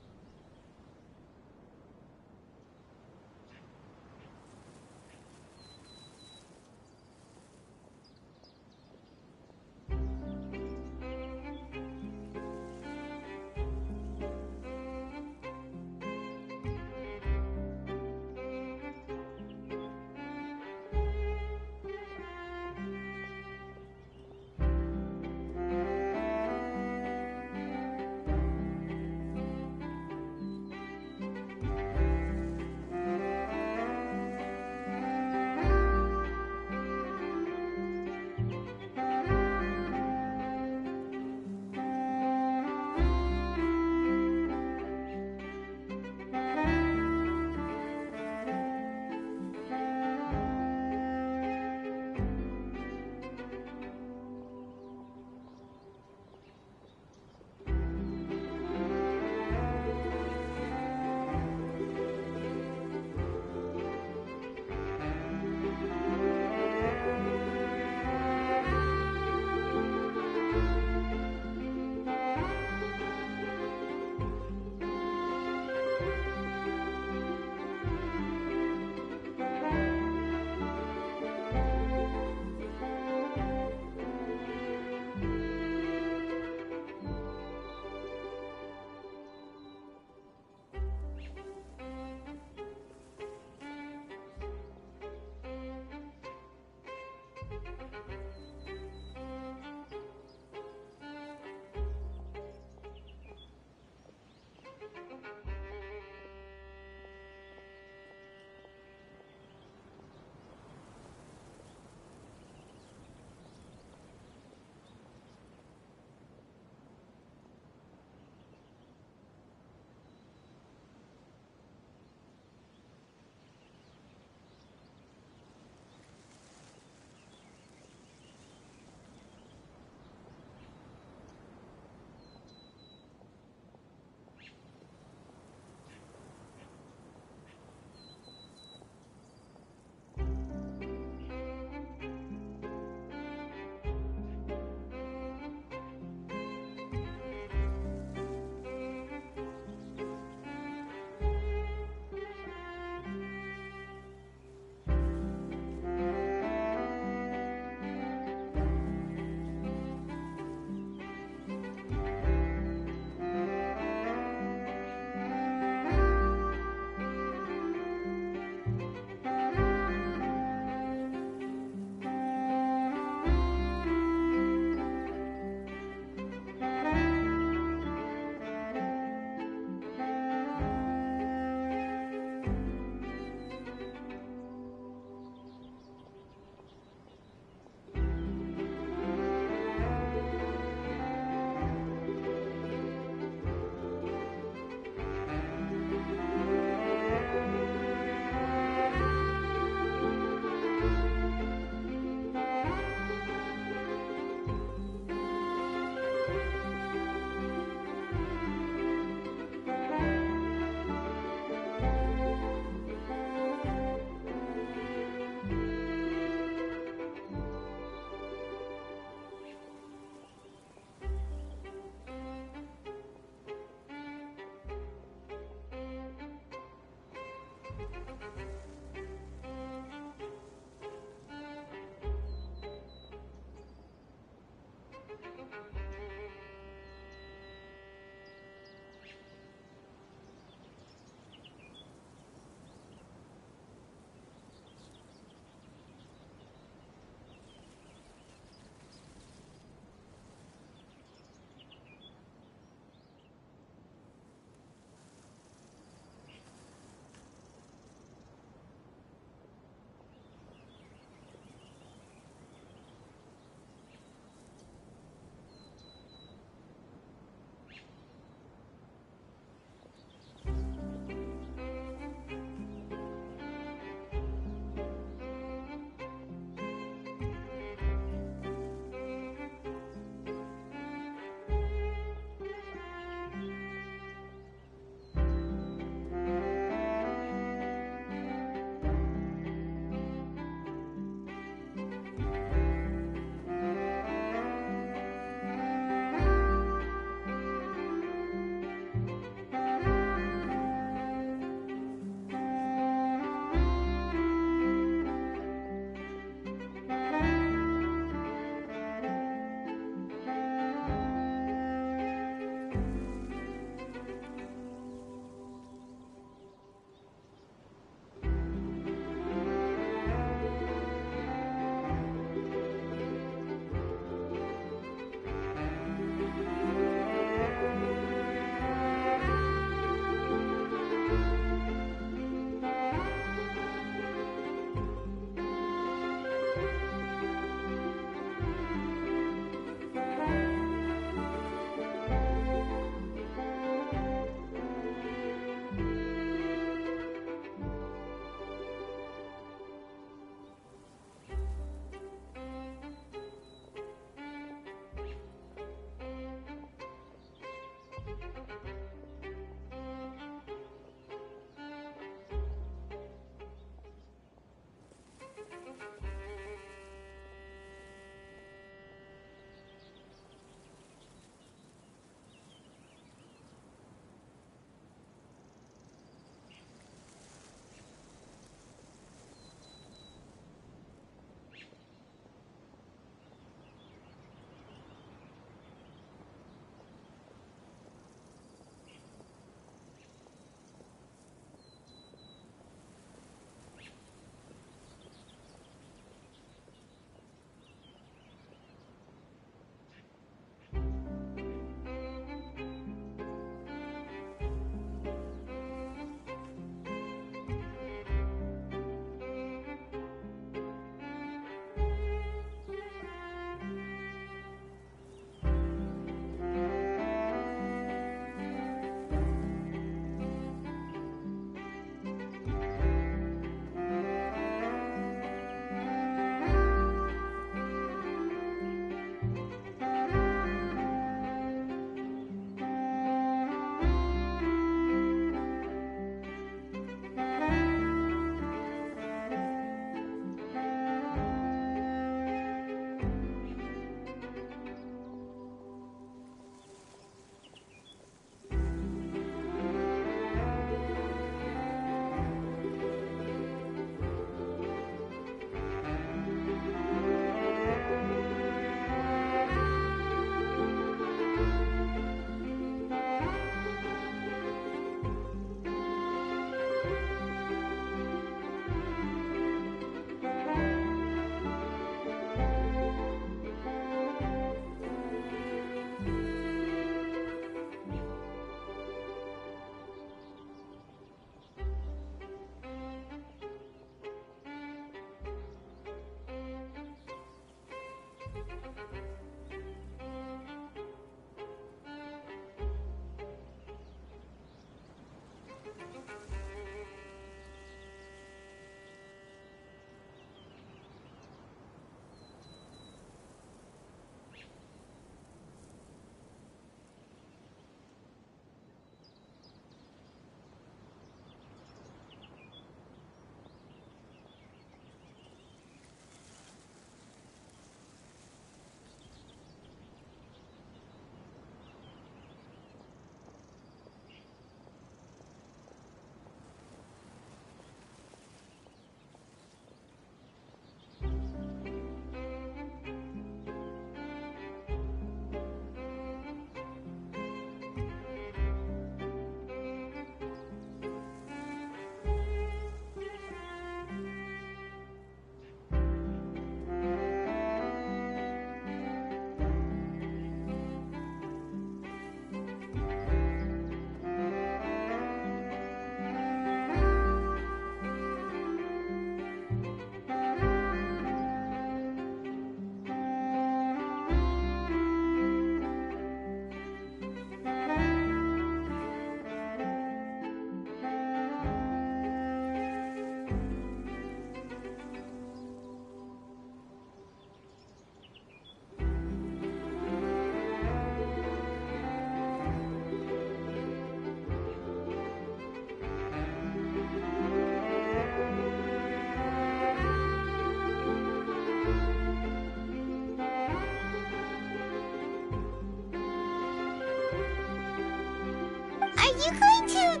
you going to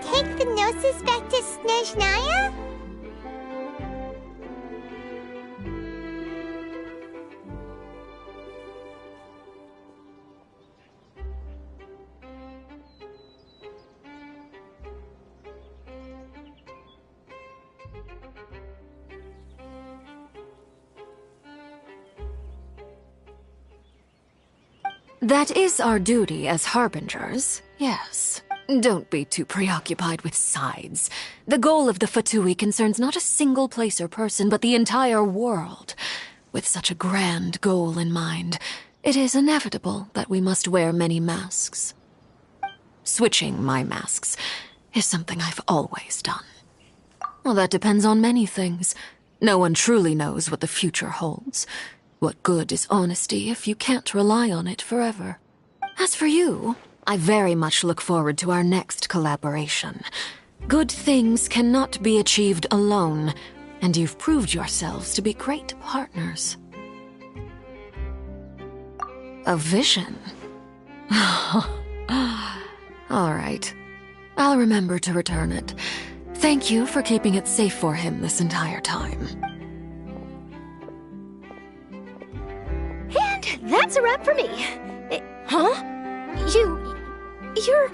take the Gnosis back to Snezhnaya? That is our duty as harbingers, yes. Don't be too preoccupied with sides. The goal of the Fatui concerns not a single place or person, but the entire world. With such a grand goal in mind, it is inevitable that we must wear many masks. Switching my masks is something I've always done. Well, that depends on many things. No one truly knows what the future holds. What good is honesty if you can't rely on it forever? As for you, I very much look forward to our next collaboration. Good things cannot be achieved alone, and you've proved yourselves to be great partners. A vision? All right. I'll remember to return it. Thank you for keeping it safe for him this entire time. And that's a wrap for me. Huh? You're...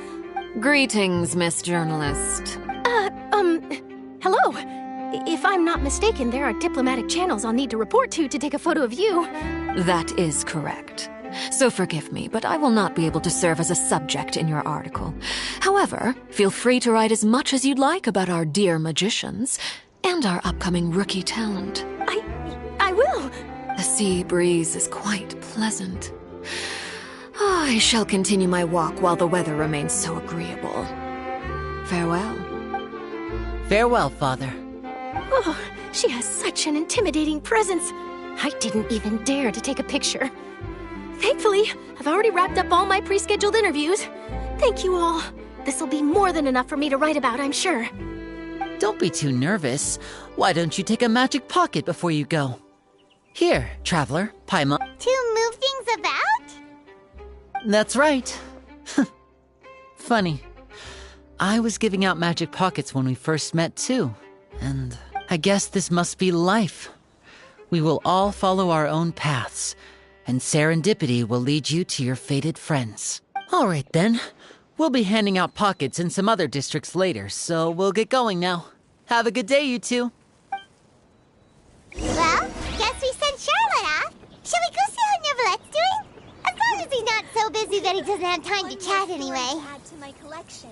Greetings, Miss Journalist. Hello. If I'm not mistaken, there are diplomatic channels I'll need to report to take a photo of you. That is correct. So forgive me, but I will not be able to serve as a subject in your article. However, feel free to write as much as you'd like about our dear magicians and our upcoming rookie talent. I will. The sea breeze is quite pleasant. I shall continue my walk while the weather remains so agreeable. Farewell. Farewell, Father. Oh, she has such an intimidating presence. I didn't even dare to take a picture. Thankfully, I've already wrapped up all my pre-scheduled interviews. Thank you all. This'll be more than enough for me to write about, I'm sure. Don't be too nervous. Why don't you take a magic pocket before you go? Here, traveler, Paimon. To move things about? That's right. Funny. I was giving out magic pockets when we first met, too. And I guess this must be life. We will all follow our own paths, and serendipity will lead you to your fated friends. All right, then. We'll be handing out pockets in some other districts later, so we'll get going now. Have a good day, you two. Well, guess we sent Charlotte off. Shall we go see how Neuvlette's doing? As long as he's not so busy that he doesn't have time to chat anyway. Add to my collection.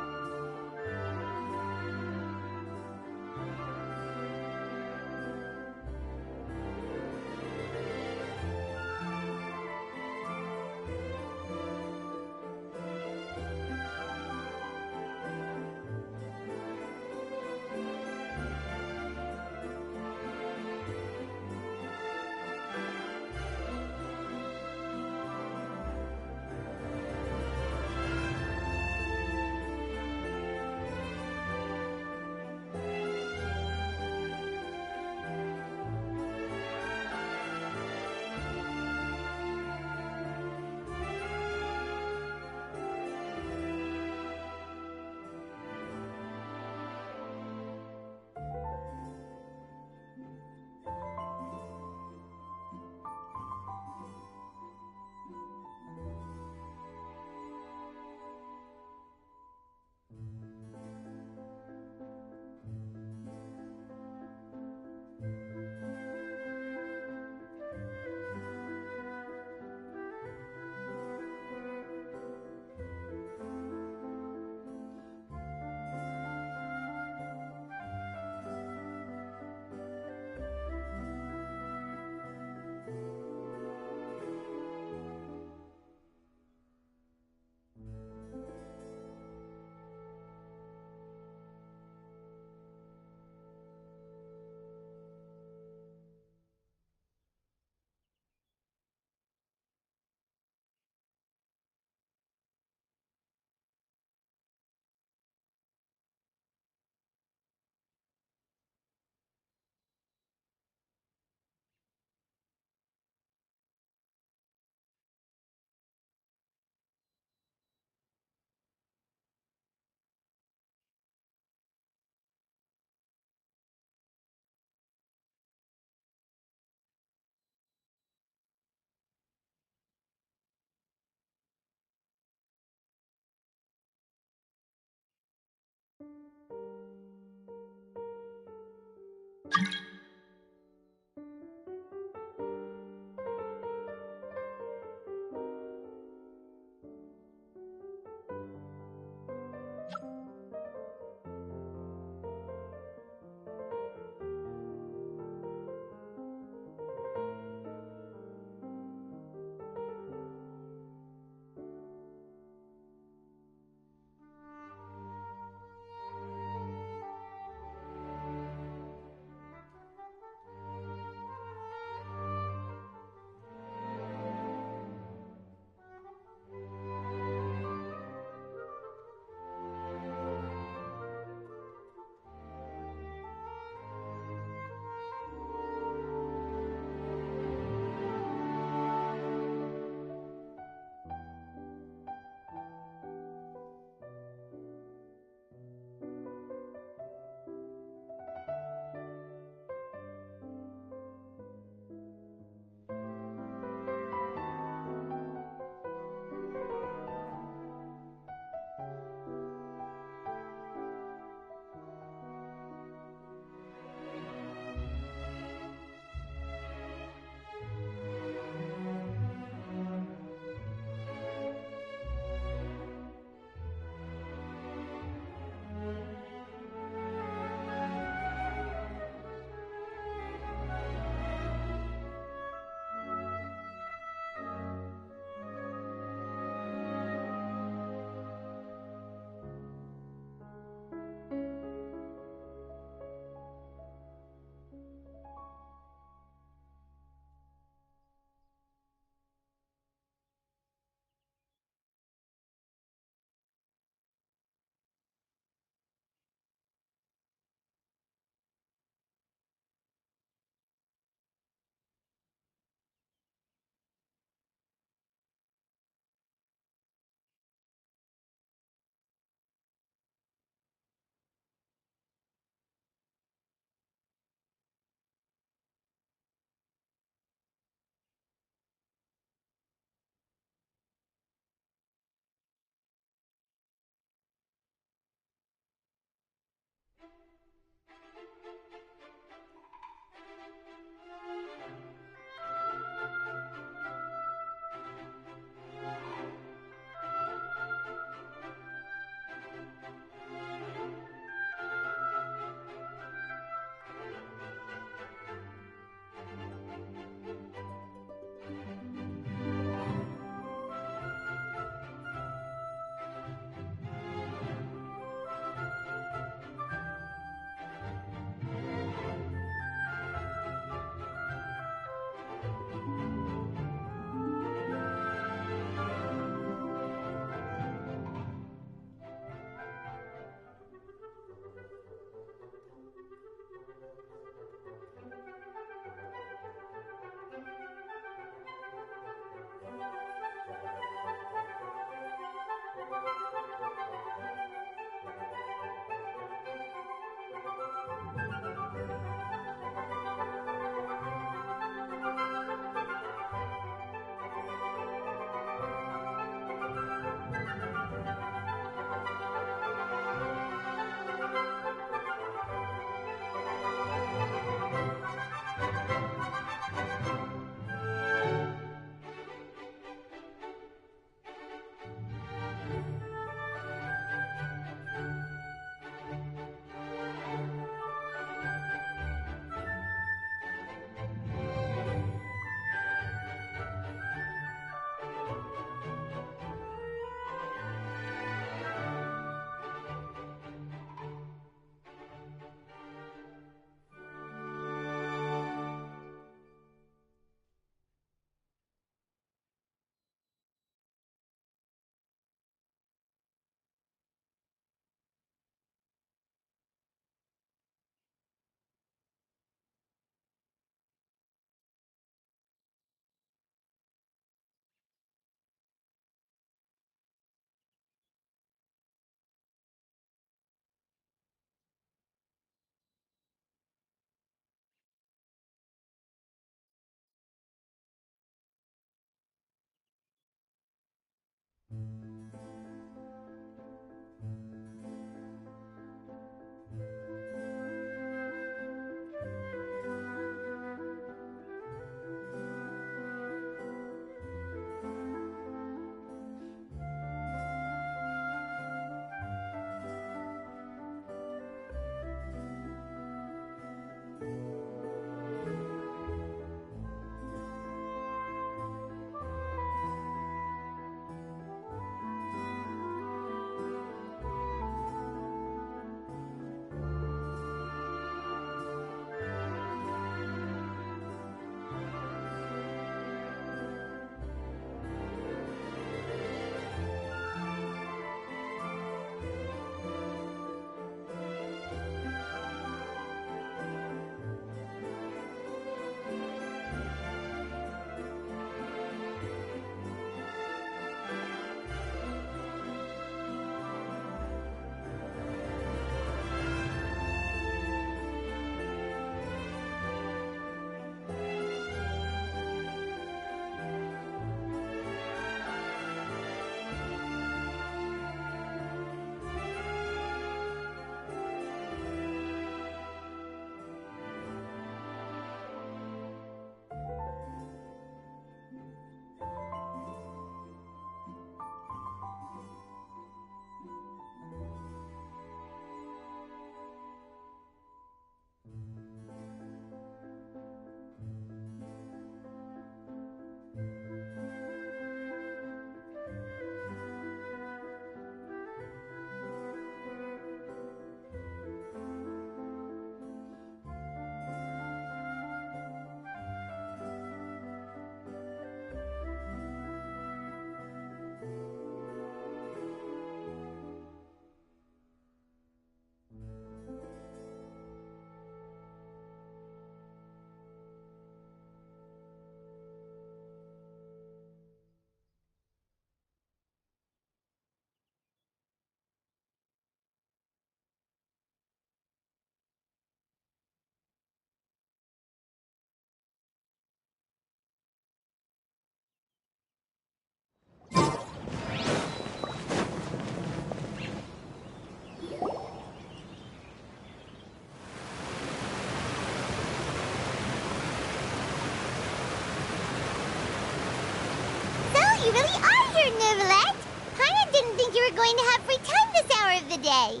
you really are here, Neuvillette. Paimon didn't think you were going to have free time this hour of the day.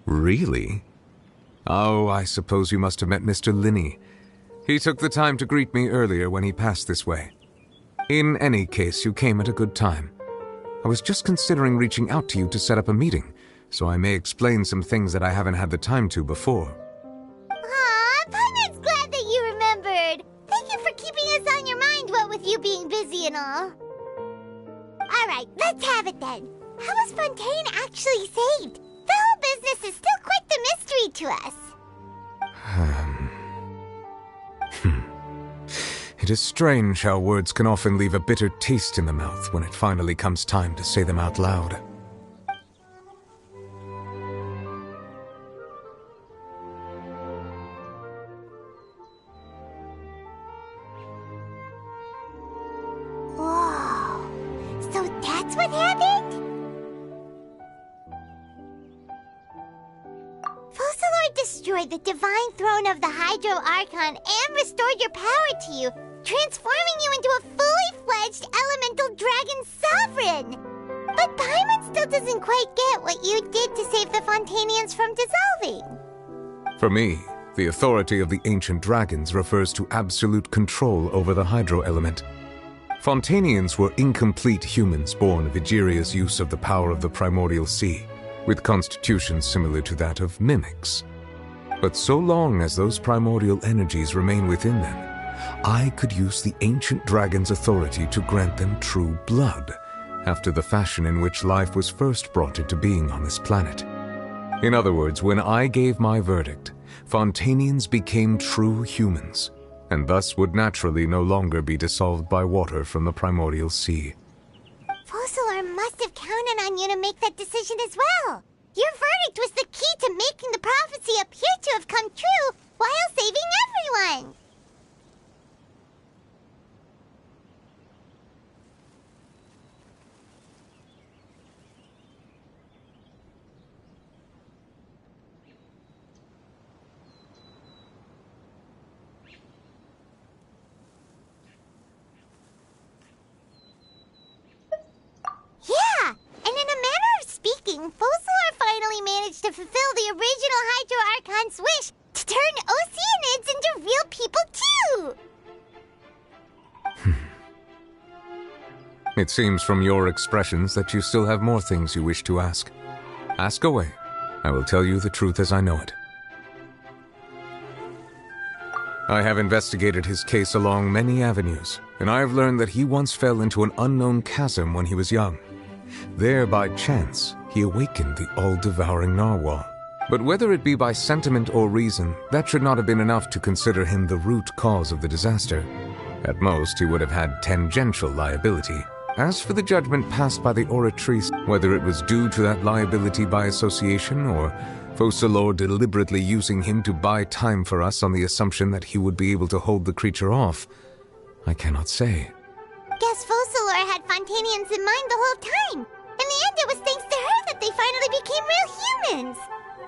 Really? Oh, I suppose you must have met Mr. Linney. He took the time to greet me earlier when he passed this way. In any case, you came at a good time. I was just considering reaching out to you to set up a meeting, so I may explain some things that I haven't had the time to before. Aw, Paimon's glad that you remembered. Thank you for keeping us on your mind, what with you being busy and all. Alright, let's have it then. How was Fontaine actually saved? The whole business is still quite the mystery to us. It is strange how words can often leave a bitter taste in the mouth when it finally comes time to say them out loud. Whoa. So that's what happened? Focalor destroyed the divine throne of the Hydro Archon and restored your power to you, transforming you into a fully fledged elemental dragon sovereign. But Paimon still doesn't quite get what you did to save the Fontanians from dissolving. For me, the authority of the ancient dragons refers to absolute control over the hydro element. Fontanians were incomplete humans born of Egeria's use of the power of the primordial sea, with constitutions similar to that of mimics. But so long as those primordial energies remain within them, I could use the ancient dragon's authority to grant them true blood, after the fashion in which life was first brought into being on this planet. In other words, when I gave my verdict, Fontanians became true humans, and thus would naturally no longer be dissolved by water from the primordial sea. Focalor must have counted on you to make that decision as well. Your verdict was the key to making the prophecy appear to have come true while saving everyone. Yeah, and in a manner of speaking, Focalor finally managed to fulfill the original Hydro Archon's wish to turn Oceanids into real people too! It seems from your expressions that you still have more things you wish to ask. Ask away. I will tell you the truth as I know it. I have investigated his case along many avenues, and I have learned that he once fell into an unknown chasm when he was young. There, by chance, he awakened the all-devouring narwhal. But whether it be by sentiment or reason, that should not have been enough to consider him the root cause of the disaster. At most, he would have had tangential liability. As for the judgment passed by the Oratrice, whether it was due to that liability by association, or Focalor deliberately using him to buy time for us on the assumption that he would be able to hold the creature off, I cannot say. Guess Focalor had Fontanians in mind the whole time. In the end, it was thanks to her that they finally became real humans.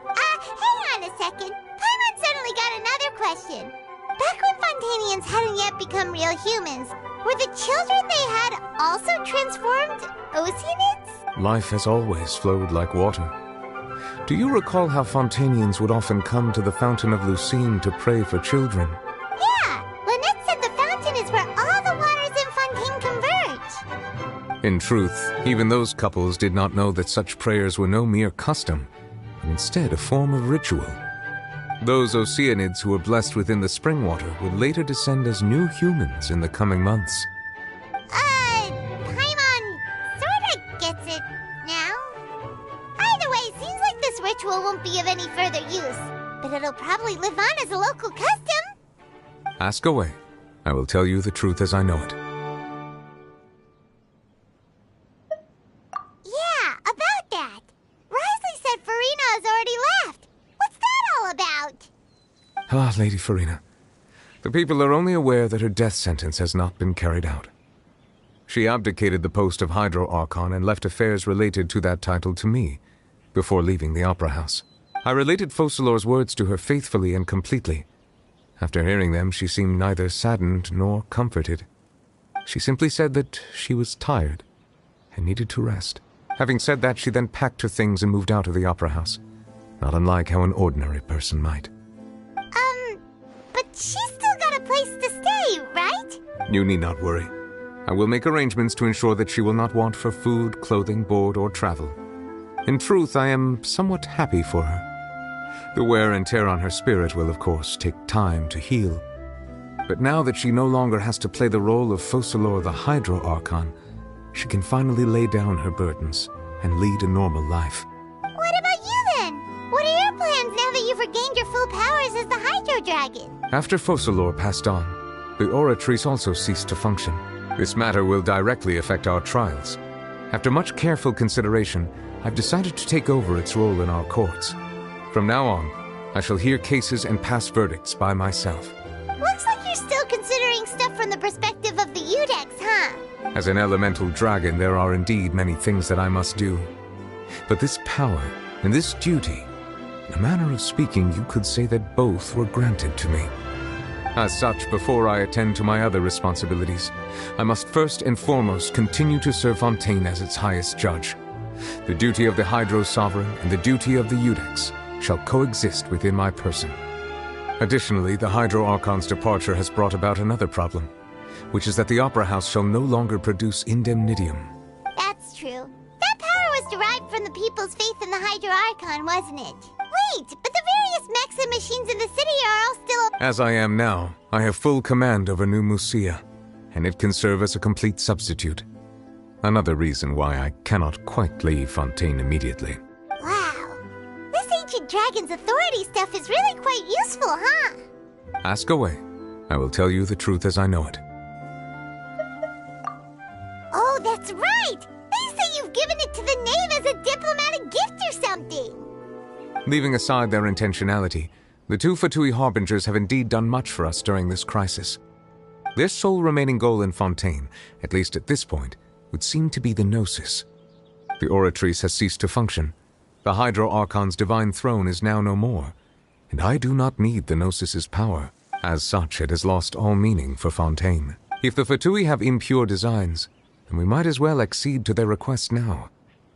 Hang on a second. Paimon suddenly got another question. Back when Fontanians hadn't yet become real humans, were the children they had also transformed Oceanids? Life has always flowed like water. Do you recall how Fontanians would often come to the Fountain of Lucine to pray for children? Yeah, Lynette said the fountain is where all the waters in Fontaine converge. In truth, even those couples did not know that such prayers were no mere custom, but instead a form of ritual. Those Oceanids who were blessed within the spring water would later descend as new humans in the coming months. Paimon sorta gets it now. Either way, seems like this ritual won't be of any further use, but it'll probably live on as a local custom. Ask away. I will tell you the truth as I know it. Yeah, about that. Risley said Farina has already left. What's that all about? Ah, Lady Farina. The people are only aware that her death sentence has not been carried out. She abdicated the post of Hydro Archon and left affairs related to that title to me, before leaving the Opera House. I related Focalor's words to her faithfully and completely. After hearing them, she seemed neither saddened nor comforted. She simply said that she was tired and needed to rest. Having said that, she then packed her things and moved out of the opera house, not unlike how an ordinary person might. But she's still got a place to stay, right? You need not worry. I will make arrangements to ensure that she will not want for food, clothing, board, or travel. In truth, I am somewhat happy for her. The wear and tear on her spirit will, of course, take time to heal. But now that she no longer has to play the role of Focalor the Hydro Archon, she can finally lay down her burdens and lead a normal life. What about you then? What are your plans now that you've regained your full powers as the Hydro Dragon? After Focalor passed on, the Oratrice also ceased to function. This matter will directly affect our trials. After much careful consideration, I've decided to take over its role in our courts. From now on, I shall hear cases and pass verdicts by myself. Looks like you're still considering stuff from the perspective of the Udex, huh? As an elemental dragon, there are indeed many things that I must do. But this power and this duty, in a manner of speaking, you could say that both were granted to me. As such, before I attend to my other responsibilities, I must first and foremost continue to serve Fontaine as its highest judge. The duty of the Hydro Sovereign and the duty of the Udex shall coexist within my person. Additionally, the Hydro Archon's departure has brought about another problem, which is that the Opera House shall no longer produce indemnitium. That's true. That power was derived from the people's faith in the Hydro Archon, wasn't it? Wait, but the various mechs and machines in the city are all still... As I am now, I have full command over New Musia, and it can serve as a complete substitute. Another reason why I cannot quite leave Fontaine immediately. Wow. This ancient dragon's authority stuff is really quite useful, huh? Ask away. I will tell you the truth as I know it. Oh, that's right! They say you've given it to the knave as a diplomatic gift or something! Leaving aside their intentionality, the two Fatui Harbingers have indeed done much for us during this crisis. Their sole remaining goal in Fontaine, at least at this point, would seem to be the Gnosis. The Oratrice has ceased to function. The Hydro Archon's divine throne is now no more, and I do not need the Gnosis's power. As such, it has lost all meaning for Fontaine. If the Fatui have impure designs, then we might as well accede to their request now,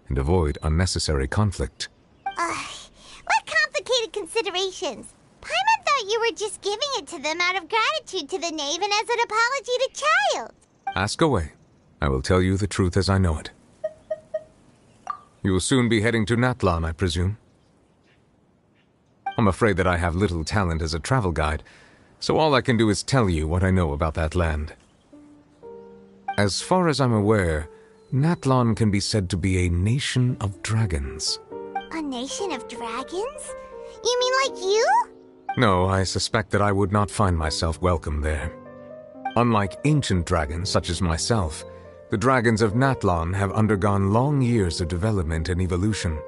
and avoid unnecessary conflict. What complicated considerations? Paimon thought you were just giving it to them out of gratitude to the knave and as an apology to Child. Ask away. I will tell you the truth as I know it. You will soon be heading to Natlan, I presume? I'm afraid that I have little talent as a travel guide, so all I can do is tell you what I know about that land. As far as I'm aware, Natlan can be said to be a nation of dragons. A nation of dragons? You mean like you? No, I suspect that I would not find myself welcome there. Unlike ancient dragons such as myself, the dragons of Natlan have undergone long years of development and evolution.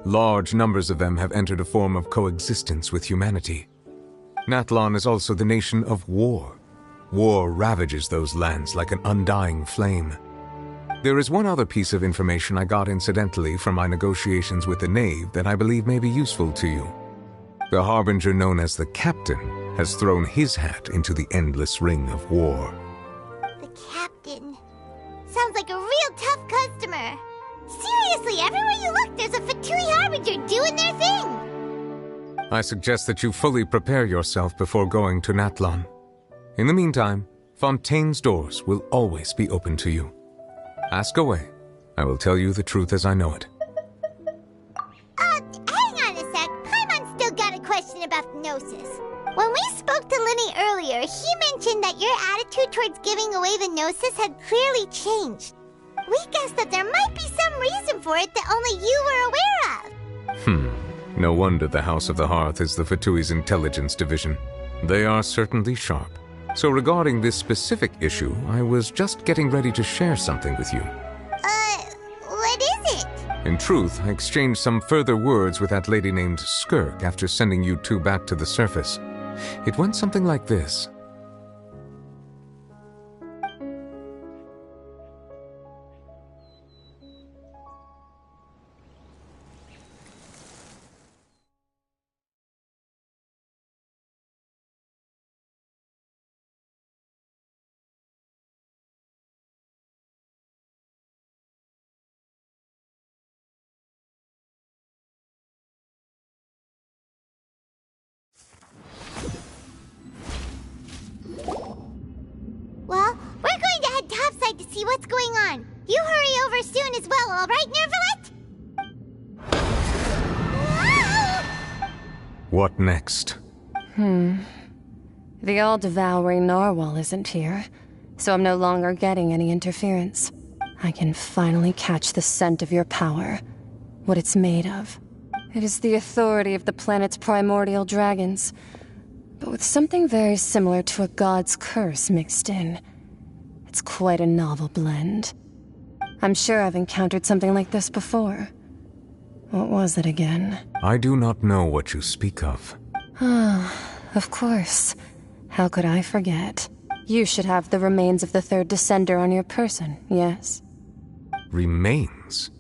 Large numbers of them have entered a form of coexistence with humanity. Natlan is also the nation of war. War ravages those lands like an undying flame. There is one other piece of information I got incidentally from my negotiations with the knave that I believe may be useful to you. The harbinger known as the Captain has thrown his hat into the endless ring of war. The Captain. Sounds like a real tough customer. Seriously, everywhere you look, there's a Fatui Harbinger doing their thing. I suggest that you fully prepare yourself before going to Natlan. In the meantime, Fontaine's doors will always be open to you. Ask away. I will tell you the truth as I know it. Hang on a sec. Paimon's still got a question about the Gnosis. When we spoke to Linny earlier, he mentioned that your attitude towards giving away the Gnosis had clearly changed. We guessed that there might be some reason for it that only you were aware of. No wonder the House of the Hearth is the Fatui's intelligence division. They are certainly sharp. So regarding this specific issue, I was just getting ready to share something with you. What is it? In truth, I exchanged some further words with that lady named Skirk after sending you two back to the surface. It went something like this. what's going on. You hurry over soon as well, alright, Nervalet? What next? The all-devouring narwhal isn't here, so I'm no longer getting any interference. I can finally catch the scent of your power, what it's made of. It is the authority of the planet's primordial dragons, but with something very similar to a god's curse mixed in. It's quite a novel blend. I'm sure I've encountered something like this before. What was it again? I do not know what you speak of. Of course. How could I forget? You should have the remains of the third descender on your person, yes? Remains?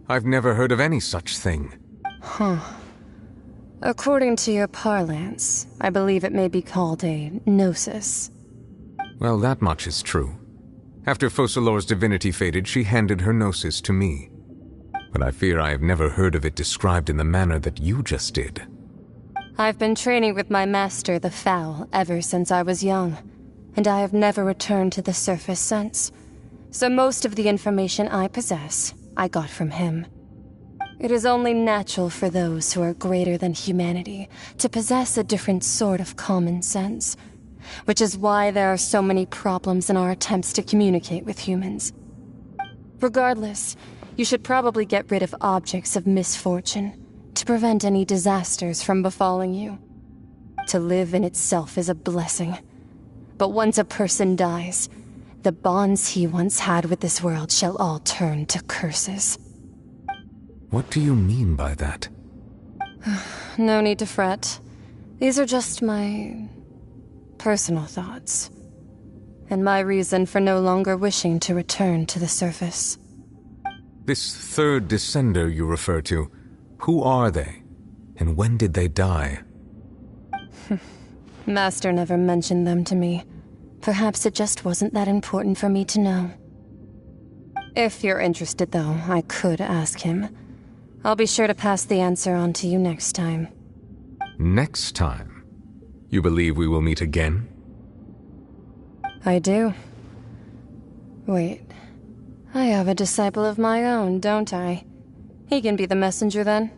I've never heard of any such thing. According to your parlance, I believe it may be called a gnosis. Well, that much is true. After Focalor's divinity faded, she handed her gnosis to me. But I fear I have never heard of it described in the manner that you just did. I've been training with my master, the Fowl, ever since I was young, and I have never returned to the surface since. So most of the information I possess, I got from him. It is only natural for those who are greater than humanity to possess a different sort of common sense, which is why there are so many problems in our attempts to communicate with humans. Regardless, you should probably get rid of objects of misfortune to prevent any disasters from befalling you. To live in itself is a blessing, but once a person dies, the bonds he once had with this world shall all turn to curses. What do you mean by that? No need to fret. These are just my personal thoughts, and my reason for no longer wishing to return to the surface. This third descender you refer to, who are they? And when did they die? Master never mentioned them to me. Perhaps it just wasn't that important for me to know. If you're interested, though, I could ask him. I'll be sure to pass the answer on to you next time. Next time? You believe we will meet again? I do. Wait. I have a disciple of my own, don't I? He can be the messenger then.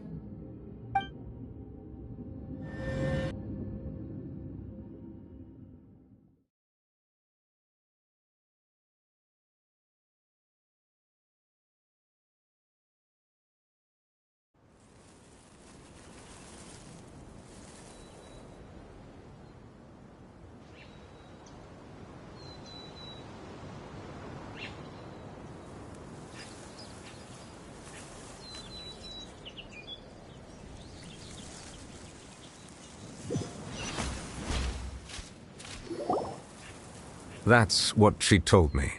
That's what she told me.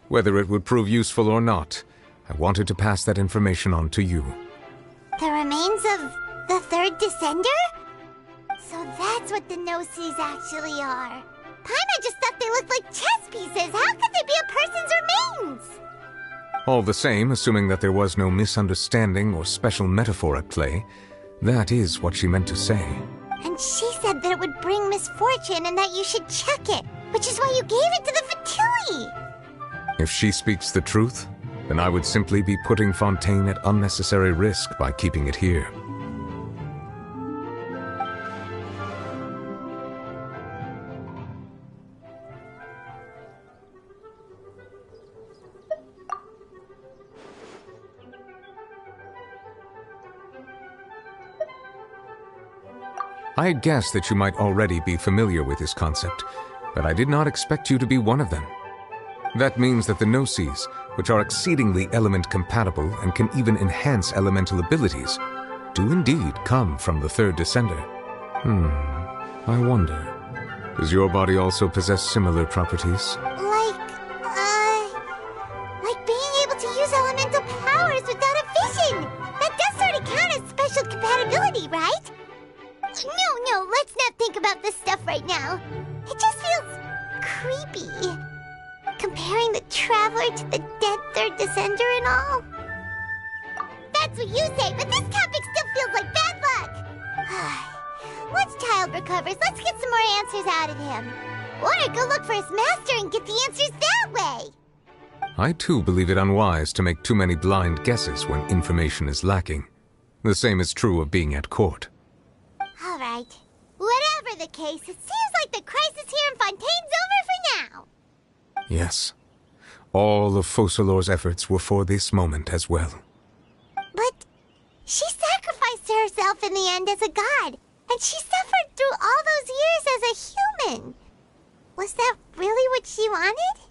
Whether it would prove useful or not, I wanted to pass that information on to you. The remains of the third descender? So that's what the Gnosis actually are. Paimon just thought they looked like chess pieces. How could they be a person's remains? All the same, assuming that there was no misunderstanding or special metaphor at play, that is what she meant to say. And she said that it would bring misfortune and that you should check it, which is why you gave it to the Fatui. If she speaks the truth, then I would simply be putting Fontaine at unnecessary risk by keeping it here. I had guessed that you might already be familiar with this concept, but I did not expect you to be one of them. That means that the Gnosis, which are exceedingly element-compatible and can even enhance elemental abilities, do indeed come from the third descender. I wonder, does your body also possess similar properties? Like being able to use elemental powers without a vision! That does sort of count as special compatibility, right? No, let's not think about this stuff right now. It just feels creepy. Comparing the Traveler to the dead third descender and all. That's what you say, but this topic still feels like bad luck. Once Child recovers, let's get some more answers out of him. Or go look for his master and get the answers that way. I too believe it unwise to make too many blind guesses when information is lacking. The same is true of being at court. All right. Whatever the case, it seems like the crisis here in Fontaine's over for now. Yes. All of Focalor's efforts were for this moment as well. But she sacrificed herself in the end as a god, and she suffered through all those years as a human. Was that really what she wanted?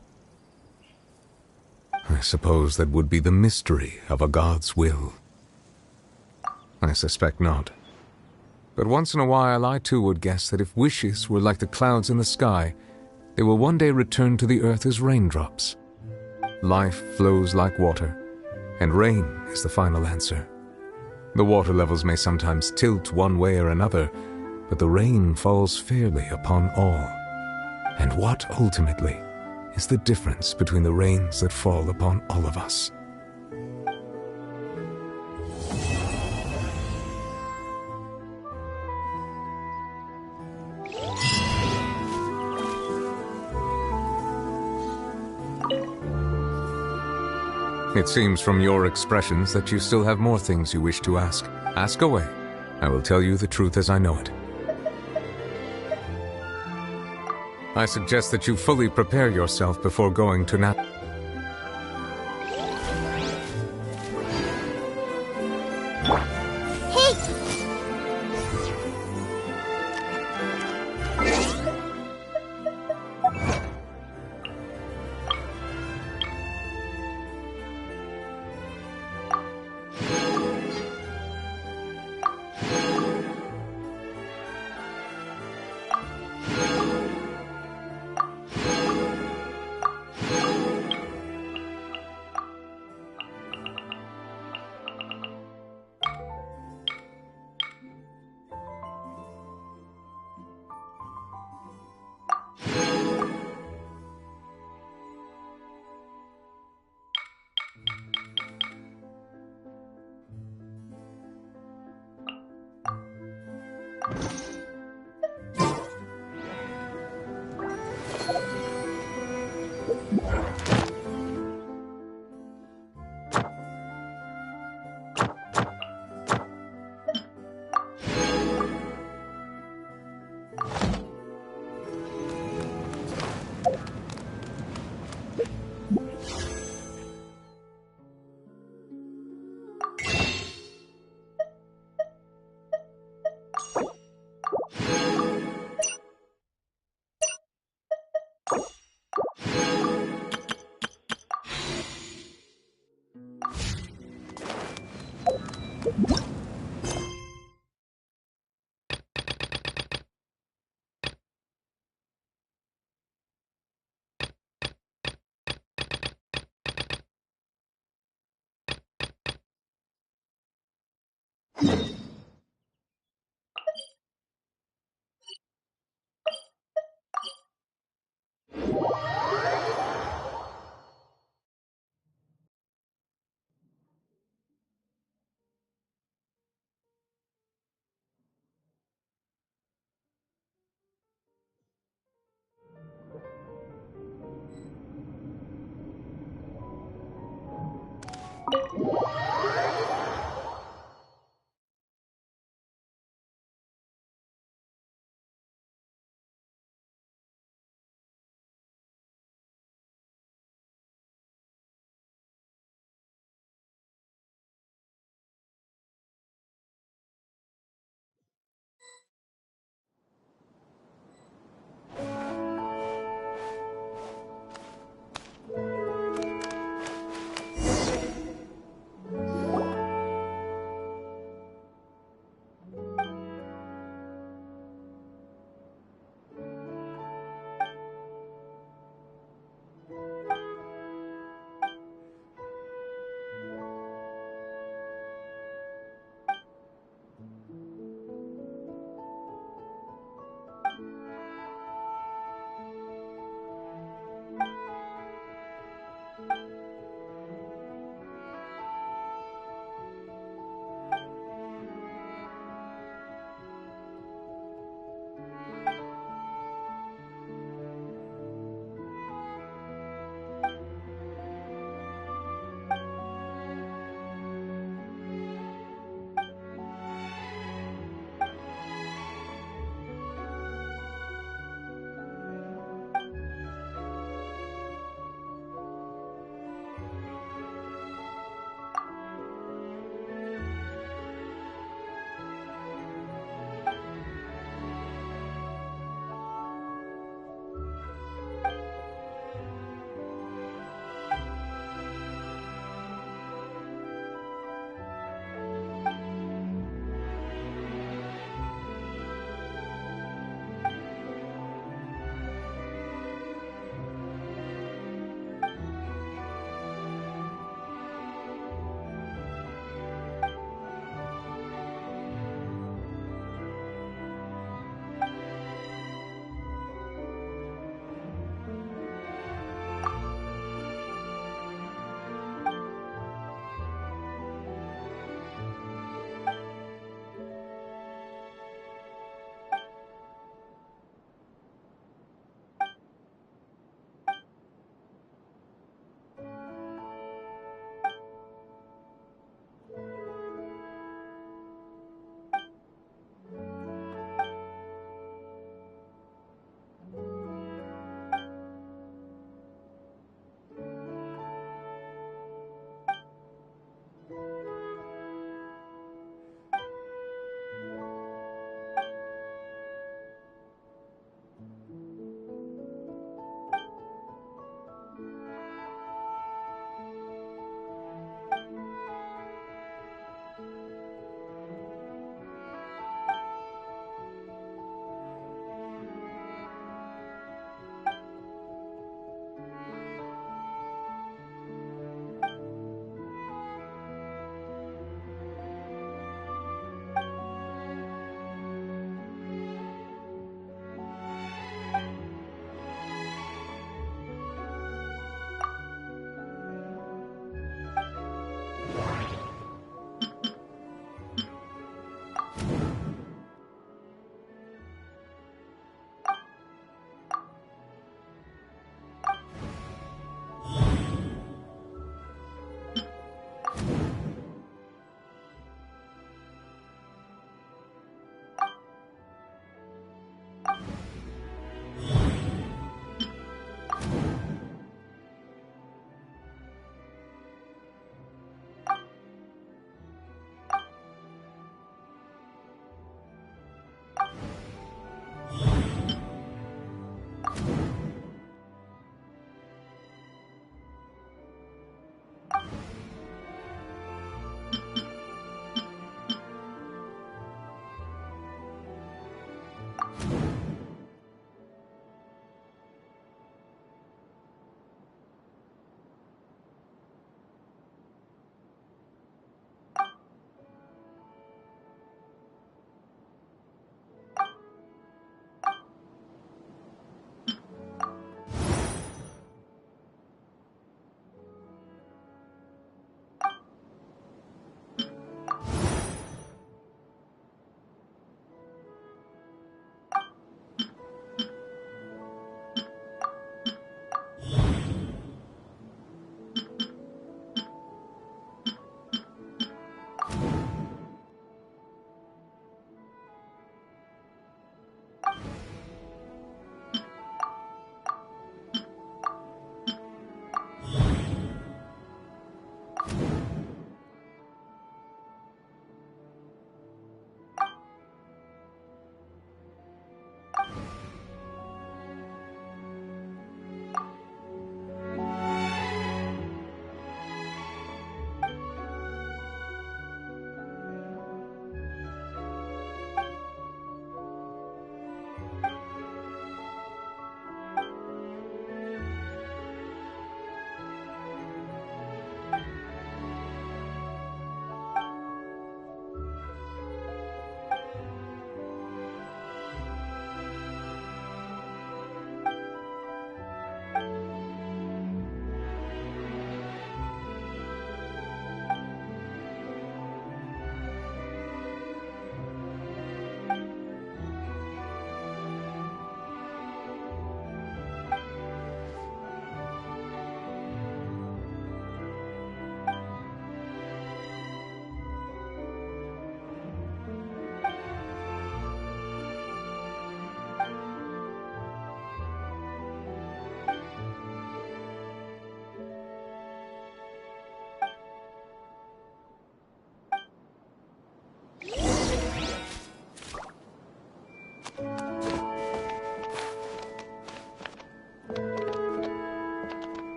I suppose that would be the mystery of a god's will. I suspect not. But once in a while I too would guess that if wishes were like the clouds in the sky, they will one day return to the earth as raindrops. Life flows like water, and rain is the final answer. The water levels may sometimes tilt one way or another, but the rain falls fairly upon all. And what, ultimately, is the difference between the rains that fall upon all of us? It seems from your expressions that you still have more things you wish to ask. Ask away. I will tell you the truth as I know it. I suggest that you fully prepare yourself before going to Nat.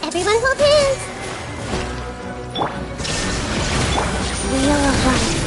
Everyone hold hands! Wheel of Life.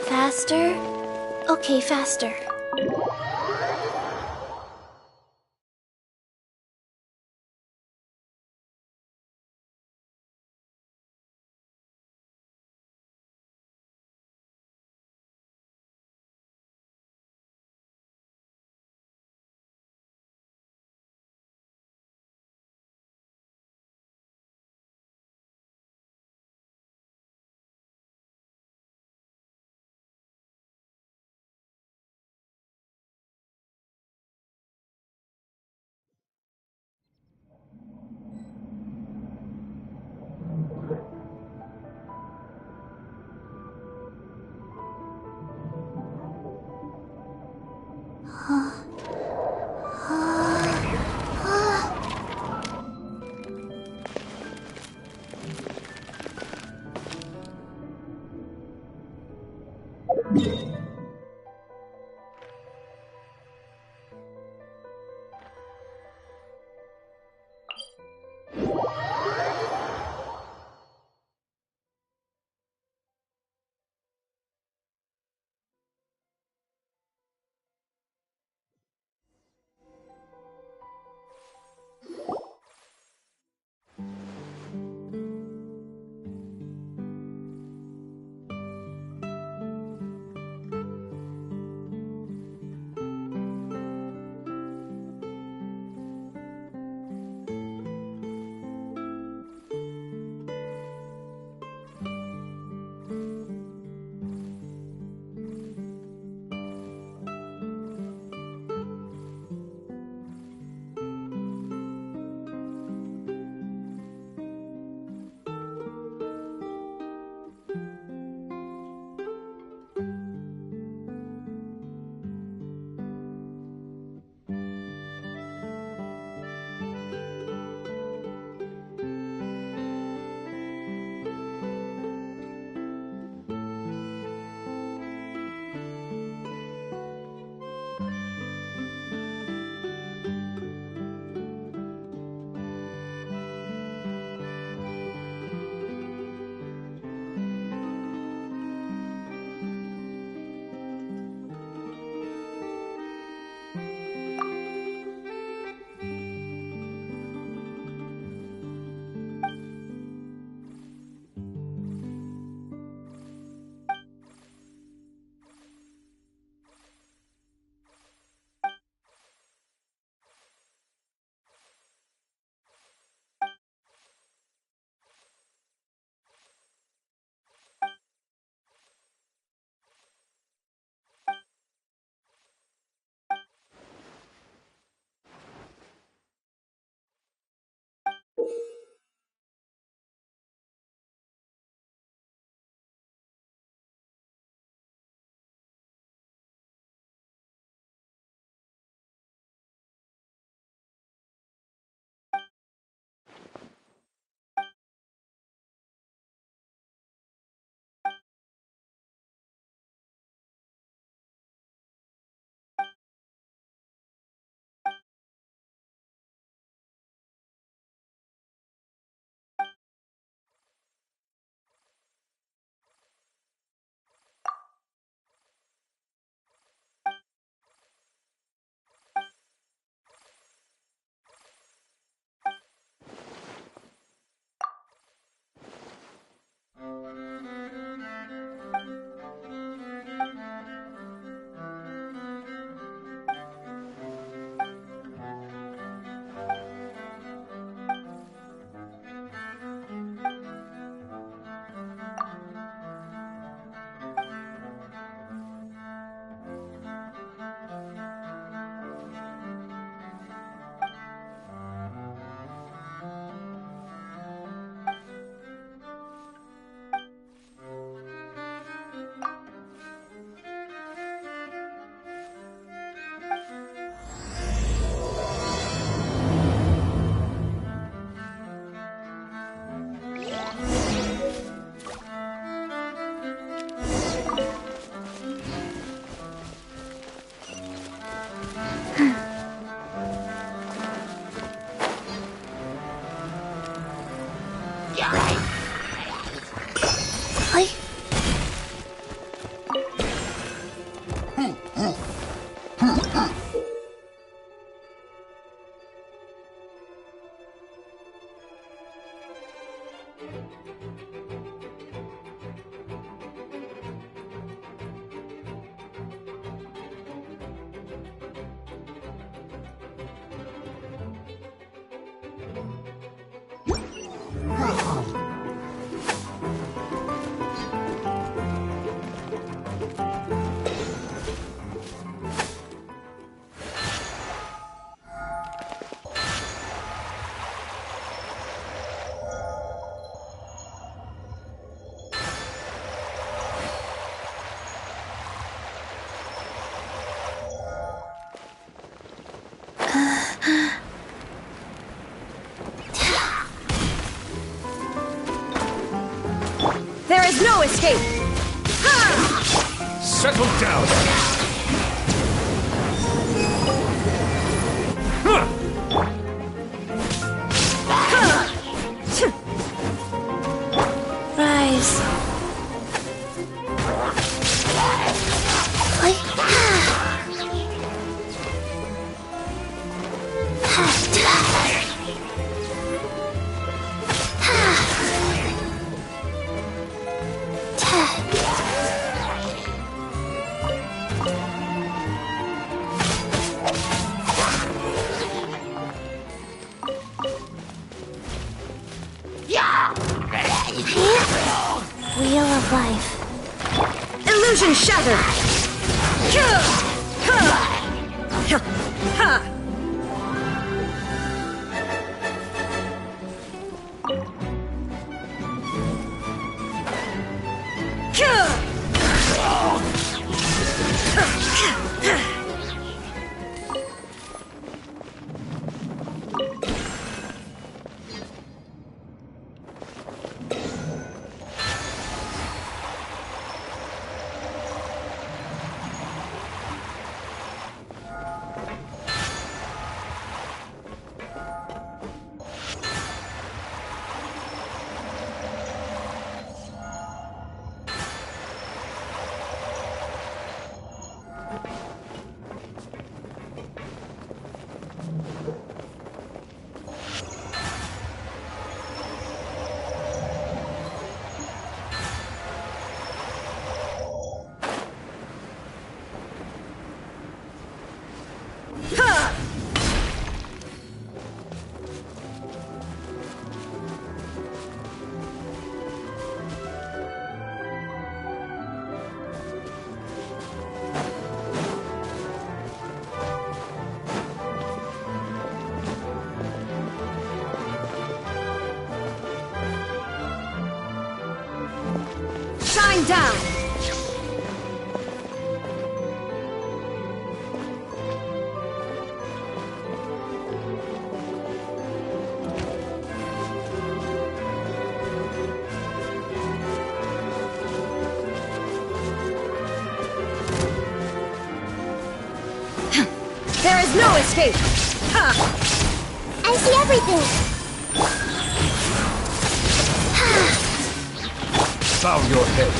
Faster? Okay, faster. There is no escape! Settle down! Rise. Wheel of life. Illusion shattered! Shine down! There is no escape! I see everything! Bow your head.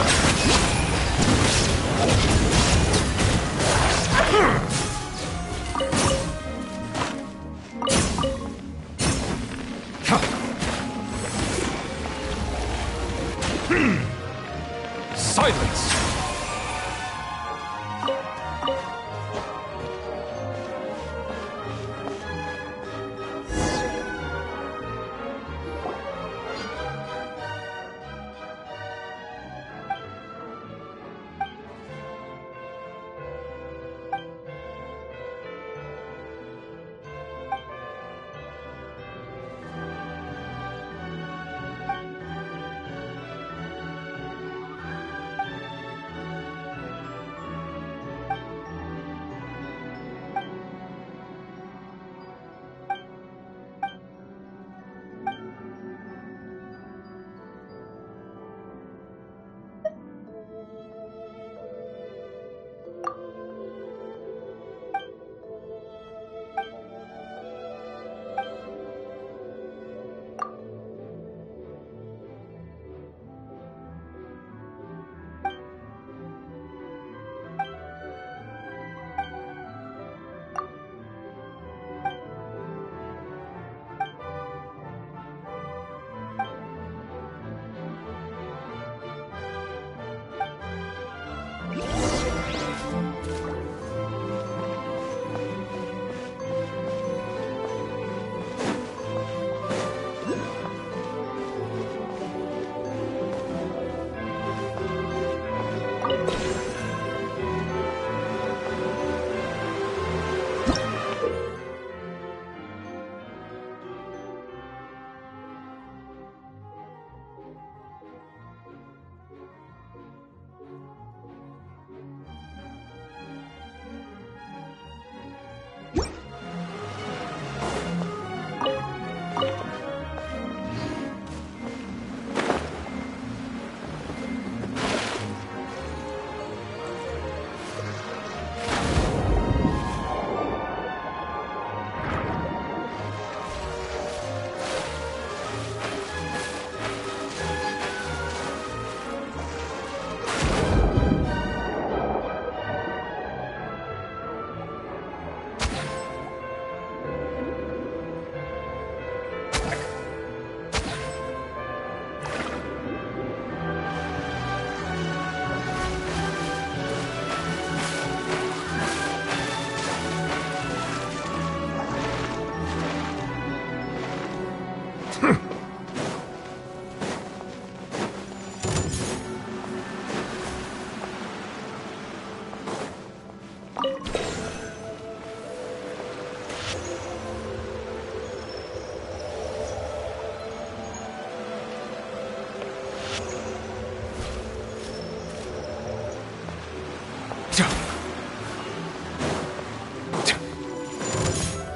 Silence!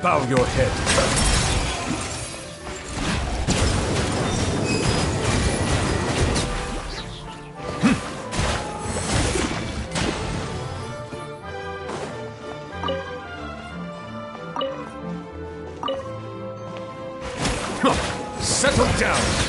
Bow your head. Settle down!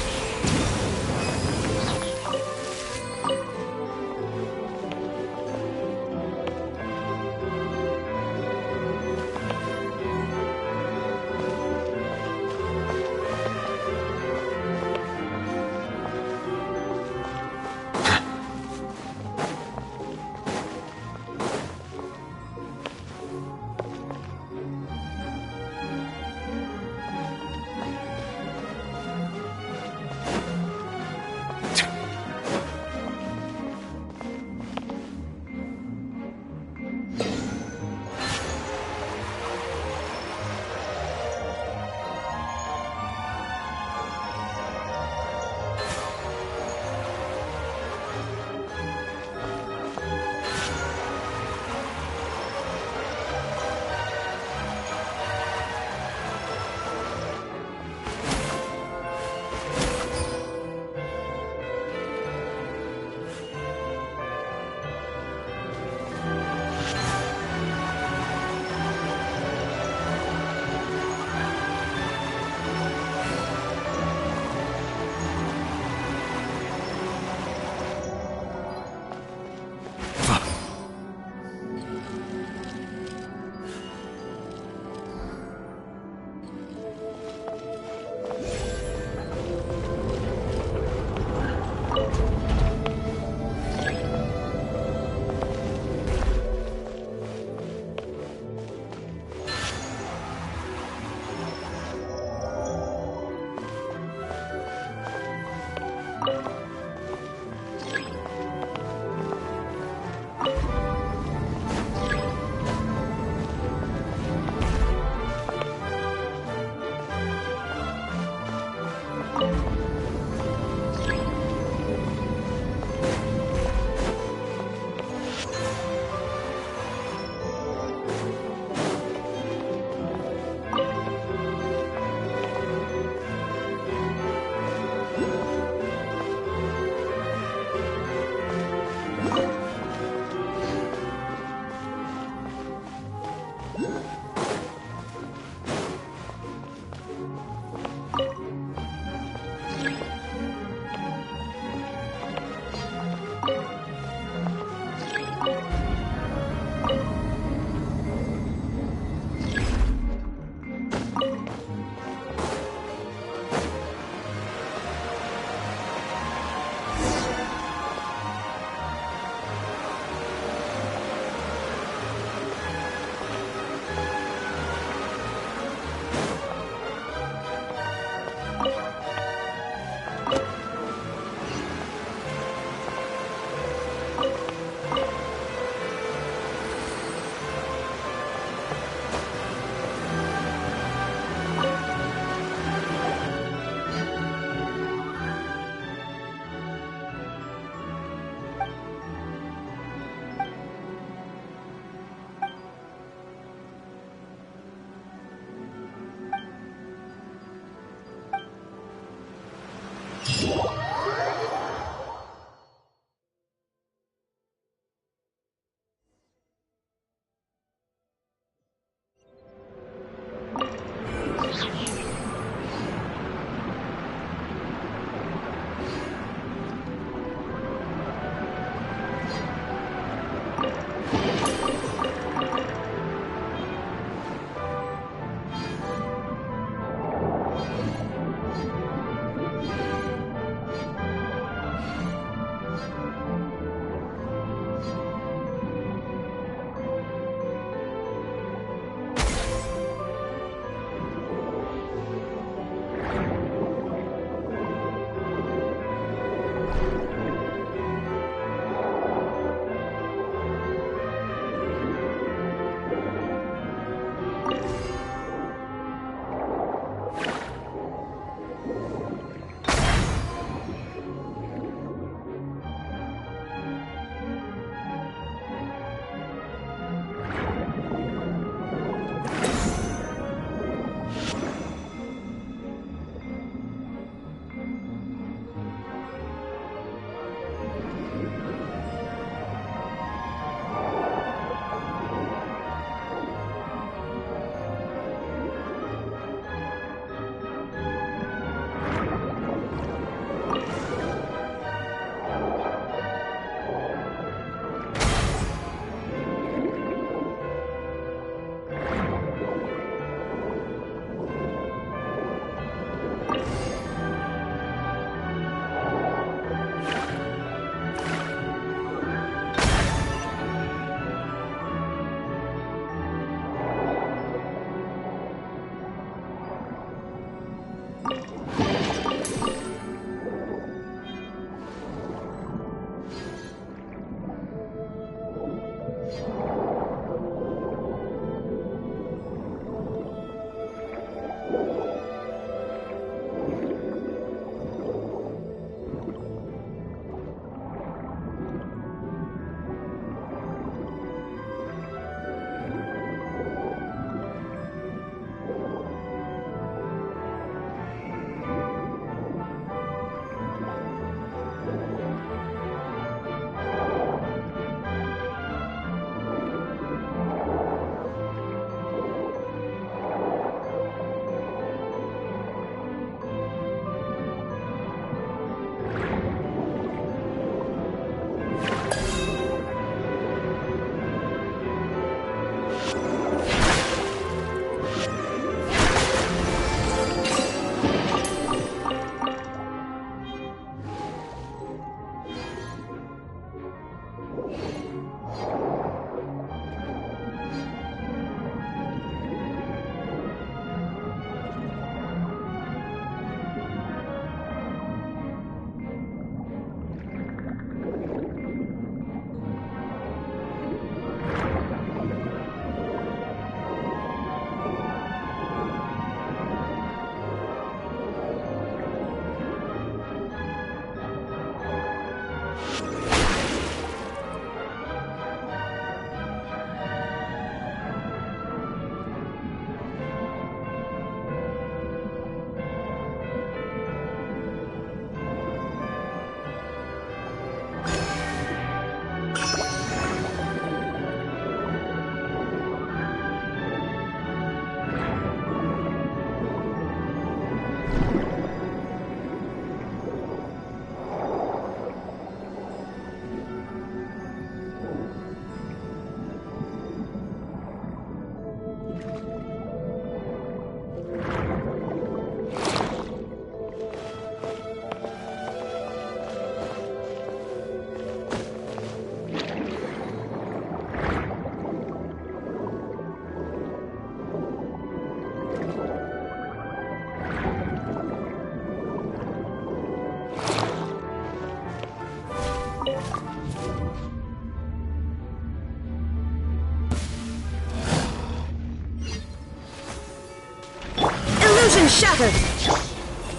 Illusion shattered!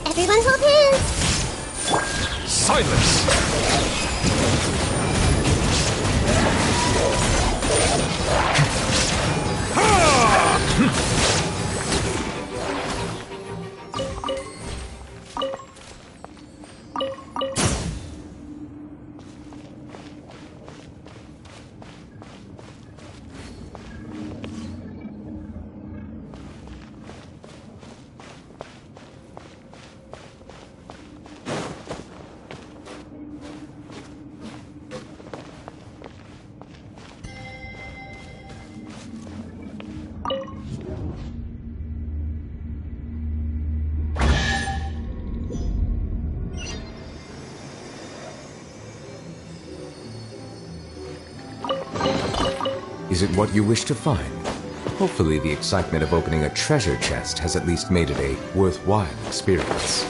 Everyone hold hands! Silence! Is it what you wish to find? Hopefully the excitement of opening a treasure chest has at least made it a worthwhile experience.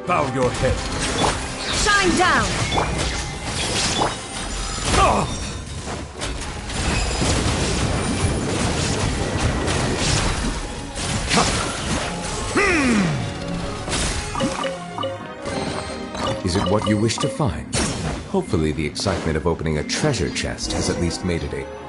Bow your head. Shine down! Is it what you wish to find? Hopefully the excitement of opening a treasure chest has at least made it a